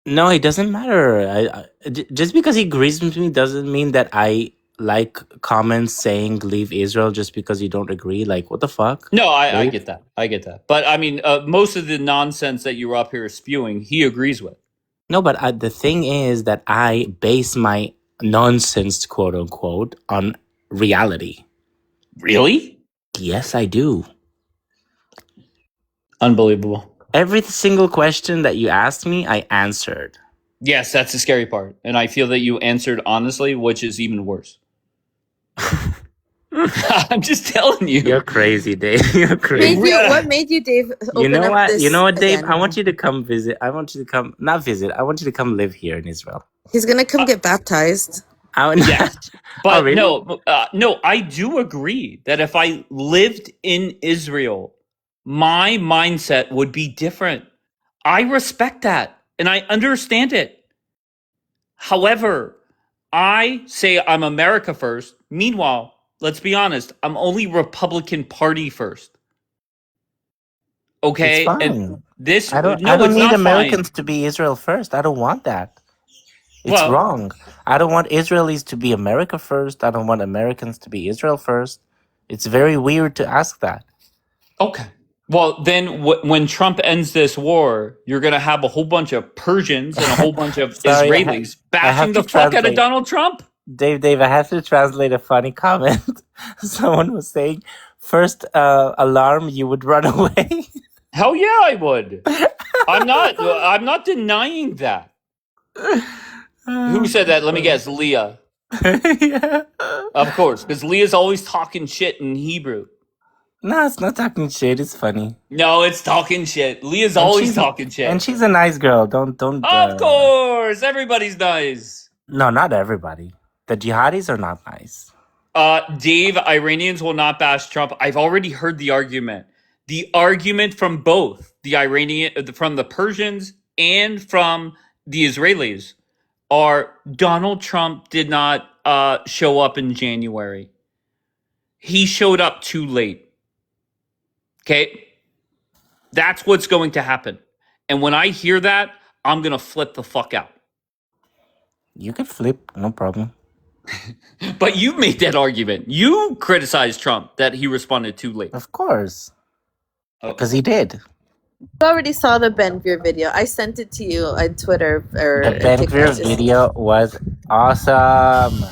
No, it doesn't matter. Just because he agrees with me doesn't mean that I like comments saying leave Israel just because you don't agree. Like, what the fuck? No, I get that. I get that. But I mean, most of the nonsense that you're up here spewing, he agrees with. No, but the thing is that I base my nonsense, quote unquote, on reality. Really? Yes, I do. Unbelievable. Every single question that you asked me, I answered. Yes, that's the scary part. And I feel that you answered honestly, which is even worse. I'm just telling you. You're crazy, Dave. You're crazy. What made you, Dave, You know what? You know what, Dave? again? I want you to come visit. I want you to come, not visit. I want you to come live here in Israel. He's gonna come get baptized. Yes, but Oh, really? no, I do agree that if I lived in Israel, my mindset would be different. I respect that and I understand it. However, I say I'm America first. Meanwhile, let's be honest, I'm only Republican Party first. Okay, It's fine. and this I don't it's need not Americans fine. to be Israel first. I don't want that. It's Well- wrong. I don't want Israelis to be America first. I don't want Americans to be Israel first. It's very weird to ask that. Okay. Well, then when Trump ends this war, you're going to have a whole bunch of Persians and a whole bunch of Sorry, Israelis I have bashing to the fuck out of translate. Donald Trump. Dave, I have to translate a funny comment. Someone was saying, first alarm, you would run away. Hell yeah, I would. I'm not denying that. Who said that? Let me guess. Leah. Yeah. Of course, because Leah's always talking shit in Hebrew. No, it's not talking shit. It's funny. No, it's talking shit. Leah's And always she's- talking shit. And she's a nice girl. Don't. Of course, everybody's nice. No, not everybody. The jihadis are not nice. Dave, Iranians will not bash Trump. I've already heard the argument. The argument from both from the Persians and from the Israelis are Donald Trump did not show up in January. He showed up too late. Okay? That's what's going to happen. And when I hear that, I'm going to flip the fuck out. You can flip, no problem. But you made that argument. You criticized Trump that he responded too late. Of course. Okay. Because he did. You already saw the Ben Gvir video. I sent it to you on Twitter or The Ben Gvir video was awesome.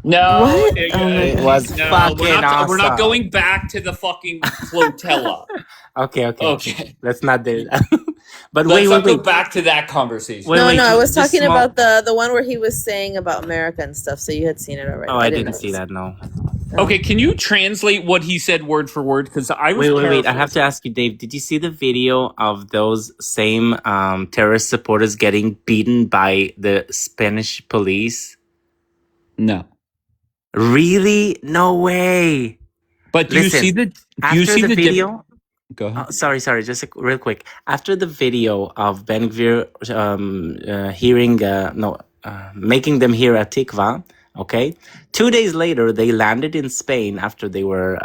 No, What? It was fucking awesome. We're not going back to the fucking flotilla. Okay. Let's not do that. But Let's wait. go back to that conversation. No, I was talking about the one where he was saying about America and stuff. So you had seen it already. Oh, I didn't see that. No. Okay, can you translate what he said word for word? Because I was wait. I have to ask you, Dave. Did you see the video of those same terrorist supporters getting beaten by the Spanish police? No. Really? No way. But do you see the video? Go ahead. Sorry. Just real quick. After the video of Ben Gvir making them hear a tikva, okay? 2 days later, they landed in Spain after they were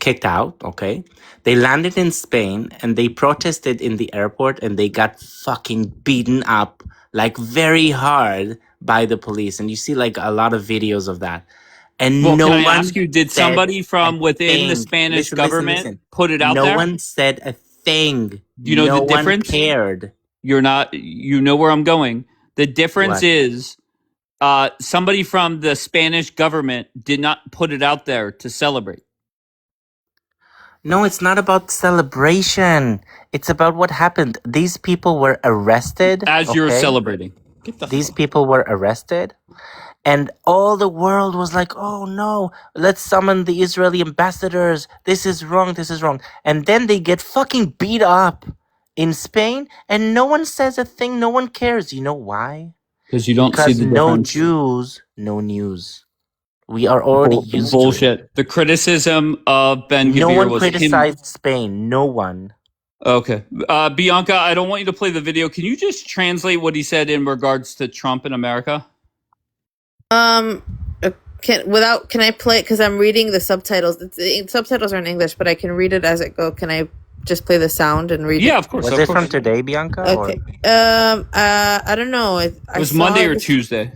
kicked out, okay? They landed in Spain and they protested in the airport and they got fucking beaten up like very hard by the police. And you see like a lot of videos of that. And can I ask you, did somebody from within the Spanish government put it out there? No one said a thing. Do you know the difference? No one cared. You know where I'm going. The difference is somebody from the Spanish government did not put it out there to celebrate. No, it's not about celebration. It's about what happened. These people were arrested. As you're celebrating. These people were arrested. And all the world was like, oh no, let's summon the Israeli ambassadors. This is wrong. And then they get fucking beat up in Spain and no one says a thing. No one cares. You know why? Because you don't see the difference. No Jews, no news. We are already used bullshit. to it. The criticism of Ben Gvir No one was criticized Spain. No one. Okay. Bianca, I don't want you to play the video. Can you just translate what he said in regards to Trump in America? Can I play it? Because I'm reading the subtitles. The subtitles are in English, but I can read it as it goes. Can I just play the sound and read it? Yeah, of course. Was it from today, Bianca? Okay. I don't know. It was Monday or Tuesday.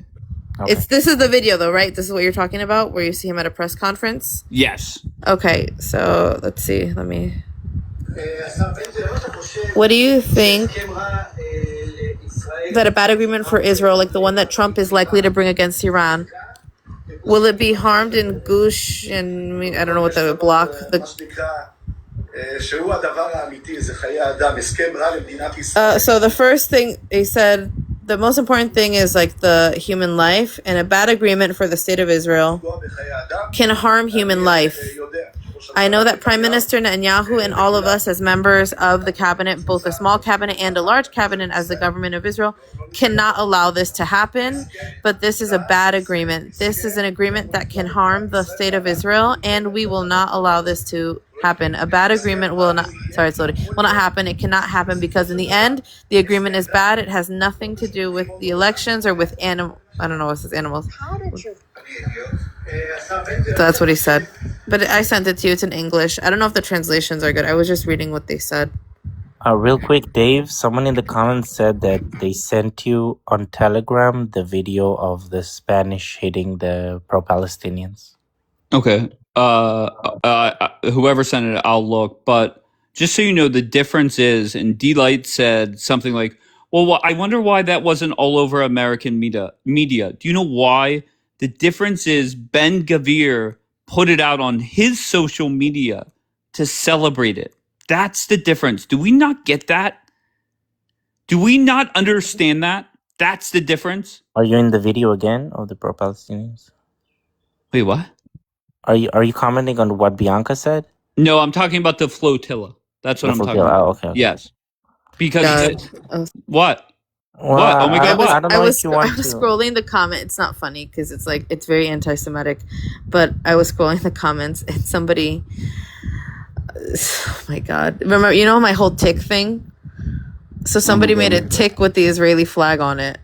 Okay. This is the video though, right? This is what you're talking about, where you see him at a press conference? Yes. Okay, so let's see. What do you think that a bad agreement for Israel, like the one that Trump is likely to bring against Iran, will it be harmed in Gush and I don't know what the block? So the first thing he said, the most important thing is like the human life, and a bad agreement for the state of Israel can harm human life. I know that Prime Minister Netanyahu and all of us as members of the cabinet, both a small cabinet and a large cabinet as the government of Israel, cannot allow this to happen, but this is a bad agreement. This is an agreement that can harm the state of Israel, and we will not allow this to happen. A bad agreement will not happen. It cannot happen because in the end, the agreement is bad. It has nothing to do with the elections or with animals. So that's what he said. But I sent it to you. It's in English. I don't know if the translations are good. I was just reading what they said. Real quick, Dave, someone in the comments said that they sent you on Telegram the video of the Spanish hitting the pro-Palestinians. Okay. Whoever sent it, I'll look. But just so you know, the difference is, and D-Light said something like, well, I wonder why that wasn't all over American media. Do you know why? The difference is Ben Gvir put it out on his social media to celebrate it. That's the difference. Do we not get that? Do we not understand that? That's the difference. Are you in the video again of the pro-Palestinians? Wait, what? Are you commenting on what Bianca said? No, I'm talking about the flotilla. That's what I'm talking about. Oh, okay. Yes. Because what? Well, what? Oh my God! What? I don't know I was if you want scrolling the comment. It's not funny because it's very anti-Semitic, but I was scrolling the comments and somebody. Oh my God! Remember, you know my whole tick thing. So somebody made a tick with the Israeli flag on it,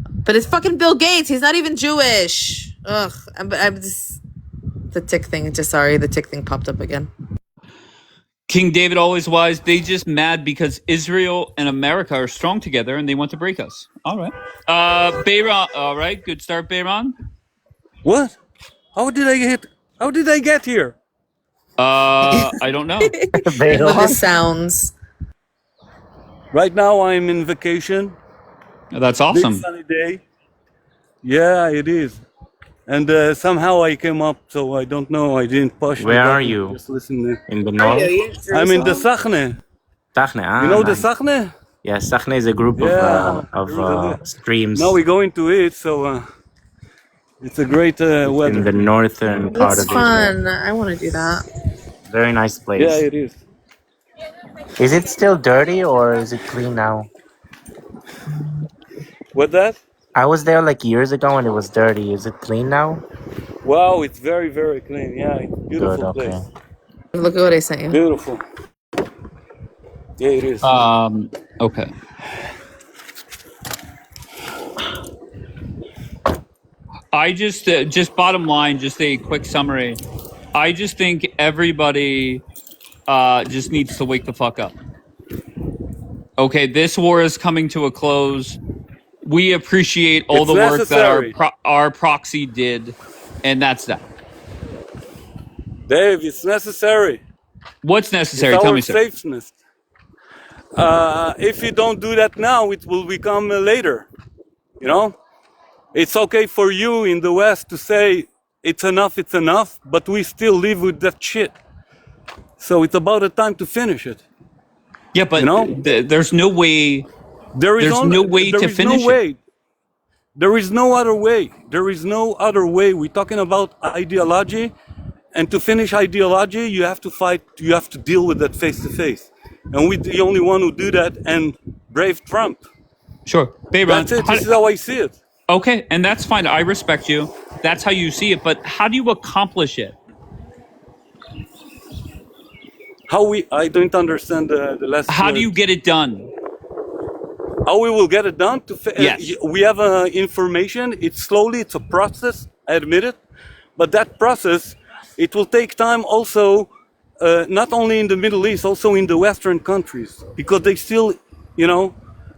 but it's fucking Bill Gates. He's not even Jewish. Ugh. But I'm just. The tick thing. The tick thing popped up again. King David always wise. They just mad because Israel and America are strong together and they want to break us. All right. Bayron. All right. Good start, Bayron. What? How did I get here? I don't know. With the sounds. Right now I'm in vacation. That's Big awesome. sunny day. Yeah, it is. And somehow I came up, so I don't know. I didn't push the Where button. are you? Just listen. In the north? I'm in the Sachne. Sachne, You know nice. the Sachne? Yeah, Sachne is a group Yeah, of streams. Now we're going to it, so it's a great weather. In the northern part It's of Israel. fun. I want to do that. Very nice place. Yeah, it is. Is it still dirty or is it clean now? What that? I was there like years ago and it was dirty. Is it clean now? Wow, it's very, very clean. Yeah, it's a beautiful Good, okay. place. Look at what I sent you. Beautiful. Yeah, it is. Okay. I just bottom line, just a quick summary. I just think everybody just needs to wake the fuck up. Okay, this war is coming to a close. We appreciate all the work that our proxy did, and that's that. Dave, it's necessary. What's necessary? It's Tell our me, sir. safeness. If you don't do that now, it will become later. You know? It's okay for you in the West to say it's enough, but we still live with that shit. So it's about a time to finish it. Yeah, but you know? There's no way. There's no way to finish it. There is no other way. There is no other way. We're talking about ideology, and to finish ideology, you have to fight. You have to deal with that face to face, and we're the only one who do that. And brave Trump. Sure, Bayron, that's it. This is how I see it. Okay, and that's fine. I respect you. That's how you see it. But how do you accomplish it? I don't understand the last. How do you get it done? How we will get it done? Yes. We have information. It's a process. I admit it, but that process, it will take time. Also, not only in the Middle East, also in the Western countries, because they still,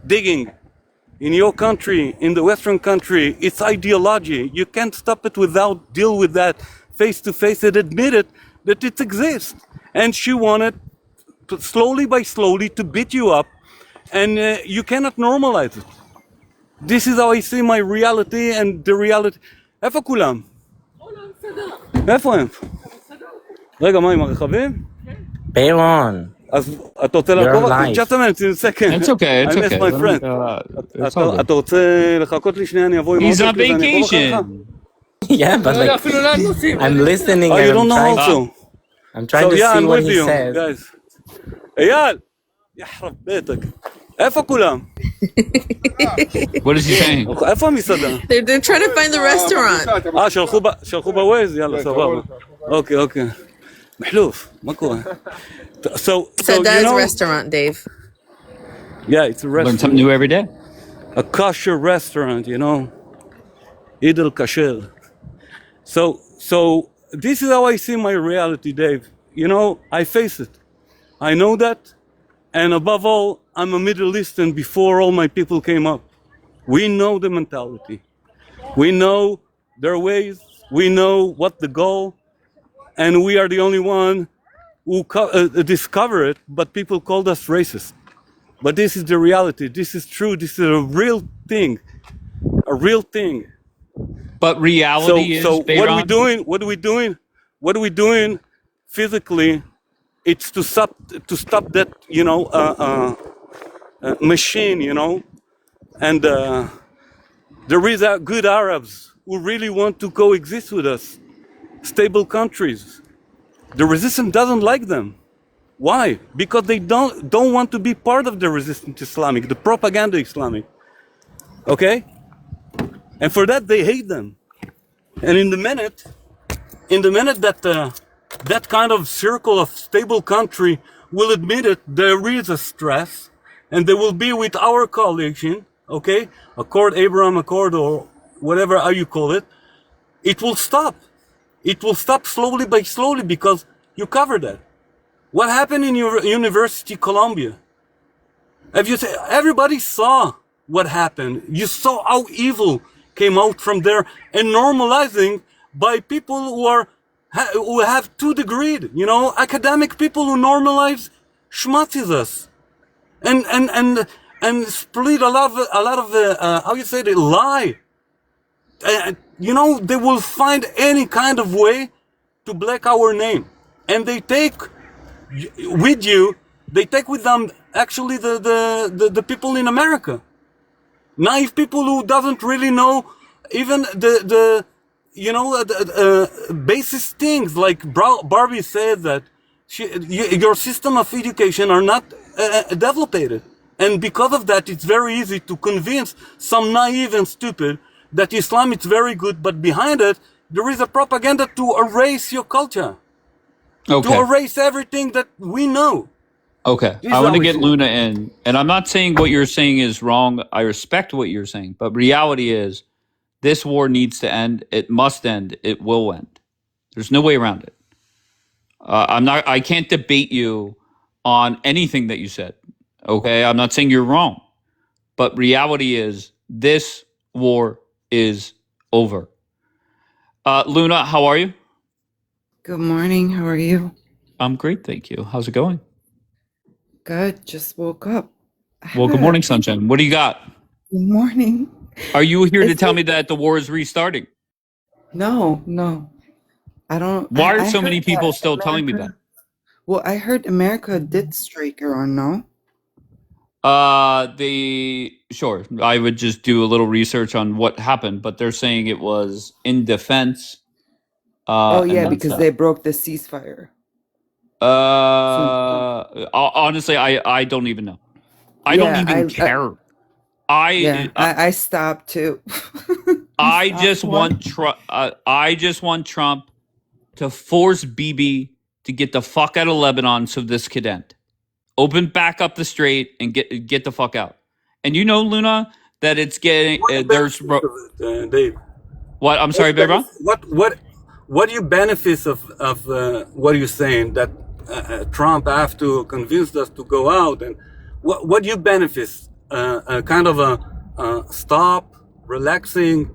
digging. In your country, in the Western country, it's ideology. You can't stop it without deal with that face to face and admit it that it exists. And she wanted slowly by slowly to beat you up, and you cannot normalize it. This is how I see my reality and the reality. איפה כולם? איפה הם? רגע, מה עם הרכבים? Bayron. אז אתה רוצה לעקוב? Just a minute, in a second. It's okay, it's okay. I miss my friend. אתה רוצה לחכות לי שנייה, אני אבוא עם He's on האוטו ואני אבוא לך? Yeah, but like, I'm listening Oh, you and don't know also. I'm trying to see what he says. Guys. אייל! יחרב ביתק. איפה כולם? What is he saying? איפה המסעדה? They're trying to find the restaurant. שלחו בווייז? יאללה, סבבה. אוקיי. מחלוף, מה קורה? So that is a restaurant, Dave. Yeah, it's a restaurant. Learn something new every day. A kosher restaurant, Idel kasher. So this is how I see my reality, Dave. I face it. I know that. And above all, I'm a Middle Eastern before all my people came up. We know the mentality. We know their ways. We know what the goal. And we are the only one who discover it, but people called us racist. But this is the reality. This is true. This is a real thing. A real thing. But reality is, so what are we doing? What are we doing physically? It's to stop that, machine, And there is good Arabs who really want to coexist with us. Stable countries. The resistance doesn't like them. Why? Because they don't want to be part of the resistance Islamic, the propaganda Islamic. Okay? And for that they hate them. And in the minute that that kind of circle of stable country will admit it, there is a stress, and they will be with our coalition, okay? Abraham Accord, or whatever how you call it, it will stop. It will stop slowly by slowly because you covered that. What happened in your University, Columbia? Everybody saw what happened. You saw how evil came out from there, and normalizing by people who have 2 degrees, academic people who normalize schmutzes and split a lot of how you say it, lie. They will find any kind of way to black our name, and they take with them actually the people in America, naive people who doesn't really know even the basic things. Like Barbie said that your system of education are not developed, and because of that it's very easy to convince some naive and stupid that Islam is very good, but behind it there is a propaganda to erase your culture, to erase everything that we know. Okay, I want to get Luna in, and I'm not saying what you're saying is wrong. I respect what you're saying, but reality is this war needs to end. It must end. It will end. There's no way around it. I can't debate you on anything that you said. Okay, I'm not saying you're wrong, but reality is this war is over. Luna, how are you? Good morning. How are you? I'm great, thank you. How's it going? Good. Just woke up. Well, good morning, sunshine. What do you got? Good morning. Are you here to tell me that the war is restarting? No. I don't. Why are so heard many people that still telling me that? Well, I heard America did strike Iran, no? Sure. I would just do a little research on what happened, but they're saying it was in defense. Oh And yeah, that's because that. they broke the ceasefire. Honestly, I don't even know. I don't even care. I stopped too. I just want Trump. I just want Trump to force Bibi to get the fuck out of Lebanon so this could end. Open back up the strait and get the fuck out. And Luna, that it's getting there's Dave. What? I'm sorry, baby. What do you benefits of what you're saying that Trump have to convince us to go out, and what do you benefits? Kind of a stop, relaxing,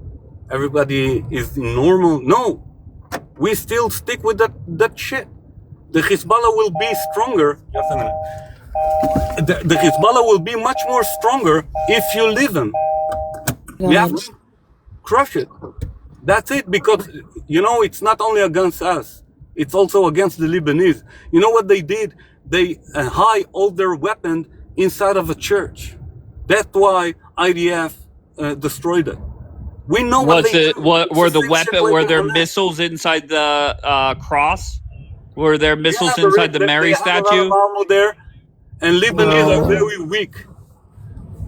everybody is normal. No, we still stick with that shit. The Hezbollah will be stronger. Just a minute. The Hezbollah will be much more stronger if you leave them. We have to crush it. That's it, because it's not only against us, it's also against the Lebanese. You know what they did? They hide all their weapons inside of a church. That's why IDF destroyed it. We know were there missiles inside the cross? Were there missiles inside the Mary statue? There, and Lebanese are very weak.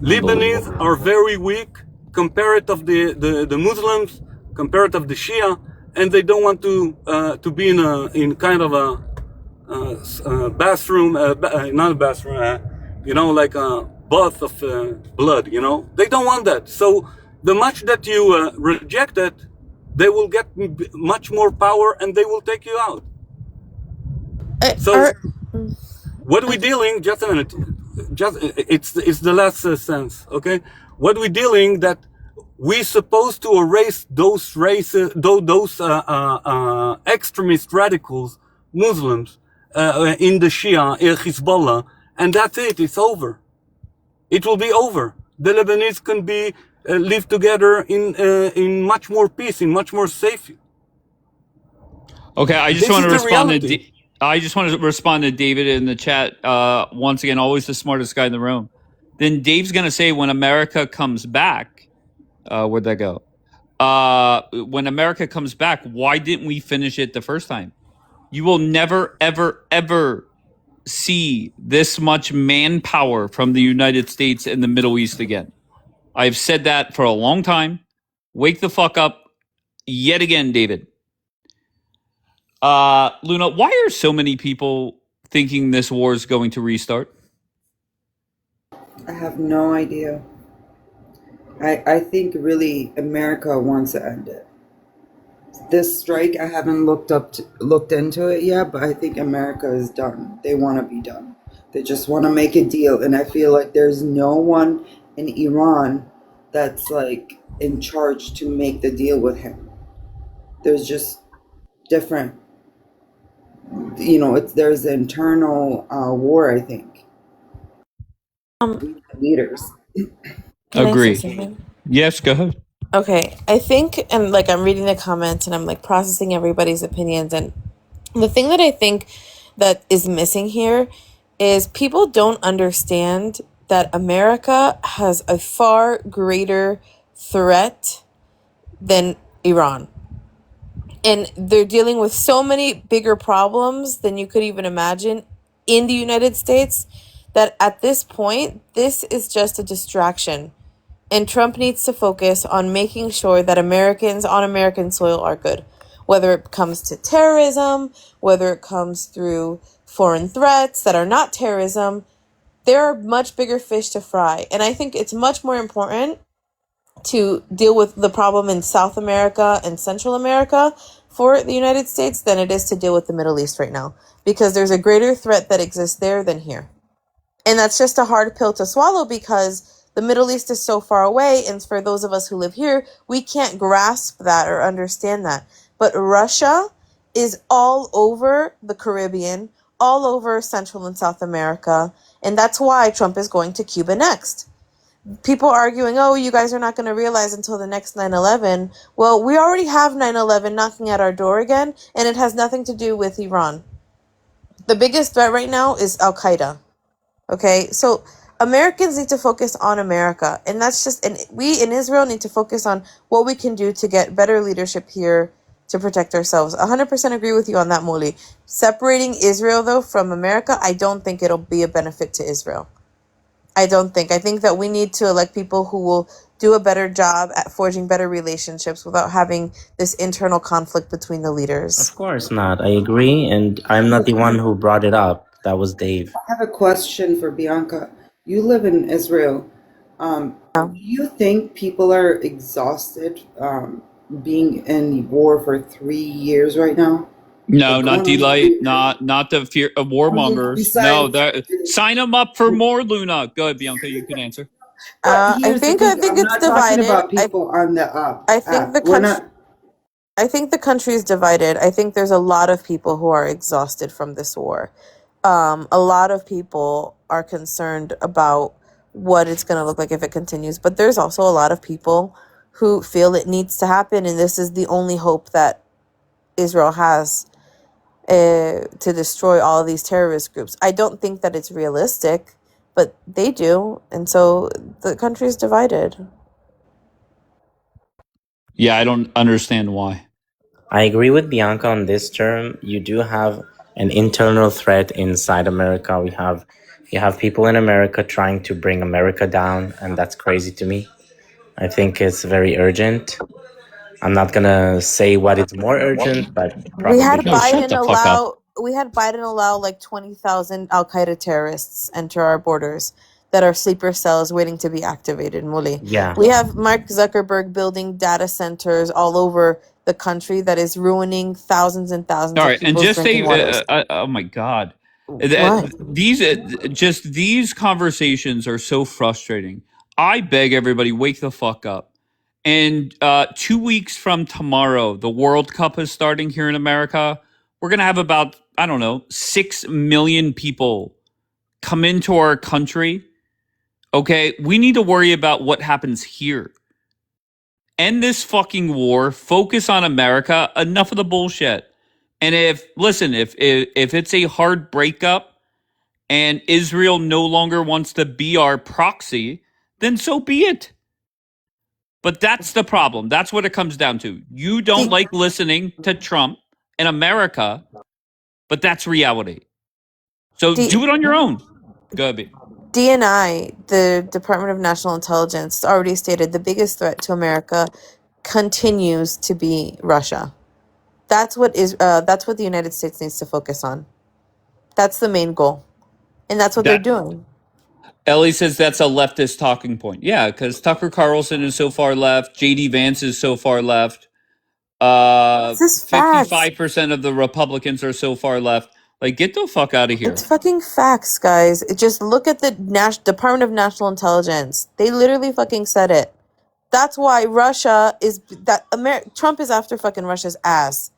Lebanese are very weak compared to the Muslims, compared to the Shia, and they don't want to be in kind of a bathroom, not a bathroom, like a bath of blood. They don't want that. So the much that you reject it, they will get much more power and they will take you out. So what we're dealing, just a minute, it's the last sentence, okay? What we're dealing that we're supposed to erase those races, those extremist radicals, Muslims, in the Shia, Hezbollah, and that's it. It's over. It will be over. The Lebanese can be live together in much more peace, in much more safety. Okay, I just want to respond to David in the chat. Once again, always the smartest guy in the room. Then Dave's going to say, when America comes back, where'd that go? When America comes back, why didn't we finish it the first time? You will never, ever, ever see this much manpower from the United States in the Middle East again. I've said that for a long time. Wake the fuck up yet again, David. Luna, why are so many people thinking this war is going to restart? I have no idea. I think really America wants to end it. This strike, I haven't looked into it yet, but I think America is done. They want to be done. They just want to make a deal, and I feel like there's no one in Iran that's like in charge to make the deal with him. There's just different, there's internal war, I think. Leaders. Can I say Agree. something? Yes, go ahead. Okay, I think, and like I'm reading the comments and I'm like processing everybody's opinions, and the thing that I think that is missing here is people don't understand that America has a far greater threat than Iran. And they're dealing with so many bigger problems than you could even imagine in the United States that at this point, this is just a distraction. And Trump needs to focus on making sure that Americans on American soil are good, whether it comes to terrorism, whether it comes through foreign threats that are not terrorism. There are much bigger fish to fry. And I think it's much more important to deal with the problem in South America and Central America for the United States than it is to deal with the Middle East right now, because there's a greater threat that exists there than here. And that's just a hard pill to swallow because the Middle East is so far away, and for those of us who live here, we can't grasp that or understand that. But Russia is all over the Caribbean, all over Central and South America, and that's why Trump is going to Cuba next. People arguing, oh, you guys are not going to realize until the next 9/11. Well, we already have 9/11 knocking at our door again, and it has nothing to do with Iran. The biggest threat right now is Al-Qaeda. Okay, so Americans need to focus on America, and that's just, and we in Israel need to focus on what we can do to get better leadership here to protect ourselves. 100% agree with you on that, Moli. Separating Israel, though, from America, I don't think it'll be a benefit to Israel. I don't think. I think that we need to elect people who will do a better job at forging better relationships without having this internal conflict between the leaders. Of course not. I agree, and I'm not the one who brought it up. That was Dave. I have a question for Bianca. You live in Israel. Do you think people are exhausted being in war for 3 years right now? No, not delight, not the fear of warmongers. No, that sign them up for more, Luna. Go ahead, Bianca. You can answer. I think it's divided. About people on the I think the country. I think the country is divided. I think there's a lot of people who are exhausted from this war. A lot of people are concerned about what it's going to look like if it continues. But there's also a lot of people who feel it needs to happen, and this is the only hope that Israel has to destroy all of these terrorist groups. I don't think that it's realistic, but they do, and so the country is divided. Yeah, I don't understand why. I agree with Bianca on this term. You do have an internal threat inside America. You have people in America trying to bring America down, and that's crazy to me. I think it's very urgent. I'm not gonna say what is more urgent, but probably we had Biden allow like 20,000 Al Qaeda terrorists enter our borders that are sleeper cells waiting to be activated. Muli. Yeah. We have Mark Zuckerberg building data centers all over the country that is ruining thousands and thousands All of right, and people's just drinking say, waters. oh my God, What? these conversations are so frustrating. I beg everybody, wake the fuck up. And 2 weeks from tomorrow, the World Cup is starting here in America. We're gonna have about, I don't know, 6 million people come into our country. Okay, we need to worry about what happens here. End this fucking war. Focus on America. Enough of the bullshit. And if it's a hard breakup and Israel no longer wants to be our proxy, then so be it. But that's the problem. That's what it comes down to. You don't like listening to Trump and America, but that's reality. So do it on your own. Go ahead. DNI, the Department of National Intelligence, already stated the biggest threat to America continues to be Russia. That's what the United States needs to focus on. That's the main goal, and that's what they're doing. Ellie says that's a leftist talking point. Yeah, because Tucker Carlson is so far left. J.D. Vance is so far left. This is facts. 55% of the Republicans are so far left. Like, get the fuck out of here. It's fucking facts, guys. Just look at the Department of National Intelligence. They literally fucking said it. That's why Trump is after fucking Russia's ass.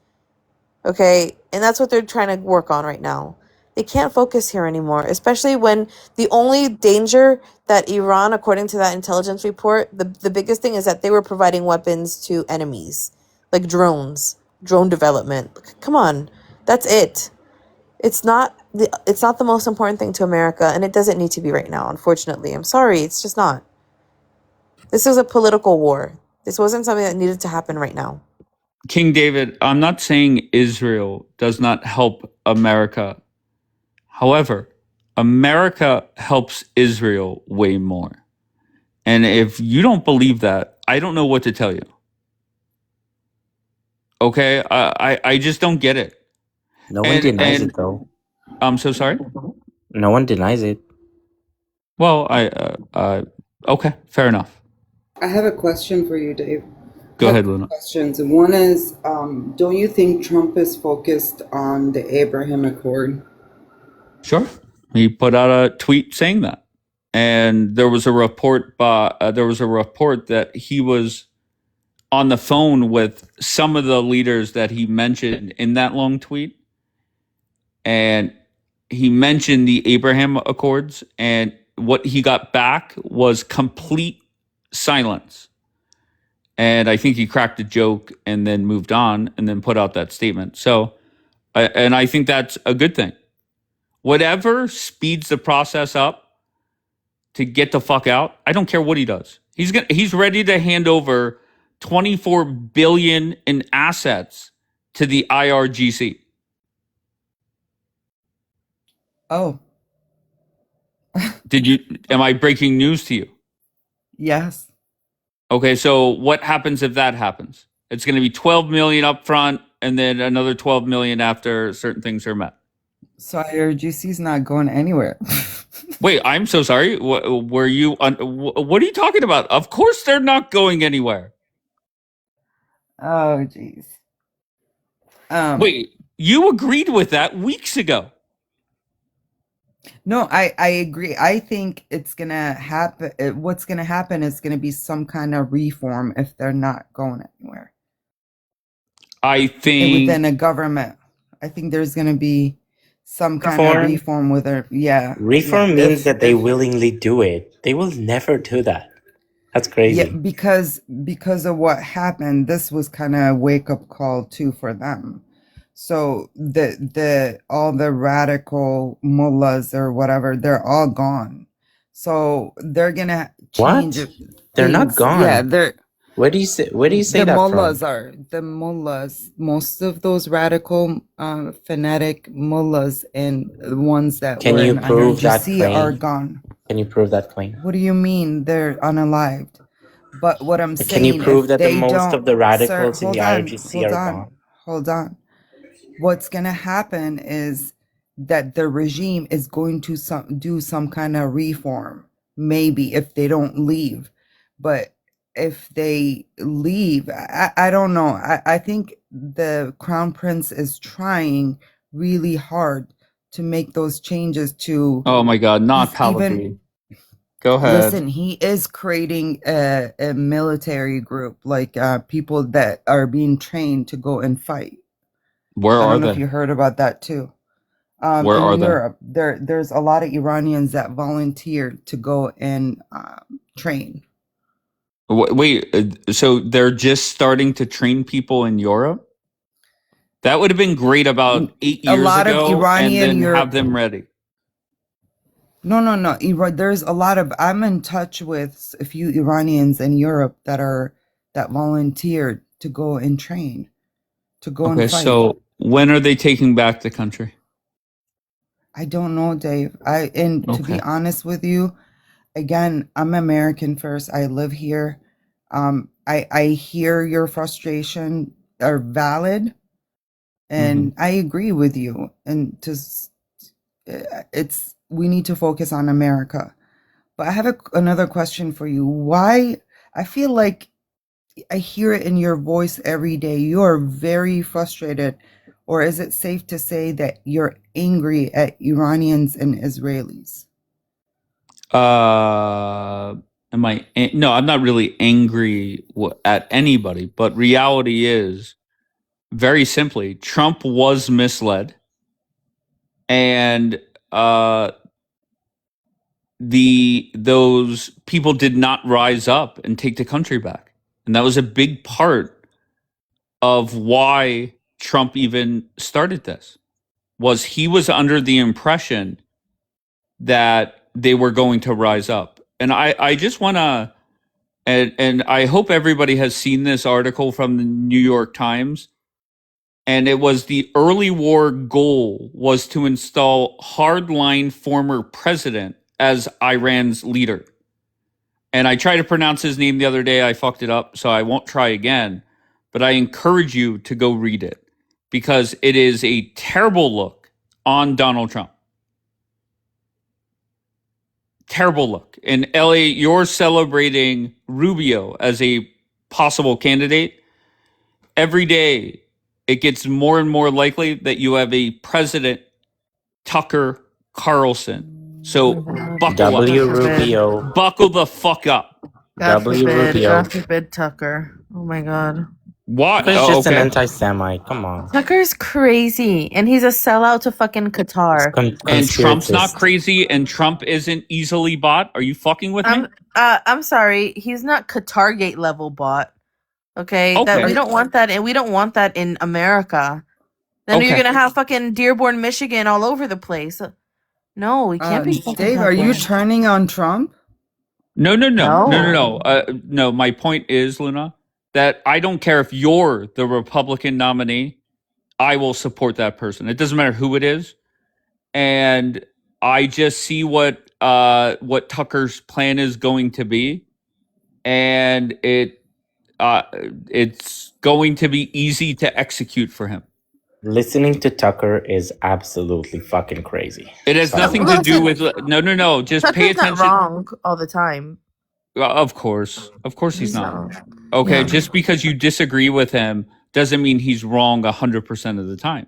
Okay? And that's what they're trying to work on right now. They can't focus here anymore, especially when the only danger that Iran, according to that intelligence report, the biggest thing is that they were providing weapons to enemies, like drone development. Come on. That's it. It's not the most important thing to America, and it doesn't need to be right now, unfortunately. I'm sorry, it's just not. This is a political war. This wasn't something that needed to happen right now. King David, I'm not saying Israel does not help America. However, America helps Israel way more. And if you don't believe that, I don't know what to tell you. Okay? I just don't get it. No one denies it, though. I'm so sorry? No one denies it. Well, okay, fair enough. I have a question for you, Dave. Go ahead, Luna. Questions. One is, don't you think Trump is focused on the Abraham Accord? Sure. He put out a tweet saying that. And there was a report that he was on the phone with some of the leaders that he mentioned in that long tweet. And he mentioned the Abraham Accords, and what he got back was complete silence. And I think he cracked a joke and then moved on and then put out that statement. So, and I think that's a good thing. Whatever speeds the process up to get the fuck out, I don't care what he does. He's ready to hand over $24 billion in assets to the IRGC. Oh. Am I breaking news to you? Yes. Okay, so what happens if that happens? It's going to be 12 million up front and then another 12 million after certain things are met. So IRGC's not going anywhere. Wait, I'm so sorry. What are you talking about? Of course they're not going anywhere. Oh, jeez. Wait, you agreed with that weeks ago. No, I agree. I think it's going to happen. What's going to happen is going to be some kind of reform if they're not going anywhere. I think within a government, I think there's going to be some kind of reform with it. Yeah. Reform means that they willingly do it. They will never do that. That's crazy. Yeah, because of what happened, this was kind of a wake up call too for them. So all the radical mullahs or whatever, they're all gone. So they're gonna change it. They're not gone. Yeah, they're. Where do you say that mullahs from? are the mullahs. Most of those radical, fanatic mullahs and the ones that Can were you in prove that IRGC claim? are gone. Can you prove that claim? What do you mean they're unalived? But what I'm saying, Can you prove that they most of the radicals in the IRGC are gone? Hold on. What's going to happen is that the regime is going to do some kind of reform, maybe if they don't leave. But if they leave, I don't know. I think the Crown Prince is trying really hard to make those changes to... Oh my God, not Paladin. Go ahead. Listen, he is creating a military group, like people that are being trained to go and fight. Where are they? I don't know if you heard about that too. Where are in Europe, there's a lot of Iranians that volunteered to go and train. Wait, so they're just starting to train people in Europe? That would have been great about 8 years ago, Iranian and then have them ready. No. There's a lot of. I'm in touch with a few Iranians in Europe that volunteered to go and train, to go and fight. So when are they taking back the country? I don't know, Dave. To be honest with you, again, I'm American first. I live here. I hear your frustration are valid, and I agree with you. And we need to focus on America. But I have another question for you. Why? I feel like I hear it in your voice every day. You are very frustrated. Or is it safe to say that you're angry at Iranians and Israelis? No, I'm not really angry at anybody, but reality is very simply, Trump was misled, and those people did not rise up and take the country back, and that was a big part of why Trump even started this. He was under the impression that they were going to rise up, and I just want to. And I hope everybody has seen this article from the New York Times. And it was the early war goal was to install hardline former president as Iran's leader. And I tried to pronounce his name the other day. I fucked it up, so I won't try again. But I encourage you to go read it because it is a terrible look on Donald Trump. Terrible look. In LA, you're celebrating Rubio as a possible candidate. Every day, it gets more and more likely that you have a president, Tucker Carlson. So buckle up. W. Rubio. Buckle the fuck up. God W. forbid. Rubio. God forbid Tucker. Oh my God. What? Tucker's just an anti-Semite. Come on. Tucker's crazy, and he's a sellout to fucking Qatar. And Trump's not crazy, and Trump isn't easily bought. Are you fucking with me? I'm sorry, he's not Qatargate level bot. Okay, that we don't want that, and we don't want that in America. Then you're gonna have fucking Dearborn, Michigan, all over the place. No, we can't be. Dave, are you turning on Trump? No. No, my point is, Luna, that I don't care if you're the Republican nominee. I will support that person. It doesn't matter who it is. And I just see what Tucker's plan is going to be. And it's going to be easy to execute for him. Listening to Tucker is absolutely fucking crazy. It has nothing to do with no. Just Tucker's pay attention. not wrong all the time. Of course he's not. Okay, just because you disagree with him doesn't mean he's wrong 100% of the time,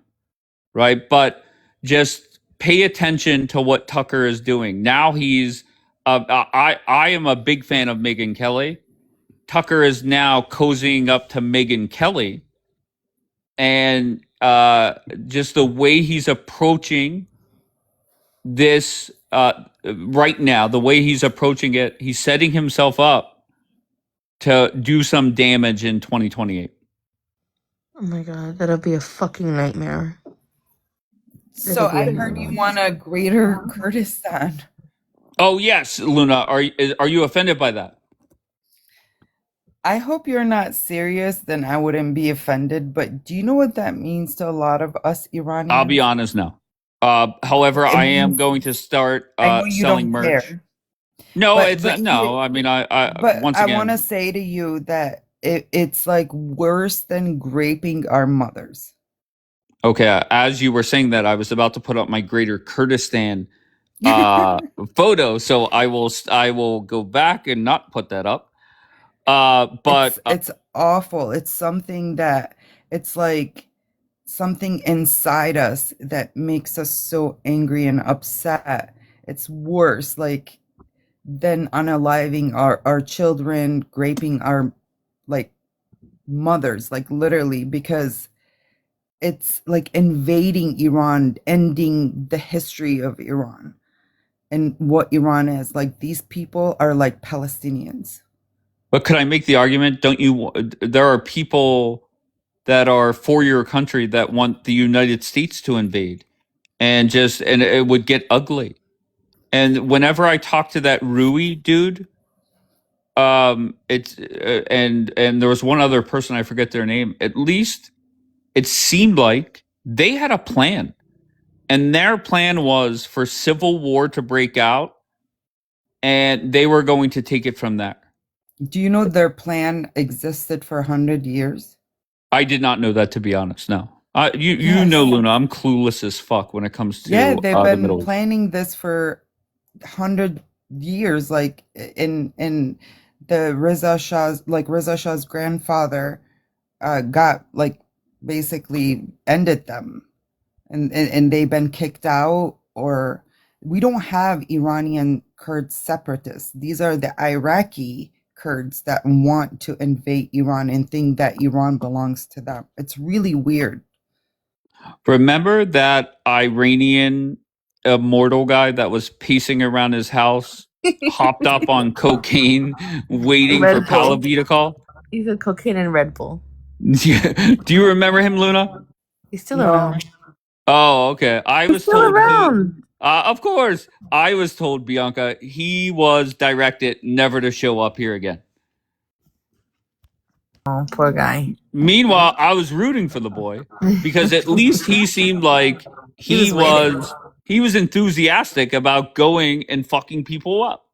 right? But just pay attention to what Tucker is doing. Now he's. I am a big fan of Megyn Kelly. Tucker is now cozying up to Megyn Kelly, and just the way he's approaching this right now, the way he's approaching it, he's setting himself up to do some damage in 2028. Oh my God, that'll be a fucking nightmare. So I heard you want a greater Kurdistan. Oh yes, Luna, are you offended by that? I hope you're not serious, then I wouldn't be offended. But do you know what that means to a lot of us Iranians? I'll be honest, no. However, I am going to start selling merch. Care. No, but, it's not. No, I mean, But once again, I want to say to you that it's like worse than raping our mothers. Okay, as you were saying that, I was about to put up my Greater Kurdistan photo, so I will go back and not put that up. But it's awful. It's something that it's like something inside us that makes us so angry and upset. It's worse, like than unaliving our children, raping our like mothers, like literally, because it's like invading Iran, ending the history of Iran and what Iran is. Like these people are like Palestinians. But could I make the argument? There are people that are for your country that want the United States to invade, and it would get ugly. And whenever I talk to that Rui dude, it's and there was one other person, I forget their name. At least it seemed like they had a plan, and their plan was for civil war to break out, and they were going to take it from there. Do you know their plan existed for 100 years? I did not know that, to be honest. No. You know, Luna, I'm clueless as fuck when it comes to they've been the planning this for 100 years. Like in the Reza Shah's grandfather got like basically ended them, and they've been kicked out. Or we don't have Iranian Kurd separatists. These are the Iraqi Kurds that want to invade Iran and think that Iran belongs to them. It's really weird. Remember that Iranian immortal guy that was pacing around his house, hopped up on cocaine, waiting for Red Bull. Pallavi to call? He's a cocaine and Red Bull. Do you remember him, Luna? He's still around. Oh, okay. I was Still told around. of course, I was told, Bianca, he was directed never to show up here again. Oh, poor guy. Meanwhile, I was rooting for the boy because at least he seemed like he was enthusiastic about going and fucking people up.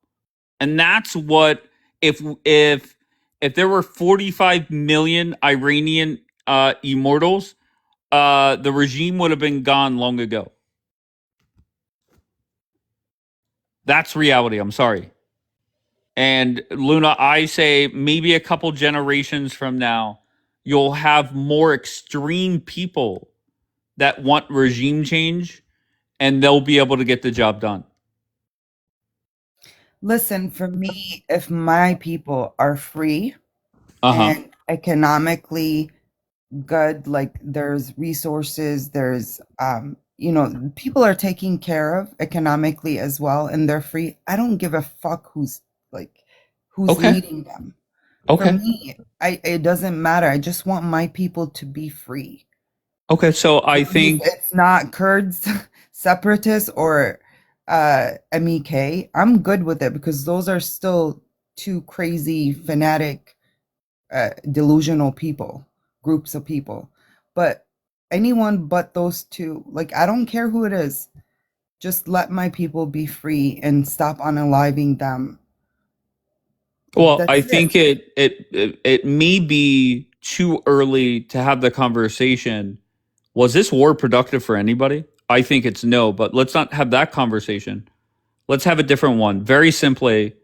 And that's what if there were 45 million Iranian immortals, the regime would have been gone long ago. That's reality. I'm sorry. And Luna, I say maybe a couple generations from now, you'll have more extreme people that want regime change, and they'll be able to get the job done. Listen, for me, if my people are free and economically good, like there's resources, there's people are taken care of economically as well, and they're free. I don't give a fuck who's leading them. For me, it doesn't matter. I just want my people to be free. Okay, so I think it's not Kurds, separatists, or MEK. I'm good with it because those are still two crazy, fanatic, delusional groups of people. But anyone but those two, like, I don't care who it is. Just let my people be free and stop unaliving them. Well, I think it may be too early to have the conversation. Was this war productive for anybody? I think it's no, but let's not have that conversation. Let's have a different one. Very simply,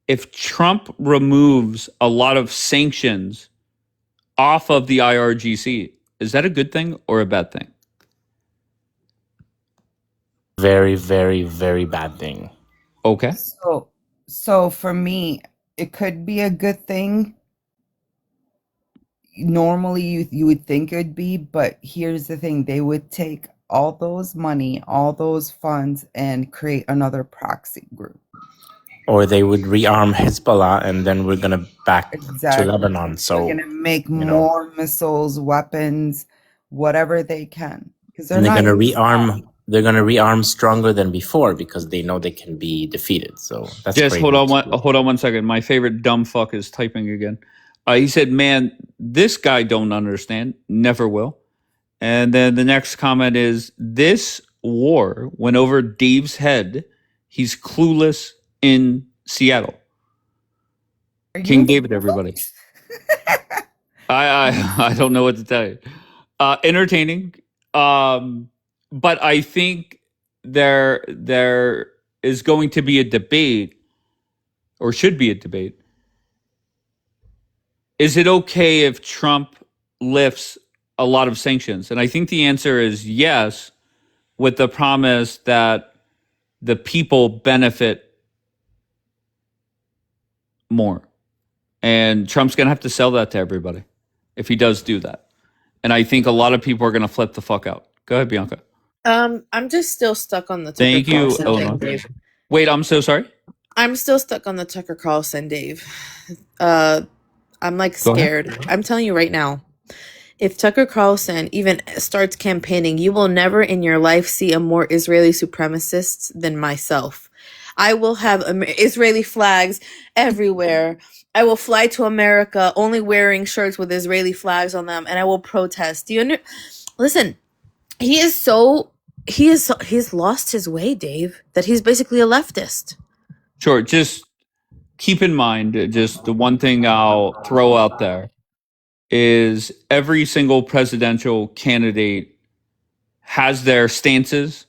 if Trump removes a lot of sanctions off of the IRGC, is that a good thing or a bad thing? Very, very, very bad thing. Okay. So for me, it could be a good thing. Normally you would think it would be, but here's the thing. They would take all those money, all those funds, and create another proxy group. Or they would rearm Hezbollah, and then we're gonna back to Lebanon. So they're gonna make more missiles, weapons, whatever they can, because they're gonna rearm. They're gonna rearm stronger than before because they know they can be defeated. So that's just hold on one second. My favorite dumb fuck is typing again. He said, "Man, this guy don't understand. Never will." And then the next comment is, "This war went over Dave's head. He's clueless in Seattle." King David, everybody. I don't know what to tell you. Entertaining, but I think there is going to be a debate, or should be a debate. Is it okay if Trump lifts a lot of sanctions? And I think the answer is yes, with the promise that the people benefit more. And Trump's going to have to sell that to everybody if he does do that. And I think a lot of people are going to flip the fuck out. Go ahead, Bianca. I'm just still stuck on the Tucker Carlson thing, Dave. Wait, I'm so sorry. I'm still stuck on the Tucker Carlson, Dave. I'm like scared. I'm telling you right now, if Tucker Carlson even starts campaigning, you will never in your life see a more Israeli supremacist than myself. I will have Israeli flags everywhere. I will fly to America only wearing shirts with Israeli flags on them, and I will protest. Listen, he's lost his way, Dave, that he's basically a leftist. Sure. Just keep in mind, just the one thing I'll throw out there is every single presidential candidate has their stances.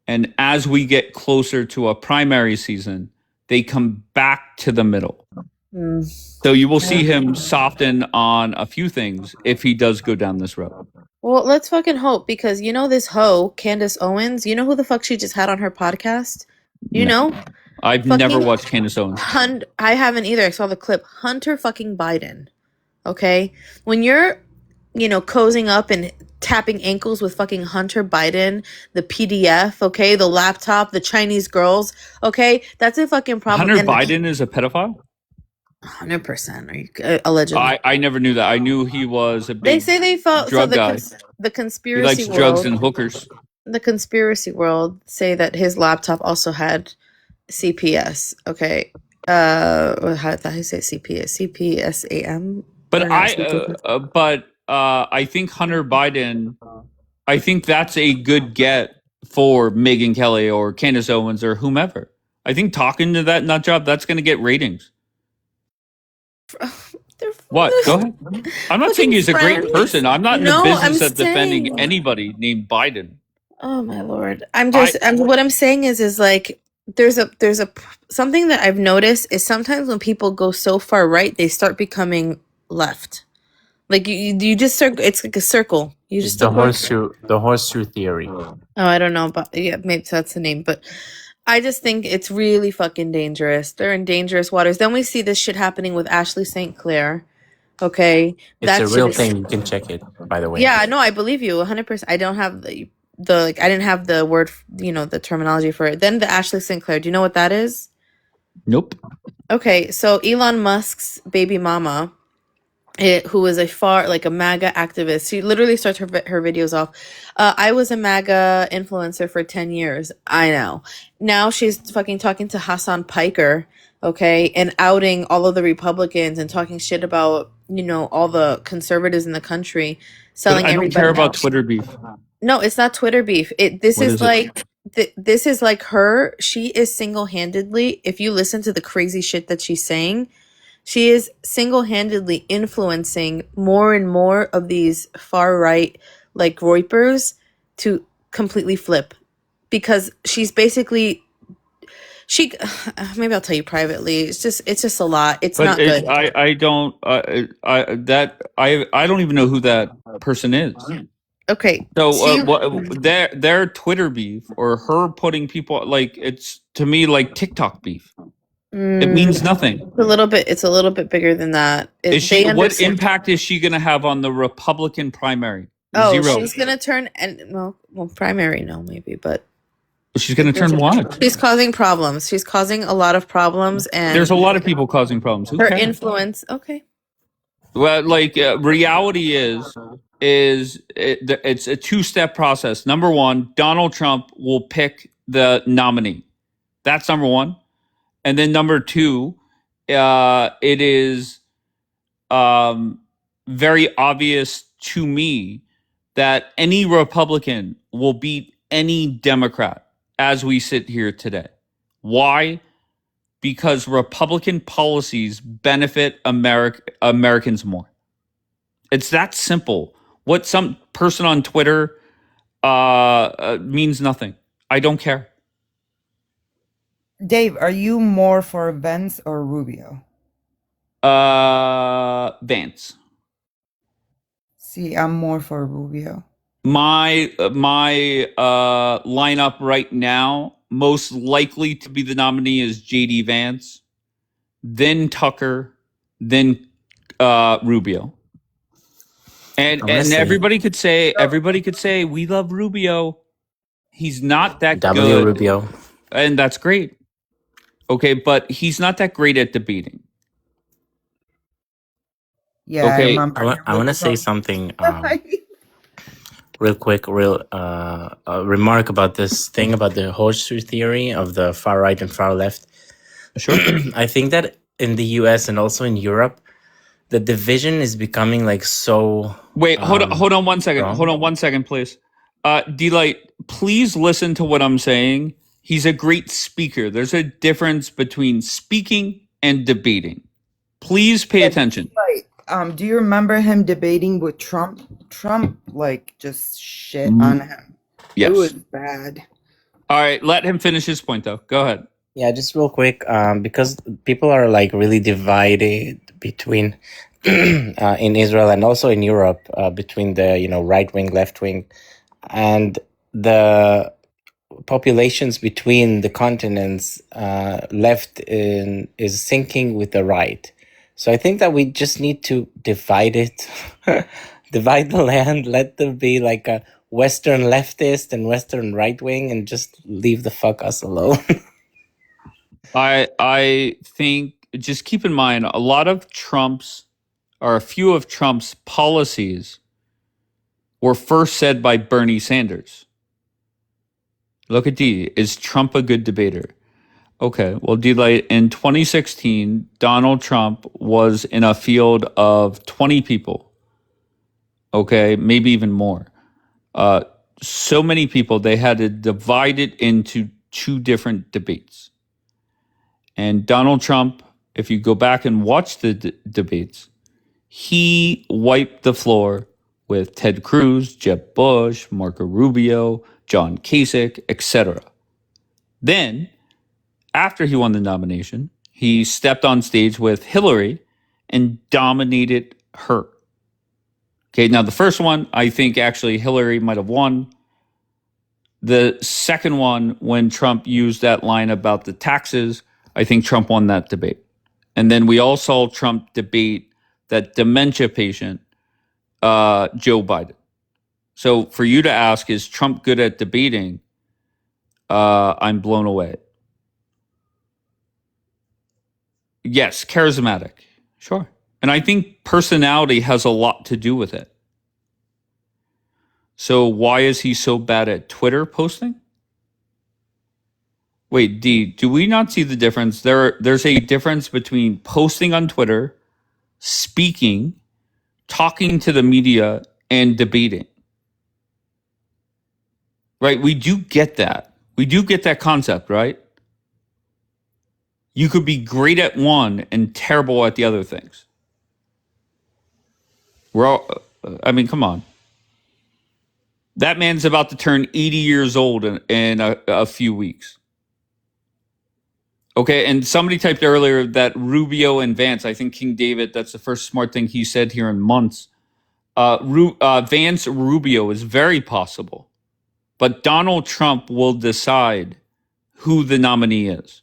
And as we get closer to a primary season, they come back to the middle. So you will see him soften on a few things if he does go down this road. Well, let's fucking hope, because you know this hoe, Candace Owens, you know who the fuck she just had on her podcast? You No. know? I've never watched Candace Owens. I haven't either. I saw the clip. Hunter fucking Biden. Okay? When you're, cozying up and tapping ankles with fucking Hunter Biden, the PDF, okay? The laptop, the Chinese girls, okay? That's a fucking problem. Hunter Biden is a pedophile? 100%. Allegedly. I never knew that. I knew he was a big They say they felt drug guy. The conspiracy he likes world, drugs and hookers. The conspiracy world say that his laptop also had CPS. Okay. How do you say CPS? CPSAM? But I think Hunter Biden, I think that's a good get for Megyn Kelly or Candace Owens or whomever. I think talking to that nut job, that's going to get ratings. What? Go ahead. I'm not saying he's a great person. I'm not in the business of defending anybody named Biden. Oh my Lord. What I'm saying is like, there's a something that I've noticed is sometimes when people go so far right, they start becoming left. Like you just circle. It's like a circle. You just the horseshoe theory. Oh, I don't know, but yeah, maybe that's the name. But I just think it's really fucking dangerous. They're in dangerous waters. Then we see this shit happening with Ashley St. Clair. Okay, it's a real thing. You can check it, by the way. Yeah, no, I believe you 100%. I don't have the I didn't have the word, the terminology for it. Then the Ashley St. Clair. Do you know what that is? Nope. Okay, so Elon Musk's baby mama, who is a MAGA activist. She literally starts her videos off. I was a MAGA influencer for 10 years. I know. Now she's fucking talking to Hassan Piker, okay, and outing all of the Republicans and talking shit about, all the conservatives in the country, selling I don't everybody care about out. Twitter beef. No, it's not Twitter beef. This is like her. She is single-handedly, if you listen to the crazy shit that she's saying, she is single-handedly influencing more and more of these far-right, like Reupers, to completely flip. Because she's basically... maybe I'll tell you privately. It's just a lot. It's not good. I don't even know who that person is. Okay. So their Twitter beef or her putting people, like, it's to me like TikTok beef. It means nothing. It's a little bit bigger than that. What impact is she going to have on the Republican primary? Oh, Zero. she's going to turn primary, no, maybe, but she's going to turn what? She's causing problems. She's causing a lot of problems, and there's a lot of people causing problems. Her influence, okay. Well, reality it's a two-step process. Number one, Donald Trump will pick the nominee. That's number one. And then number two, it is very obvious to me that any Republican will beat any Democrat as we sit here today. Why? Because Republican policies benefit Americans more. It's that simple. What some person on Twitter means nothing. I don't care. Dave, are you more for Vance or Rubio? Vance. See, I'm more for Rubio. My lineup right now, most likely to be the nominee is JD Vance, then Tucker, then Rubio. And everybody could say we love Rubio. He's not that good. Rubio. And that's great. Okay, but he's not that great at debating. Yeah, okay. I want to say something real quick, remark about this thing about the horseshoe theory of the far right and far left. Sure. I think that in the US and also in Europe, the division is becoming like so... Wait, hold on 1 second. Wrong. Hold on 1 second, please. D-Light, please listen to what I'm saying. He's a great speaker. There's a difference between speaking and debating. Please pay attention. Do you remember him debating with Trump? Trump, just shit on him. Yes. It was bad. All right, let him finish his point, though. Go ahead. Yeah, just real quick, because people are like really divided between in Israel and also in Europe between the right wing, left wing, and the populations between the continents is sinking with the right. So I think that we just need to divide it, divide the land, let there be like a Western leftist and Western right wing, and just leave the fuck us alone. I think, just keep in mind, a lot of Trump's, or a few of Trump's policies were first said by Bernie Sanders. Look at D. Is Trump a good debater? Okay, well, D-Light, in 2016, Donald Trump was in a field of 20 people. Okay, maybe even more. So many people, they had to divide it into two different debates. And Donald Trump, if you go back and watch the debates, he wiped the floor with Ted Cruz, Jeb Bush, Marco Rubio, John Kasich, etc. Then, after he won the nomination, he stepped on stage with Hillary and dominated her. Okay, now the first one, I think actually Hillary might have won. The second one, when Trump used that line about the taxes, I think Trump won that debate. And then we all saw Trump debate that dementia patient, Joe Biden. So for you to ask, is Trump good at debating? I'm blown away. Yes, charismatic. Sure. And I think personality has a lot to do with it. So why is he so bad at Twitter posting? Wait, D, do we not see the difference? There's a difference between posting on Twitter, speaking, talking to the media, and debating. Right? We do get that. We do get that concept, right? You could be great at one and terrible at the other things. I mean, come on. That man's about to turn 80 years old in a few weeks. Okay, and somebody typed earlier that Rubio and Vance, I think King David, that's the first smart thing he said here in months. Vance Rubio is very possible, but Donald Trump will decide who the nominee is.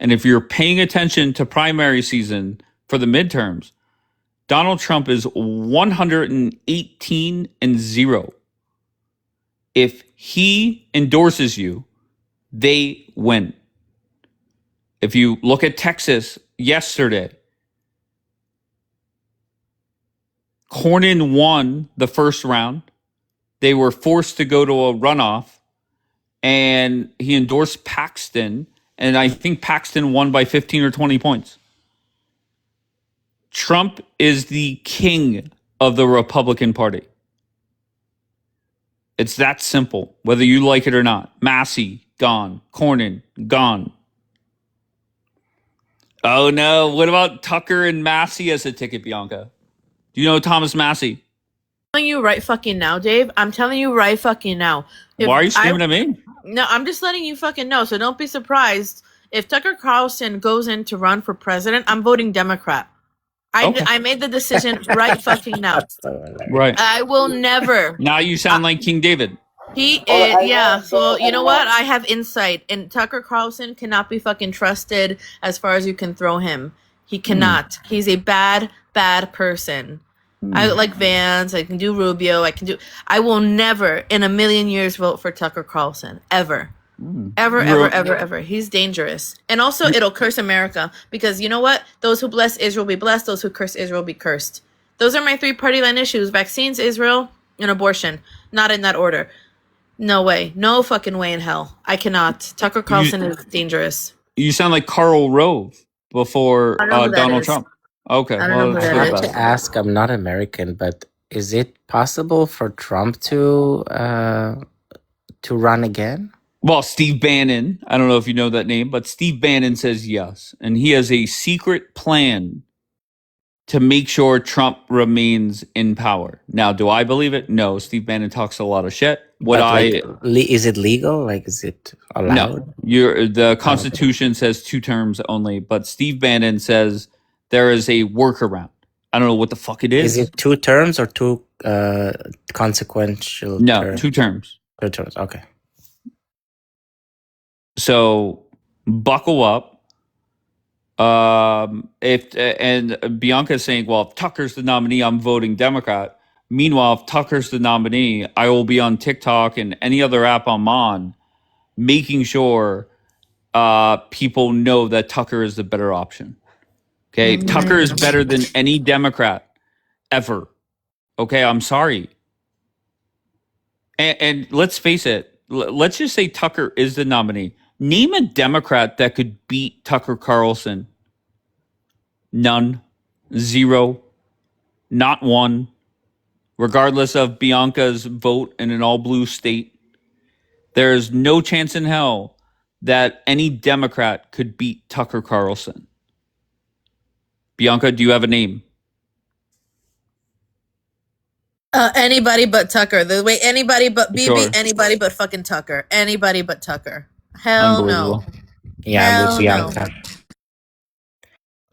And if you're paying attention to primary season for the midterms, Donald Trump is 118-0. If he endorses you, they win. If you look at Texas yesterday, Cornyn won the first round. They were forced to go to a runoff, and he endorsed Paxton, and I think Paxton won by 15 or 20 points. Trump is the king of the Republican Party. It's that simple, whether you like it or not. Massey, gone. Cornyn, gone. Oh, no. What about Tucker and Massey as a ticket, Bianca? Do you know Thomas Massey? I'm telling you right fucking now, Dave. I'm telling you right fucking now. Why are you screaming at me? No, I'm just letting you fucking know. So don't be surprised if Tucker Carlson goes in to run for president. I'm voting Democrat. I made the decision right fucking now. Right. I will never. Now you sound like King David. He is, yeah. So you know what? I have insight, and Tucker Carlson cannot be fucking trusted as far as you can throw him. He cannot. He's a bad, bad person. I like Vance. I can do Rubio. I will never in a million years vote for Tucker Carlson. Ever. Ever. He's dangerous. And also, it'll curse America because you know what? Those who bless Israel be blessed. Those who curse Israel be cursed. Those are my 3 party line issues: vaccines, Israel, and abortion. Not in that order. No way. No fucking way in hell. I cannot. Tucker Carlson is dangerous. You sound like Karl Rove before Donald Trump. Okay. I have to ask, I'm not American, but is it possible for Trump to run again? Well, Steve Bannon, I don't know if you know that name, but Steve Bannon says yes. And he has a secret plan to make sure Trump remains in power. Now, do I believe it? No. Steve Bannon talks a lot of shit. Is it legal? Like, is it allowed? No. The Constitution says 2 terms only, but Steve Bannon says there is a workaround. I don't know what the fuck it is. Is it 2 terms or 2 consequential? No, 2 terms. 2 terms. Okay. So buckle up. And Bianca's saying, well, if Tucker's the nominee, I'm voting Democrat. Meanwhile, if Tucker's the nominee, I will be on TikTok and any other app I'm on, making sure people know that Tucker is the better option. Okay, Tucker is better than any Democrat ever. Okay, I'm sorry. And let's face it. Let's just say Tucker is the nominee. Name a Democrat that could beat Tucker Carlson. None. 0. Not one. Regardless of Bianca's vote in an all-blue state, there is no chance in hell that any Democrat could beat Tucker Carlson. Bianca, do you have a name? Anybody but Tucker. The way anybody but BB, Sure. anybody but fucking Tucker. Anybody but Tucker. Hell no. Yeah, I'm with Bianca.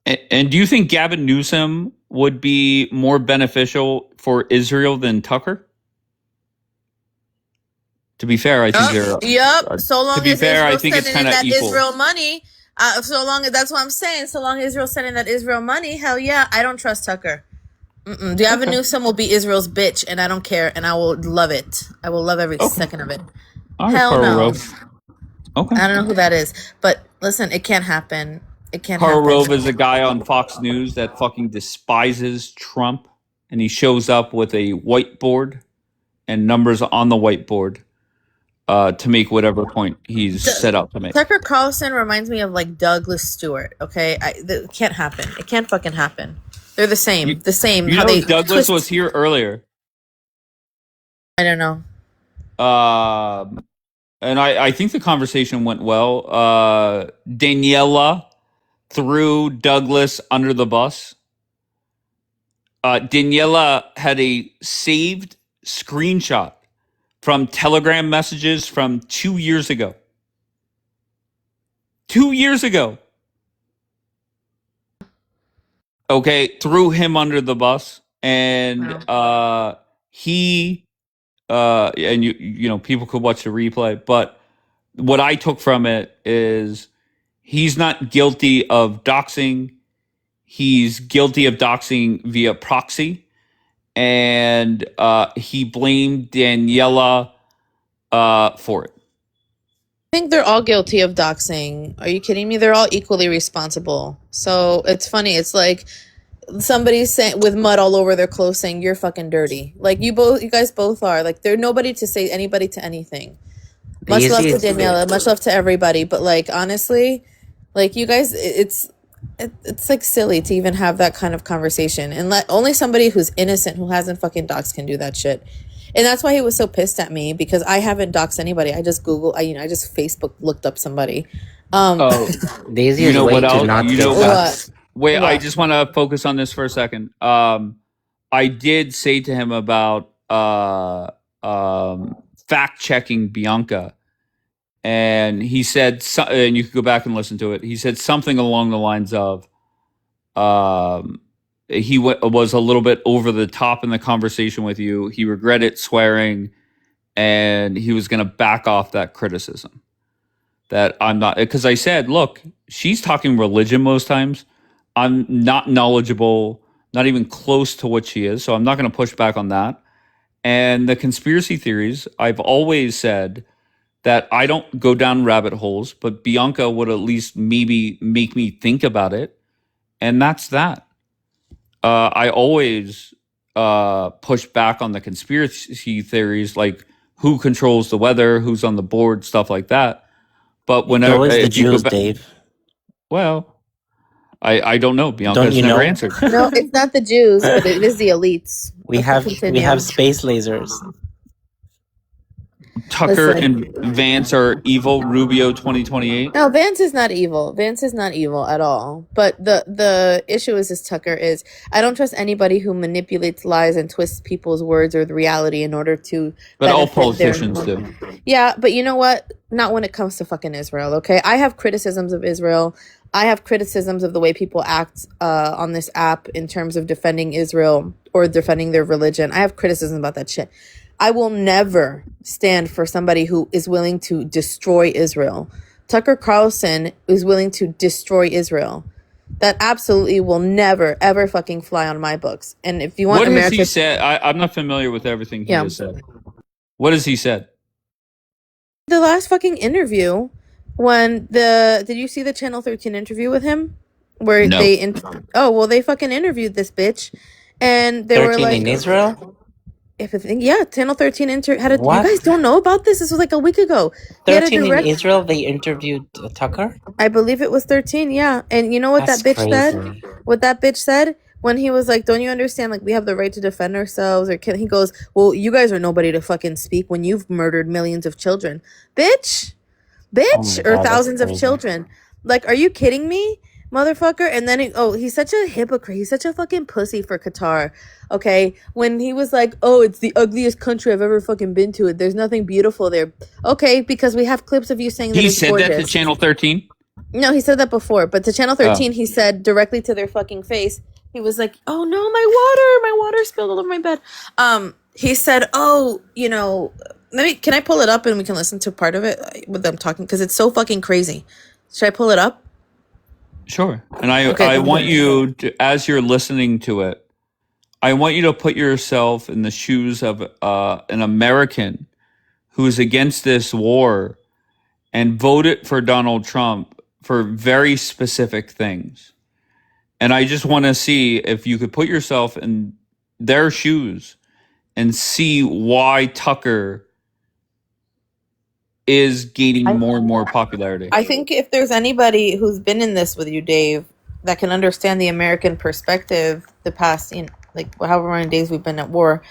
And do you think Gavin Newsom would be more beneficial for Israel than Tucker? To be fair, I think they're. Yep. So long to be as fair, Israel's I think it's sending in kind of that equal. Israel money, that's what I'm saying. So long as Israel's sending that Israel money, hell yeah, I don't trust Tucker. Gavin Newsom will be Israel's bitch, and I don't care, and I will love it. I will love every second of it. All right, Hell Karl no. Rove. Okay. I don't know who that is, but listen, it can't happen. It can't Karl happen. Rove is a guy on Fox News that fucking despises Trump, and he shows up with a whiteboard and numbers on the whiteboard to make whatever point he's set out to make. Tucker Carlson reminds me of like Douglas Stewart. Okay, it can't happen. It can't fucking happen. They're the same. You How know, they Douglas was here earlier. I don't know. And I think the conversation went well. Daniela threw Douglas under the bus. Daniela had a saved screenshot from Telegram messages from 2 years ago. 2 years ago. Okay, threw him under the bus, and he and you know, people could watch the replay, but what I took from it is he's not guilty of doxing. He's guilty of doxing via proxy, and he blamed Daniela for it. I think they're all guilty of doxing. Are you kidding me? They're all equally responsible. So it's funny. It's like somebody's saying with mud all over their clothes saying you're fucking dirty. Like you guys both are. Like there's nobody to say anybody to anything. Much love to Daniela. Much love to everybody. But like honestly, like you guys, it's like silly to even have that kind of conversation. And only somebody who's innocent, who hasn't fucking doxed, can do that shit. And that's why he was so pissed at me, because I haven't doxed anybody. I just I just Facebook looked up somebody. Daisy, you know what else? Wait, What? I just want to focus on this for a second. I did say to him about fact checking Bianca, and he said, and you can go back and listen to it. He said something along the lines of, he was a little bit over the top in the conversation with you. He regretted swearing, and he was going to back off that criticism. That I'm not, because I said, look, she's talking religion most times. I'm not knowledgeable, not even close to what she is, so I'm not going to push back on that. And the conspiracy theories, I've always said that I don't go down rabbit holes, but Bianca would at least maybe make me think about it. And that's that. I always push back on the conspiracy theories, like who controls the weather, who's on the board, stuff like that. But whenever always the Jews, Dave. Well, I don't know. Bianca's never answered. No, it's not the Jews, but it is the elites. We have space lasers. Tucker Listen. and Vance are evil. Rubio 2028. No, Vance is not evil. Vance is not evil at all. But the issue is Tucker is I don't trust anybody who manipulates lies and twists people's words or the reality in order to But all benefit their. politicians do. Yeah, but you know what? Not when it comes to fucking Israel, okay? I have criticisms of Israel. I have criticisms of the way people act on this app in terms of defending Israel or defending their religion. I have criticism about that shit. I will never stand for somebody who is willing to destroy Israel. Tucker Carlson is willing to destroy Israel. That absolutely will never, ever fucking fly on my books. And if you want What America... has he said? I'm not familiar with everything he has said. What has he said? The last fucking interview when did you see the Channel 13 interview with him? Where No. they fucking interviewed this bitch. And they were like... in Israel? Channel 13 you What? guys don't know about this? This was like a week ago. 13 in Israel, they interviewed Tucker? I believe it was 13, yeah. And you know what That's that bitch said? crazy. What that bitch said? When he was like, don't you understand, like, we have the right to defend ourselves? Or he goes, well, you guys are nobody to fucking speak when you've murdered millions of children. Bitch! Or thousands of children. Like, are you kidding me? Motherfucker. And then he's such a hypocrite. He's such a fucking pussy for Qatar. Okay, when he was like, oh, it's the ugliest country I've ever fucking been to. There's nothing beautiful there. Okay, because we have clips of you saying that he it's said gorgeous. that to Channel 13? No, he said that before. But to Channel 13, he said directly to their fucking face. He was like, oh no, my water spilled all over my bed. He said, oh, you know, can I pull it up and we can listen to part of it with them talking? Because it's so fucking crazy. Should I pull it up? Sure. And I want you to, as you're listening to it, I want you to put yourself in the shoes of an American who's against this war and voted for Donald Trump for very specific things. And I just want to see if you could put yourself in their shoes and see why Tucker is gaining more and more popularity. I think if there's anybody who's been in this with you, Dave, that can understand the American perspective the past, like however many days we've been at war,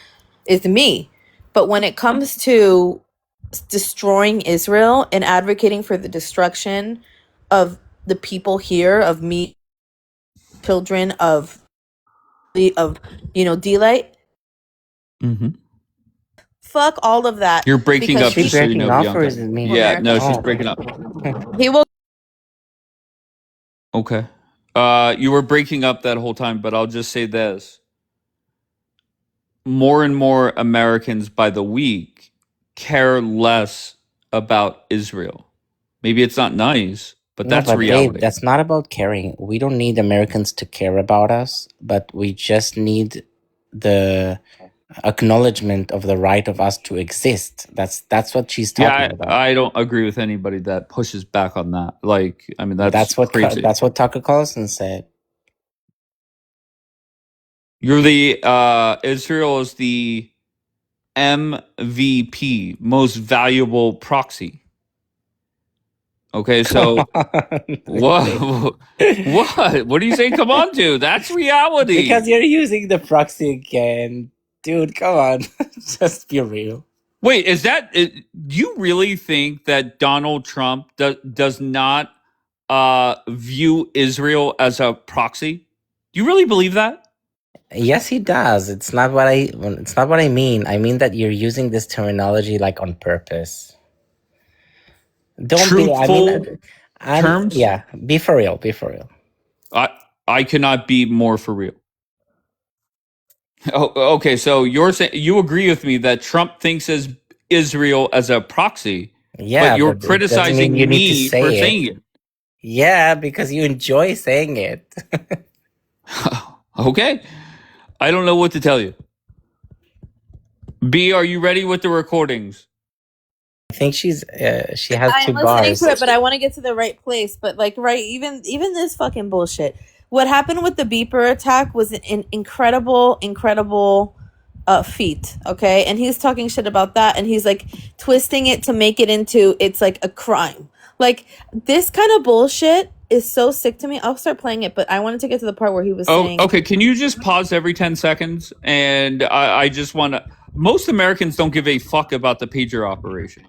is me. But when it comes to destroying Israel and advocating for the destruction of the people here, of me, children, of daylight, fuck all of that. You're breaking up. She's breaking off, or is it me? Yeah, no, she's breaking up. He will. Okay. You were breaking up that whole time, but I'll just say this. More and more Americans by the week care less about Israel. Maybe it's not nice, but that's reality. Dave, that's not about caring. We don't need Americans to care about us, but we just need the acknowledgement of the right of us to exist. That's what she's talking about. I don't agree with anybody that pushes back on that. Like, I mean, that's crazy. That's what Tucker Carlson said. You're the Israel is the MVP, most valuable proxy. Okay, so what? What are you saying? Come on, dude. That's reality. Because you're using the proxy again. Dude, come on. Just be real. Wait, do you really think that Donald Trump does not view Israel as a proxy? Do you really believe that? Yes, he does. It's not what I mean. I mean that you're using this terminology like on purpose. Don't Truthful terms? Yeah, be for real. Be for real. I cannot be more for real. Oh, okay. So you're saying you agree with me that Trump thinks as Israel as a proxy, but you're criticizing me for saying it. Yeah, because you enjoy saying it. Okay. I don't know what to tell you. B, are you ready with the recordings? I think she has 2 bars. I'm listening to it, but I want to get to the right place. But even this fucking bullshit. What happened with the beeper attack was an incredible feat. Okay, and he's talking shit about that, and he's like twisting it to make it into it's like a crime. Like this kind of bullshit is so sick to me. I'll start playing it, but I wanted to get to the part where he was saying... okay. Can you just pause every 10 seconds? And I just want to... most Americans don't give a fuck about the pager operation.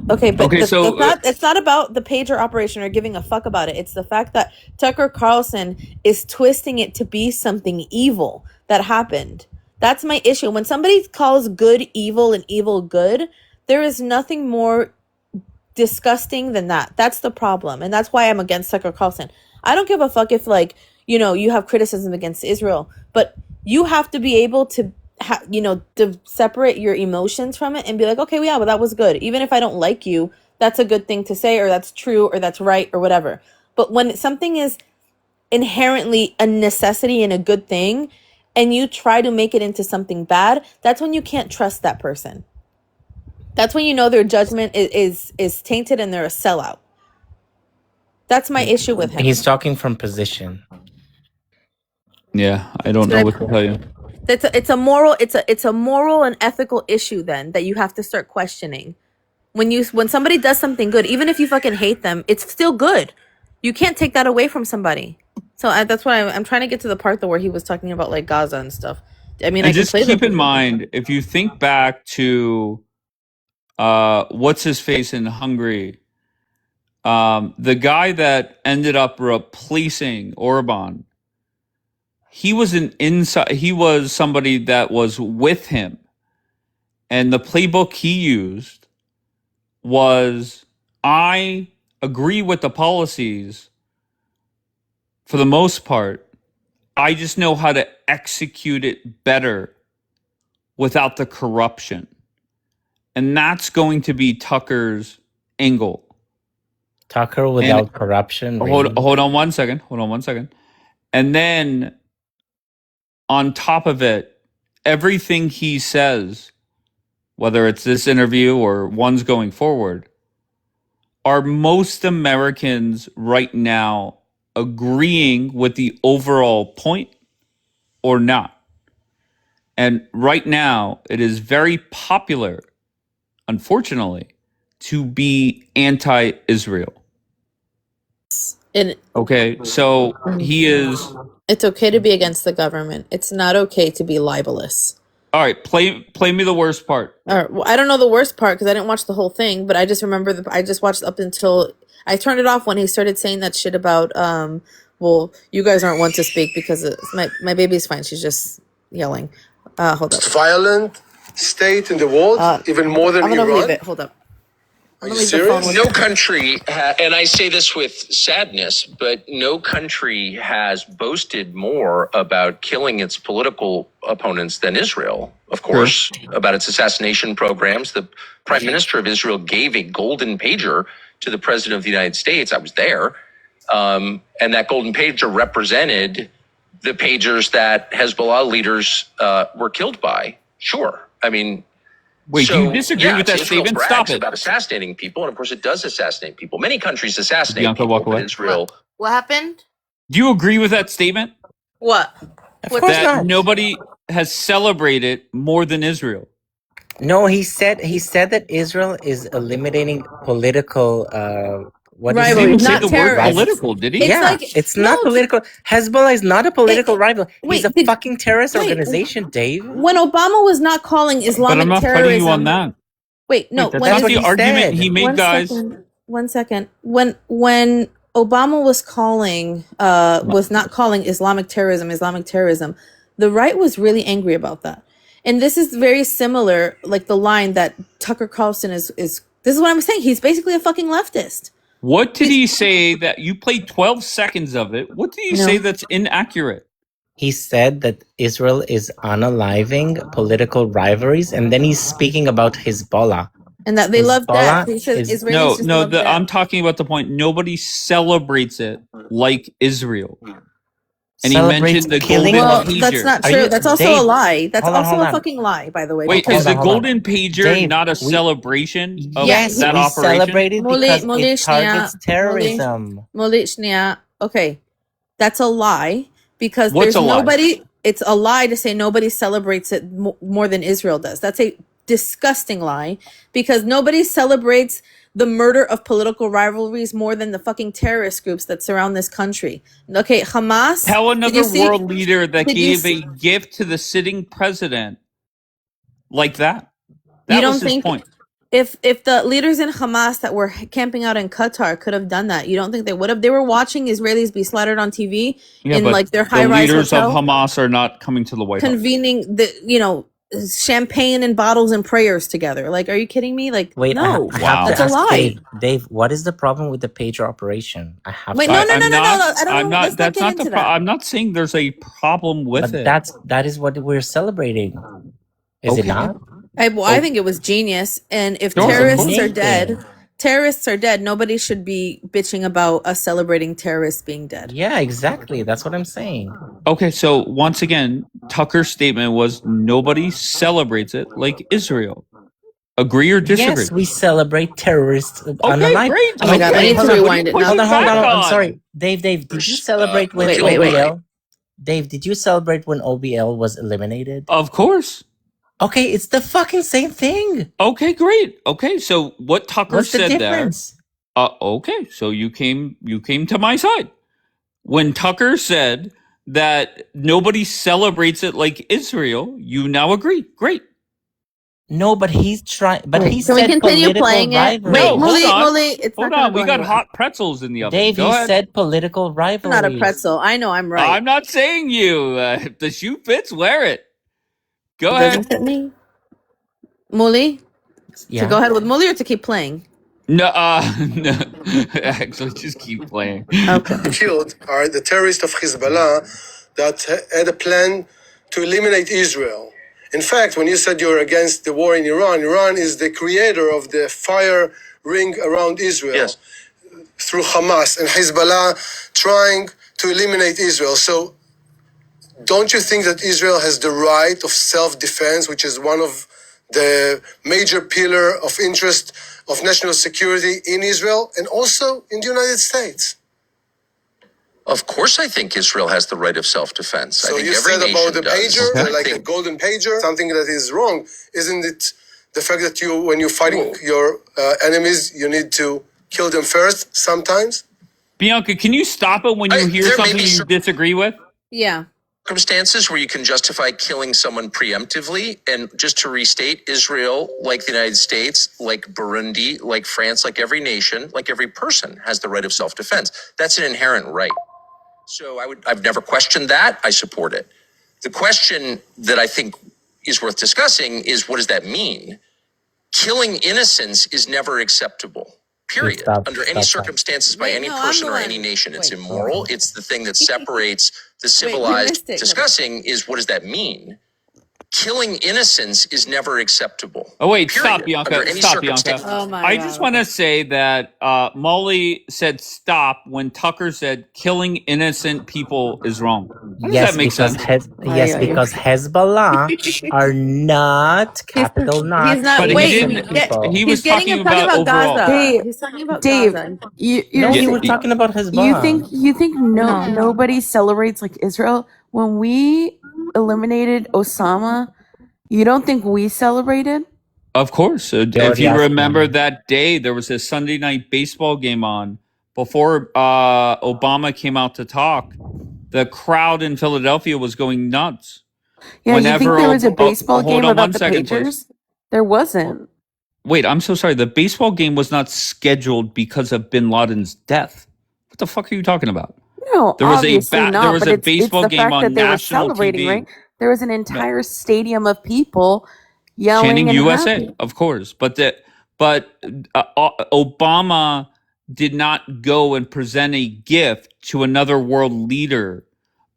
Okay, but Okay, it's not about the pager operation or giving a fuck about it. It's the fact that Tucker Carlson is twisting it to be something evil that happened. That's my issue. When somebody calls good evil and evil good, there is nothing more disgusting than that. That's the problem. And that's why I'm against Tucker Carlson. I don't give a fuck if, like, you know, you have criticism against Israel, but you have to be able to to separate your emotions from it and be like, okay, well, yeah, well, that was good. Even if I don't like you, that's a good thing to say, or that's true, or that's right, or whatever. But when something is inherently a necessity and a good thing, and you try to make it into something bad, that's when you can't trust that person. That's when you know their judgment is tainted and they're a sellout. That's my issue with him. He's talking from position. Yeah, I don't know what to tell you. It's a moral and ethical issue then that you have to start questioning. When somebody does something good, even if you fucking hate them, it's still good. You can't take that away from somebody. So that's why I'm trying to get to the part though where he was talking about like Gaza and stuff. I mean, and just keep in mind, if you think back to what's his face in Hungary, the guy that ended up replacing Orban, he was he was somebody that was with him. And the playbook he used was, I agree with the policies for the most part. I just know how to execute it better without the corruption. And that's going to be Tucker's angle. Tucker without corruption. Really? Hold on one second. And then on top of it, everything he says, whether it's this interview or ones going forward, are most Americans right now agreeing with the overall point or not? And right now, it is very popular, unfortunately, to be anti-Israel. Okay, so he is... It's okay to be against the government. It's not okay to be libelous. All right, play me the worst part. All right, well, I don't know the worst part because I didn't watch the whole thing, but I just remember I just watched up until I turned it off when he started saying that shit about well, you guys aren't one to speak because my baby's fine. She's just yelling. Hold up. Violent state in the world, even more than Iran. I'm gonna leave it. Hold up. Are you serious? No country, and I say this with sadness, but no country has boasted more about killing its political opponents than Israel. Of course, about its assassination programs. The Prime Minister of Israel gave a golden pager to the President of the United States. I was there. And that golden pager represented the pagers that Hezbollah leaders were killed by. Sure. I mean... Wait, do you disagree with that statement? Stop it. About assassinating people, and of course it does assassinate people. Many countries assassinate people, but Israel... What happened? Do you agree with that statement? What? That nobody has celebrated more than Israel. No, he said that Israel is eliminating political He didn't say the word political, did he? It's not political. Hezbollah is not a political rival. He's a fucking terrorist organization, Dave. When Obama was not calling Islamic terrorism... But I'm not fighting you on that. Wait, no. That's the argument he made, guys. One second. When Obama was not calling Islamic terrorism, the right was really angry about that. And this is very similar, like the line that Tucker Carlson is this is what I'm saying. He's basically a fucking leftist. What did he say that you played 12 seconds of it? What did he say that's inaccurate? He said that Israel is unaliving political rivalries, and then he's speaking about Hezbollah. And that they love that. He says Israelis just love that. I'm talking about the point. Nobody celebrates it like Israel. And he mentioned the golden pager. That's not true. That's also a lie. That's also a fucking lie, by the way. Wait, is the golden pager not a celebration of that operation? Celebrated because it targets terrorism. Okay, that's a lie because there's nobody. It's a lie to say nobody celebrates it more than Israel does. That's a disgusting lie because nobody celebrates the murder of political rivalries more than the fucking terrorist groups that surround this country. Okay, Hamas. Tell another world leader that did you gave see- a gift to the sitting president like that. That You don't was his think point. if the leaders in Hamas that were camping out in Qatar could have done that, you don't think they would have? They were watching Israelis be slaughtered on TV Yeah, in but like their the high-rise leaders hotel, of Hamas are not coming to the White House. convening the champagne and bottles and prayers together. Like, are you kidding me? Like, Wait, no, I have that's to a ask lie. Dave, what is the problem with the pager operation? I have Wait, to no, ask. no, no, no, no, no. I don't I'm know. not. Let's not That's get not the into problem. that. I'm not saying there's a problem with But it. that is what we're celebrating. Is it Okay. not? I think it was genius. And if Sure, of terrorists course. are dead, terrorists are dead. Nobody should be bitching about us celebrating terrorists being dead. Yeah, exactly. That's what I'm saying. Okay, so once again, Tucker's statement was nobody celebrates it like Israel. Agree or disagree? Yes, we celebrate terrorists on the Okay, night. great. Oh my God, I need to rewind it now. Hold on. back I'm on? sorry. Dave, did you celebrate when Wait. OBL? Dave, did you celebrate when OBL was eliminated? Of course. Okay, it's the fucking same thing. Okay, great. Okay, so what Tucker What's the said difference? there. Okay, so you came to my side. When Tucker said that nobody celebrates it like Israel, you now agree. Great. No, but he's trying. But he Can we said continue political playing it? rivalry. Wait, No, hold on. Muli, it's Hold not gonna on. We go got anywhere. hot pretzels in the oven. Dave, Go he ahead. said political I'm rivalry. not a pretzel. I know I'm right. I'm not saying you. If the shoe fits, wear it. Go It doesn't ahead. fit me. Muli? Yeah. To go ahead with Muli or to keep playing? No, no. Actually, just keep playing. Killed are the terrorists of Hezbollah that had a plan to eliminate Israel. In fact, when you said you're against the war in Iran, Iran is the creator of the fire ring around Israel through Hamas and Hezbollah trying to eliminate Israel. So don't you think that Israel has the right of self-defense, which is one of the major pillar of interest of national security in Israel and also in the United States? Of course, I think Israel has the right of self-defense. I So think you every said nation about the does. pager, I like a think- golden pager, something that is wrong. Isn't it the fact that when you're fighting your enemies, you need to kill them first sometimes? Bianca, can you stop it when you hear there may something be you disagree with? Yeah. Circumstances where you can justify killing someone preemptively. And just to restate, Israel, like the United States, like Burundi, like France, like every nation, like every person has the right of self-defense. That's an inherent right. So I've never questioned that. I support it. The question that I think is worth discussing is, what does that mean? Killing innocents is never acceptable. Period. Under any circumstances by any person or any nation, it's immoral. It's the thing that separates the civilized. missed it. Discussing is, what does that mean? Killing innocents is never acceptable. Oh, wait, Period. stop, Bianca. Under any Stop, Bianca. circumstance. Oh my I God. just want to say that Molly said stop when Tucker said killing innocent people is wrong. How does Yes, that make because sense? because Hezbollah are not capital not. He's not. But he Wait, didn't. people. He he's was getting talking about overall. Gaza. Dave, He's talking about Dave, Gaza. No, you you were talking about Hezbollah. you think No. nobody celebrates like Israel? When we eliminated Osama, you don't think we celebrated? Of course. If already you asked remember me. that day, there was a Sunday night baseball game on before Obama came out to talk. The crowd in Philadelphia was going nuts. Yeah, you think Whenever there was a Ob- baseball hold game on about one the second, pagers? please. There wasn't. Wait, I'm so sorry. The baseball game was not scheduled because of Bin Laden's death. What the fuck are you talking about? No, There was obviously not. there was but a it's baseball the game fact on that they were national celebrating, TV. right? There was an entire stadium of people yelling Chanting and USA, happy. of course. But Obama did not go and present a gift to another world leader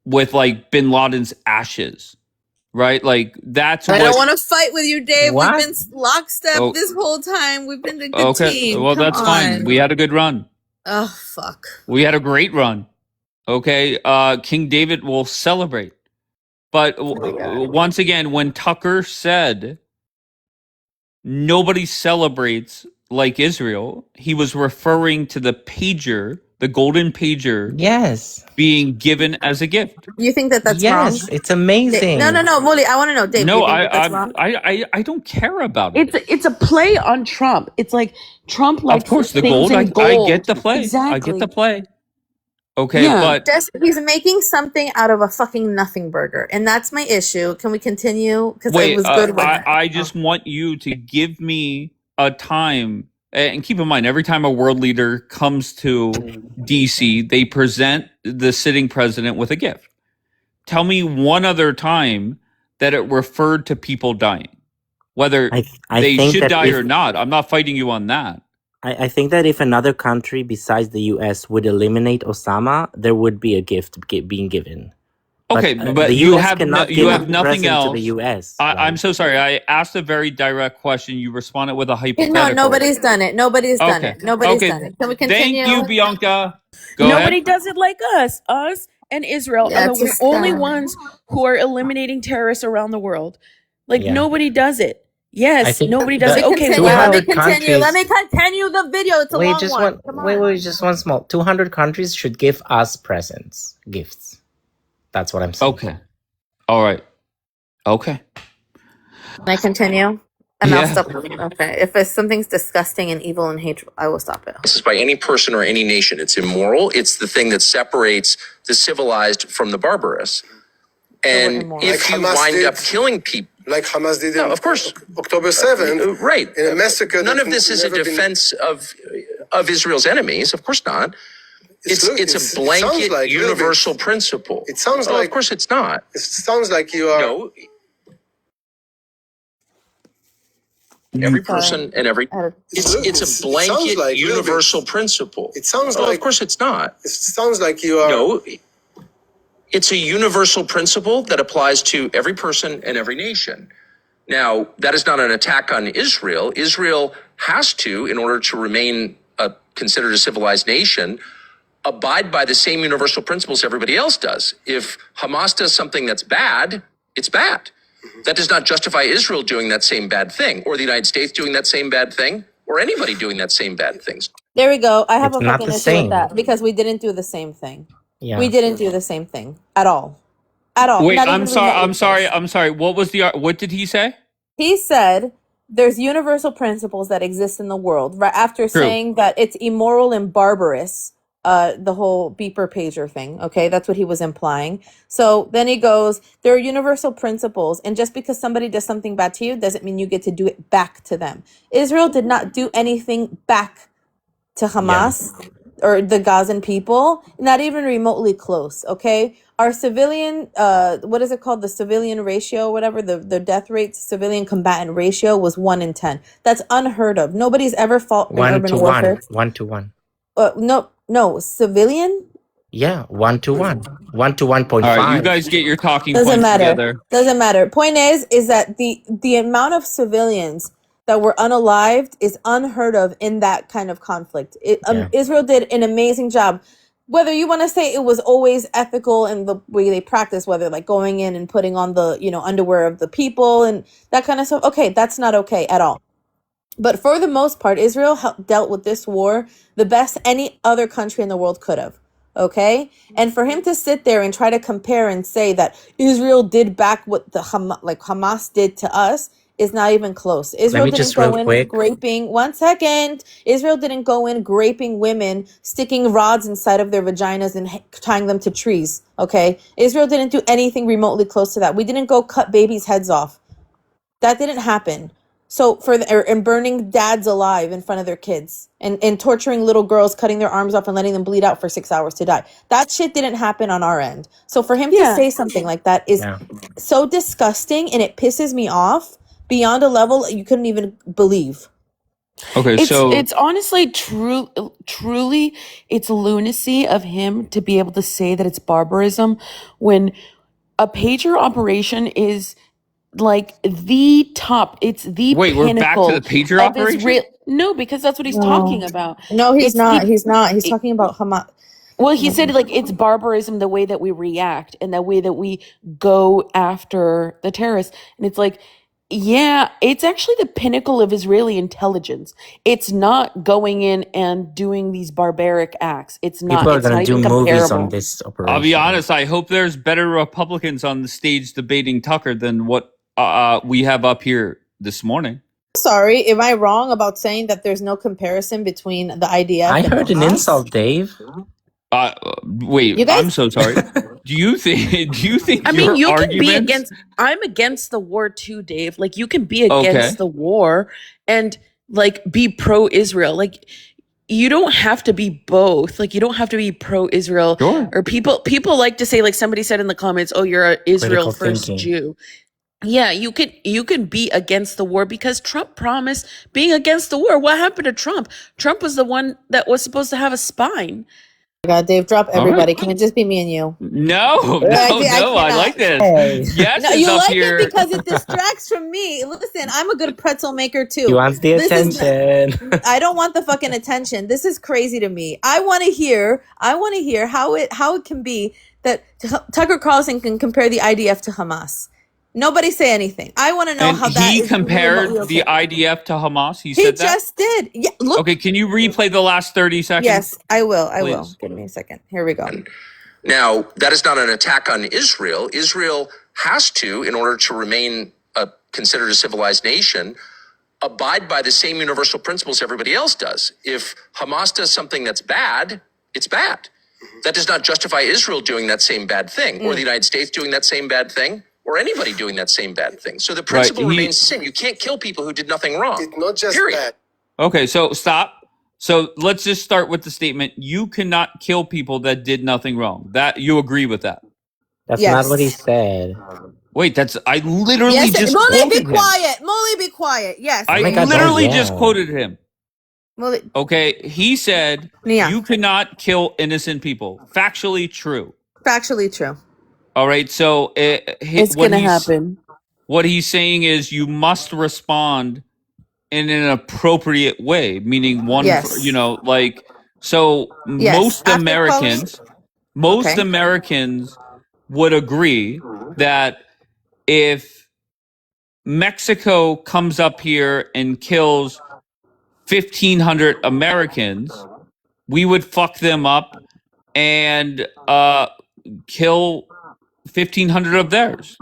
with like Bin Laden's ashes, right? Like that's I what. don't want to fight with you, Dave. What? We've been lockstep Oh. this whole time. We've been a good Okay, team. well Come that's on. fine. We had a good run. Oh fuck. We had a great run. Okay, King David will celebrate. But once again, when Tucker said nobody celebrates like Israel, he was referring to the pager the golden pager Yes. being given as a gift. You think that that's wrong? Yes, it's amazing. No, Molly, I want to know, Dave. Do No, you think that that's wrong? I don't care about it. It's a play on Trump. It's like Trump likes Of course, the things gold. in gold. I get the play. Exactly. I get the play. Okay, Yeah. but He's making something out of a fucking nothing burger, and that's my issue. Can we continue? Because it wait, was good. I just want you to give me a time, and keep in mind, every time a world leader comes to DC, they present the sitting president with a gift. Tell me one other time that it referred to people dying, whether I they think should that die if- or not. I'm not fighting you on that. I think that if another country besides the US would eliminate Osama, there would be a gift being given. Okay, but the you US have cannot you give have a nothing present else. to the US. I'm so sorry. I asked a very direct question. You responded with a hypothetical. No, nobody's done it. Nobody's done it. Nobody's done it. Can we continue? Thank you, Bianca. Go Nobody ahead. does it like us. Us and Israel Yeah, are it's the just, only ones who are eliminating terrorists around the world. Like Yeah. nobody does it. I Yes, think nobody does that it. Okay, Continue. well, Let me 200 continue. Let me countries. continue the video. It's a long Just one. Come on. wait, just one small. 200 countries should give us presents, gifts. That's what I'm saying. Okay. All right. Okay. Can I continue? And I'll Yeah. stop. Okay. If it's something's disgusting and evil and hateful, I will stop it. This is by any person or any nation. It's immoral. It's the thing that separates the civilized from the barbarous. And immoral. if Like you Hamas wind did. up killing people, Like Hamas did No, in of course. October 7th, right? in a massacre. None that of this is a never been- defense of Israel's enemies. Of course not. It's it a sounds blanket like a little bit- universal principle. It sounds Oh, like of course it's not. It sounds like you are. No. Every person and every it's a It sounds blanket like a little bit- universal principle. It sounds Oh, like. of course it's not. It sounds like you are. No. It's a universal principle that applies to every person and every nation. Now, that is not an attack on Israel. Israel has to, in order to remain considered a civilized nation, abide by the same universal principles everybody else does. If Hamas does something that's bad, it's bad. That does not justify Israel doing that same bad thing, or the United States doing that same bad thing, or anybody doing that same bad things. There we go. I have It's a not fucking the issue same. with that because we didn't do the same thing. Yeah. We didn't do the same thing at all. At all. Wait, Not I'm even sorry. remotely I'm sorry. close. I'm sorry. What did he say? He said there's universal principles that exist in the world. Right after True. saying that it's immoral and barbarous, the whole beeper pager thing. Okay, that's what he was implying. So then he goes, there are universal principles, and just because somebody does something bad to you doesn't mean you get to do it back to them. Israel did not do anything back to Hamas or the Gazan people, not even remotely close. Okay, our civilian, what is it called? The civilian ratio, whatever, the death rate, civilian combatant ratio was 1 in 10. That's unheard of. Nobody's ever fought in 1 urban to warfare. 1. 1 to 1. No, civilian. Yeah, 1 to 1. 1 to 1.5. All right, you guys get your talking Doesn't points matter. together. Doesn't matter. Point is that the amount of civilians that were unalived is unheard of in that kind of conflict. Israel did an amazing job. Whether you want to say it was always ethical in the way they practice, whether like going in and putting on the underwear of the people and that kind of stuff. Okay, that's not okay at all. But for the most part, Israel dealt with this war the best any other country in the world could have. Okay? And for him to sit there and try to compare and say that Israel did back what the Hamas did to us is not even close. Israel me didn't just go real in quick. graping. 1 second. Israel didn't go in graping women, sticking rods inside of their vaginas and tying them to trees. Okay? Israel didn't do anything remotely close to that. We didn't go cut babies' heads off. That didn't happen. So and burning dads alive in front of their kids and torturing little girls, cutting their arms off and letting them bleed out for 6 hours to die. That shit didn't happen on our end. So for him to say something like that is so disgusting, and it pisses me off beyond a level you couldn't even believe. Okay, it's honestly truly it's lunacy of him to be able to say that it's barbarism when a pager operation is like the top. It's the Wait, pinnacle. we're back to the pager of operation? No, because that's what he's talking about. No, he's It's not. He's not. He's talking about Hamas. Well, he said like it's barbarism the way that we react and the way that we go after the terrorists. And it's like Yeah, it's actually the pinnacle of Israeli intelligence. It's not going in and doing these barbaric acts. It's not. People are It's gonna not do even movies on comparable. this I'll be operation. honest. I hope there's better Republicans on the stage debating Tucker than what we have up here this morning. Sorry, am I wrong about saying that there's no comparison between the IDF I and heard an Hamas? insult, Dave. Wait, You guys- I'm so sorry. Do you think I mean, your you can be arguments? against. I'm against the war too, Dave. Like, you can be against the war and like be pro-Israel. Like, you don't have to be both. Like, you don't have to be pro-Israel. Sure. Or people like to say, like somebody said in the comments, "Oh, you're a Israel Critical first thinking. Jew." Yeah, you can be against the war because Trump promised being against the war. What happened to Trump? Trump was the one that was supposed to have a spine. God, Dave, drop All everybody. right. Can it just be me and you? No, I I like cannot. this. Yes, No, it's you up like here. it because it distracts from me. Listen, I'm a good pretzel maker too. He wants the This is attention. I don't want the fucking attention. This is crazy to me. I want to hear how it can be that Tucker Carlson can compare the IDF to Hamas. Nobody say anything. I want to know And how that he is compared remotely the okay. IDF to Hamas. He He said that. just did. Yeah, look. Okay, can you replay the last 30 seconds? Yes, I will. I will. Please. Give me a second. Here we go. Now, that is not an attack on Israel. Israel has to, in order to remain considered a civilized nation, abide by the same universal principles everybody else does. If Hamas does something that's bad, it's bad. That does not justify Israel doing that same bad thing, or the United States doing that same bad thing, or anybody doing that same bad thing. So the principle remains the same. You can't kill people who did nothing wrong. It's not just Period. bad. Okay, so stop. So let's just start with the statement: you cannot kill people that did nothing wrong. That you agree with that? That's Yes. not what he said. Wait, I literally Yes, just Molly, quoted be him. quiet. Molly, be quiet. Yes. I my God, literally don't just yell. quoted him. Molly, Okay, he said Yeah. you cannot kill innocent people. Factually true. factually true. All right, so It's what gonna he's happen. what he's saying is you must respond in an appropriate way, meaning Yes. like so Yes. most After Americans Okay. Americans would agree that if Mexico comes up here and kills 1,500 Americans, we would fuck them up and kill 1,500 of theirs.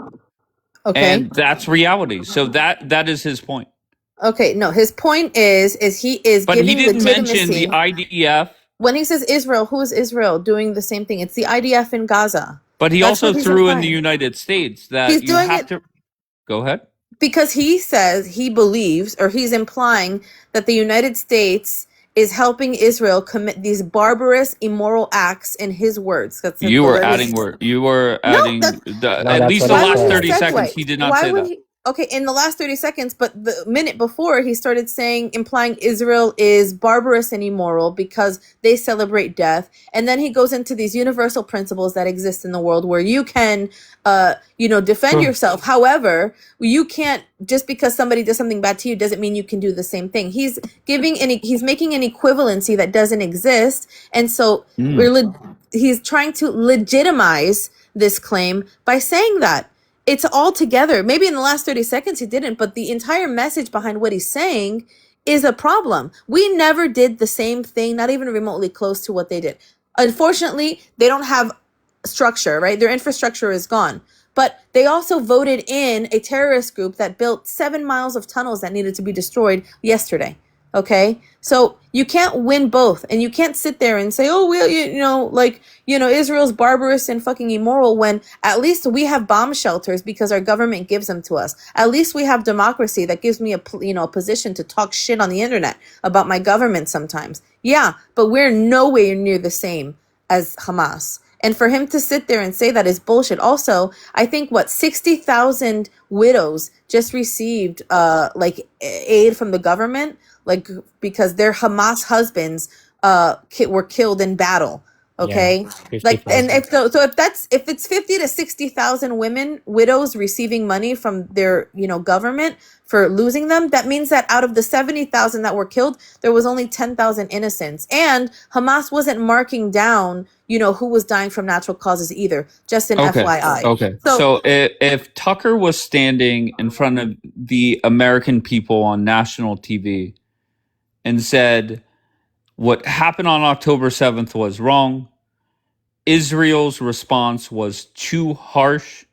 Okay. And that's reality. So that is his point. Okay. No, his point is he is But he giving didn't mention legitimacy. the IDF. When he says Israel, who is Israel doing the same thing? It's the IDF in Gaza. But he That's also what he's threw in the implying. United States that He's you doing have it to go ahead. because he says he believes, or he's implying that the United States is helping Israel commit these barbarous, immoral acts. In his words, that's You were that was- adding word. You were No, adding that's at that's least what the I why last would said. 30 he seconds. segue? He did not Why say would that. he? Okay, in the last 30 seconds, but the minute before he started saying, implying Israel is barbarous and immoral because they celebrate death. And then he goes into these universal principles that exist in the world where you can, defend True. yourself. However, you can't, just because somebody does something bad to you doesn't mean you can do the same thing. He's making an equivalency that doesn't exist. And so he's trying to legitimize this claim by saying that. It's all together. Maybe in the last 30 seconds he didn't, but the entire message behind what he's saying is a problem. We never did the same thing, not even remotely close to what they did. Unfortunately, they don't have structure, right? Their infrastructure is gone. But they also voted in a terrorist group that built 7 miles of tunnels that needed to be destroyed yesterday. Okay? So you can't win both. And you can't sit there and say, oh, well, Israel's barbarous and fucking immoral, when at least we have bomb shelters because our government gives them to us. At least we have democracy that gives me a position to talk shit on the internet about my government sometimes. Yeah, but we're nowhere near the same as Hamas. And for him to sit there and say that is bullshit. Also, I think 60,000 widows just received aid from the government, because their Hamas husbands were killed in battle. Okay, like, and if if it's 50 to 60,000 women widows receiving money from their government for losing them, that means that out of the 70,000 that were killed, there was only 10,000 innocents, and Hamas wasn't marking down who was dying from natural causes either. Just an FYI. Okay. So if Tucker was standing in front of the American people on national TV and said what happened on October 7th was wrong, Israel's response was too harsh,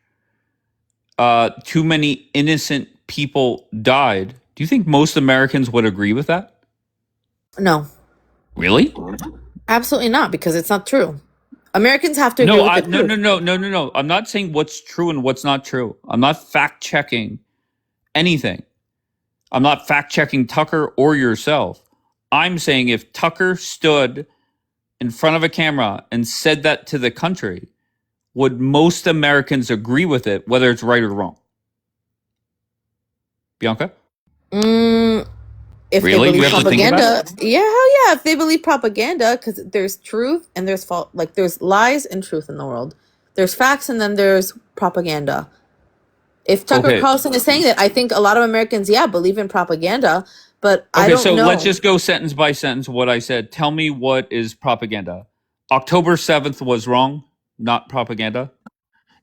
too many innocent people died, do you think most Americans would agree with that? No. Really? Absolutely not, because it's not true. Americans have to agree with the truth. No. I'm not saying what's true and what's not true. I'm not fact checking anything. I'm not fact checking Tucker or yourself. I'm saying if Tucker stood in front of a camera and said that to the country, would most Americans agree with it, whether it's right or wrong? Bianca? If Really? they believe You have to think about propaganda, it? yeah, hell yeah. If they believe propaganda, because there's truth and there's fault, like there's lies and truth in the world. There's facts and then there's propaganda. If Tucker Carlson is saying that, I think a lot of Americans, believe in propaganda, but I don't know. Let's just go sentence by sentence what I said. Tell me what is propaganda. October 7th was wrong, not propaganda.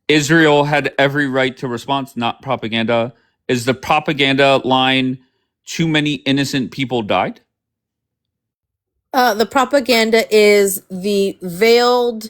Israel had every right to response, not propaganda. Is the propaganda line too many innocent people died? The propaganda is the veiled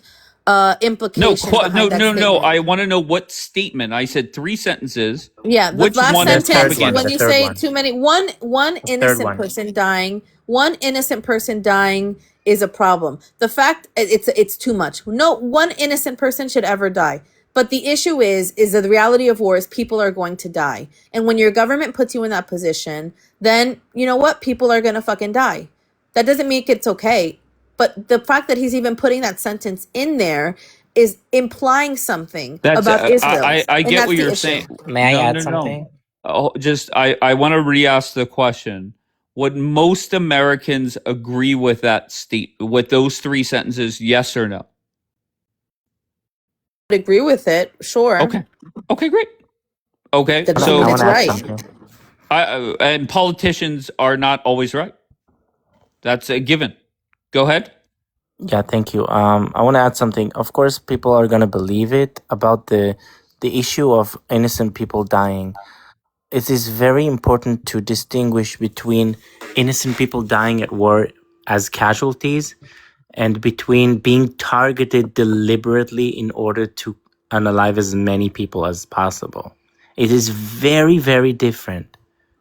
implication behind that statement. No. I want to know what statement. I said 3 sentences. Yeah, the Which last one is sentence, propaganda? when you say too many, one innocent person dying, one innocent person dying is a problem. The fact it's too much. No one innocent person should ever die. But the issue is that the reality of war is people are going to die. And when your government puts you in that position, then you know what? People are going to fucking die. That doesn't mean it's okay. But the fact that he's even putting that sentence in there is implying something about Israel. I get what you're saying. May I add something? I want to re-ask the question. Would most Americans agree with with those 3 sentences, yes or no? Agree with it, sure. Okay, great. Okay, Doesn't so mean it's right. And politicians are not always right. That's a given. Go ahead. Yeah, thank you. I want to add something. Of course, people are gonna believe it about the issue of innocent people dying. It is very important to distinguish between innocent people dying at war as casualties and between being targeted deliberately in order to unalive as many people as possible. It is very, very different.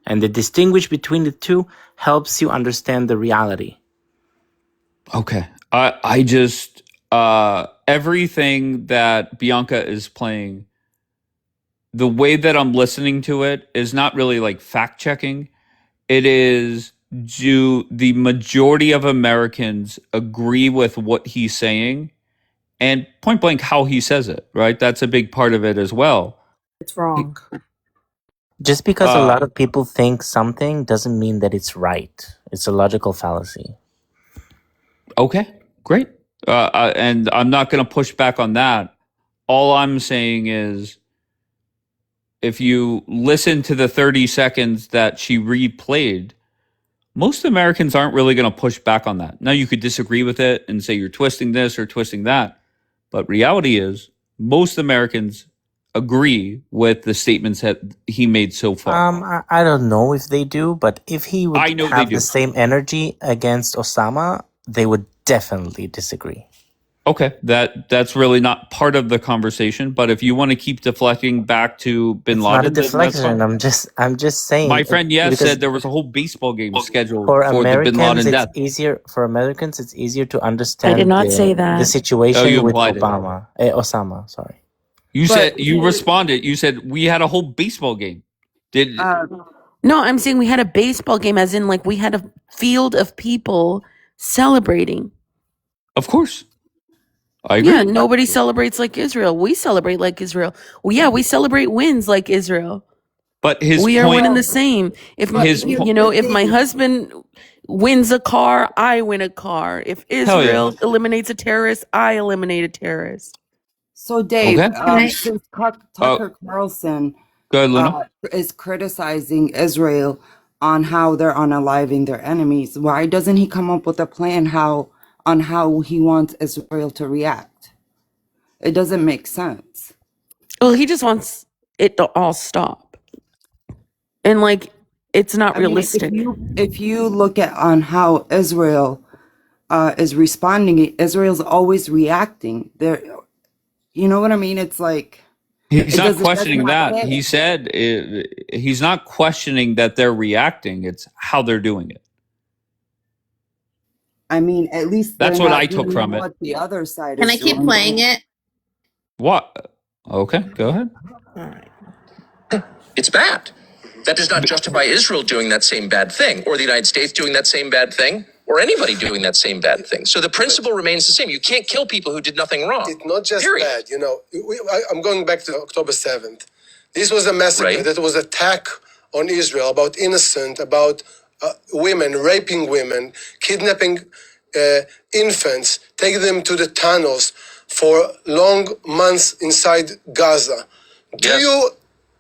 And the distinguish between the two helps you understand the reality. Okay. I just everything that Bianca is playing, the way that I'm listening to it is not really like fact checking. It is, do the majority of Americans agree with what he's saying? And point blank how he says it, right? That's a big part of it as well. It's wrong. Just because a lot of people think something doesn't mean that it's right. It's a logical fallacy. Okay, great. And I'm not going to push back on that. All I'm saying is, if you listen to the 30 seconds that she replayed, most Americans aren't really going to push back on that. Now, you could disagree with it and say you're twisting this or twisting that. But reality is, most Americans agree with the statements that he made so far. I don't know if they do, but if he would I know they have do. the same energy against Osama, they would definitely disagree. Okay, that's really not part of the conversation. But if you want to keep deflecting back to Bin Laden, Not a deflection. I'm just saying. My friend said there was a whole baseball game scheduled for for the Bin Laden death. For Americans, it's easier to understand. I did not say that. The situation you with implied it. Osama. Sorry. You responded. You said we had a whole baseball game. No, I'm saying we had a baseball game, as in like we had a field of people celebrating. Of course. I agree. Yeah, nobody celebrates like Israel. We celebrate like Israel. Well, yeah, we celebrate wins like Israel. But his We are one point, and the same. If his if my husband wins a car, I win a car. If hell yeah. Israel eliminates a terrorist, I eliminate a terrorist. So, Dave, Okay. since Oh, Tucker Carlson go ahead, Luna. is criticizing Israel on how they're unaliving their enemies, why doesn't he come up with a plan on how he wants Israel to react? It doesn't make sense. Well, he just wants it to all stop. And like it's not realistic. If you look at on how Israel is responding, Israel's always reacting. You know what I mean? It's like He's not that's questioning not that. fair. He said he's not questioning that they're reacting. It's how they're doing it. I mean, at least That's they're what not I took doing from it. what the other side Can is I keep doing. playing it? What? Okay, go ahead. All right. It's bad. That does not justify Israel doing that same bad thing, or the United States doing that same bad thing, or anybody doing that same bad thing. So the principle remains the same. You can't kill people who did nothing wrong. It's not just Period. bad, you know. I'm going back to October 7th. This was a massacre. Right. That was attack on Israel about innocent, about women, raping women, kidnapping infants, taking them to the tunnels for long months inside Gaza. Do Yes. you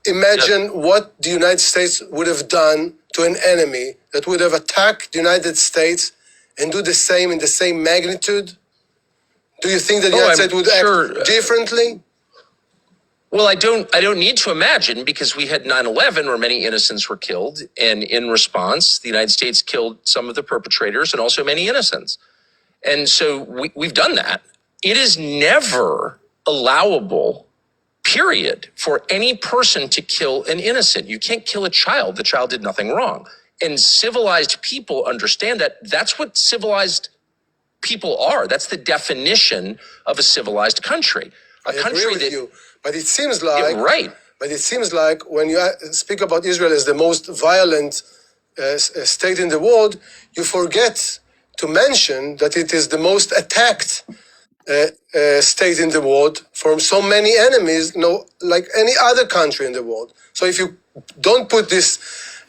imagine what the United States would have done to an enemy that would have attacked the United States and do the same in the same magnitude? Do you think that the United States would act differently? Well, I don't need to imagine, because we had 9/11 where many innocents were killed, and in response, the United States killed some of the perpetrators and also many innocents. And so we've done that. It is never allowable, period, for any person to kill an innocent. You can't kill a child. The child did nothing wrong. And civilized people understand that. That's what civilized people are. That's the definition of a civilized country. I agree with you, but it seems like right. But it seems like when you speak about Israel as the most violent state in the world, you forget to mention that it is the most attacked state in the world from so many enemies, like any other country in the world. So if you don't put this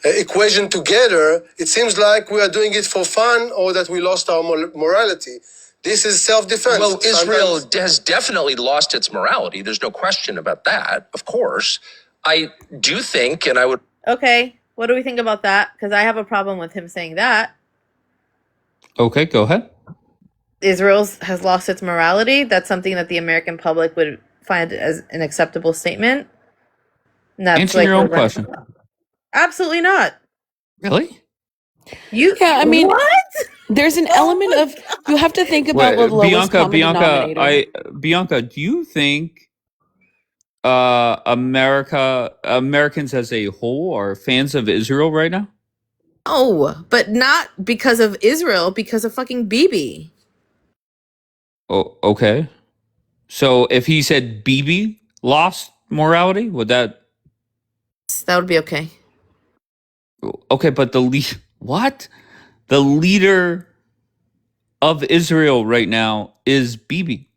equation together, it seems like we are doing it for fun or that we lost our morality. This is self-defense. Well, Israel has definitely lost its morality. There's no question about that, of course. I do think, and I would... Okay, what do we think about that? Because I have a problem with him saying that. Okay, go ahead. Israel has lost its morality. That's something that the American public would find as an acceptable statement. And that's Answer your own question. Absolutely not. Really? Yeah, I mean, what? There's an element of you have to think about the lowest common denominator. Bianca, do you think Americans as a whole are fans of Israel right now? No, but not because of Israel, because of fucking Bibi. Oh, okay. So if he said Bibi lost morality, would that would be okay? Okay, but the leader of Israel right now is Bibi,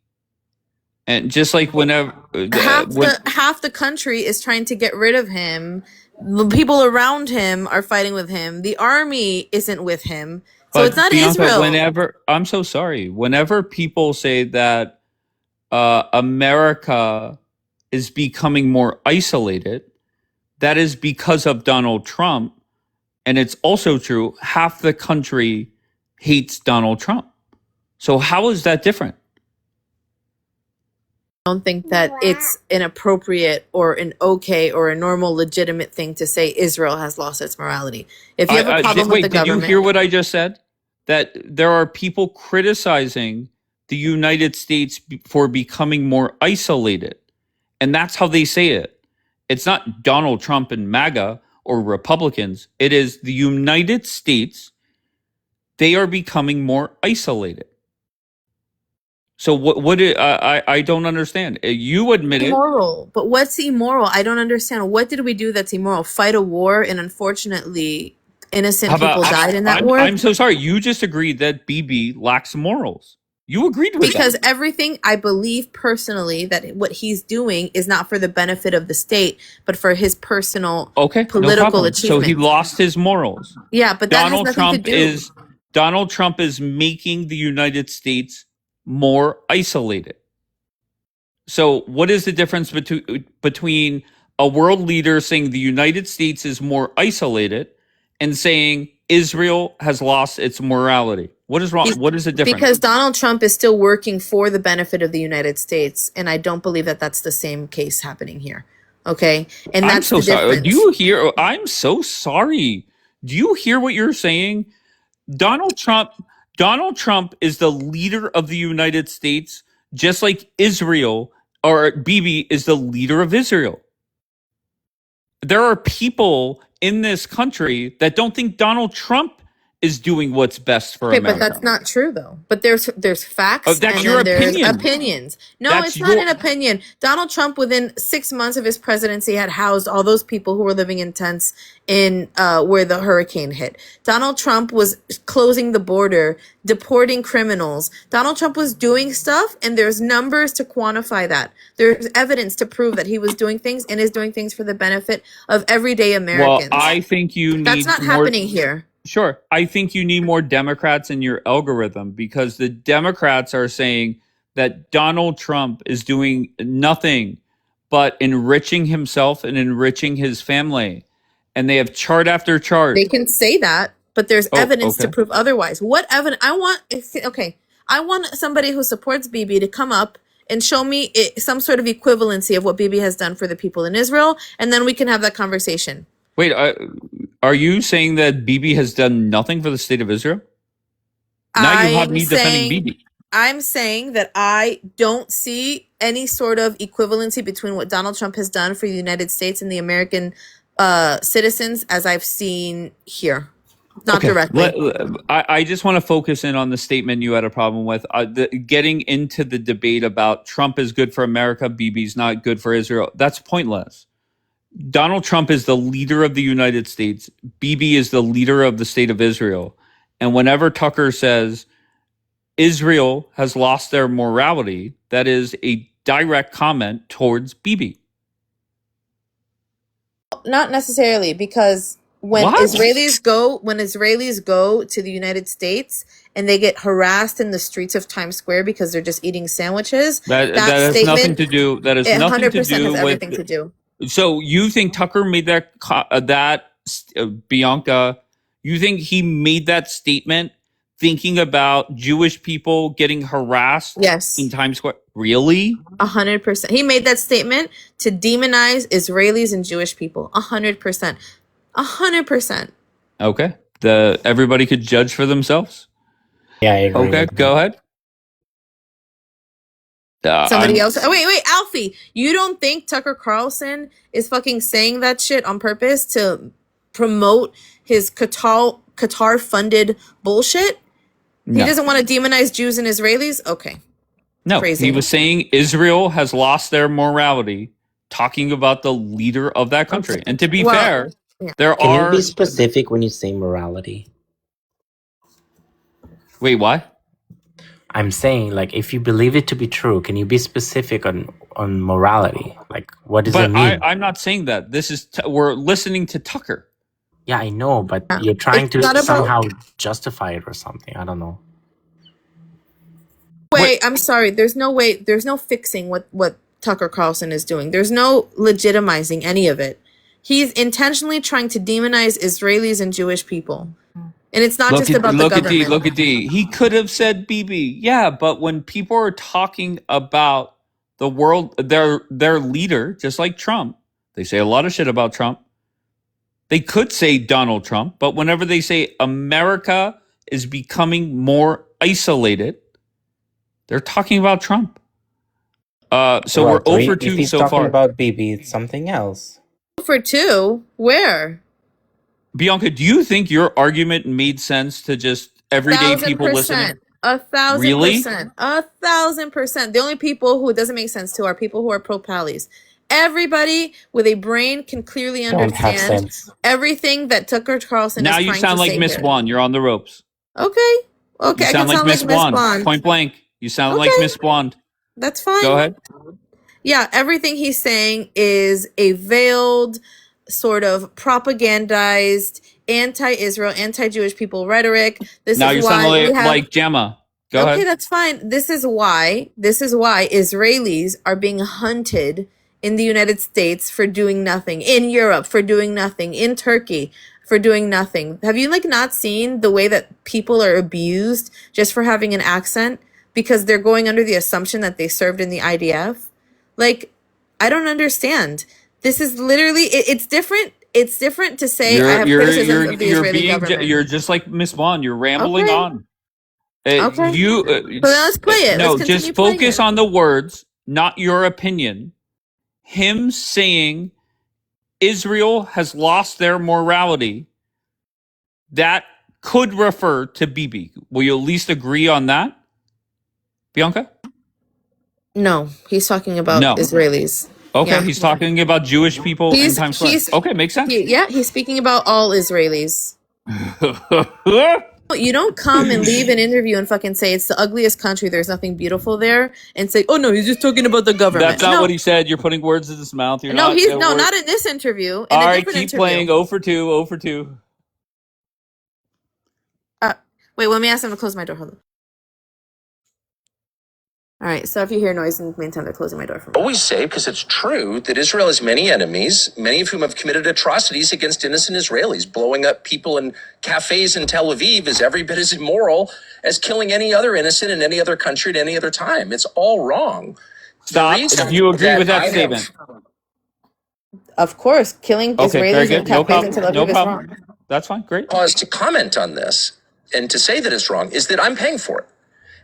and just like whenever half the country is trying to get rid of him, the people around him are fighting with him. The army isn't with him, so it's not Bianca, Israel. I'm so sorry. Whenever people say that America is becoming more isolated, that is because of Donald Trump. And it's also true, half the country hates Donald Trump. So how is that different? I don't think that it's an appropriate or an okay or a normal legitimate thing to say Israel has lost its morality. If you have a problem with the government... Did you hear what I just said? That there are people criticizing the United States for becoming more isolated. And that's how they say it. It's not Donald Trump and MAGA or Republicans. It is the United States. They are becoming more isolated. So what I don't understand. You admit it. Immoral. But what's immoral? I don't understand. What did we do that's immoral? Fight a war, and unfortunately innocent people died in that war? I'm so sorry. You just agreed that Bibi lacks morals. You agreed with because that. everything, I believe personally that what he's doing is not for the benefit of the state, but for his personal political achievement. So he lost his morals. Yeah, but that has nothing to do. Donald Trump is making the United States more isolated. So what is the difference between a world leader saying the United States is more isolated and saying Israel has lost its morality? What is wrong? What is the difference? Because Donald Trump is still working for the benefit of the United States, and I don't believe that that's the same case happening here. Okay, and that's I'm so the sorry. difference. Do you hear? I'm so sorry. Do you hear what you're saying? Donald Trump is the leader of the United States, just like Israel or Bibi is the leader of Israel. There are people in this country that don't think Donald Trump is doing what's best for America. But that's not true though. But there's facts that's and your then there's opinion. opinions. No, it's not an opinion. Donald Trump within 6 months of his presidency had housed all those people who were living in tents in where the hurricane hit. Donald Trump was closing the border, deporting criminals. Donald Trump was doing stuff, and there's numbers to quantify that. There's evidence to prove that he was doing things and is doing things for the benefit of everyday Americans. Well, I think you need that's not happening here. Sure. I think you need more Democrats in your algorithm because the Democrats are saying that Donald Trump is doing nothing but enriching himself and enriching his family. And they have chart after chart. They can say that, but there's evidence to prove otherwise. What evidence? I want somebody who supports Bibi to come up and show me some sort of equivalency of what Bibi has done for the people in Israel, and then we can have that conversation. Wait, are you saying that Bibi has done nothing for the state of Israel? Now you have me defending Bibi. I'm saying that I don't see any sort of equivalency between what Donald Trump has done for the United States and the American citizens as I've seen here. Not directly. I just want to focus in on the statement you had a problem with. Getting into the debate about Trump is good for America, Bibi's not good for Israel. That's pointless. Donald Trump is the leader of the United States. Bibi is the leader of the state of Israel. And whenever Tucker says Israel has lost their morality, that is a direct comment towards Bibi. Not necessarily, because when Israelis go to the United States and they get harassed in the streets of Times Square because they're just eating sandwiches, that has nothing to do. That has nothing to do with everything to do. So you think Tucker made that Bianca? You think he made that statement thinking about Jewish people getting harassed? Yes. In Times Square. Really? 100%. He made that statement to demonize Israelis and Jewish people. 100%. 100%. Okay. Everybody could judge for themselves. Yeah, I agree. Okay, go ahead. Somebody else. Oh, wait, Alfie. You don't think Tucker Carlson is fucking saying that shit on purpose to promote his Qatar funded bullshit? No. He doesn't want to demonize Jews and Israelis? Okay. No, crazy. He was saying Israel has lost their morality, talking about the leader of that country. Okay. And to be fair, Can you be specific when you say morality? Wait, what? I'm saying, like, if you believe it to be true, can you be specific on morality? Like, what does it mean? I'm not saying that. We're listening to Tucker. Yeah, I know, but you're trying to somehow justify it or something. I don't know. Wait, I'm sorry. There's no fixing what Tucker Carlson is doing. There's no legitimizing any of it. He's intentionally trying to demonize Israelis and Jewish people. And it's not just about the government. Look at D. He could have said Bibi. Yeah, but when people are talking about the world, their leader, just like Trump, they say a lot of shit about Trump. They could say Donald Trump, but whenever they say America is becoming more isolated, they're talking about Trump. So we're over 2 so far. If he's talking about Bibi, it's something else. For 2? Where? Bianca, do you think your argument made sense to just everyday people listening? 1,000%. Really? 1,000%. The only people who it doesn't make sense to are people who are pro-pallies. Everybody with a brain can clearly understand everything that Tucker Carlson is trying to say. Now you sound like Miss Blonde. You're on the ropes. Okay. You sound like Miss Blonde. Point blank. You sound like Miss Blonde. That's fine. Go ahead. Yeah, everything he's saying is a veiled, sort of propagandized, anti-Israel, anti-Jewish people rhetoric. This Now is you're why sounding we have. like Gemma. Go Okay, ahead. that's fine. This is why Israelis are being hunted in the United States for doing nothing, in Europe for doing nothing, in Turkey for doing nothing. Have you not seen the way that people are abused just for having an accent because they're going under the assumption that they served in the IDF? I don't understand. This is literally it's different. It's different to say I have criticisms of the Israeli government. You're just like Miss Blonde. You're rambling on. Okay. You So then let's play it. No, Let's continue just focus playing it. on the words, not your opinion. Him saying Israel has lost their morality, that could refer to Bibi. Will you at least agree on that, Bianca? No, he's talking about Israelis. Okay, Yeah. he's talking about Jewish people in Times Square. Okay, makes sense. He's speaking about all Israelis. You don't come and leave an interview and fucking say it's the ugliest country, there's nothing beautiful there, and say, oh no, he's just talking about the government. That's not what he said. You're putting words in his mouth. You're not in not this interview. All right, keep playing. 0 for 2, 0 for 2. Wait, let me ask him to close my door. Hold on. All right, so if you hear noise, in the meantime, they're closing my door for me. Always say, because it's true, that Israel has many enemies, many of whom have committed atrocities against innocent Israelis. Blowing up people in cafes in Tel Aviv is every bit as immoral as killing any other innocent in any other country at any other time. It's all wrong. Stop. Do you agree with that statement? Of course, killing Israelis in cafes in Tel Aviv is wrong. That's fine. Great. Cause to comment on this and to say that it's wrong is that I'm paying for it.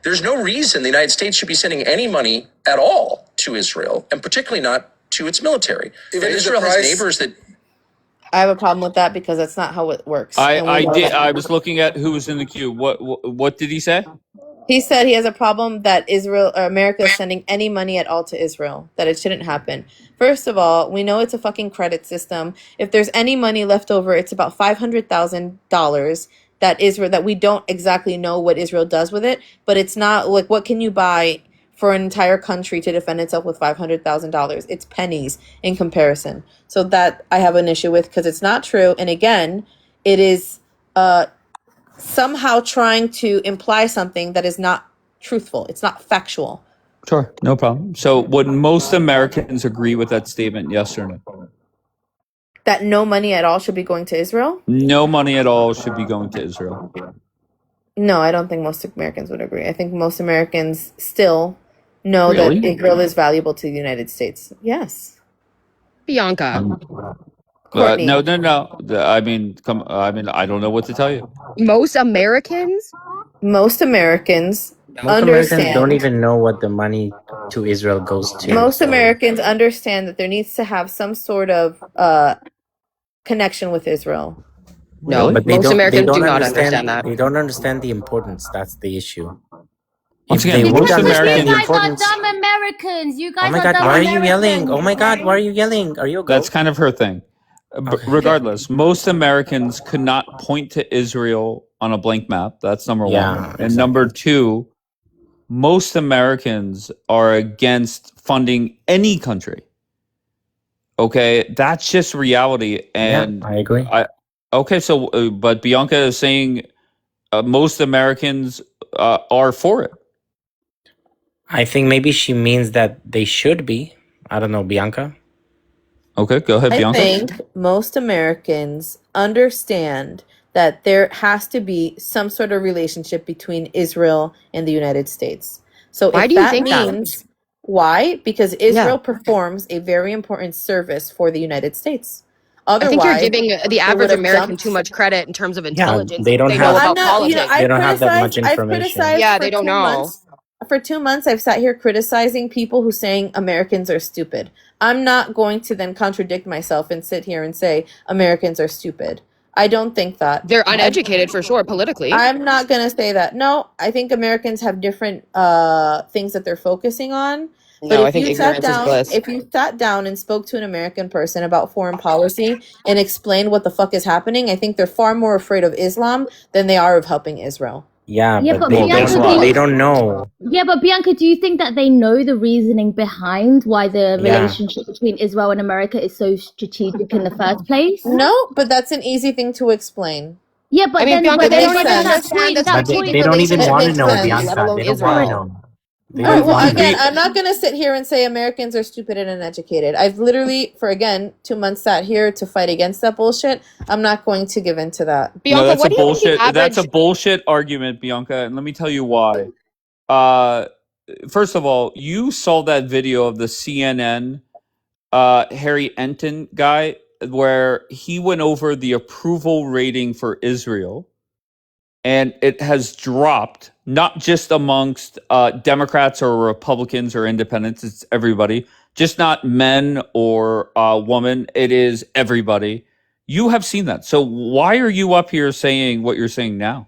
There's no reason the United States should be sending any money at all to Israel, and particularly not to its military. Even if Israel the has price- neighbors that. I have a problem with that because that's not how it works. I was looking at who was in the queue. What did he say? He said he has a problem that America is sending any money at all to Israel, that it shouldn't happen. First of all, we know it's a fucking credit system. If there's any money left over, it's about $500,000 that we don't exactly know what Israel does with it, but it's not like, what can you buy for an entire country to defend itself with $500,000? It's pennies in comparison. So that I have an issue with because it's not true. And again, it is somehow trying to imply something that is not truthful. It's not factual. Sure, no problem. So would most Americans agree with that statement, yes or no? That no money at all should be going to Israel? No money at all should be going to Israel. No, I don't think most Americans would agree. I think most Americans still know Really? that Israel is valuable to the United States. Yes. Bianca. Courtney. No. I mean, I don't know what to tell you. Most Americans? Most Americans Most understand. Americans don't even know what the money to Israel goes to. Most Americans understand that there needs to have some sort of connection with Israel. No, but most Americans do not understand that. They don't understand the importance. That's the issue. Once If again, they most would understand Americans- the You guys are importance. dumb Americans. You guys Oh my are God! dumb Why are you Americans. yelling? Oh my God! Why are you yelling? Are you a That's goat? kind of her thing. Regardless, most Americans could not point to Israel on a blank map. That's number one. And number two, most Americans are against funding any country. Okay, that's just reality. And I agree. But Bianca is saying most Americans are for it. I think maybe she means that they should be. I don't know, Bianca. Okay, go ahead, Bianca. I think most Americans understand that there has to be some sort of relationship between Israel and the United States. So Why if do you that think that? means why? Because Israel performs a very important service for the United States. I Otherwise, think you're giving the they average would've American jumped- too much credit in terms of intelligence. they don't know have- about I'm not, politics. They don't have that much I've information. criticized Yeah, for they don't 2 know. months. For 2 months, I've sat here criticizing people who saying Americans are stupid. I'm not going to then contradict myself and sit here and say Americans are stupid. I don't think that. They're uneducated for sure, politically. I'm not going to say that. No, I think Americans have different things that they're focusing on. But No, if I think you sat ignorance is down, bliss. if you sat down and spoke to an American person about foreign policy and explained what the fuck is happening, I think they're far more afraid of Islam than they are of helping Israel. Yeah, Yeah, but but they Bianca, they don't know. yeah, but Bianca, do you think that they know the reasoning behind why the Yeah. relationship between Israel and America is so strategic in the first place? No, but that's an easy thing to explain. Yeah, but I mean, then, Bianca, but they then, don't but even then that understand the point, that But point. they don't even It want to makes know, sense. let Bianca. alone They don't want to Israel. know. They All right. don't Well, want to know. again, I'm not going to sit here and say Americans are stupid and uneducated. I've literally, for again, 2 months sat here to fight against that bullshit. I'm not going to give in to that. No, Bianca, that's a what do you think the bullshit. That's a average? bullshit argument, Bianca, and let me tell you why. First of all, you saw that video of the CNN Harry Enton guy where he went over the approval rating for Israel, and it has dropped not just amongst Democrats or Republicans or independents. It's everybody, just not men or women. It is everybody. You have seen that. So why are you up here saying what you're saying now?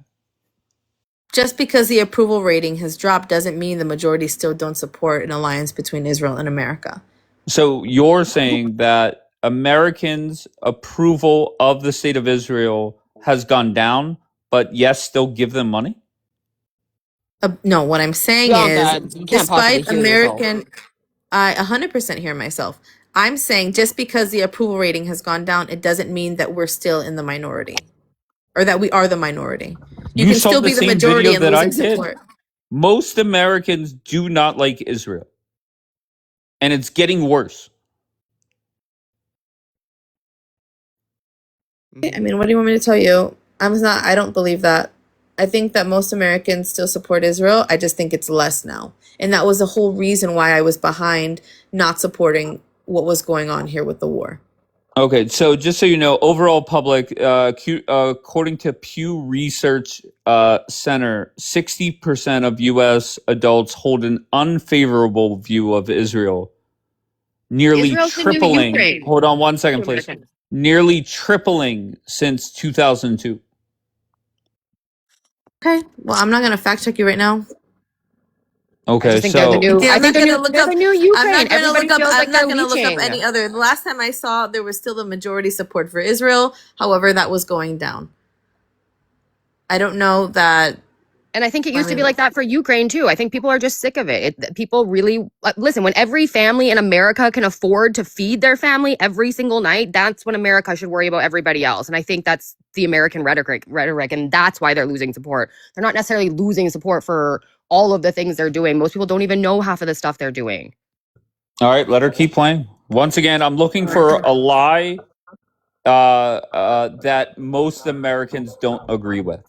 Just because the approval rating has dropped doesn't mean the majority still don't support an alliance between Israel and America. So you're saying that Americans' approval of the state of Israel has gone down, but yes, still give them money? No, what I'm saying Bianca, is, you can't possibly despite hear yourself. American, I 100% hear myself. I'm saying just because the approval rating has gone down, it doesn't mean that we're still in the minority or that we are the minority. You can saw still the be the same majority video and that I losing did. support. Most Americans do not like Israel, and it's getting worse. I mean, what do you want me to tell you? I don't believe that. I think that most Americans still support Israel. I just think it's less now. And that was the whole reason why I was behind not supporting what was going on here with the war. Okay, so just so you know, overall public, according to Pew Research Center, 60% of U.S. adults hold an unfavorable view of Israel, nearly Israel's the new tripling. Ukraine. Hold on one second, To please. Americans. Nearly tripling since 2002. Okay. Well, I'm not going to fact check you right now. I Okay, just think they're the so new. I I'm think not gonna look they're up. the new I'm Ukraine. not gonna Everybody look up. feels I'm like they're not gonna look up reaching. any other. The last time I saw, there was still the majority support for Israel. However, that was going down. I don't know that. And I think it used to be like that for Ukraine too. I think people are just sick of it. People really listen. When every family in America can afford to feed their family every single night, that's when America should worry about everybody else. And I think that's the American rhetoric, and that's why they're losing support. They're not necessarily losing support for all of the things they're doing. Most people don't even know half of the stuff they're doing. all right, let her keep playing. Once again, I'm looking for a lie that most Americans don't agree with.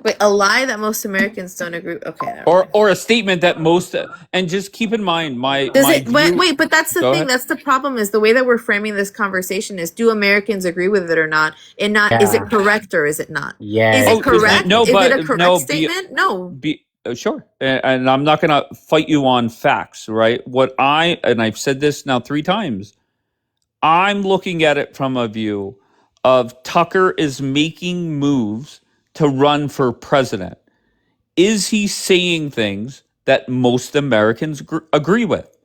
Wait, a lie that most Americans don't agree. Okay, never mind. Or a statement that most, and just keep in mind my Does my it view. wait, but that's the Go thing. ahead. That's the problem is the way that we're framing this conversation is do Americans agree with it or not? And not is it Yeah. correct or is it not? Yeah. Is it correct? No, Is it but a correct no, statement? No. sure. And I'm not going to fight you on facts, right? And I've said this now 3 times. I'm looking at it from a view of Tucker is making moves to run for president. Is he saying things that most Americans agree with?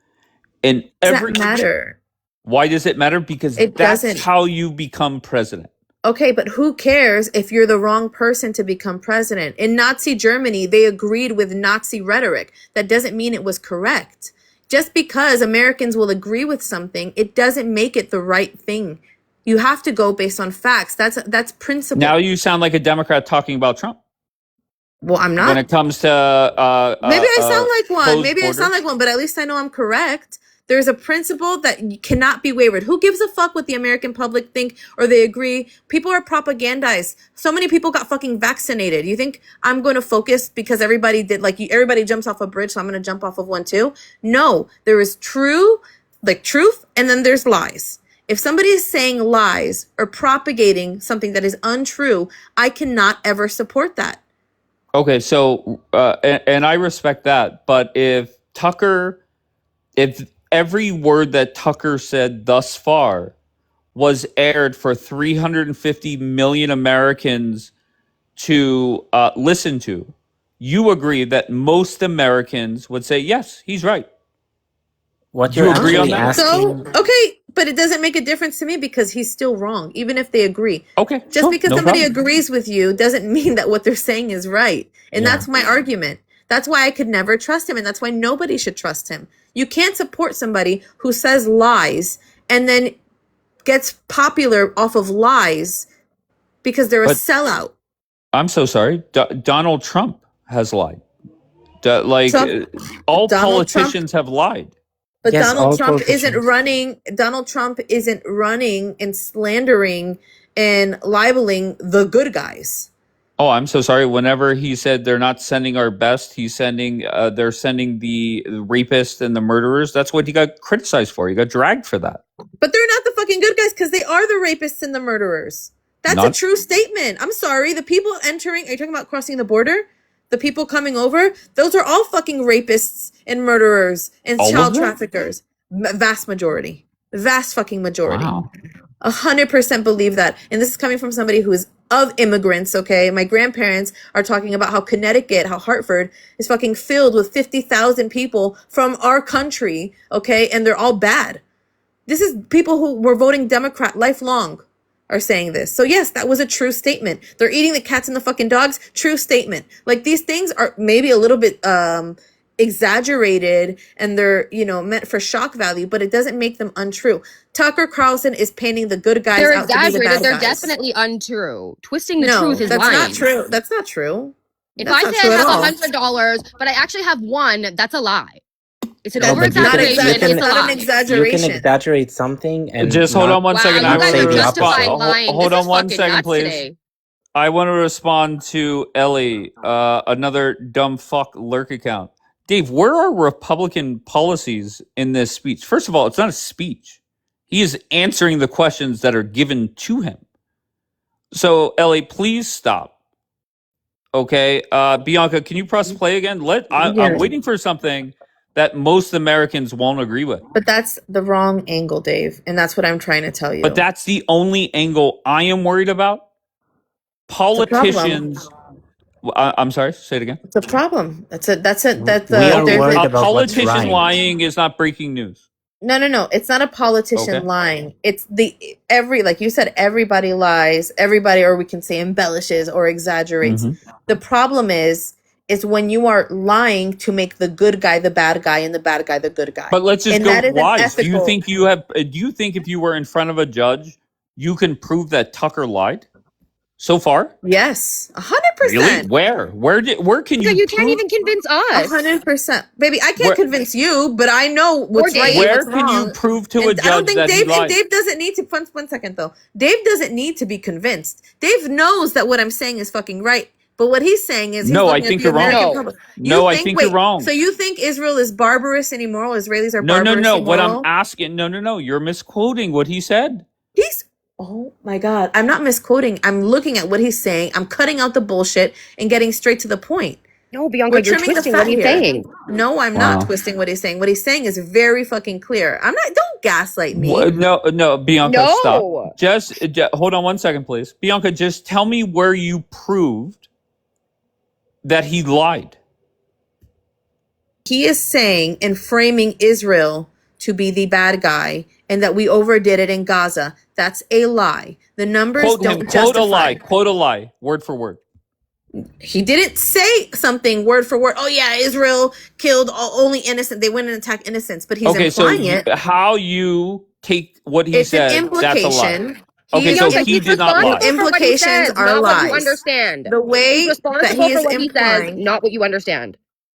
And Does that matter? Why does it matter? Because It that's doesn't. how you become president. Okay, but who cares if you're the wrong person to become president? In Nazi Germany, they agreed with Nazi rhetoric. That doesn't mean it was correct. Just because Americans will agree with something, it doesn't make it the right thing. You have to go based on facts. That's principle. Now you sound like a Democrat talking about Trump. Well, I'm not. When it comes to maybe I sound like one. closed Maybe I sound borders. like one, but at least I know I'm correct. There's a principle that cannot be wavered. Who gives a fuck what the American public think or they agree? People are propagandized. So many people got fucking vaccinated. You think I'm going to focus because everybody did everybody jumps off a bridge, so I'm going to jump off of one too? No, there is truth, and then there's lies. If somebody is saying lies or propagating something that is untrue, I cannot ever support that. Okay, so and I respect that, but if every word that Tucker said thus far was aired for 350 million Americans to listen to, you agree that most Americans would say, yes, he's right. What Do you you're agree on actually that? asking. So, okay, But it doesn't make a difference to me because he's still wrong, even if they agree. Okay. Just sure, because no somebody problem. agrees with you doesn't mean that what they're saying is right. And Yeah. that's my argument. That's why I could never trust him. And that's why nobody should trust him. You can't support somebody who says lies and then gets popular off of lies because they're a But sellout. I'm so sorry. Donald Trump has lied. Trump, All Donald Trump, politicians have lied. but Yes, Donald all Trump isn't politicians. running. Donald Trump isn't running and slandering and libeling the good guys. Oh, I'm so sorry. Whenever he said they're not sending our best, he's sending. They're sending the rapists and the murderers. That's what he got criticized for. He got dragged for that. But they're not the fucking good guys because they are the rapists and the murderers. That's a Not true statement. I'm sorry. The people entering, are you talking about crossing the border? The people coming over? Those are all fucking rapists and murderers and all of child them. traffickers. Vast majority. Vast fucking majority. Wow. 100% believe that. And this is coming from somebody who is of immigrants, okay? My grandparents are talking about how Connecticut, how Hartford is fucking filled with 50,000 people from our country, okay? And they're all bad. This is people who were voting Democrat lifelong are saying this. So yes, that was a true statement. They're eating the cats and the fucking dogs. True statement. Like these things are maybe a little bit exaggerated and they're, meant for shock value, but it doesn't make them untrue. Tucker Carlson is painting the good guys They're out to be the exaggerated. bad They're guys. definitely untrue. Twisting the No, truth is that's lying. not true. That's not true. If That's I not say true I at have all. $100, but I actually have one, that's a lie. It's an No, over but you can, exaggeration. you It's can, a Not an lie. you exaggeration. can exaggerate something and Just hold not on one Wow, second. you I guys want say are to the justifying opposite. lying. Hold This on is one fucking second, nuts please. today. I want to respond to Ellie, another dumb fuck lurk account. Dave, where are Republican policies in this speech? First of all, it's not a speech. He is answering the questions that are given to him. So, Ellie, please stop. Okay, Bianca, can you press play again? I'm Yeah. waiting for something that most Americans won't agree with. But that's the wrong angle, Dave. And that's what I'm trying to tell But you. that's the only angle I am worried about. It's a problem. Politicians. I'm sorry. Say it again. It's a problem. That's We are there's worried A about what's politician right. lying is not breaking news. no. It's not a politician Okay. lying. It's like you said, everybody lies, everybody, or we can say embellishes or exaggerates. Mm-hmm. The problem is when you are lying to make the good guy the bad guy and the bad guy the good guy. But let's just And go that isn't lies. Do you ethical. think you have? Do you think if you were in front of a judge, you can prove that Tucker lied? So far, Yes, really? 100%. Where can So you you can't prove? even convince us. 100%. Baby, I can't Where, convince you, but I know what's Dave. right and where what's can you wrong. prove to a And I don't judge think that he Dave, and lied? Dave doesn't need to, one second though. Dave doesn't need to be convinced. Dave knows that what I'm saying is fucking right. But what he's saying is he's No, I looking at think the you're wrong. American No. public. No, I think you're Wait, wrong. so you think Israel is barbarous and immoral? Israelis are No. barbarous and What I'm immoral? asking, no. You're misquoting what he said. Oh my God. I'm not misquoting. I'm looking at what he's saying. I'm cutting out the bullshit and getting straight to the point. No, Bianca, We're you're trimming the twisting what fat he's here. saying. No, I'm not twisting what he's saying. What he's saying is very fucking clear. Don't gaslight me. No, Bianca, No. stop. Just hold on one second, please. Bianca, just tell me where you proved that he lied. He is saying and framing Israel to be the bad guy and that we overdid it in Gaza. That's a lie. The numbers Quote don't him. justify. Quote a lie. Word for word. He didn't say something word for word. Oh yeah, Israel killed only innocent. They went and attacked innocents, but he's Okay, so implying it. how you take what he It's an said, that's a lie. implication. Okay, is so Bianca, he he's did not lie. responsible for what he Implications says, are not what you lies. understand. The way He's that responsible he for is what he says, implying, not what you understand.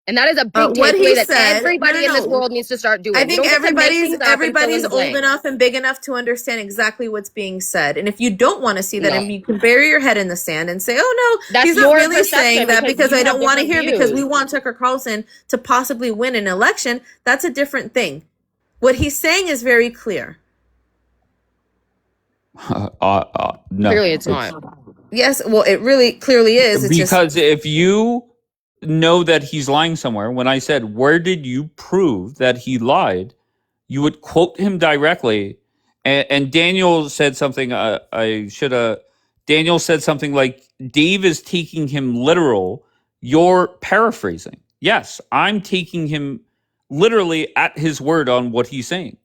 And that is a big what takeaway he that said. everybody in this No. world needs to start doing. I You think don't get to make things up and fill in everybody's the old blank. enough and big enough to understand exactly what's being said. And if you don't want to see that, No. and you can bury your head in the sand and say, "Oh no, That's he's not your really perception saying that because because you I have don't want to hear different because we views." want Tucker Carlson to possibly win an election." That's a different thing. What he's saying is very clear. No. Clearly, it's not. Yes, well, it really clearly is. It's Because just if you know that he's lying somewhere, when I said, where did you prove that he lied? You would quote him directly. And Daniel said something, Daniel said something like, Dave is taking him literal. You're paraphrasing. Yes, I'm taking him literally at his word on what he's saying.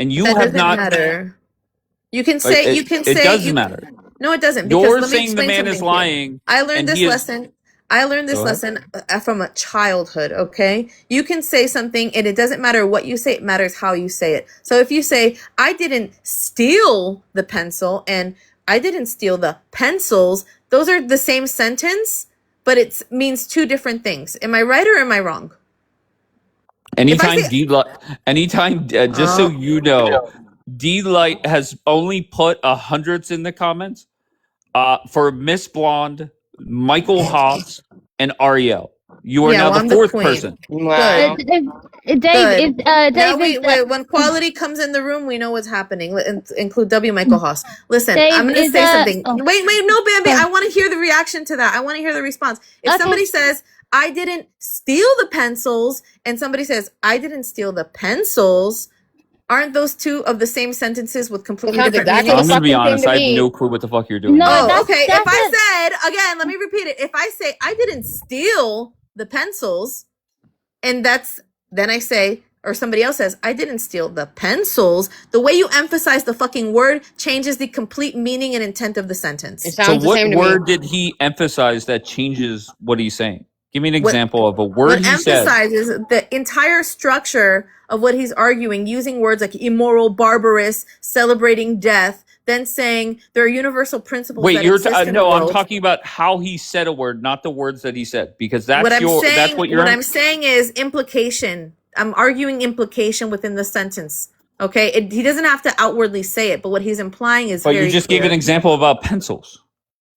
and you That have doesn't not. matter. You can say, It does matter. No, it doesn't. Because You're let me saying the explain man something is to you. lying, I learned and this he is. lesson. I learned this Go ahead. lesson from a childhood, okay? You can say something and it doesn't matter what you say, it matters how you say it. So if you say, I didn't steal the pencil and I didn't steal the pencils, those are the same sentence, but it means two different things. Am I right or am I wrong? Anytime just so you know, D-Light has only put hundreds in the comments for Miss Blonde, Michael Haas, and Ariel. You are Yeah, now well, the I'm the fourth queen. person. Wow. Dave, Now Dave, when quality comes in the room, we know what's happening. Include W. Michael Haas. Listen, Dave, I'm going to is say something. oh, Wait, no, Bambi. sorry. I want to hear the reaction to that. I want to hear the response. If Okay. somebody says, I didn't steal the pencils, and somebody says, I didn't steal the pencils, aren't those two of the same sentences with completely sounds different exactly meanings? I'm gonna be fucking same honest. to I have me. no clue what the fuck you're doing. No, right now. Oh, okay. If I that's said, again, let me repeat it. If I say, I didn't steal the pencils, and then I say, or somebody else says, I didn't steal the pencils, the way you emphasize the fucking word changes the complete meaning and intent of the sentence. It So sounds the what same to word me. did he emphasize that changes what he's saying? Give me an What example of a word what he said. emphasizes the entire structure of what he's arguing, using words like immoral, barbarous, celebrating death, then saying there are universal principles Wait, that exist in the no, I'm world. talking about how he said a word, not the words that he said, because What that's I'm what you're. I'm saying is implication. I'm arguing implication within the sentence. Okay, he doesn't have to outwardly say it, but what he's implying is But you very just gave an clear. example about pencils.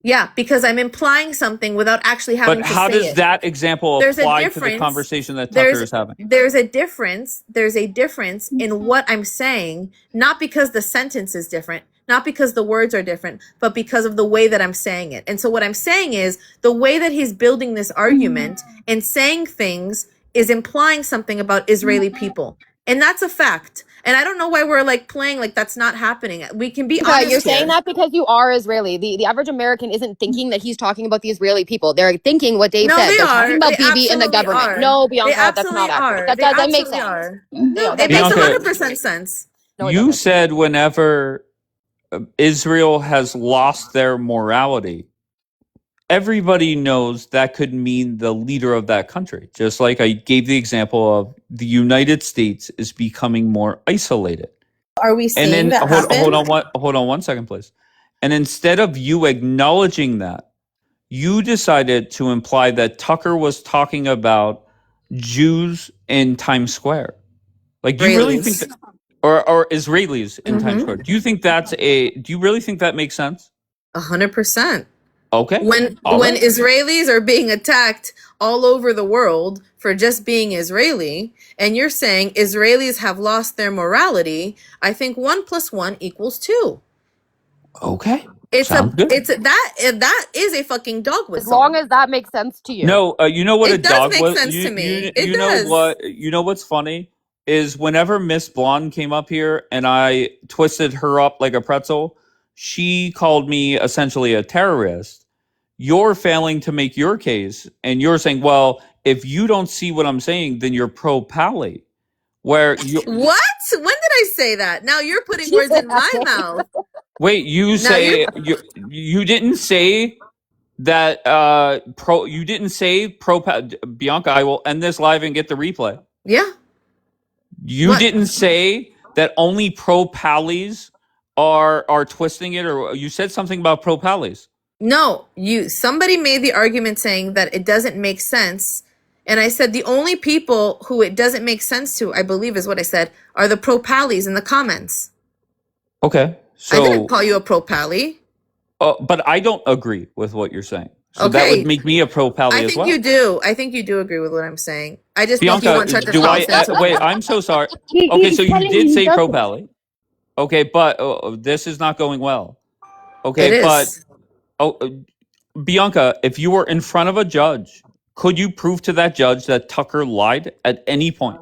Yeah, because I'm implying something without actually having But to how say does it. that example There's a apply to the difference. conversation that Tucker is having? There's a difference. There's a difference in what I'm saying, not because the sentence is different, not because the words are different, but because of the way that I'm saying it. And so what I'm saying is the way that he's building this argument and saying things is implying something about Israeli people. And that's a fact. And I don't know why we're like playing like that's not happening. We can be honest You're here. saying that because you are Israeli. The average American isn't thinking that he's talking about the Israeli people. They're thinking what Dave No, said. they They're are. talking about They Bibi and the absolutely government. are. No, They Bianca, that's absolutely not accurate. are. They That makes absolutely sense. are. No, It that makes Bianca, 100% sense. No, it you doesn't. said whenever Israel has lost their morality, everybody knows that could mean the leader of that country. Just like I gave the example of the United States is becoming more isolated. Are we And seeing then that happen? hold on 1 second, please. And instead of you acknowledging that, you decided to imply that Tucker was talking about Jews in Times Square. Like, do you really think that, or Israelis in Times Square? Do you think do you really think that makes sense? 100%. Okay. When Israelis are being attacked all over the world for just being Israeli, and you're saying Israelis have lost their morality, I think 1 + 1 = 2. Okay. Sounds good. That is a fucking dog whistle. As long as that makes sense to you. No, you know what It a does dog make was. sense to me. It You know does. what? You know what's funny is whenever Miss Blonde came up here and I twisted her up like a pretzel, she called me essentially a terrorist. You're failing to make your case, and you're saying, "Well, if you don't see what I'm saying, then you're pro Pally." Where you What? When did I say that? Now you're putting words in my mouth. wait, you Now say you didn't say that you didn't say Bianca. I will end this live and get the replay. Yeah. You didn't say that only pro Pallies are twisting it, or you said something about pro Pallies. No, somebody made the argument saying that it doesn't make sense. And I said the only people who it doesn't make sense to, I believe is what I said, are the pro Pallies in the comments. Okay, so I didn't call you a pro Pally. But I don't agree with what you're saying. So that would make me a pro Pally as well. You do. I think you do agree with what I'm saying. I just Bianca, think you want Tucker do I? Carlson to Wait, win. I'm so sorry. Okay, so you did say pro Pally. Okay, but this is not going well. Okay, but Bianca, if you were in front of a judge, could you prove to that judge that Tucker lied at any point?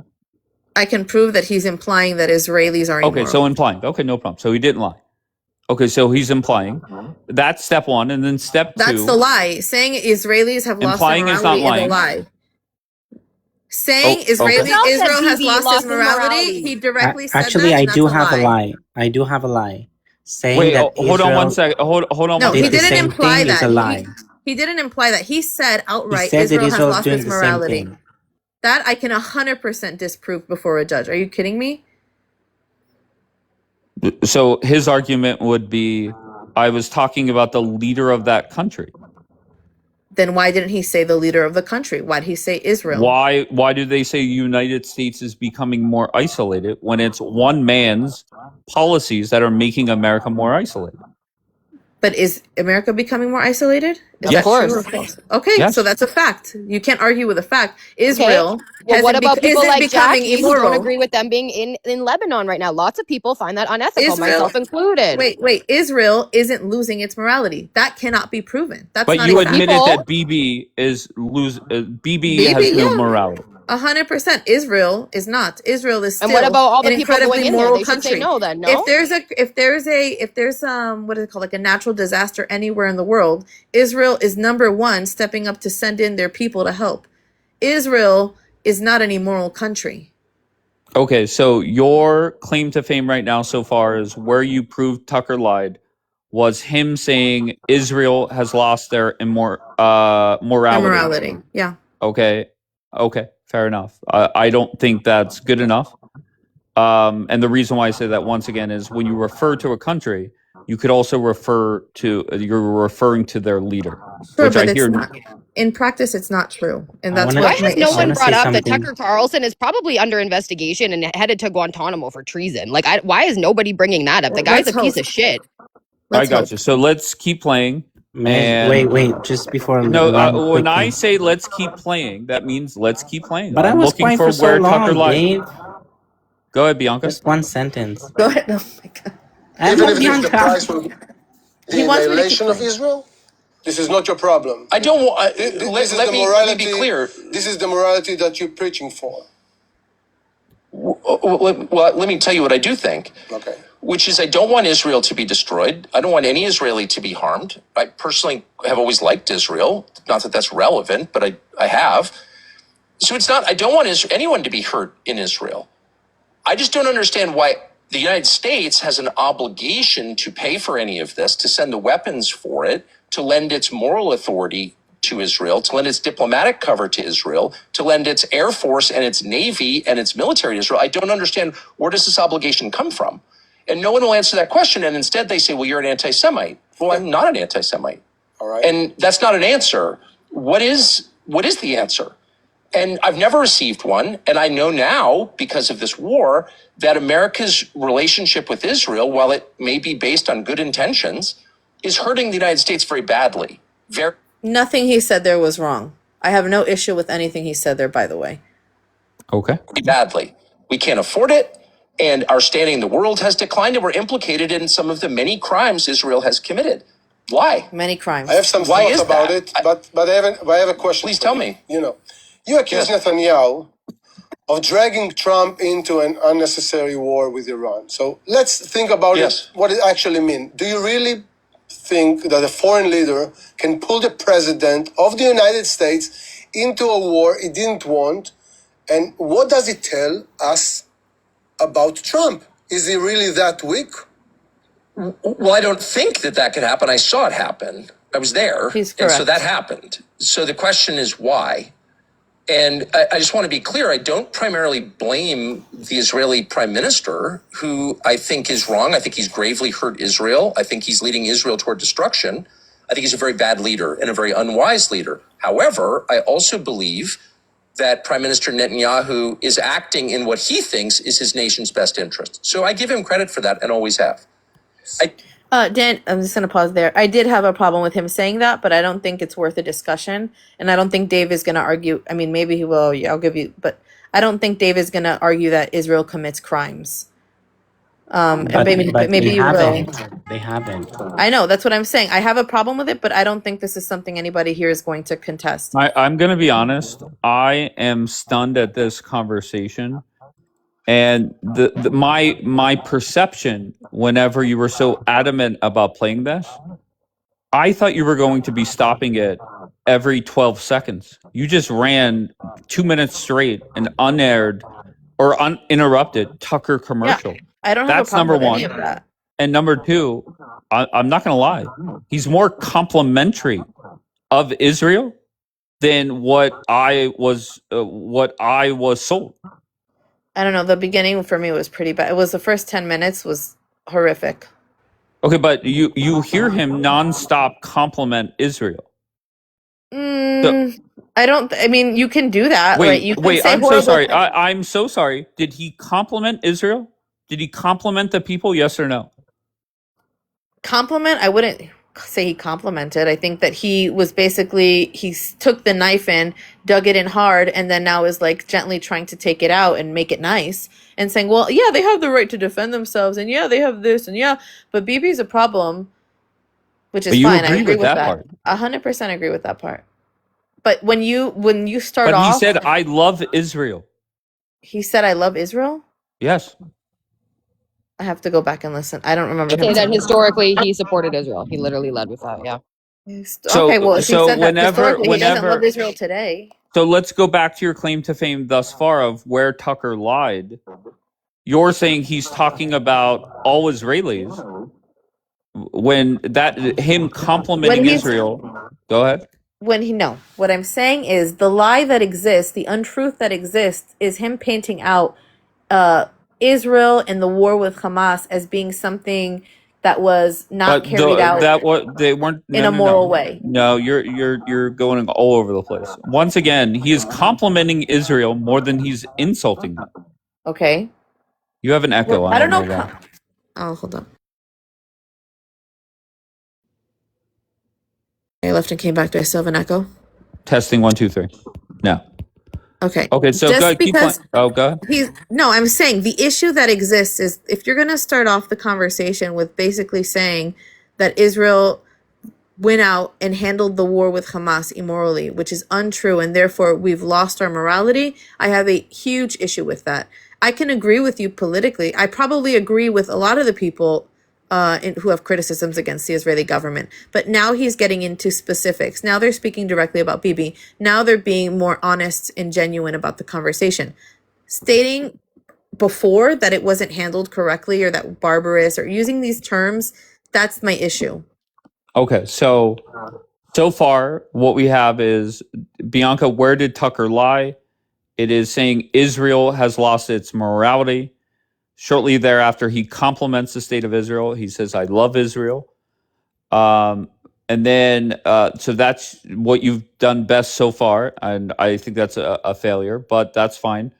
I can prove that he's implying that Israelis are immoral. Okay, so implying. Okay, no problem. So he didn't lie. Okay, so he's implying. That's step one, and then step two. That's the lie. Saying Israelis have lost their Implying is not morality is a lying. lie. saying Oh, okay. Israel has lost his morality. He directly said Actually, that, I and that's do a have a lie. lie. I do have a lie. Saying Wait, that hold on one Israel second. Hold on No, one he did the second. didn't same imply thing is that. a lie. He didn't imply that. He said He outright said that Israel has Israel is lost doing its the same morality. thing. That I can 100% disprove before a judge. Are you kidding me? So his argument would be, I was talking about the leader of that country. Then why didn't he say the leader of the country? Why did he say Israel? Why do they say United States is becoming more isolated when it's one man's policies that are making America more isolated? But is America becoming more isolated? Is Of that course. true or false? Okay, Yes. so that's a fact. You can't argue with a fact. Israel Well, what hasn't about people isn't like becoming Jackie who don't immoral. agree with them being in Lebanon right now? Lots of people find that unethical, Israel, myself included. wait. Israel isn't losing its morality. That cannot be proven. That's But not you a fact. admitted that BB has Maybe, no yeah. morality. 100%. Israel is not. Israel is still And what about all the an people incredibly going in there? moral They should say country. no then, no? If there's what is it called, like a natural disaster anywhere in the world, Israel is number one stepping up to send in their people to help. Israel is not an immoral country. Okay, so your claim to fame right now so far is where you proved Tucker lied was him saying Israel has lost their morality. Immorality. Yeah. Okay, fair enough. I don't think that's good enough. And the reason why I say that once again is when you refer to a country, you could also you're referring to their leader, Sure, which but I it's hear. not. In practice, it's not true, and I that's wanna- what Why my has no issue one is. brought up that something. Tucker Carlson is probably under investigation and headed to Guantanamo for treason? Like, why is nobody bringing that up? The guy's Let's a piece hope. of shit. I got you. So let's keep playing. Wait, just before No, quick when I thing. say let's keep playing, that means let's keep playing. But I I'm was looking quiet for for so where Tucker long, lied. Dave. Go ahead, Bianca. Just one sentence. Go ahead. Oh my god. Even Emma if the Bianca. price will be He the wants me to keep annihilation of playing. Israel, this is not your problem. I don't want. Let me be clear. This is the morality that you're preaching for. Well, let me tell you what I do think. Okay. Which is, I don't want Israel to be destroyed. I don't want any Israeli to be harmed. I personally have always liked Israel. Not that that's relevant, but I have. So it's not, I don't want anyone to be hurt in Israel. I just don't understand why the United States has an obligation to pay for any of this, to send the weapons for it, to lend its moral authority to Israel, to lend its diplomatic cover to Israel, to lend its air force and its navy and its military to Israel. I don't understand, where does this obligation come from? And no one will answer that question. And instead they say, well, you're an anti-Semite. Well, I'm not an anti-Semite. All right. And that's not an answer. What is the answer? And I've never received one. And I know now, because of this war, that America's relationship with Israel, while it may be based on good intentions, is hurting the United States very badly. Nothing he said there was wrong. I have no issue with anything he said there, by the way. Okay. Badly. We can't afford it. And our standing in the world has declined, and we're implicated in some of the many crimes Israel has committed. Why? Many crimes. I have some Why thoughts is about that? it, but I have a question. Please for tell you. me. You accuse Netanyahu of dragging Trump into an unnecessary war with Iran. So let's think about Yes. what it actually means. Do you really think that a foreign leader can pull the president of the United States into a war he didn't want? And what does it tell us about Trump? Is he really that weak? Well, I don't think that could happen. I saw it happen. I was there. He's and so correct. that happened. So the question is why? And I just want to be clear. I don't primarily blame the Israeli prime minister, who I think is wrong. I think he's gravely hurt Israel. I think he's leading Israel toward destruction. I think he's a very bad leader and a very unwise leader. However, I also believe that Prime Minister Netanyahu is acting in what he thinks is his nation's best interest. So I give him credit for that and always have. Dan, I'm just going to pause there. I did have a problem with him saying that, but I don't think it's worth a discussion. And I don't think Dave is going to argue. I mean, maybe he will. Yeah, I'll give you. But I don't think Dave is going to argue that Israel commits crimes. But Maybe they you will. haven't. They haven't. I know. That's what I'm saying. I have a problem with it, but I don't think this is something anybody here is going to contest. I'm going to be honest. I am stunned at this conversation. And my perception, whenever you were so adamant about playing this, I thought you were going to be stopping it every 12 seconds. You just ran 2 minutes straight an unaired or uninterrupted Tucker commercial. I don't have That's a problem number with any one. of that. And number two, I'm not going to lie. He's more complimentary of Israel than what I was sold. I don't know. The beginning for me was pretty bad. It was the first 10 minutes was horrific. Okay, but you hear him nonstop compliment Israel. I mean, you can do that, right? You can Wait, say I'm so horrible sorry. things. I'm so sorry. Did he compliment Israel? Did he compliment the people? Yes or no? Compliment? I wouldn't say he complimented. I think that he was basically, took the knife in, dug it in hard, and then now is like gently trying to take it out and make it nice and saying, well, yeah, they have the right to defend themselves, and yeah, they have this, and yeah, but Bibi's a problem, which is But you fine. I agree agree with with that that. part. 100% agree with that part. But when you start But he off, said, "I love Israel." he said, I love Israel. Yes. I have to go back and listen. I don't remember him Say that saying that. historically he supported Israel. He literally led with that. Yeah. Okay, well, if he So said that historically, he doesn't love Israel today. So let's go back to your claim to fame thus far of where Tucker lied. You're saying he's talking about all Israelis when that him complimenting Israel. Go ahead. What I'm saying is the lie that exists, the untruth that exists, is him painting out Israel and the war with Hamas as being something that was not carried out They weren't in a moral way. No, you're going all over the place. Once again, he is complimenting Israel more than he's insulting them. Okay. You have an echo. I don't know. Why. Oh, hold on. I left and came back. Do I still have an echo? Testing 1, 2, 3. No. Okay. Okay, so Just go ahead, keep because going. Oh, go ahead. I'm saying the issue that exists is if you're going to start off the conversation with basically saying that Israel went out and handled the war with Hamas immorally, which is untrue, and therefore we've lost our morality, I have a huge issue with that. I can agree with you politically. I probably agree with a lot of the people who have criticisms against the Israeli government. But now he's getting into specifics. Now they're speaking directly about Bibi. Now they're being more honest and genuine about the conversation. Stating before that it wasn't handled correctly or that barbarous or using these terms, that's my issue. Okay, so far what we have is Bianca, where did Tucker lie? It is saying Israel has lost its morality. Shortly thereafter, he compliments the state of Israel. He says, I love Israel. And then, so that's what you've done best so far. And I think that's a failure, but that's fine.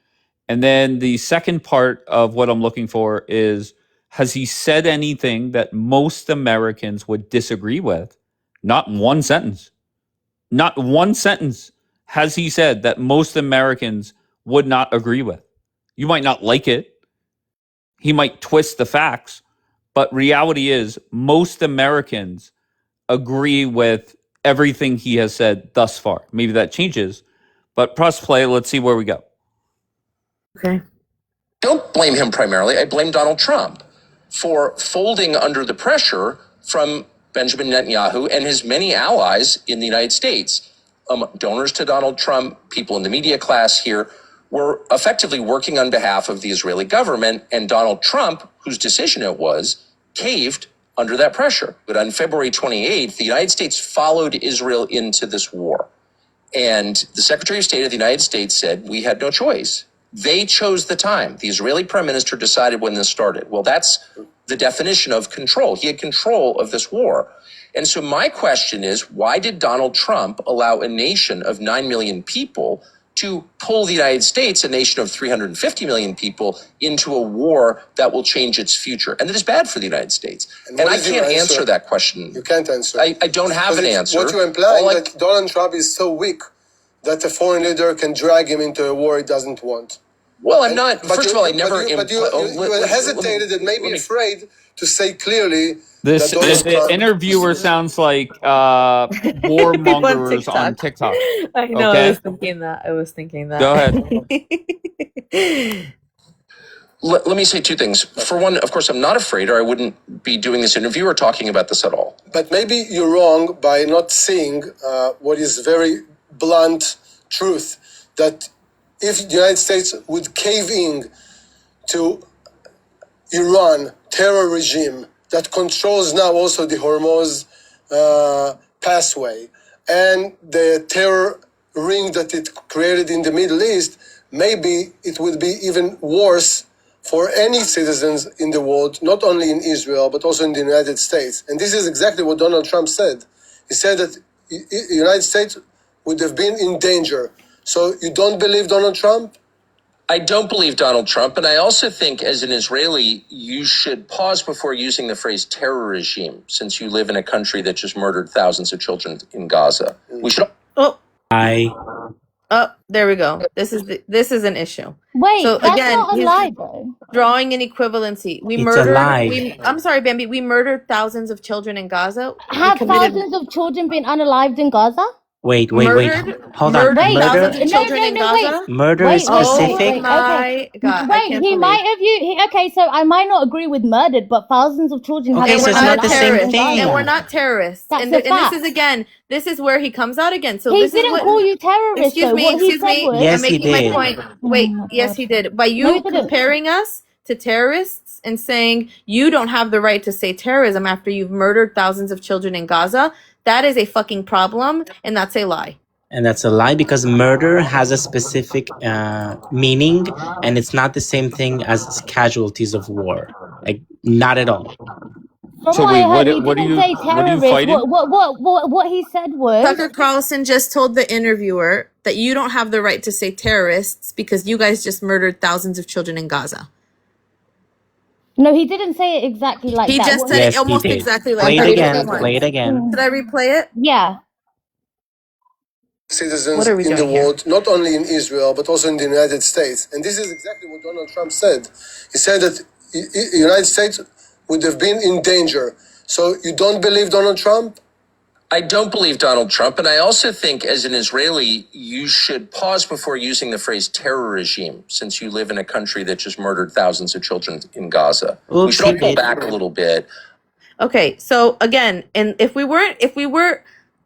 And then the second part of what I'm looking for is, has he said anything that most Americans would disagree with? Not one sentence. Not one sentence has he said that most Americans would not agree with. You might not like it. He might twist the facts, but reality is most Americans agree with everything he has said thus far. Maybe that changes, but press play. Let's see where we go. Okay. Don't blame him primarily. I blame Donald Trump for folding under the pressure from Benjamin Netanyahu and his many allies in the United States. Donors to Donald Trump, people in the media class here, were effectively working on behalf of the Israeli government, and Donald Trump, whose decision it was, caved under that pressure. But on February 28th, the United States followed Israel into this war. And the Secretary of State of the United States said, we had no choice. They chose the time. The Israeli prime minister decided when this started. Well, that's the definition of control. He had control of this war. And so my question is, why did Donald Trump allow a nation of 9 million people to pull the United States, a nation of 350 million people, into a war that will change its future and that is bad for the United States? And I can't answer that question. You can't answer. I don't have an answer. What you imply is that Donald Trump is so weak that a foreign leader can drag him into a war he doesn't want. Well, I'm not. First of all, I never. But you hesitated and maybe afraid to say clearly. The interviewer sounds like warmongers on TikTok. I know. Okay? I was thinking that. Go ahead. Let me say two things. For one, of course, I'm not afraid, or I wouldn't be doing this interview or talking about this at all. But maybe you're wrong by not seeing what is very blunt truth, that if the United States would cave in to Iran terror regime that controls now also the Hormuz pathway and the terror ring that it created in the Middle East, maybe it would be even worse for any citizens in the world, not only in Israel, but also in the United States. And this is exactly what Donald Trump said. He said that the United States would have been in danger. So you don't believe Donald Trump? I don't believe Donald Trump, and I also think as an Israeli, you should pause before using the phrase terror regime, since you live in a country that just murdered thousands of children in Gaza. We should. Oh, I there we go. This is an issue. Wait, So that's again, not a he's lie, though. drawing an equivalency. We It's a murdered. lie. I'm sorry, Bambi. We murdered thousands of children in Gaza. We Have committed thousands of children been unalived in Gaza? Wait. murdered Hold on. Wait, thousands Murder. of children in Gaza. Murder wait, is wait, specific. wait, Oh okay. my God! I Wait, can't he believe. might have okay, so I might not agree with murdered, but thousands of children Okay, have so been it's not the unalived same in thing. And we're Gaza. not terrorists. That's And a this fact. is again, this is where he comes out again. So He this is didn't what. call you terrorists, Excuse though. me. What he Excuse said me. was, I'm Yes, he making my did. point. oh Wait. my Yes, God. he did. By No, he you didn't. comparing us to terrorists and saying you don't have the right to say terrorism after you've murdered thousands of children in Gaza, that is a fucking problem, and that's a lie. And that's a lie because murder has a specific meaning, and it's not the same thing as casualties of war. Like, not at all. From So what wait, I heard, he what are didn't you say what are you terrorist. fighting? What he said was, Tucker Carlson just told the interviewer that you don't have the right to say terrorists because you guys just murdered thousands of children in Gaza. no, he didn't say it exactly like He that. just What said he, it Yes, he almost did. exactly like Play it that. again. Once. Play it again. Should I replay it? yeah. Citizens What are we in the doing here? world, not only in Israel, but also in the United States. And this is exactly what Donald Trump said. He said that the United States would have been in danger. So you don't believe Donald Trump? I don't believe Donald Trump, and I also think as an Israeli, you should pause before using the phrase terror regime, since you live in a country that just murdered thousands of children in Gaza. We Oops, should all he pull did. back a little bit. Okay, so again, and if we were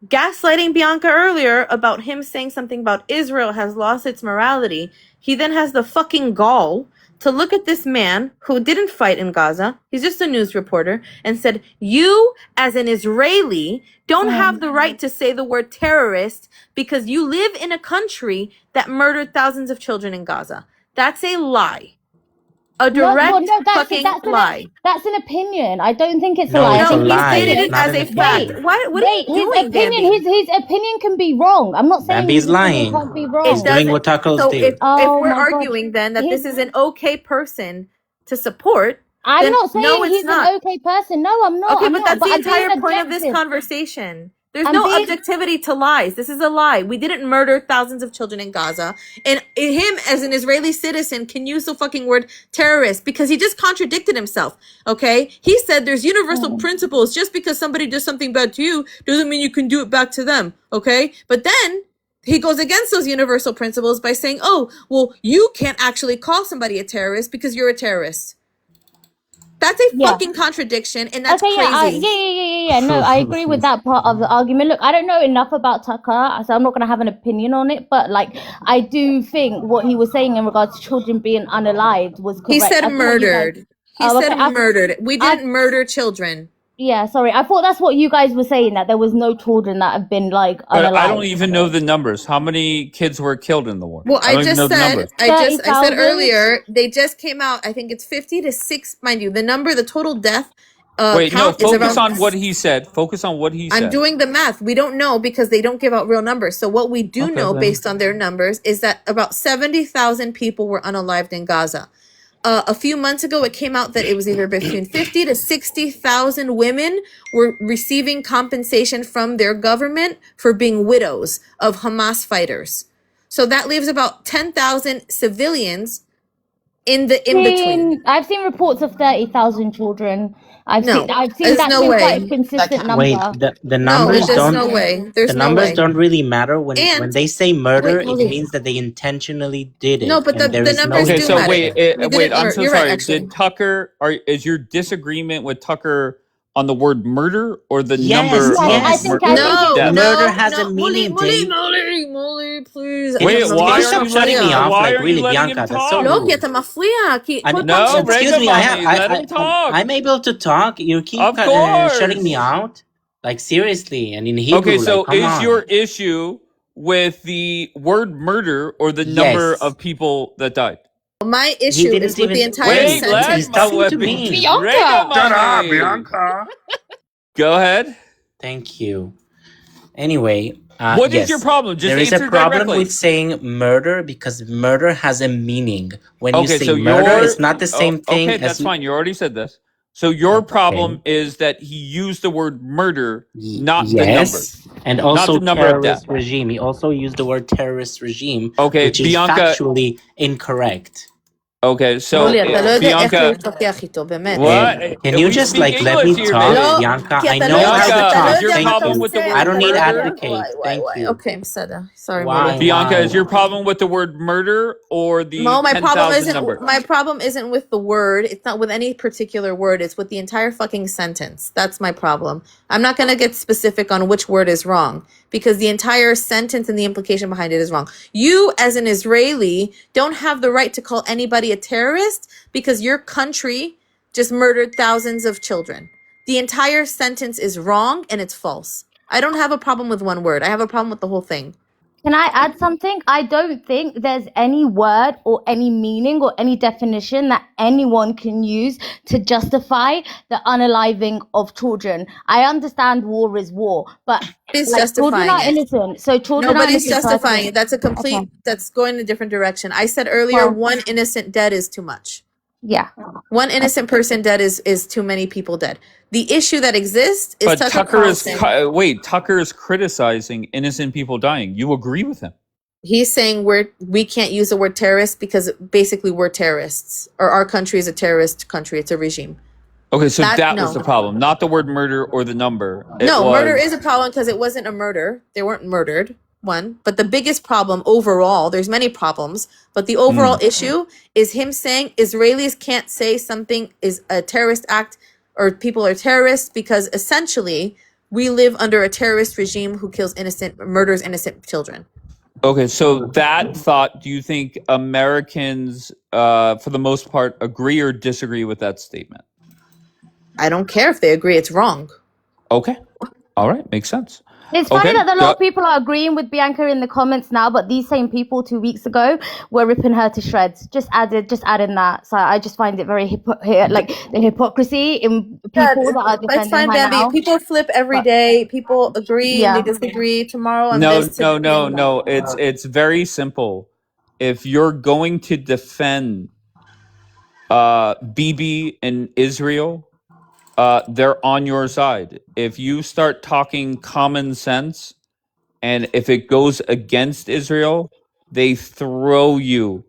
gaslighting Bianca earlier about him saying something about Israel has lost its morality, he then has the fucking gall to look at this man who didn't fight in Gaza, he's just a news reporter, and said, you as an Israeli don't have the right to say the word terrorist because you live in a country that murdered thousands of children in Gaza. That's a lie. A direct fucking lie. That's an opinion. I don't think it's a No, lie. it's I a think lie. He stated It's it not as an a fact. opinion. What are you his doing, opinion, Bambi? his opinion can be wrong. I'm not saying Bambi's his opinion lying. can't be He's wrong. doing what tacos So do. if Oh we're my God. arguing then that His- this is an okay person to support, I'm then not saying no, it's he's not. an okay person. No, I'm not. Okay, I'm but not. that's the I'm being entire point of this objective. conversation. There's I'm no being- objectivity to lies. This is a lie. We didn't murder thousands of children in Gaza. And him as an Israeli citizen can use the fucking word terrorist because he just contradicted himself. Okay? He said there's universal principles. Just because somebody does something bad to you doesn't mean you can do it back to them. Okay? But then he goes against those universal principles by saying, oh, well, you can't actually call somebody a terrorist because you're a terrorist. That's a fucking contradiction, and that's okay, crazy. yeah. No, I agree with that part of the argument. Look, I don't know enough about Tucker, so I'm not going to have an opinion on it. But like, I do think what he was saying in regards to children being unalived was correct. He said I thought you guys- murdered. He said murdered. We didn't murder children. Yeah, sorry. I thought that's what you guys were saying, that there was no children that have been like But unalived. I don't even know the numbers. How many kids were killed in the war? Well, I don't even know just the said, numbers. I said 30,000? earlier, they just came out. I think it's 50 to 6, mind you. The total death Wait, no, count is focus around. on what he said. Focus on what he said. I'm doing the math. We don't know because they don't give out real numbers. So what we do Okay, know then. based on their numbers is that about 70,000 people were unalived in Gaza. A few months ago, it came out that it was either between 50 to 60,000 women were receiving compensation from their government for being widows of Hamas fighters. So that leaves about 10,000 civilians in between. I've seen reports of 30,000 children. I've seen there's that no being quite a way. consistent Wait, number. the No, numbers there's don't no way. the There's no numbers way. don't really matter when And they say murder. wait, It Molly. means that they intentionally did it, No, but and there the is no numbers Okay, do so matter. wait, You wait. didn't I'm so You're right, sorry. actually. Did Tucker? Is your disagreement with Tucker on the word murder or the Yes, number yes. of I think No, deaths? Murder has a Molly, meaning, Dave. Molly, please. Wait, Can why you aren't stop you shutting letting? me off? Why Like, aren't you really, letting Bianca, him that's so talk? Look, rude. אתה מפריע. I mean, No, excuse me, Mommy, let him talk. I'm able to talk. You keep Of shutting me course. out. Like, seriously, and in Hebrew, Okay, so like, come is on. your issue with the word murder or the number Yes. of people that died? My He issue didn't is with the even entire Wait, sentence. he's talking to me. Bianca! Shut up, Bianca. Go ahead. Thank you. Anyway, What is yes, your problem? Just there is a answer problem directly. with saying murder because murder has a meaning. When you Okay, say so murder, your it's not the same thing okay, as that's fine. You already said this. So your problem is that he used the word murder, not the number, yes, and not also the number of deaths. terrorist regime. He also used the word terrorist regime, Okay, which is Bianca. factually incorrect. Okay, so מולי, אתה לא יודע איך Bianca. להתווכח איתו, באמת. What? Can you We just speak like let English me here, talk, baby. Bianca? כי I אתה know לא יודע, how to Bianca, אתה לא talk. is your יודע מה Thank אתה problem you. with the עושה, word I don't אתה need לא יודע. murder? advocate. Thank you. אוקיי, בסדר. Sorry, Why? Molly. Bianca, is your Why? problem with the word murder or the Mo, 10,000 number? my problem isn't with the word. It's not with any particular word. It's with the entire fucking sentence. That's my problem. I'm not gonna get specific on which word is wrong because the entire sentence and the implication behind it is wrong. You, as an Israeli, don't have the right to call anybody a terrorist because your country just murdered thousands of children. The entire sentence is wrong and it's false. I don't have a problem with one word. I have a problem with the whole thing. Can I add something? I don't think there's any word or any meaning or any definition that anyone can use to justify the unaliving of children. I understand war is war, but Nobody's like children justifying are it. innocent. So children are Nobody's innocent justifying persons. it. That's a complete, Okay. that's going in a different direction. I said earlier, Well, one innocent dead is too much. yeah. One innocent person dead is too many people dead. The issue that exists is But Tucker Tucker is Carlson. wait, Tucker is criticizing innocent people dying. You agree with him? He's saying we can't use the word terrorist because basically we're terrorists, or our country is a terrorist country. It's a regime. Okay, so that no. was the problem, not the word murder or the number. No, murder is a problem because it wasn't a murder. They weren't murdered. One, but the biggest problem overall, there's many problems, but the overall issue is him saying Israelis can't say something is a terrorist act or people are terrorists because essentially we live under a terrorist regime who murders innocent children. Okay, so that thought, do you think Americans, for the most part, agree or disagree with that statement? I don't care if they agree, it's wrong. Okay. All right, makes sense. It's funny that a lot of people are agreeing with Bianca in the comments now, but these same people 2 weeks ago were ripping her to shreds. Just adding that. So I just find it very like the hypocrisy in people that are defending it's fine, her Bambi. now. People flip every day. People agree and they disagree. Tomorrow I'm this. No. It's very simple. If you're going to defend Bibi and Israel, they're on your side. If you start talking common sense, and if it goes against Israel, they throw you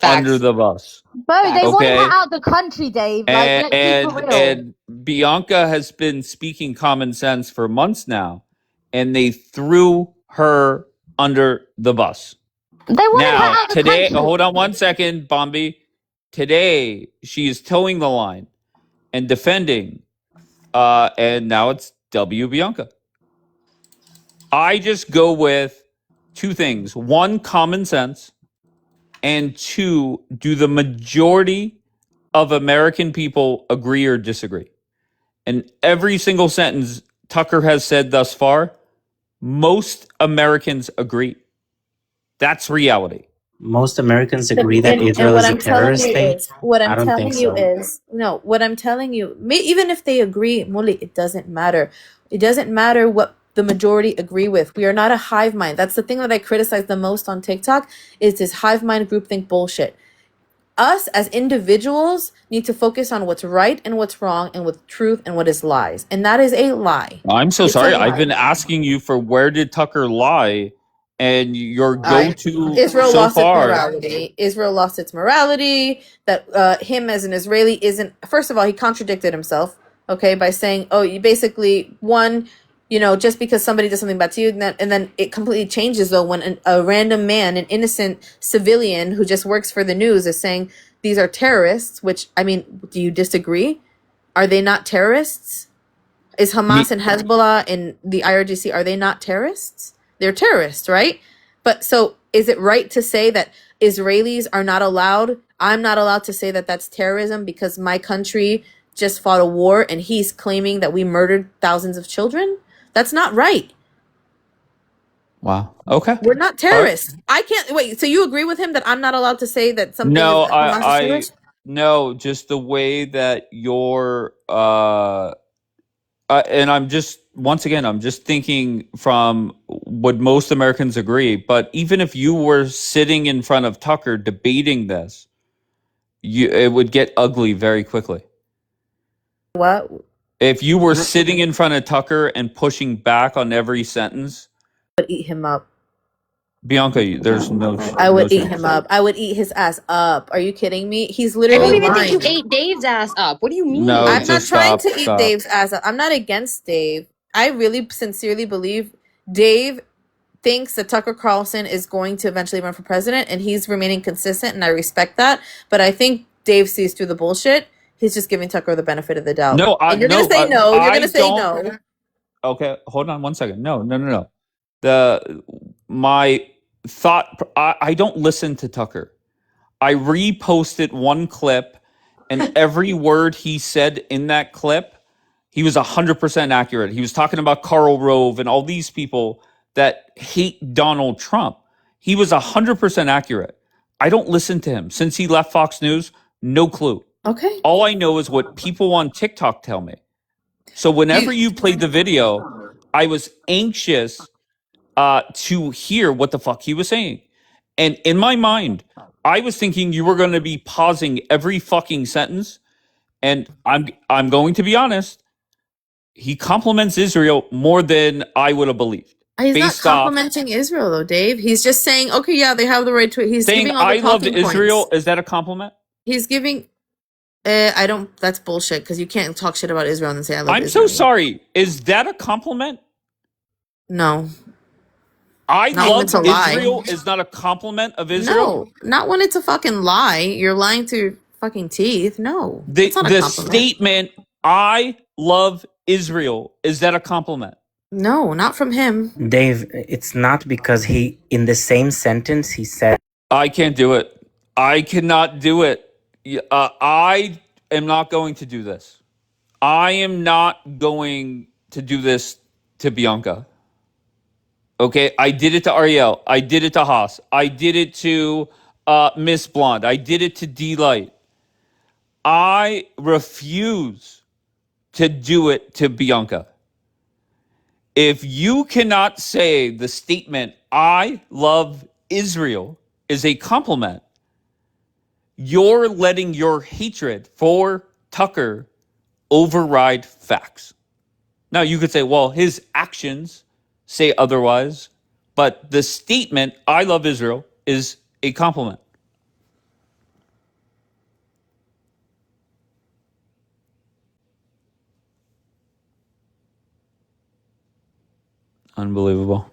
under the bus. Bro, they wanted her out the country, Dave. Like, let's keep it real. And Bianca has been speaking common sense for months now, and they threw her under the bus. They wanted her Now, out the today, country. hold on one second, Bombi. Today, she is towing the line and defending, and now it's W Bianca. I just go with two things. One, common sense. And two, do the majority of American people agree or disagree? And every single sentence Tucker has said thus far, most Americans agree. That's reality. Most Americans agree that Israel is a terrorist state. What I'm I don't telling think you so. is, no, what I'm telling you, even if they agree, Muli, it doesn't matter. It doesn't matter what the majority agree with. We are not a hive mind. That's the thing that I criticize the most on TikTok is this hive mind groupthink bullshit. Us as individuals need to focus on what's right and what's wrong and what's truth and what is lies. And that is a lie. I'm so It's a sorry. lie. I've been asking you for where did Tucker lie And your I go-to Israel so lost its far, morality. Israel lost its morality. That him as an Israeli isn't. First of all, he contradicted himself. Okay, by saying, "Oh, you basically one, just because somebody does something bad to you, and then it completely changes though when a random man, an innocent civilian who just works for the news, is saying these are terrorists. Which I mean, do you disagree? Are they not terrorists? Is Hamas me, and Hezbollah and the IRGC, are they not terrorists? They're terrorists, right? But so is it right to say that Israelis are not allowed? I'm not allowed to say that that's terrorism because my country just fought a war and he's claiming that we murdered thousands of children? That's not right. wow. Okay. We're not All right. terrorists. I can't wait. So you agree with him that I'm not allowed to say that something is No, Hamas is terrorist? no, just the way that and I'm just once again, I'm just thinking from would most Americans agree, but even if you were sitting in front of Tucker debating this, it would get ugly very quickly. What? If you were sitting in front of Tucker and pushing back on every sentence, Would eat him up. Bianca, there's I no would eat him chance. up. I would eat his ass up. Are you kidding me? He's I don't literally even think you lying. ate Dave's ass up. What do you No, mean? I'm not just trying to stop, eat stop. Dave's ass up. I'm not against Dave. I really sincerely believe Dave thinks that Tucker Carlson is going to eventually run for president and he's remaining consistent and I respect that. But I think Dave sees through the bullshit. He's just giving Tucker the benefit of the doubt. No, And you're gonna no, say no. You're I gonna say don't. no. Okay, hold on one second. No. My thought. I don't listen to Tucker. I reposted one clip, and every word he said in that clip, he was 100% accurate. He was talking about Karl Rove and all these people that hate Donald Trump. He was 100% accurate. I don't listen to him since he left Fox News. No clue. Okay. All I know is what people on TikTok tell me. So whenever you played the video, I was anxious to hear what the fuck he was saying. And in my mind, I was thinking you were going to be pausing every fucking sentence. And I'm going to be honest, he compliments Israel more than I would have believed. He's not Based off complimenting Israel though, Dave. He's just saying, okay, yeah, they have the right to it. He's saying giving all the I love talking Israel, points. is that a compliment? He's giving I don't. That's bullshit. Because you can't talk shit about Israel and then say I love I'm Israel. so sorry. Is that a compliment? No, I not when it's a love lie. Israel is not a compliment of Israel? No, not when it's a fucking lie. You're lying to your fucking teeth. No, it's not a The compliment. statement I love Israel, is that a compliment? No, not from him. Dave, it's not because he, in the same sentence, he said, I can't do it. I cannot do it. I am not going to do this. I am not going to do this to Bianca. Okay, I did it to Ariel. I did it to Haas. I did it to Miss Blonde. I did it to D-Light. I refuse to do it to Bianca. If you cannot say the statement, I love Israel, is a compliment, you're letting your hatred for Tucker override facts. Now, you could say, well, his actions say otherwise, but the statement, I love Israel, is a compliment. Unbelievable.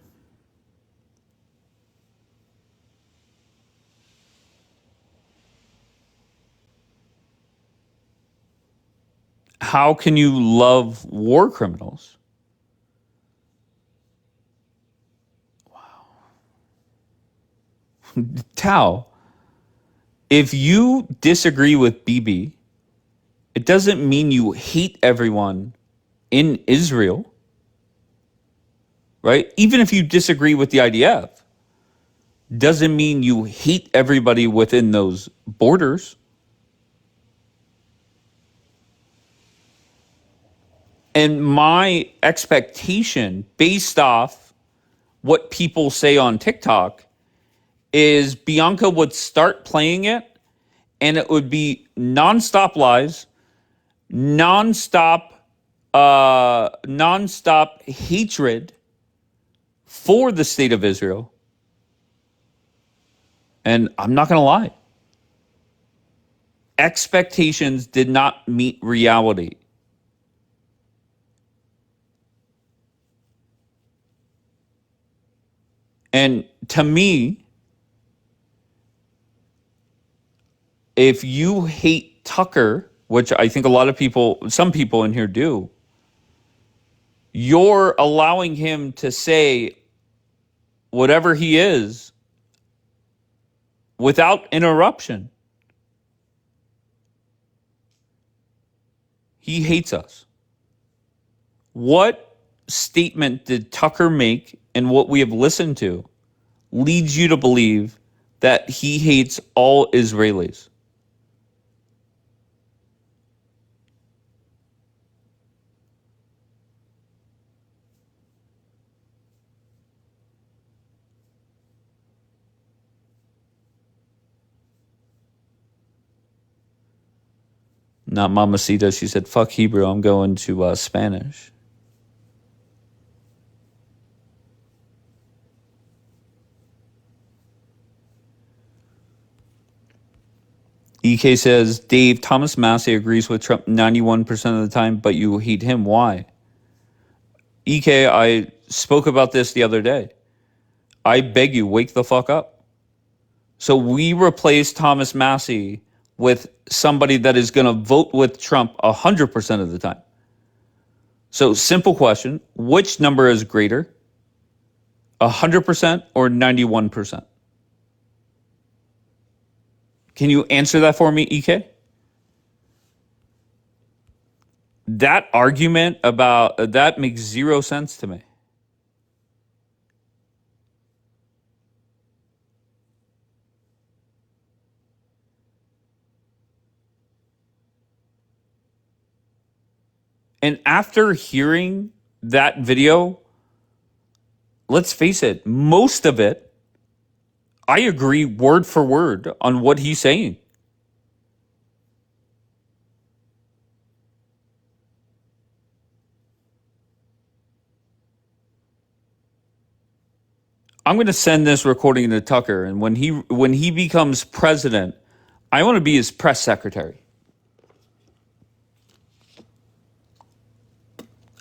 How can you love war criminals? Tao, if you disagree with Bibi, it doesn't mean you hate everyone in Israel, right? Even if you disagree with the IDF, doesn't mean you hate everybody within those borders. And my expectation, based off what people say on TikTok, is Bianca would start playing it and it would be nonstop lies, nonstop hatred for the state of Israel, And I'm not going to lie. Expectations did not meet reality. And to me, if you hate Tucker, which I think a lot of people, some people in here do, you're allowing him to say whatever he is without interruption. He hates us. What statement did Tucker make in what we have listened to leads you to believe that he hates all Israelis? Not Mamacita. She said, fuck Hebrew. I'm going to Spanish. EK says, Dave, Thomas Massey agrees with Trump 91% of the time, but you hate him. Why? EK, I spoke about this the other day. I beg you, wake the fuck up. So we replace Thomas Massey with somebody that is going to vote with Trump 100% of the time. So simple question, which number is greater? 100% or 91%? Can you answer that for me, EK? That argument about that makes zero sense to me. And after hearing that video, let's face it, most of it, I agree word for word on what he's saying. I'm going to send this recording to Tucker, and when he becomes president, I want to be his press secretary.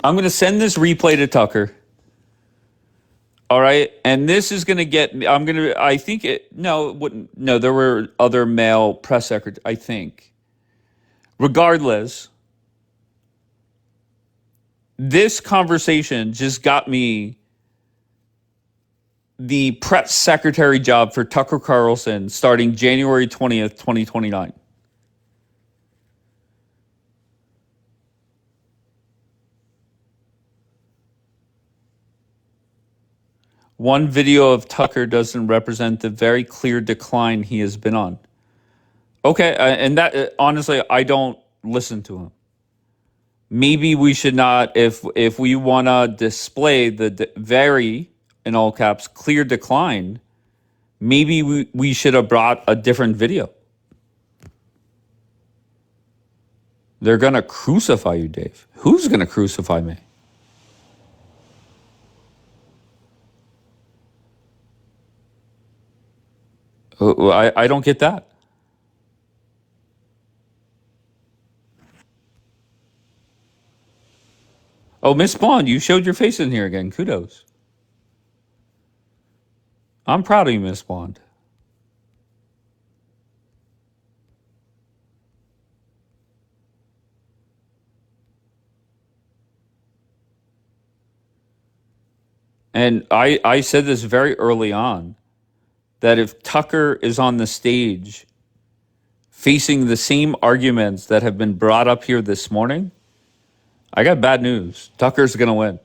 I'm going to send this replay to Tucker. All right, and this is going to get me. I think it. No, it wouldn't. No, there were other male press secretaries. I think. Regardless, this conversation just got me the press secretary job for Tucker Carlson starting January 20th, 2029. One video of Tucker doesn't represent the very clear decline he has been on. Okay, and that honestly, I don't listen to him. Maybe we should not, if we want to display the very, in all caps, clear decline, maybe we should have brought a different video. They're going to crucify you, Dave. Who's going to crucify me? I don't get that. Oh, Miss Bond, you showed your face in here again. Kudos. I'm proud of you, Miss Bond. And I said this very early on, that if Tucker is on the stage facing the same arguments that have been brought up here this morning, I got bad news. Tucker's going to win.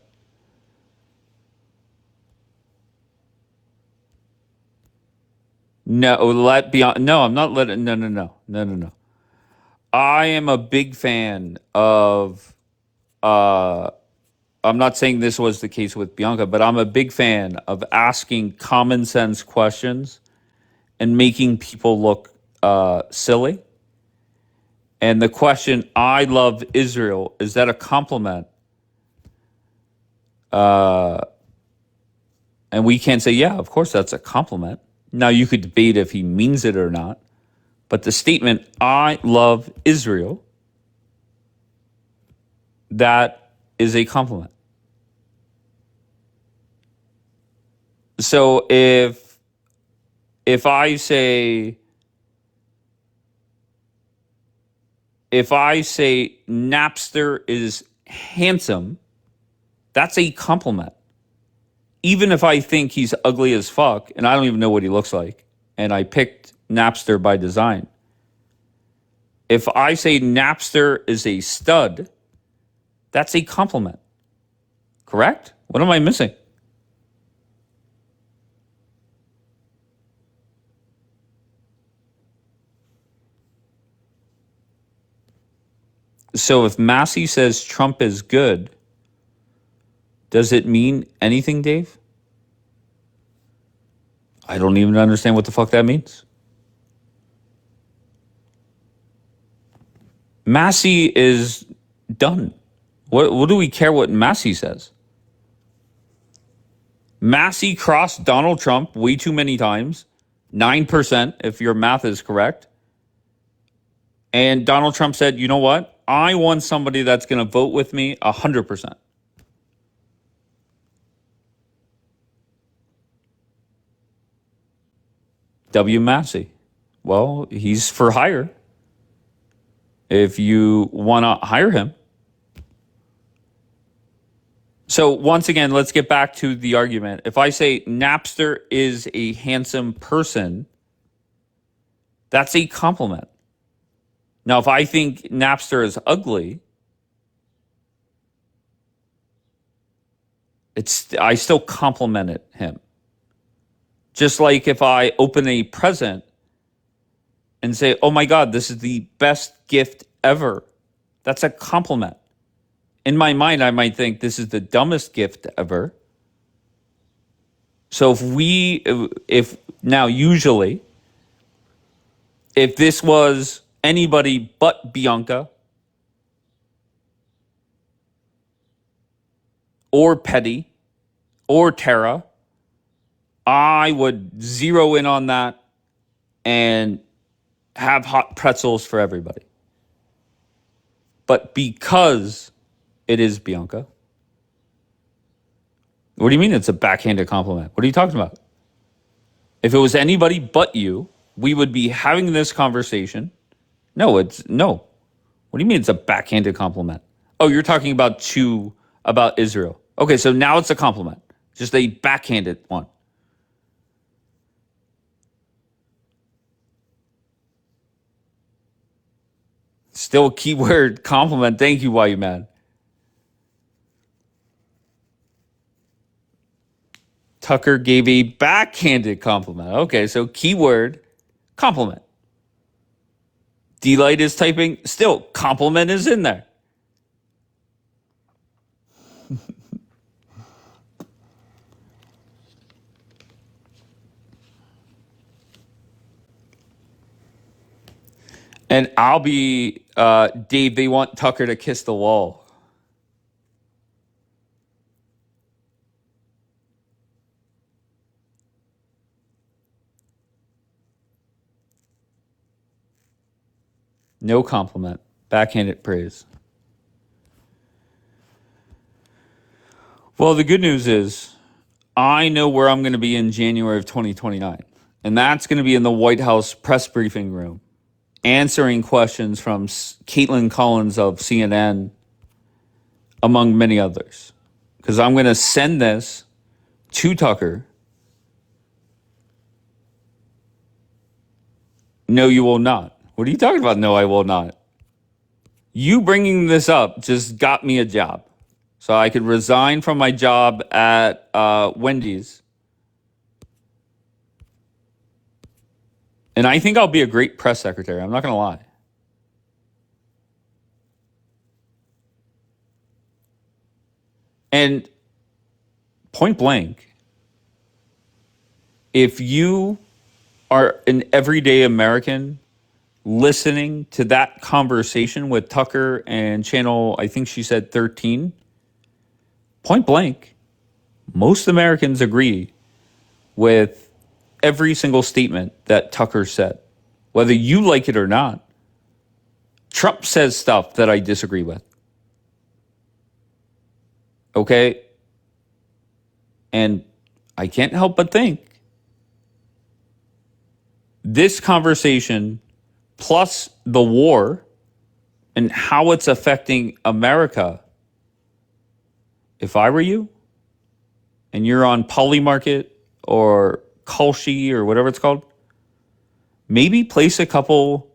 No, I'm not letting, no. I am a big fan of, I'm not saying this was the case with Bianca, but I'm a big fan of asking common sense questions and making people look silly. And the question, I love Israel, is that a compliment? And we can't say, yeah, of course that's a compliment. Now, you could debate if he means it or not, but the statement, I love Israel, that is a compliment. So if I say Napster is handsome, that's a compliment. Even if I think he's ugly as fuck and I don't even know what he looks like, and I picked Napster by design. If I say Napster is a stud, that's a compliment. Correct? What am I missing? So if Massey says Trump is good, does it mean anything, Dave? I don't even understand what the fuck that means. Massey is done. What do we care what Massey says? Massey crossed Donald Trump way too many times, 9%, if your math is correct. And Donald Trump said, you know what? I want somebody that's going to vote with me 100%. W. Massey. Well, he's for hire. If you want to hire him. So once again, let's get back to the argument. If I say Napster is a handsome person, that's a compliment. Now, if I think Napster is ugly, I still complimented him. Just like if I open a present and say, oh my God, this is the best gift ever. That's a compliment. In my mind, I might think this is the dumbest gift ever. So usually, if this was anybody but Bianca or Petty or Tara, I would zero in on that and have hot pretzels for everybody. But because it is Bianca, what do you mean it's a backhanded compliment? What are you talking about? If it was anybody but you, we would be having this conversation. No. What do you mean it's a backhanded compliment? Oh, you're talking about Israel. Okay, so now it's a compliment. Just a backhanded one. Still a keyword compliment. Thank you, Why You Mad? Tucker gave a backhanded compliment. Okay, so keyword compliment. D-Light is typing. Still, compliment is in there. And I'll be, Dave, they want Tucker to kiss the wall. No compliment. Backhanded praise. Well, the good news is I know where I'm going to be in January of 2029. And that's going to be in the White House press briefing room, answering questions from Caitlin Collins of CNN, among many others. Because I'm going to send this to Tucker. No, you will not. What are you talking about? No, I will not. You bringing this up just got me a job. So I could resign from my job at Wendy's. And I think I'll be a great press secretary. I'm not going to lie. And point blank, if you are an everyday American listening to that conversation with Tucker and channel, I think she said 13, point blank, most Americans agree with every single statement that Tucker said, whether you like it or not. Trump says stuff that I disagree with. Okay? And I can't help but think this conversation plus the war and how it's affecting America, if I were you and you're on Polymarket or Kalshi or whatever it's called, maybe place a couple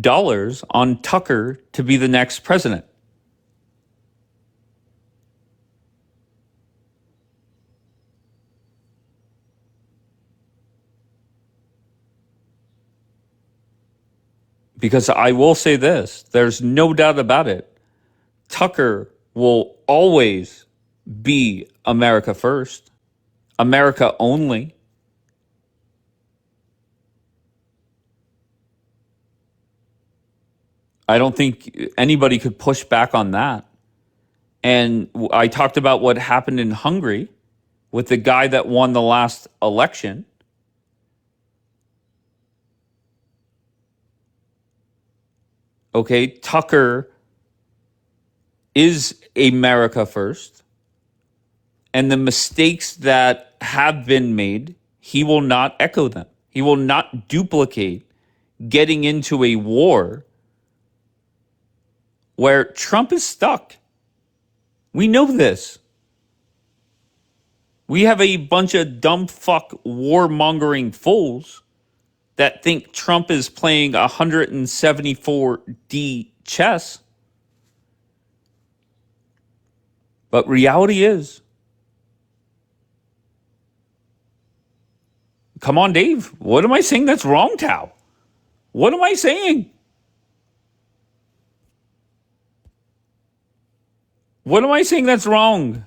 dollars on Tucker to be the next president. Because I will say this, there's no doubt about it. Tucker will always be America first, America only. I don't think anybody could push back on that. And I talked about what happened in Hungary with the guy that won the last election. Okay, Tucker is America first. And the mistakes that have been made, he will not echo them. He will not duplicate getting into a war where Trump is stuck. We know this. We have a bunch of dumb fuck warmongering fools that think Trump is playing 174D chess. But reality is, come on, Dave. What am I saying that's wrong, Tao? What am I saying? What am I saying that's wrong?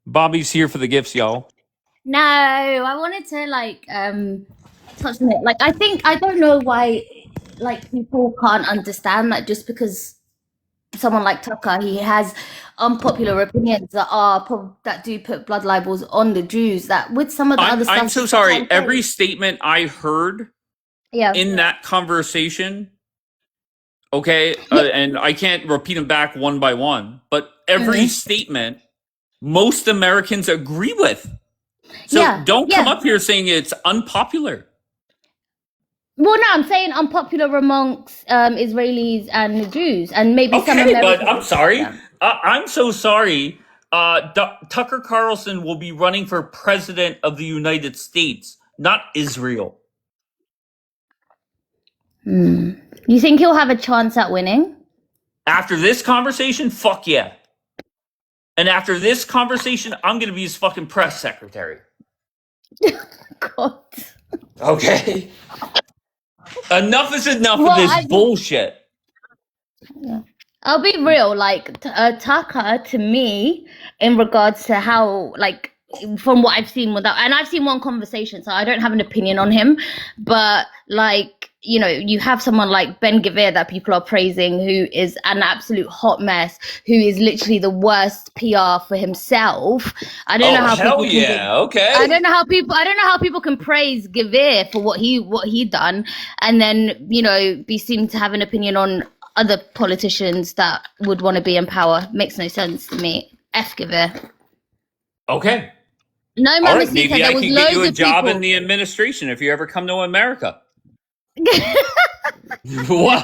Bobby's here for the gifts, y'all. No, I wanted to touch on it. Like, I don't know why people can't understand that just because someone like Tucker, he has unpopular opinions that do put blood libels on the Jews. That with some of the other stuff. I'm so sorry. Every statement I heard in that conversation, okay, and I can't repeat them back one by one, but every statement most Americans agree with. So don't come up here saying it's unpopular. Well, no, I'm saying unpopular amongst Israelis and the Jews, and maybe some Americans. But I'm sorry. I'm so sorry. Tucker Carlson will be running for president of the United States, not Israel. You think he'll have a chance at winning? After this conversation, fuck yeah. And after this conversation, I'm going to be his fucking press secretary. God. Okay. Enough is enough of this bullshit. Yeah. I'll be real, Tucker, to me, in regards to how, from what I've seen and I've seen one conversation, so I don't have an opinion on him, but, you have someone like Ben Gvir that people are praising, who is an absolute hot mess, who is literally the worst PR for himself. I don't know how people I don't know how people can praise Gvir for what he done, and then be seen to have an opinion on other politicians that would want to be in power. Makes no sense to me. F Gvir. Okay. No, Mama, right, maybe I can get you a job in the administration if you ever come to America. What?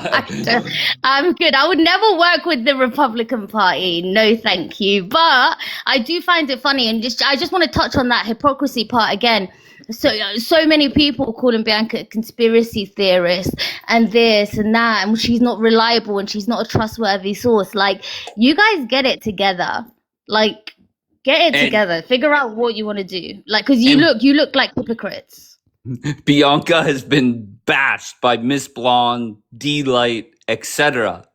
I'm good. I would never work with the Republican Party. No, thank you. But I do find it funny, and I just want to touch on that hypocrisy part again. So many people calling Bianca a conspiracy theorist and this and that, and she's not reliable and she's not a trustworthy source. You guys get it together. Get it together. Figure out what you want to do. Because you look like hypocrites. Bianca has been bashed by Miss Blonde, D-Light, etc.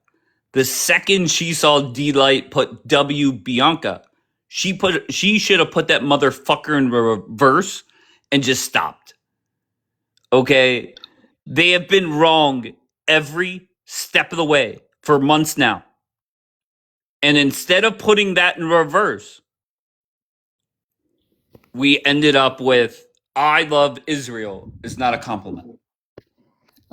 The second she saw D-Light put W Bianca, she should have put that motherfucker in reverse and just stopped. Okay? They have been wrong every step of the way for months now. And instead of putting that in reverse, we ended up with I love Israel is not a compliment.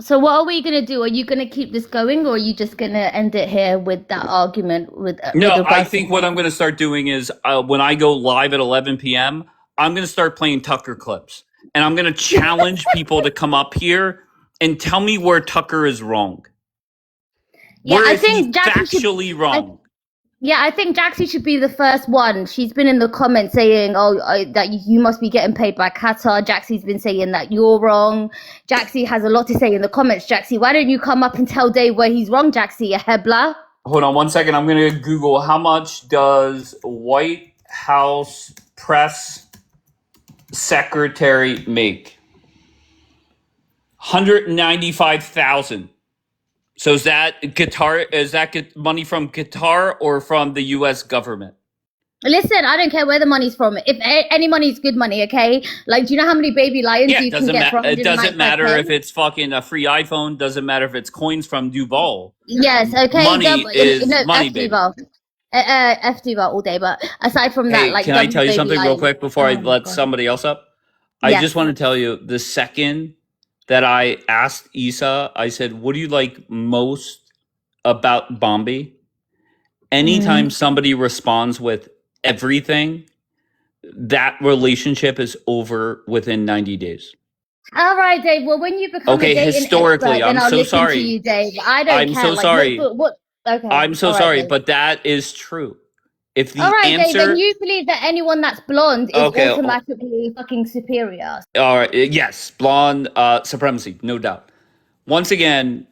So what are we gonna do? Are you gonna keep this going, or are you just gonna end it here with that argument with No, I regards think to? what I'm going to start doing is when I go live at 11 p.m., I'm going to start playing Tucker clips. And I'm going to challenge people to come up here and tell me where Tucker is wrong. Yeah, Where I is he think Jaxie should. factually wrong? Yeah, I think Jaxie should be the first one. She's been in the comments saying, "Oh, that you must be getting paid by Qatar." Jaxie's been saying that you're wrong. Jaxie has a lot to say in the comments. Jaxie, why don't you come up and tell Dave where he's wrong, Jaxie? A hebla. Hold on one second. I'm going to Google how much does White House press secretary make? 195,000. So is that Qatar? Is that money from Qatar or from the U.S. government? Listen, I don't care where the money's from. If any money's good money, okay? Like, do you know how many baby lions Yeah, you can get for it doesn't matter 195K? if it's fucking a free iPhone. Doesn't matter if it's coins from Duval. Yes, okay. Money is money, F baby. Duval. F Duval all day. But aside from that, Hey, like, can I double tell you baby something real lions. quick before I Oh my let God. somebody else up? I Yes. just want to tell you the second that I asked Isa, I said, "What do you like most about Bombi?" Anytime somebody responds with everything, that relationship is over within 90 days. All right, Dave. Well, when you become Okay, a dating historically, expert, then I'm I'll so listen to sorry. you, Dave. I don't I'm care. so Like, sorry. what? Okay. I'm so All right, sorry, Dave. but that is true. If the All right, Dave. answer, Then you believe that anyone that's blonde is okay, automatically fucking superior. all right, yes, blonde supremacy, no doubt. Once again,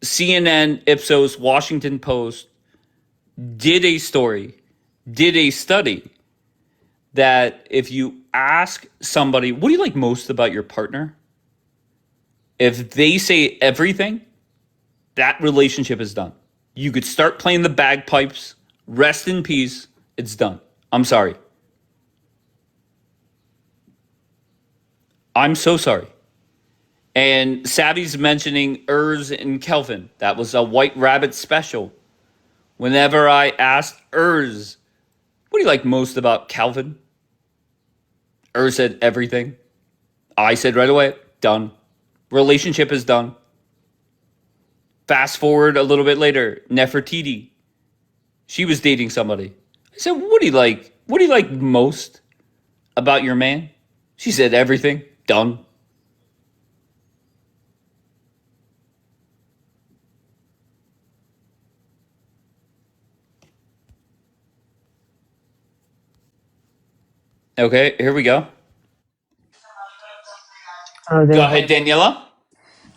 CNN, Ipsos, Washington Post did a story, did a study that if you ask somebody, what do you like most about your partner? If they say everything, that relationship is done. You could start playing the bagpipes, rest in peace, it's done. I'm sorry. I'm so sorry. And Savvy's mentioning Urs and Kelvin. That was a White Rabbit special. Whenever I asked Urs, what do you like most about Calvin? Urs said everything. I said right away, done. Relationship is done. Fast forward a little bit later, Nefertiti. She was dating somebody. I said, what do you like? What do you like most about your man? She said everything. Done. Okay, here we go. Oh, Go they, ahead, Daniela.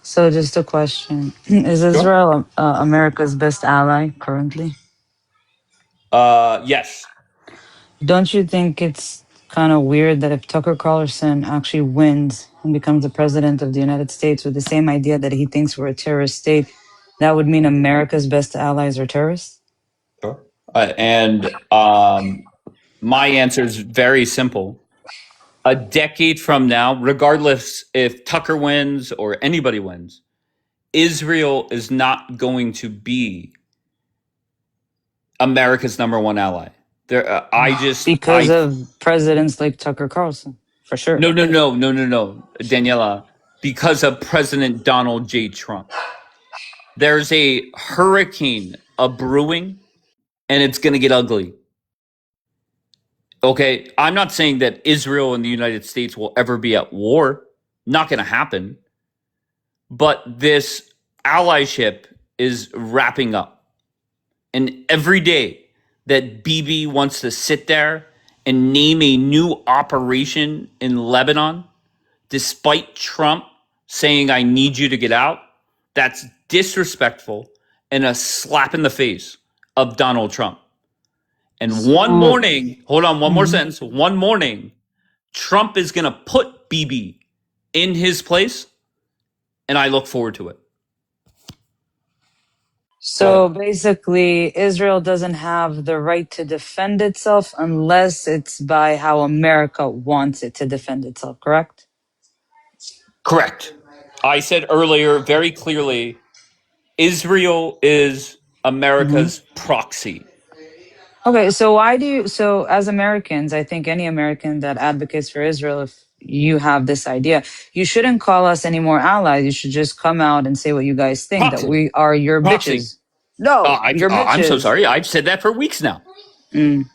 so just a question: Is Sure. Israel America's best ally currently? Yes. Don't you think it's kind of weird that if Tucker Carlson actually wins and becomes the president of the United States with the same idea that he thinks we're a terrorist state, that would mean America's best allies are terrorists? Sure. And my answer is very simple. A decade from now, regardless if Tucker wins or anybody wins, Israel is not going to be America's number one ally. Because of presidents like Tucker Carlson, for sure. No, Daniela, because of President Donald J. Trump. There's a hurricane brewing, and it's going to get ugly. Okay, I'm not saying that Israel and the United States will ever be at war. Not going to happen. But this allyship is wrapping up. And every day that Bibi wants to sit there and name a new operation in Lebanon, despite Trump saying, I need you to get out, that's disrespectful and a slap in the face of Donald Trump. And one morning, hold on, one more sentence. One morning, Trump is going to put Bibi in his place, and I look forward to it. So basically, Israel doesn't have the right to defend itself unless it's by how America wants it to defend itself, correct? Correct. I said earlier very clearly, Israel is America's proxy. Okay, so why do you, so as Americans, I think any American that advocates for Israel, if you have this idea, you shouldn't call us any more allies. You should just come out and say what you guys think, that Proxy. we are your Proxy. bitches. No, your I'm so bitches. sorry. I've said that for weeks now. Mm.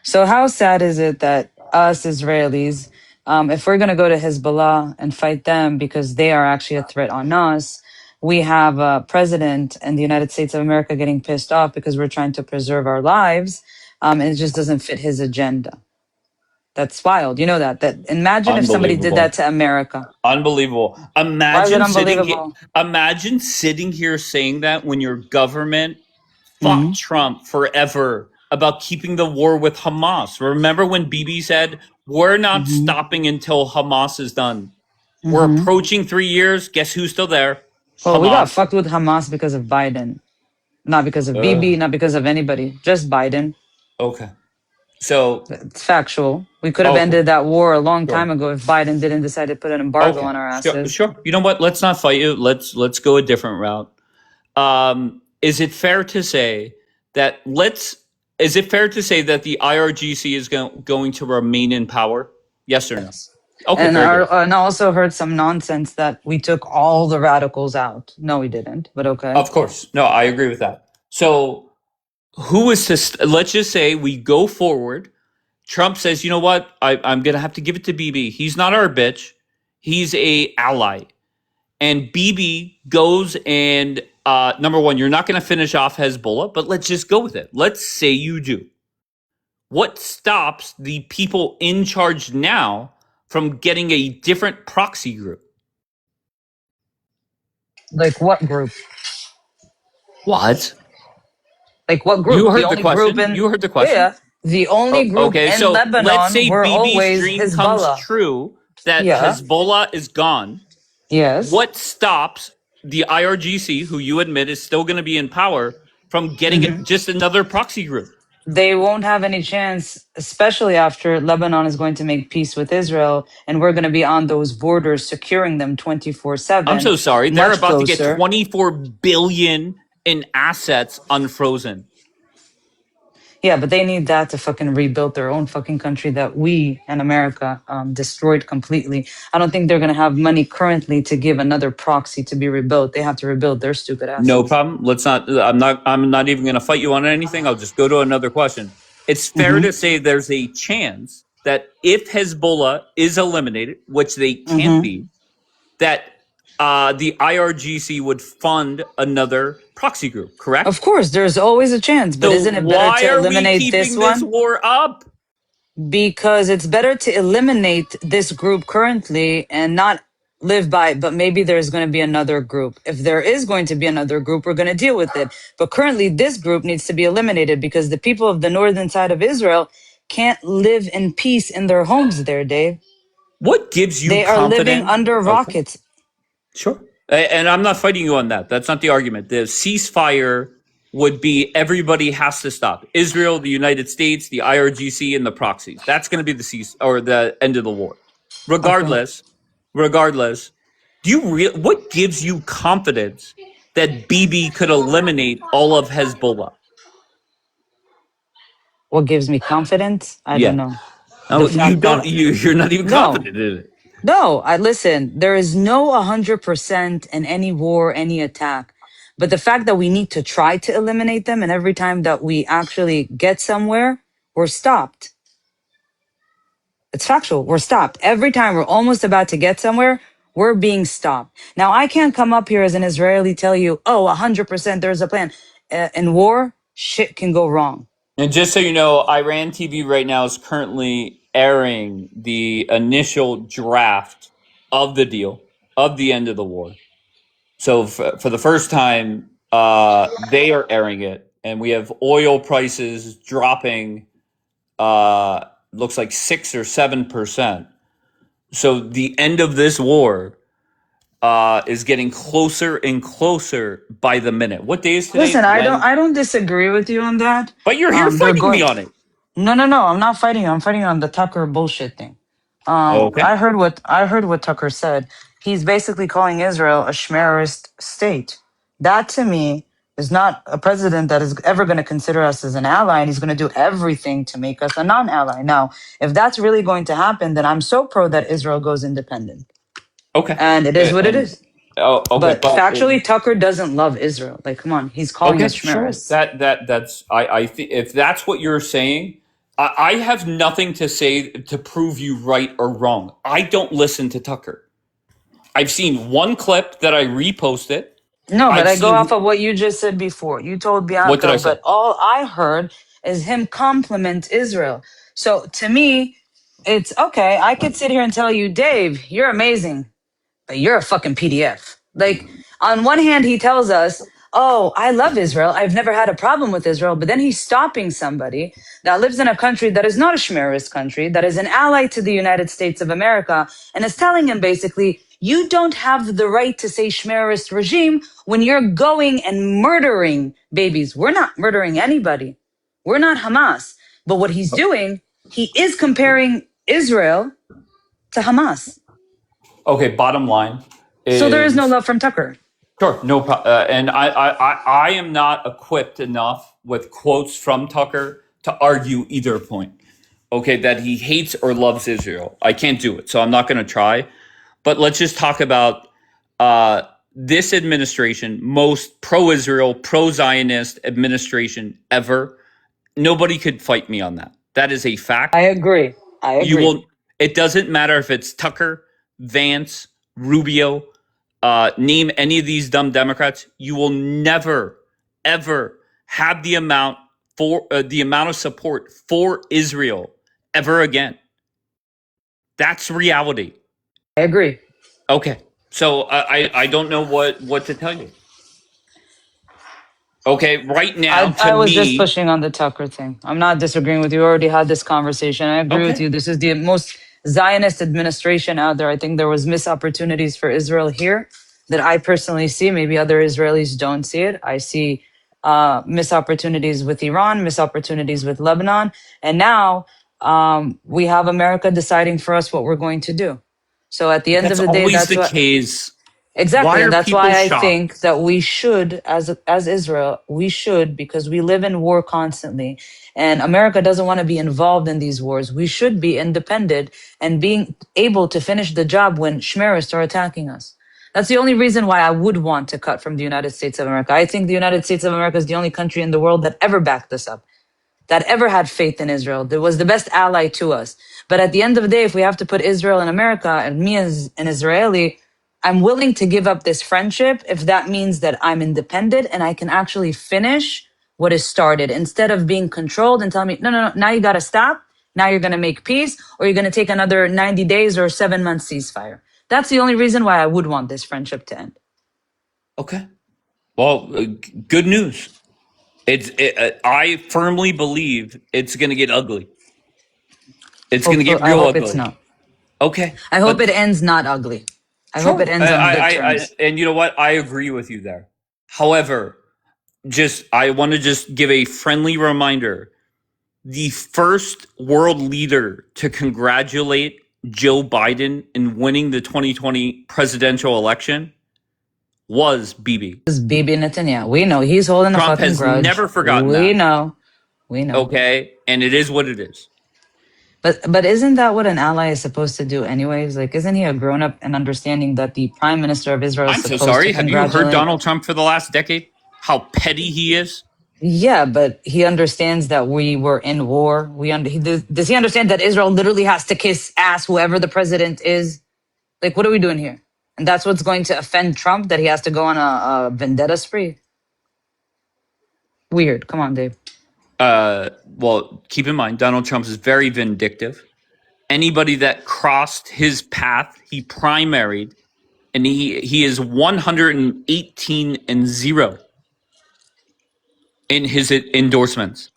So how sad is it that us Israelis, if we're going to go to Hezbollah and fight them because they are actually a threat on us, we have a president in the United States of America getting pissed off because we're trying to preserve our lives, and it just doesn't fit his agenda. That's wild. You know that. That imagine if somebody did that Unbelievable. to America. Unbelievable. Why is it unbelievable? Imagine sitting here saying that when your government Mm-hmm. fought Trump forever about keeping the war with Hamas. Remember when Bibi said, "We're not Mm-hmm. stopping until Hamas is done." We're Mm-hmm. approaching 3 years. Guess who's still there? Well, we got Hamas. fucked with Hamas because of Biden, not because of Bibi, not because of anybody. Just Biden. Okay. So, It's factual. We could have okay. ended that war a long Sure. time ago if Biden didn't decide to put an embargo Okay. on our Sure. asses. Sure. You know what? Let's not fight you. Let's go a different route. Is it fair to say that is it fair to say that the IRGC is going to remain in power? Yes or no? Yes. Okay, And very good. I also heard some nonsense that we took all the radicals out. No, we didn't, but okay. Of course. No, I agree with that. So, who is to, let's just say we go forward. Trump says, you know what? I'm going to have to give it to Bibi. He's not our bitch. He's a ally. And Bibi goes and, number one, you're not going to finish off Hezbollah, but let's just go with it. Let's say you do. What stops the people in charge now from getting a different proxy group? Like what group? What? Like what group? You The heard the only group question. in You heard the question. yeah, the only group Okay, in so let's Lebanon say were Bibi's always dream comes Hezbollah. true that Yeah. Hezbollah is gone. Yes. What stops the IRGC, who you admit is still going to be in power, from getting just another proxy group? They won't have any chance, especially after Lebanon is going to make peace with Israel, and we're going to be on those borders, securing them 24/7. I'm so sorry. They're Much about to get closer. 24 billion in assets unfrozen. Yeah, but they need that to fucking rebuild their own fucking country that we and America destroyed completely. I don't think they're going to have money currently to give another proxy to be rebuilt. They have to rebuild their stupid No asses. problem. Let's not. I'm not even going to fight you on anything. I'll just go to another question. It's fair to say there's a chance that if Hezbollah is eliminated, which they can't be, that the IRGC would fund another proxy group. Correct? Of course, there's always a chance, but So isn't it better why to are we eliminate this keeping this one? war up? Because it's better to eliminate this group currently and not live by it, but maybe there's going to be another group. If there is going to be another group, we're going to deal with it. But currently, this group needs to be eliminated because the people of the northern side of Israel can't live in peace in their homes there, Dave. What gives you They are living confidence? under rockets. Sure. And I'm not fighting you on that. That's not the argument. The ceasefire would be everybody has to stop. Israel, the United States, the IRGC, and the proxies. That's going to be the cease or the end of the war. Regardless, do you what gives you confidence that Bibi could eliminate all of Hezbollah? What gives me confidence? I don't know. No, you don't. You're not even confident in it. No, I listen. There is no 100% in any war, any attack. But the fact that we need to try to eliminate them, and every time that we actually get somewhere, we're stopped. It's factual. We're stopped. Every time we're almost about to get somewhere, we're being stopped. Now, I can't come up here as an Israeli tell you, oh, 100% there's a plan. In war, shit can go wrong. And just so you know, Iran TV right now is currently airing the initial draft of the deal, of the end of the war. So for the first time, they are airing it, and we have oil prices dropping, looks like 6 or 7%. So the end of this war is getting closer and closer by the minute. What day is today? Listen, I don't disagree with you on that. But you're here fighting me on it. No, I'm not fighting you. I'm fighting on the Tucker bullshit thing. Okay. I heard what Tucker said. He's basically calling Israel a Schmerist state. That to me is not a president that is ever going to consider us as an ally, and he's going to do everything to make us a non-ally. Now, if that's really going to happen, then I'm so pro that Israel goes independent. Okay. And it is what it is. Oh, okay. But factually, Tucker doesn't love Israel. Like, come on, he's calling us schmerus. That's I think if that's what you're saying, I have nothing to say to prove you right or wrong. I don't listen to Tucker. I've seen one clip that I reposted. No, but I go off of what you just said before. You told Bianca, What did I say? but all I heard is him compliment Israel. So to me, it's okay. I could sit here and tell you, Dave, you're amazing, but you're a fucking PDF. Like, on one hand, he tells us, oh, I love Israel. I've never had a problem with Israel. But then he's stopping somebody that lives in a country that is not a Schmerist country, that is an ally to the United States of America, and is telling him basically, you don't have the right to say Schmerist regime when you're going and murdering babies. We're not murdering anybody. We're not Hamas. But what he's doing, he is comparing Israel to Hamas. Okay, bottom line. So there is no love from Tucker. Sure, no problem. And I am not equipped enough with quotes from Tucker to argue either point. Okay, that he hates or loves Israel. I can't do it, so I'm not going to try. But let's just talk about this administration, most pro-Israel, pro-Zionist administration ever. Nobody could fight me on that. That is a fact. I agree. You will. It doesn't matter if it's Tucker, Vance, Rubio, name any of these dumb Democrats. You will never, ever have the amount of support for Israel ever again. That's reality. I agree. Okay, so I don't know what to tell you. Okay, right now, I was just pushing on the Tucker thing. I'm not disagreeing with you. We already had this conversation. I agree with you. This is the most Zionist administration out there. I think there was missed opportunities for Israel here that I personally see. Maybe other Israelis don't see it. I see missed opportunities with Iran, missed opportunities with Lebanon. And now we have America deciding for us what we're going to do. So at the end of the day, that's always the case. Exactly, and that's why I think that we should, as Israel, we should, because we live in war constantly, and America doesn't want to be involved in these wars. We should be independent and being able to finish the job when Schmerists are attacking us. That's the only reason why I would want to cut from the United States of America. I think the United States of America is the only country in the world that ever backed us up, that ever had faith in Israel, that was the best ally to us. But at the end of the day, if we have to put Israel and America, and me as an Israeli, I'm willing to give up this friendship if that means that I'm independent and I can actually finish what is started instead of being controlled and telling me, no, now you got to stop. Now you're going to make peace, or you're going to take another 90 days or 7 months ceasefire. That's the only reason why I would want this friendship to end. Okay. Well, good news. I firmly believe it's going to get ugly. It's going to get real ugly. I hope it's not. Okay. I hope it ends not ugly. I hope it ends on good terms. And you know what? I agree with you there. However, I want to just give a friendly reminder. The first world leader to congratulate Joe Biden in winning the 2020 presidential election was Bibi. It's Bibi Netanyahu. We know he's holding Trump a fucking has grudge. never forgotten that. We know. Okay, and it is what it is. But isn't that what an ally is supposed to do anyways? Like, isn't he a grown-up and understanding that the prime minister of Israel is I'm so supposed sorry. to Have you heard Donald Trump for the last decade? How petty he is? Yeah, but he understands that we were in war. Does he understand that Israel literally has to kiss ass whoever the president is? Like, what are we doing here? And that's what's going to offend Trump, that he has to go on a vendetta spree? Weird. Come on, Dave. Well, keep in mind, Donald Trump is very vindictive. Anybody that crossed his path, he primaried, and he is 118-0 in his endorsements.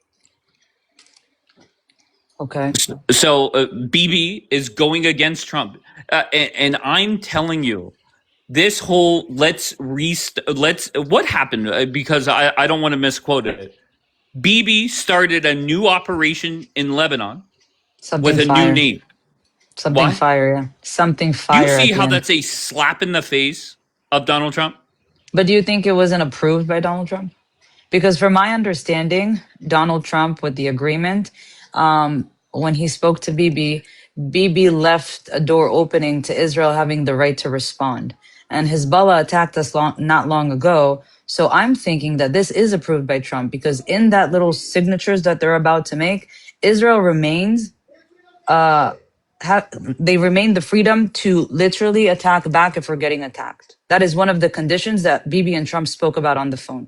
Okay. So Bibi is going against Trump, and I'm telling you, this whole what happened? Because I don't want to misquote it. Bibi started a new operation in Lebanon with a new name. Something fire, yeah. Something fire. You see how that's a slap in the face of Donald Trump? But do you think it wasn't approved by Donald Trump? Because from my understanding, Donald Trump with the agreement, when he spoke to Bibi left a door opening to Israel having the right to respond. And Hezbollah attacked us not long ago. So I'm thinking that this is approved by Trump because in that little signatures that they're about to make, Israel remains they remain the freedom to literally attack back if we're getting attacked. That is one of the conditions that Bibi and Trump spoke about on the phone.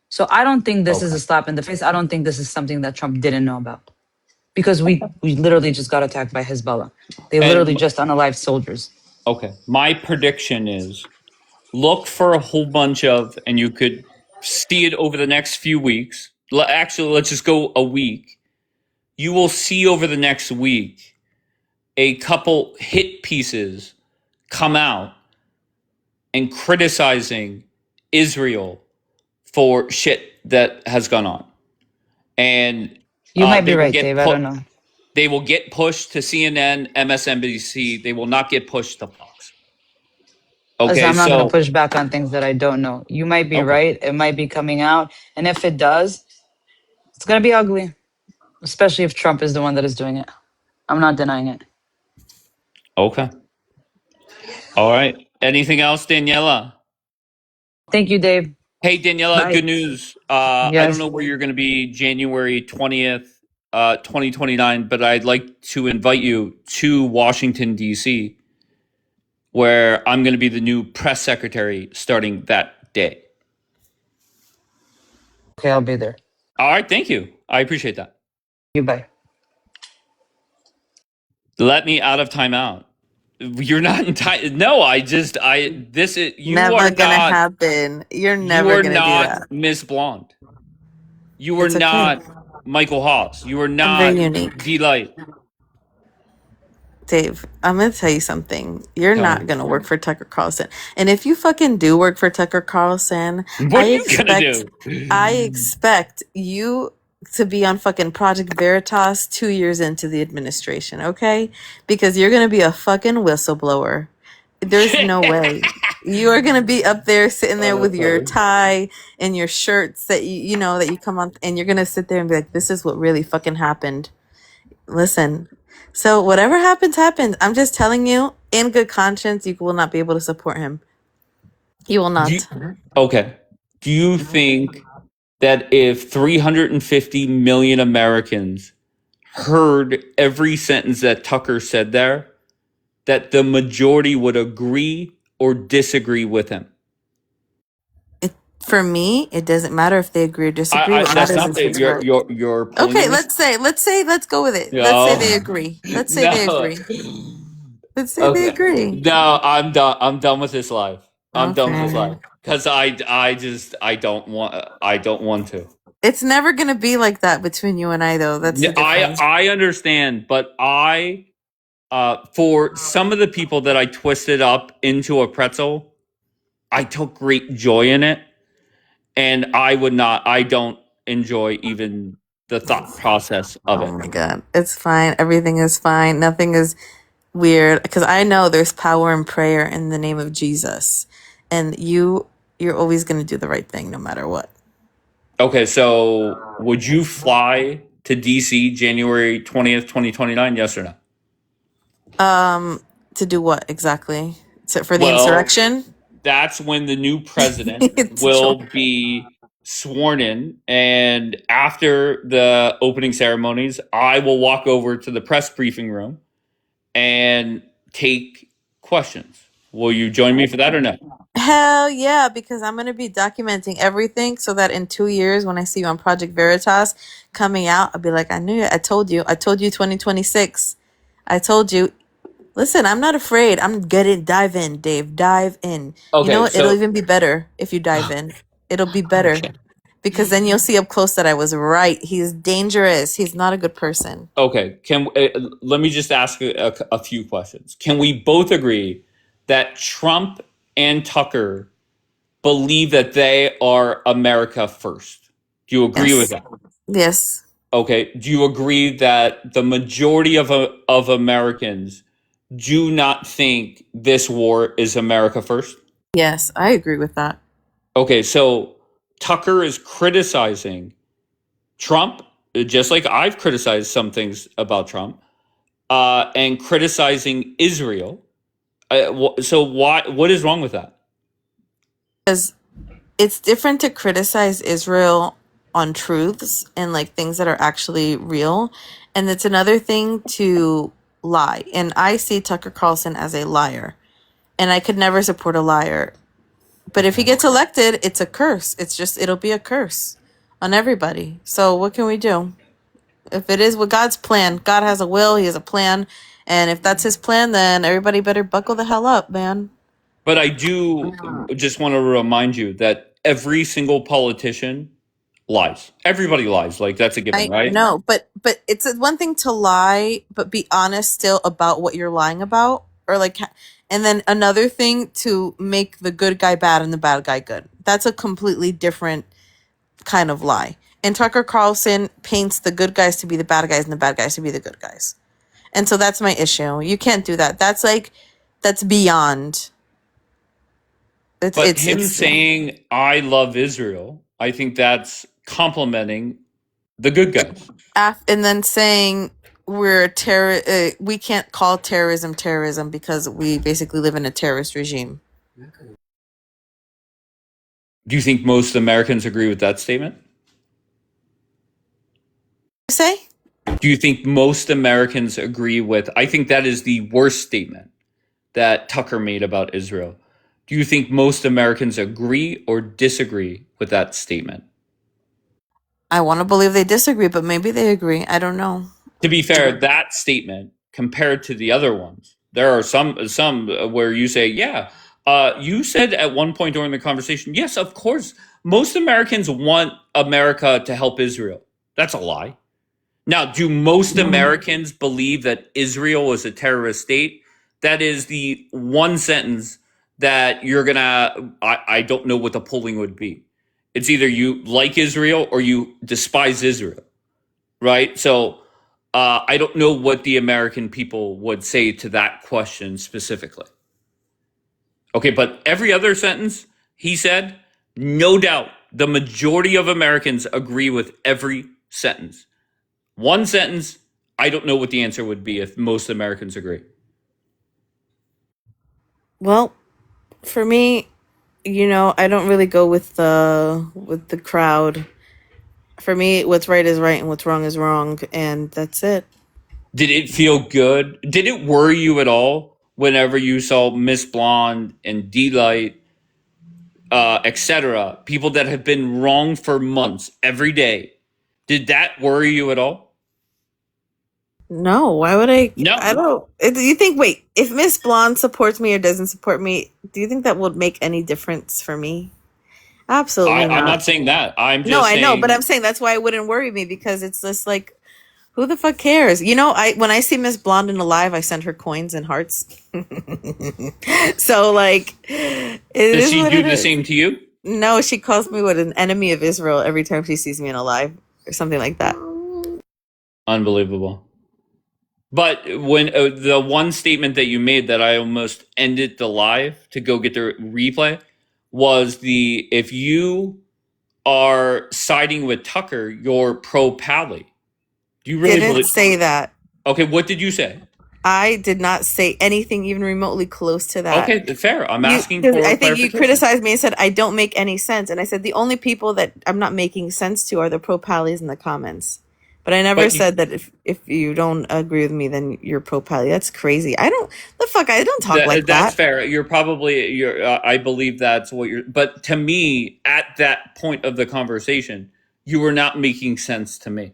So I don't think this is a slap in the face. I don't think this is something that Trump didn't know about because we literally just got attacked by Hezbollah. They literally just unalived soldiers. Okay. My prediction is look for a whole bunch of, and you could see it over the next few weeks. Actually, let's just go a week. You will see over the next week a couple hit pieces come out and criticizing Israel for shit that has gone on. And you might be they will right, get Dave. I don't know. They will get pushed to CNN, MSNBC. They will not get pushed to Fox. Okay, I'm not so going to push back on things that I don't know. You might be right. It might be coming out. And if it does, it's going to be ugly, especially if Trump is the one that is doing it. I'm not denying it. Okay. All right. Anything else, Daniela? Thank you, Dave. Hey, Daniela, Bye. good news. I don't Yes. know where you're going to be January 20th, 2029, but I'd like to invite you to Washington, D.C., where I'm going to be the new press secretary starting that day. Okay, I'll be there. All right. Thank you. I appreciate that. You bye. Let me out of timeout. You're not entitled. No, this is, Never gonna happen. You're you never are gonna do not that. Miss Blonde. You are It's okay. not Michael Hawes. You are I'm very not unique. D-Light. Dave, I'm gonna tell you something. You're Tell not me. gonna work for Tucker Carlson. And if you fucking do work for Tucker Carlson, What are you gonna do? I expect you to be on fucking Project Veritas 2 years into the administration, okay? Because you're gonna be a fucking whistleblower. There's no way. You are gonna be up there sitting there with your tie and your shirts that you know that you come on, and you're gonna sit there and be like, "This is what really fucking happened." Listen. So whatever happens, happens. I'm just telling you, in good conscience, you will not be able to support him. You will not. Okay. Do you think that if 350 million Americans heard every sentence that Tucker said there, that the majority would agree or disagree with him? For me, it doesn't matter if they agree or disagree. What That's matters not is the, his work. you're pulling Okay, in this. let's go with it. Let's say they agree. Let's say they agree. Let's say they agree. No, I'm done. I'm done with this live. I'm done with this Okay. live because I don't want to. It's never gonna be like that between you and I, though. That's the difference. I understand, but for some of the people that I twisted up into a pretzel, I took great joy in it, and I don't enjoy even the thought process of it. Oh my god, it's fine. Everything is fine. Nothing is weird because I know there's power in prayer in the name of Jesus, and you're always gonna do the right thing no matter what. Okay, so would you fly to DC January 20th, 2029? Yes or no? To do what exactly? For the insurrection? That's when the new president will be sworn in. And after the opening ceremonies, I will walk over to the press briefing room and take questions. Will you join me for that or no? Hell yeah, because I'm gonna be documenting everything so that in 2 years when I see you on Project Veritas coming out, I'll be like, I knew it. I told you 2026. I told you. Listen, I'm not afraid. I'm gonna dive in, Dave. Dive in. Okay, You know what? so- It'll even be better if you dive in. It'll be better. Because then you'll see up close that I was right. He's dangerous. He's not a good person. Okay, let me just ask a few questions. Can we both agree that Trump and Tucker believe that they are America first? Do you agree with that? Yes. Okay. Do you agree that the majority of Americans do not think this war is America first? Yes, I agree with that. Okay, so Tucker is criticizing Trump, just like I've criticized some things about Trump, and criticizing Israel. So why? What is wrong with that? Because it's different to criticize Israel on truths and like things that are actually real, and it's another thing to lie. And I see Tucker Carlson as a liar, and I could never support a liar. But if he gets elected, it's a curse. It'll be a curse on everybody. So what can we do? If it is with God's plan, God has a will, he has a plan. And if that's his plan, then everybody better buckle the hell up, man. But I do just want to remind you that every single politician lies. Everybody lies. Like, that's a given, I right? know, but it's one thing to lie, but be honest still about what you're lying about, or like, and then another thing to make the good guy bad and the bad guy good. That's a completely different kind of lie. And Tucker Carlson paints the good guys to be the bad guys and the bad guys to be the good guys. And so that's my issue. You can't do that. That's beyond. But him saying, I love Israel, I think that's complimenting the good guys. And then saying we can't call terrorism because we basically live in a terrorist regime. Do you think most Americans agree with that statement? Say? Do you think most Americans agree with? I think that is the worst statement that Tucker made about Israel. Do you think most Americans agree or disagree with that statement? I want to believe they disagree, but maybe they agree. I don't know. To be fair, that statement compared to the other ones, there are some where you say, yeah, you said at one point during the conversation, yes, of course, most Americans want America to help Israel. That's a lie. Now, do most Americans believe that Israel is a terrorist state? That is the one sentence that you're gonna, I don't know what the polling would be. It's either you like Israel or you despise Israel, right? So I don't know what the American people would say to that question specifically. Okay, but every other sentence he said, no doubt, the majority of Americans agree with every sentence. One sentence, I don't know what the answer would be if most Americans agree. Well, for me, I don't really go with the crowd. For me, what's right is right and what's wrong is wrong, and that's it. Did it feel good? Did it worry you at all whenever you saw Miss Blonde and D-Light, etc., people that have been wrong for months every day? Did that worry you at all? No, why would I? No. I don't. Do you think? Wait, if Miss Blonde supports me or doesn't support me, do you think that would make any difference for me? Absolutely not. I'm not saying that. I'm just No, saying. I know, but I'm saying that's why it wouldn't worry me, because it's just like, who the fuck cares? When I see Miss Blonde in a live, I send her coins and hearts. So like, does she do the same to you? No, she calls me an enemy of Israel every time she sees me in a live or something like that. Unbelievable. But when the one statement that you made that I almost ended the live to go get the replay was if you are siding with Tucker, you're pro Pally. Do you really didn't say that? Okay, what did you say? I did not say anything even remotely close to that. Okay, fair. I'm asking for I think you criticized me and said I don't make any sense, and I said the only people that I'm not making sense to are the pro Pallies in the comments. But I never said that if you don't agree with me, then you're pro Pally. That's crazy. I don't talk like that. That's fair. You're probably I believe that's what you're. But to me, at that point of the conversation, you were not making sense to me.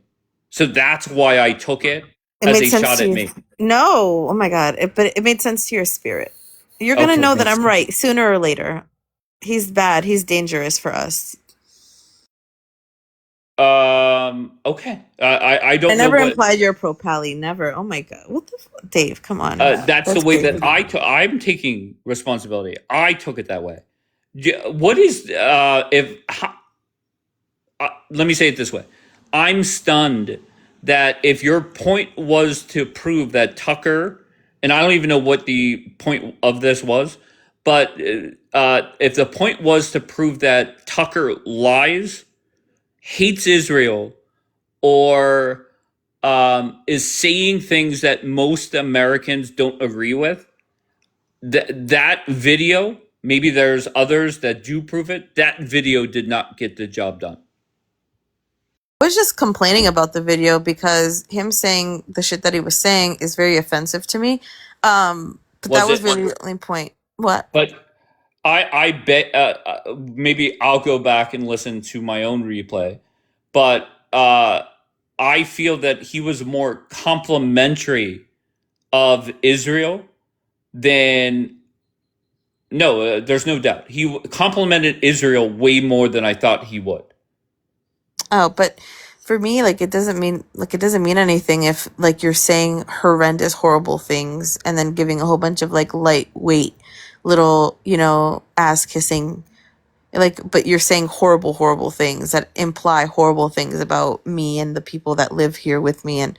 So that's why I took it as a shot at me. No, oh my god! But it made sense to your spirit. You're gonna know that I'm right sooner or later. He's bad. He's dangerous for us. Okay. I don't know. I never implied you're pro Pally. Never. Oh my god. What the fuck? Dave, come on. That's the way that I'm taking responsibility. I took it that way. What is let me say it this way. I'm stunned that if your point was to prove that Tucker, and I don't even know what the point of this was, But if the point was to prove that Tucker lies, hates Israel, or is saying things that most Americans don't agree with, that video, maybe there's others that do prove it, that video did not get the job done. I was just complaining about the video because him saying the shit that he was saying is very offensive to me. But that was really the only point. What? But I bet maybe I'll go back and listen to my own replay. But I feel that he was more complimentary of Israel than. No, there's no doubt. He complimented Israel way more than I thought he would. Oh, but for me, like it doesn't mean anything if like you're saying horrendous, horrible things and then giving a whole bunch of like lightweight little, ass kissing, but you're saying horrible, horrible things that imply horrible things about me and the people that live here with me. And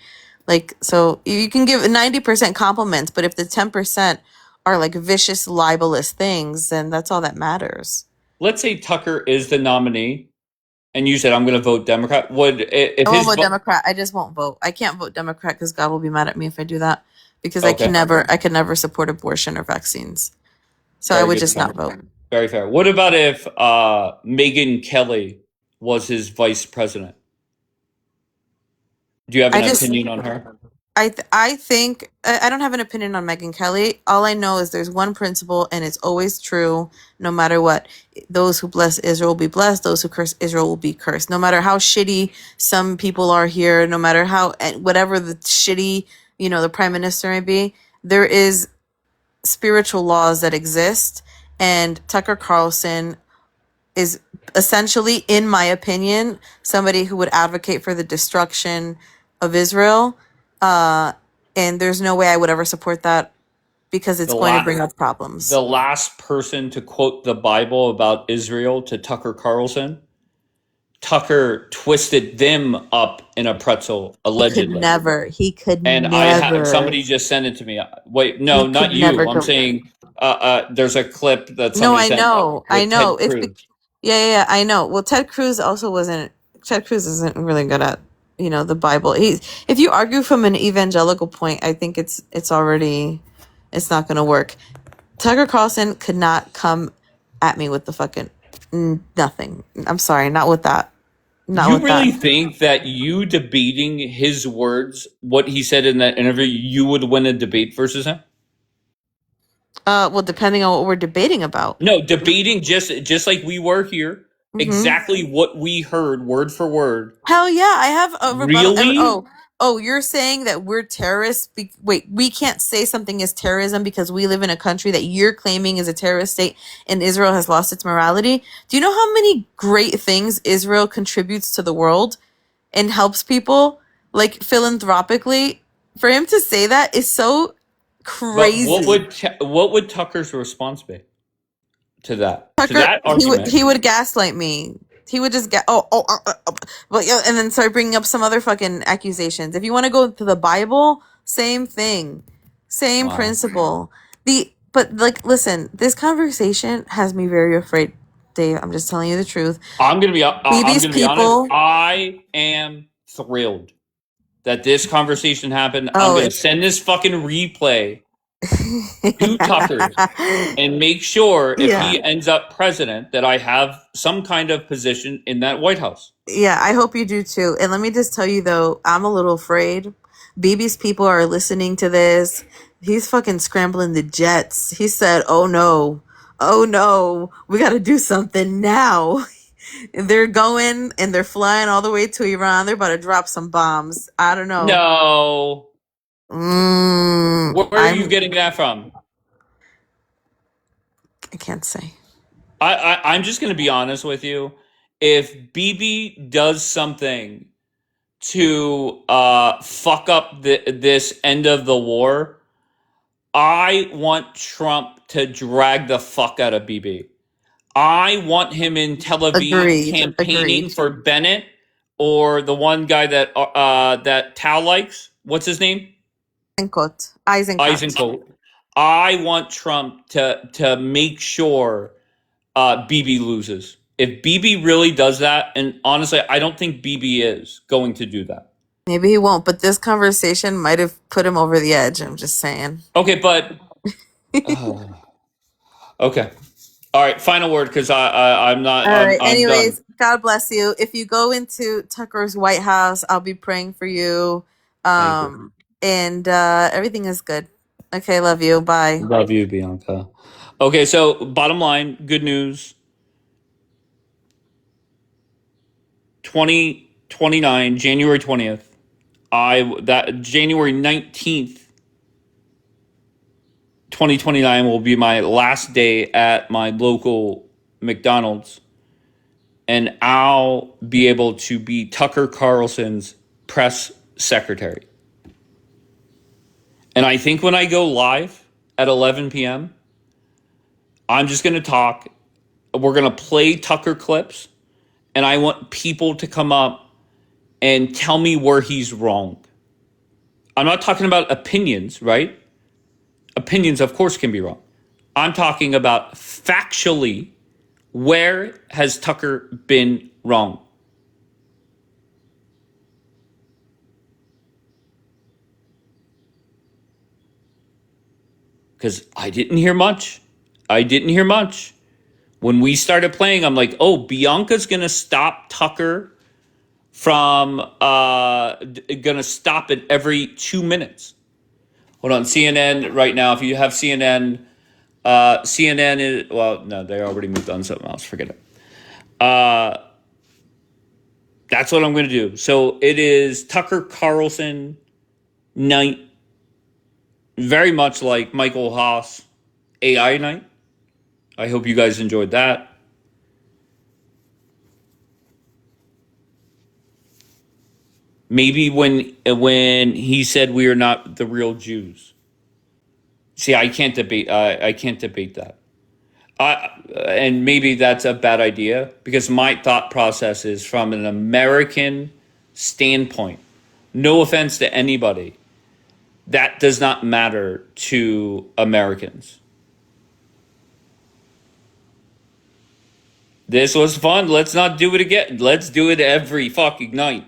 so you can give 90% compliments, but if the 10% are like vicious, libelous things, then that's all that matters. Let's say Tucker is the nominee, and you said I'm going to vote Democrat. I won't vote Democrat. I just won't vote. I can't vote Democrat because God will be mad at me if I do that. Because I could never support abortion or vaccines. So I would just not vote. Very fair. What about if Megyn Kelly was his vice president? Do you have an opinion on her? I think I don't have an opinion on Megyn Kelly. All I know is there's one principle, and it's always true, no matter what. Those who bless Israel will be blessed. Those who curse Israel will be cursed. No matter how shitty some people are here, no matter how whatever the shitty the prime minister may be, there is spiritual laws that exist, and Tucker Carlson is essentially, in my opinion, somebody who would advocate for the destruction of Israel. And there's no way I would ever support that because it's going to bring up problems. The last person to quote the Bible about Israel to Tucker Carlson, Tucker twisted them up in a pretzel, allegedly. He could never. And somebody just sent it to me. Wait, no, not you. I'm saying there's a clip that somebody sent. No, I know. Yeah, I know. Well, Ted Cruz isn't really good at the Bible. If you argue from an evangelical point, I think it's not gonna work. Tucker Carlson could not come at me with the fucking nothing. I'm sorry, not with that. You really think that you debating his words, what he said in that interview, you would win a debate versus him? Well, depending on what we're debating about. No, debating just like we were here. Exactly what we heard, word for word. Hell yeah, I have a rebuttal. Really? Oh, you're saying that we're terrorists? Wait, we can't say something is terrorism because we live in a country that you're claiming is a terrorist state and Israel has lost its morality? Do you know how many great things Israel contributes to the world and helps people, like philanthropically? For him to say that is so crazy. But what would Tucker's response be to that? Tucker, to that argument? He would gaslight me. He would just but yeah, and then start bringing up some other fucking accusations. If you want to go to the Bible, same thing, same principle. Listen, this conversation has me very afraid, Dave. I'm just telling you the truth. I'm gonna be honest. I am thrilled that this conversation happened. I'm gonna send this fucking replay to Tucker and make sure if he ends up president that I have some kind of position in that White House. Yeah, I hope you do too. And let me just tell you though, I'm a little afraid. Bibi's people are listening to this. He's fucking scrambling the jets. He said, oh no, we got to do something now. They're going and they're flying all the way to Iran. They're about to drop some bombs. I don't know. No. Where are you getting that from? I can't say. I'm just going to be honest with you. If Bibi does something to fuck up this end of the war, I want Trump to drag the fuck out of Bibi. I want him in Tel Aviv campaigning for Bennett or the one guy that Tal likes. What's his name? Eisenkot. I want Trump to make sure Bibi loses. If Bibi really does that, and honestly, I don't think Bibi is going to do that. Maybe he won't, but this conversation might have put him over the edge. I'm just saying. Okay, but okay, all right. Final word, because I'm not. All right. I'm done. Anyways, God bless you. If you go into Tucker's White House, I'll be praying for you. Thank you. And everything is good. Okay, love you. Bye. Love you, Bianca. Okay, so bottom line, good news. 2029, January 20th. That January 19th, 2029 will be my last day at my local McDonald's, and I'll be able to be Tucker Carlson's press secretary. And I think when I go live at 11 p.m., I'm just going to talk. We're going to play Tucker clips, and I want people to come up and tell me where he's wrong. I'm not talking about opinions, right? Opinions, of course, can be wrong. I'm talking about factually, where has Tucker been wrong? Because I didn't hear much. When we started playing, I'm like, oh, Bianca's going to stop Tucker from, going to stop it every 2 minutes. Hold on, CNN right now, if you have CNN, CNN is, well, no, they already moved on something else, forget it. That's what I'm going to do. So it is Tucker Carlson night, very much like Michael Haas AI night. I hope you guys enjoyed that. Maybe when he said we are not the real Jews. See, I can't debate. I can't debate that. And maybe that's a bad idea because my thought process is from an American standpoint. No offense to anybody, that does not matter to Americans. This was fun. Let's not do it again. Let's do it every fucking night.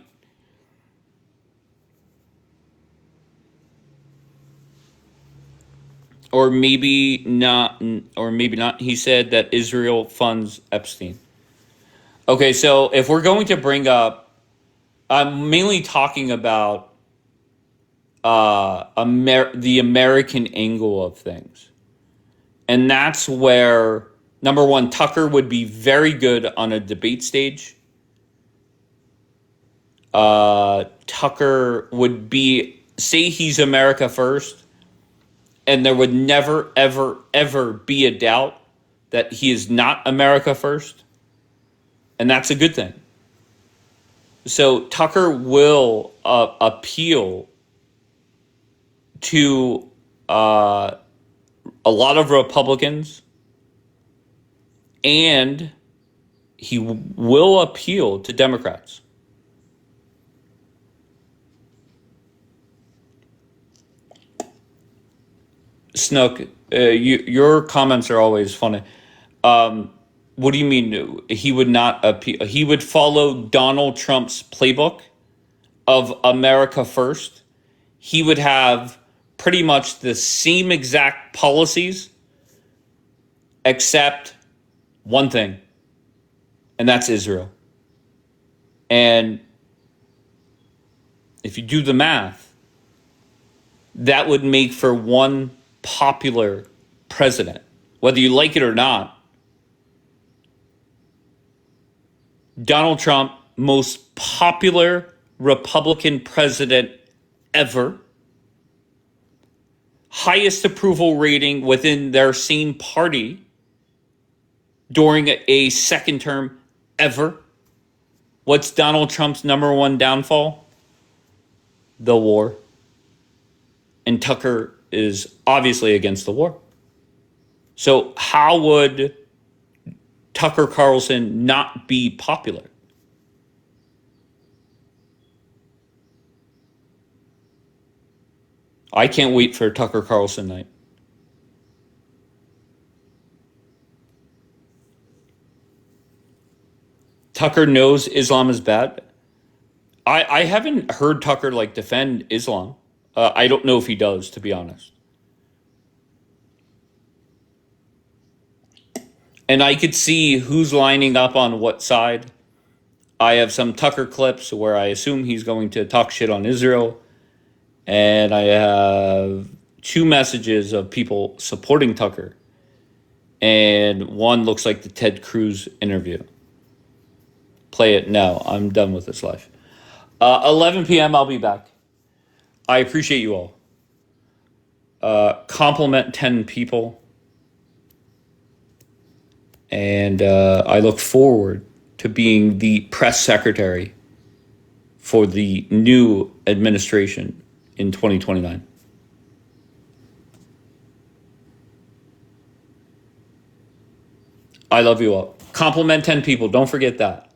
Or maybe not. Or maybe not. He said that Israel funds Epstein. Okay, so if we're going to bring up, I'm mainly talking about the American angle of things. And that's where, number one, Tucker would be very good on a debate stage. Tucker would be, say he's America first, and there would never, ever, ever be a doubt that he is not America first. And that's a good thing. So Tucker will appeal to a lot of Republicans, and he will appeal to Democrats. Snook, your comments are always funny. What do you mean he would not appeal? He would follow Donald Trump's playbook of America first. He would have pretty much the same exact policies, except one thing, and that's Israel. And if you do the math, that would make for one popular president, whether you like it or not. Donald Trump, most popular Republican president ever. Highest approval rating within their same party during a second term ever. What's Donald Trump's number one downfall? The war. And Tucker is obviously against the war. So how would Tucker Carlson not be popular? I can't wait for Tucker Carlson night. Tucker knows Islam is bad. I haven't heard Tucker like defend Islam. I don't know if he does, to be honest. And I could see who's lining up on what side. I have some Tucker clips where I assume he's going to talk shit on Israel. And I have 2 messages of people supporting Tucker. And one looks like the Ted Cruz interview. Play it now. I'm done with this life. 11 p.m. I'll be back. I appreciate you all. Compliment 10 people. And I look forward to being the press secretary for the new administration in 2029. I love you all. Compliment 10 people. Don't forget that.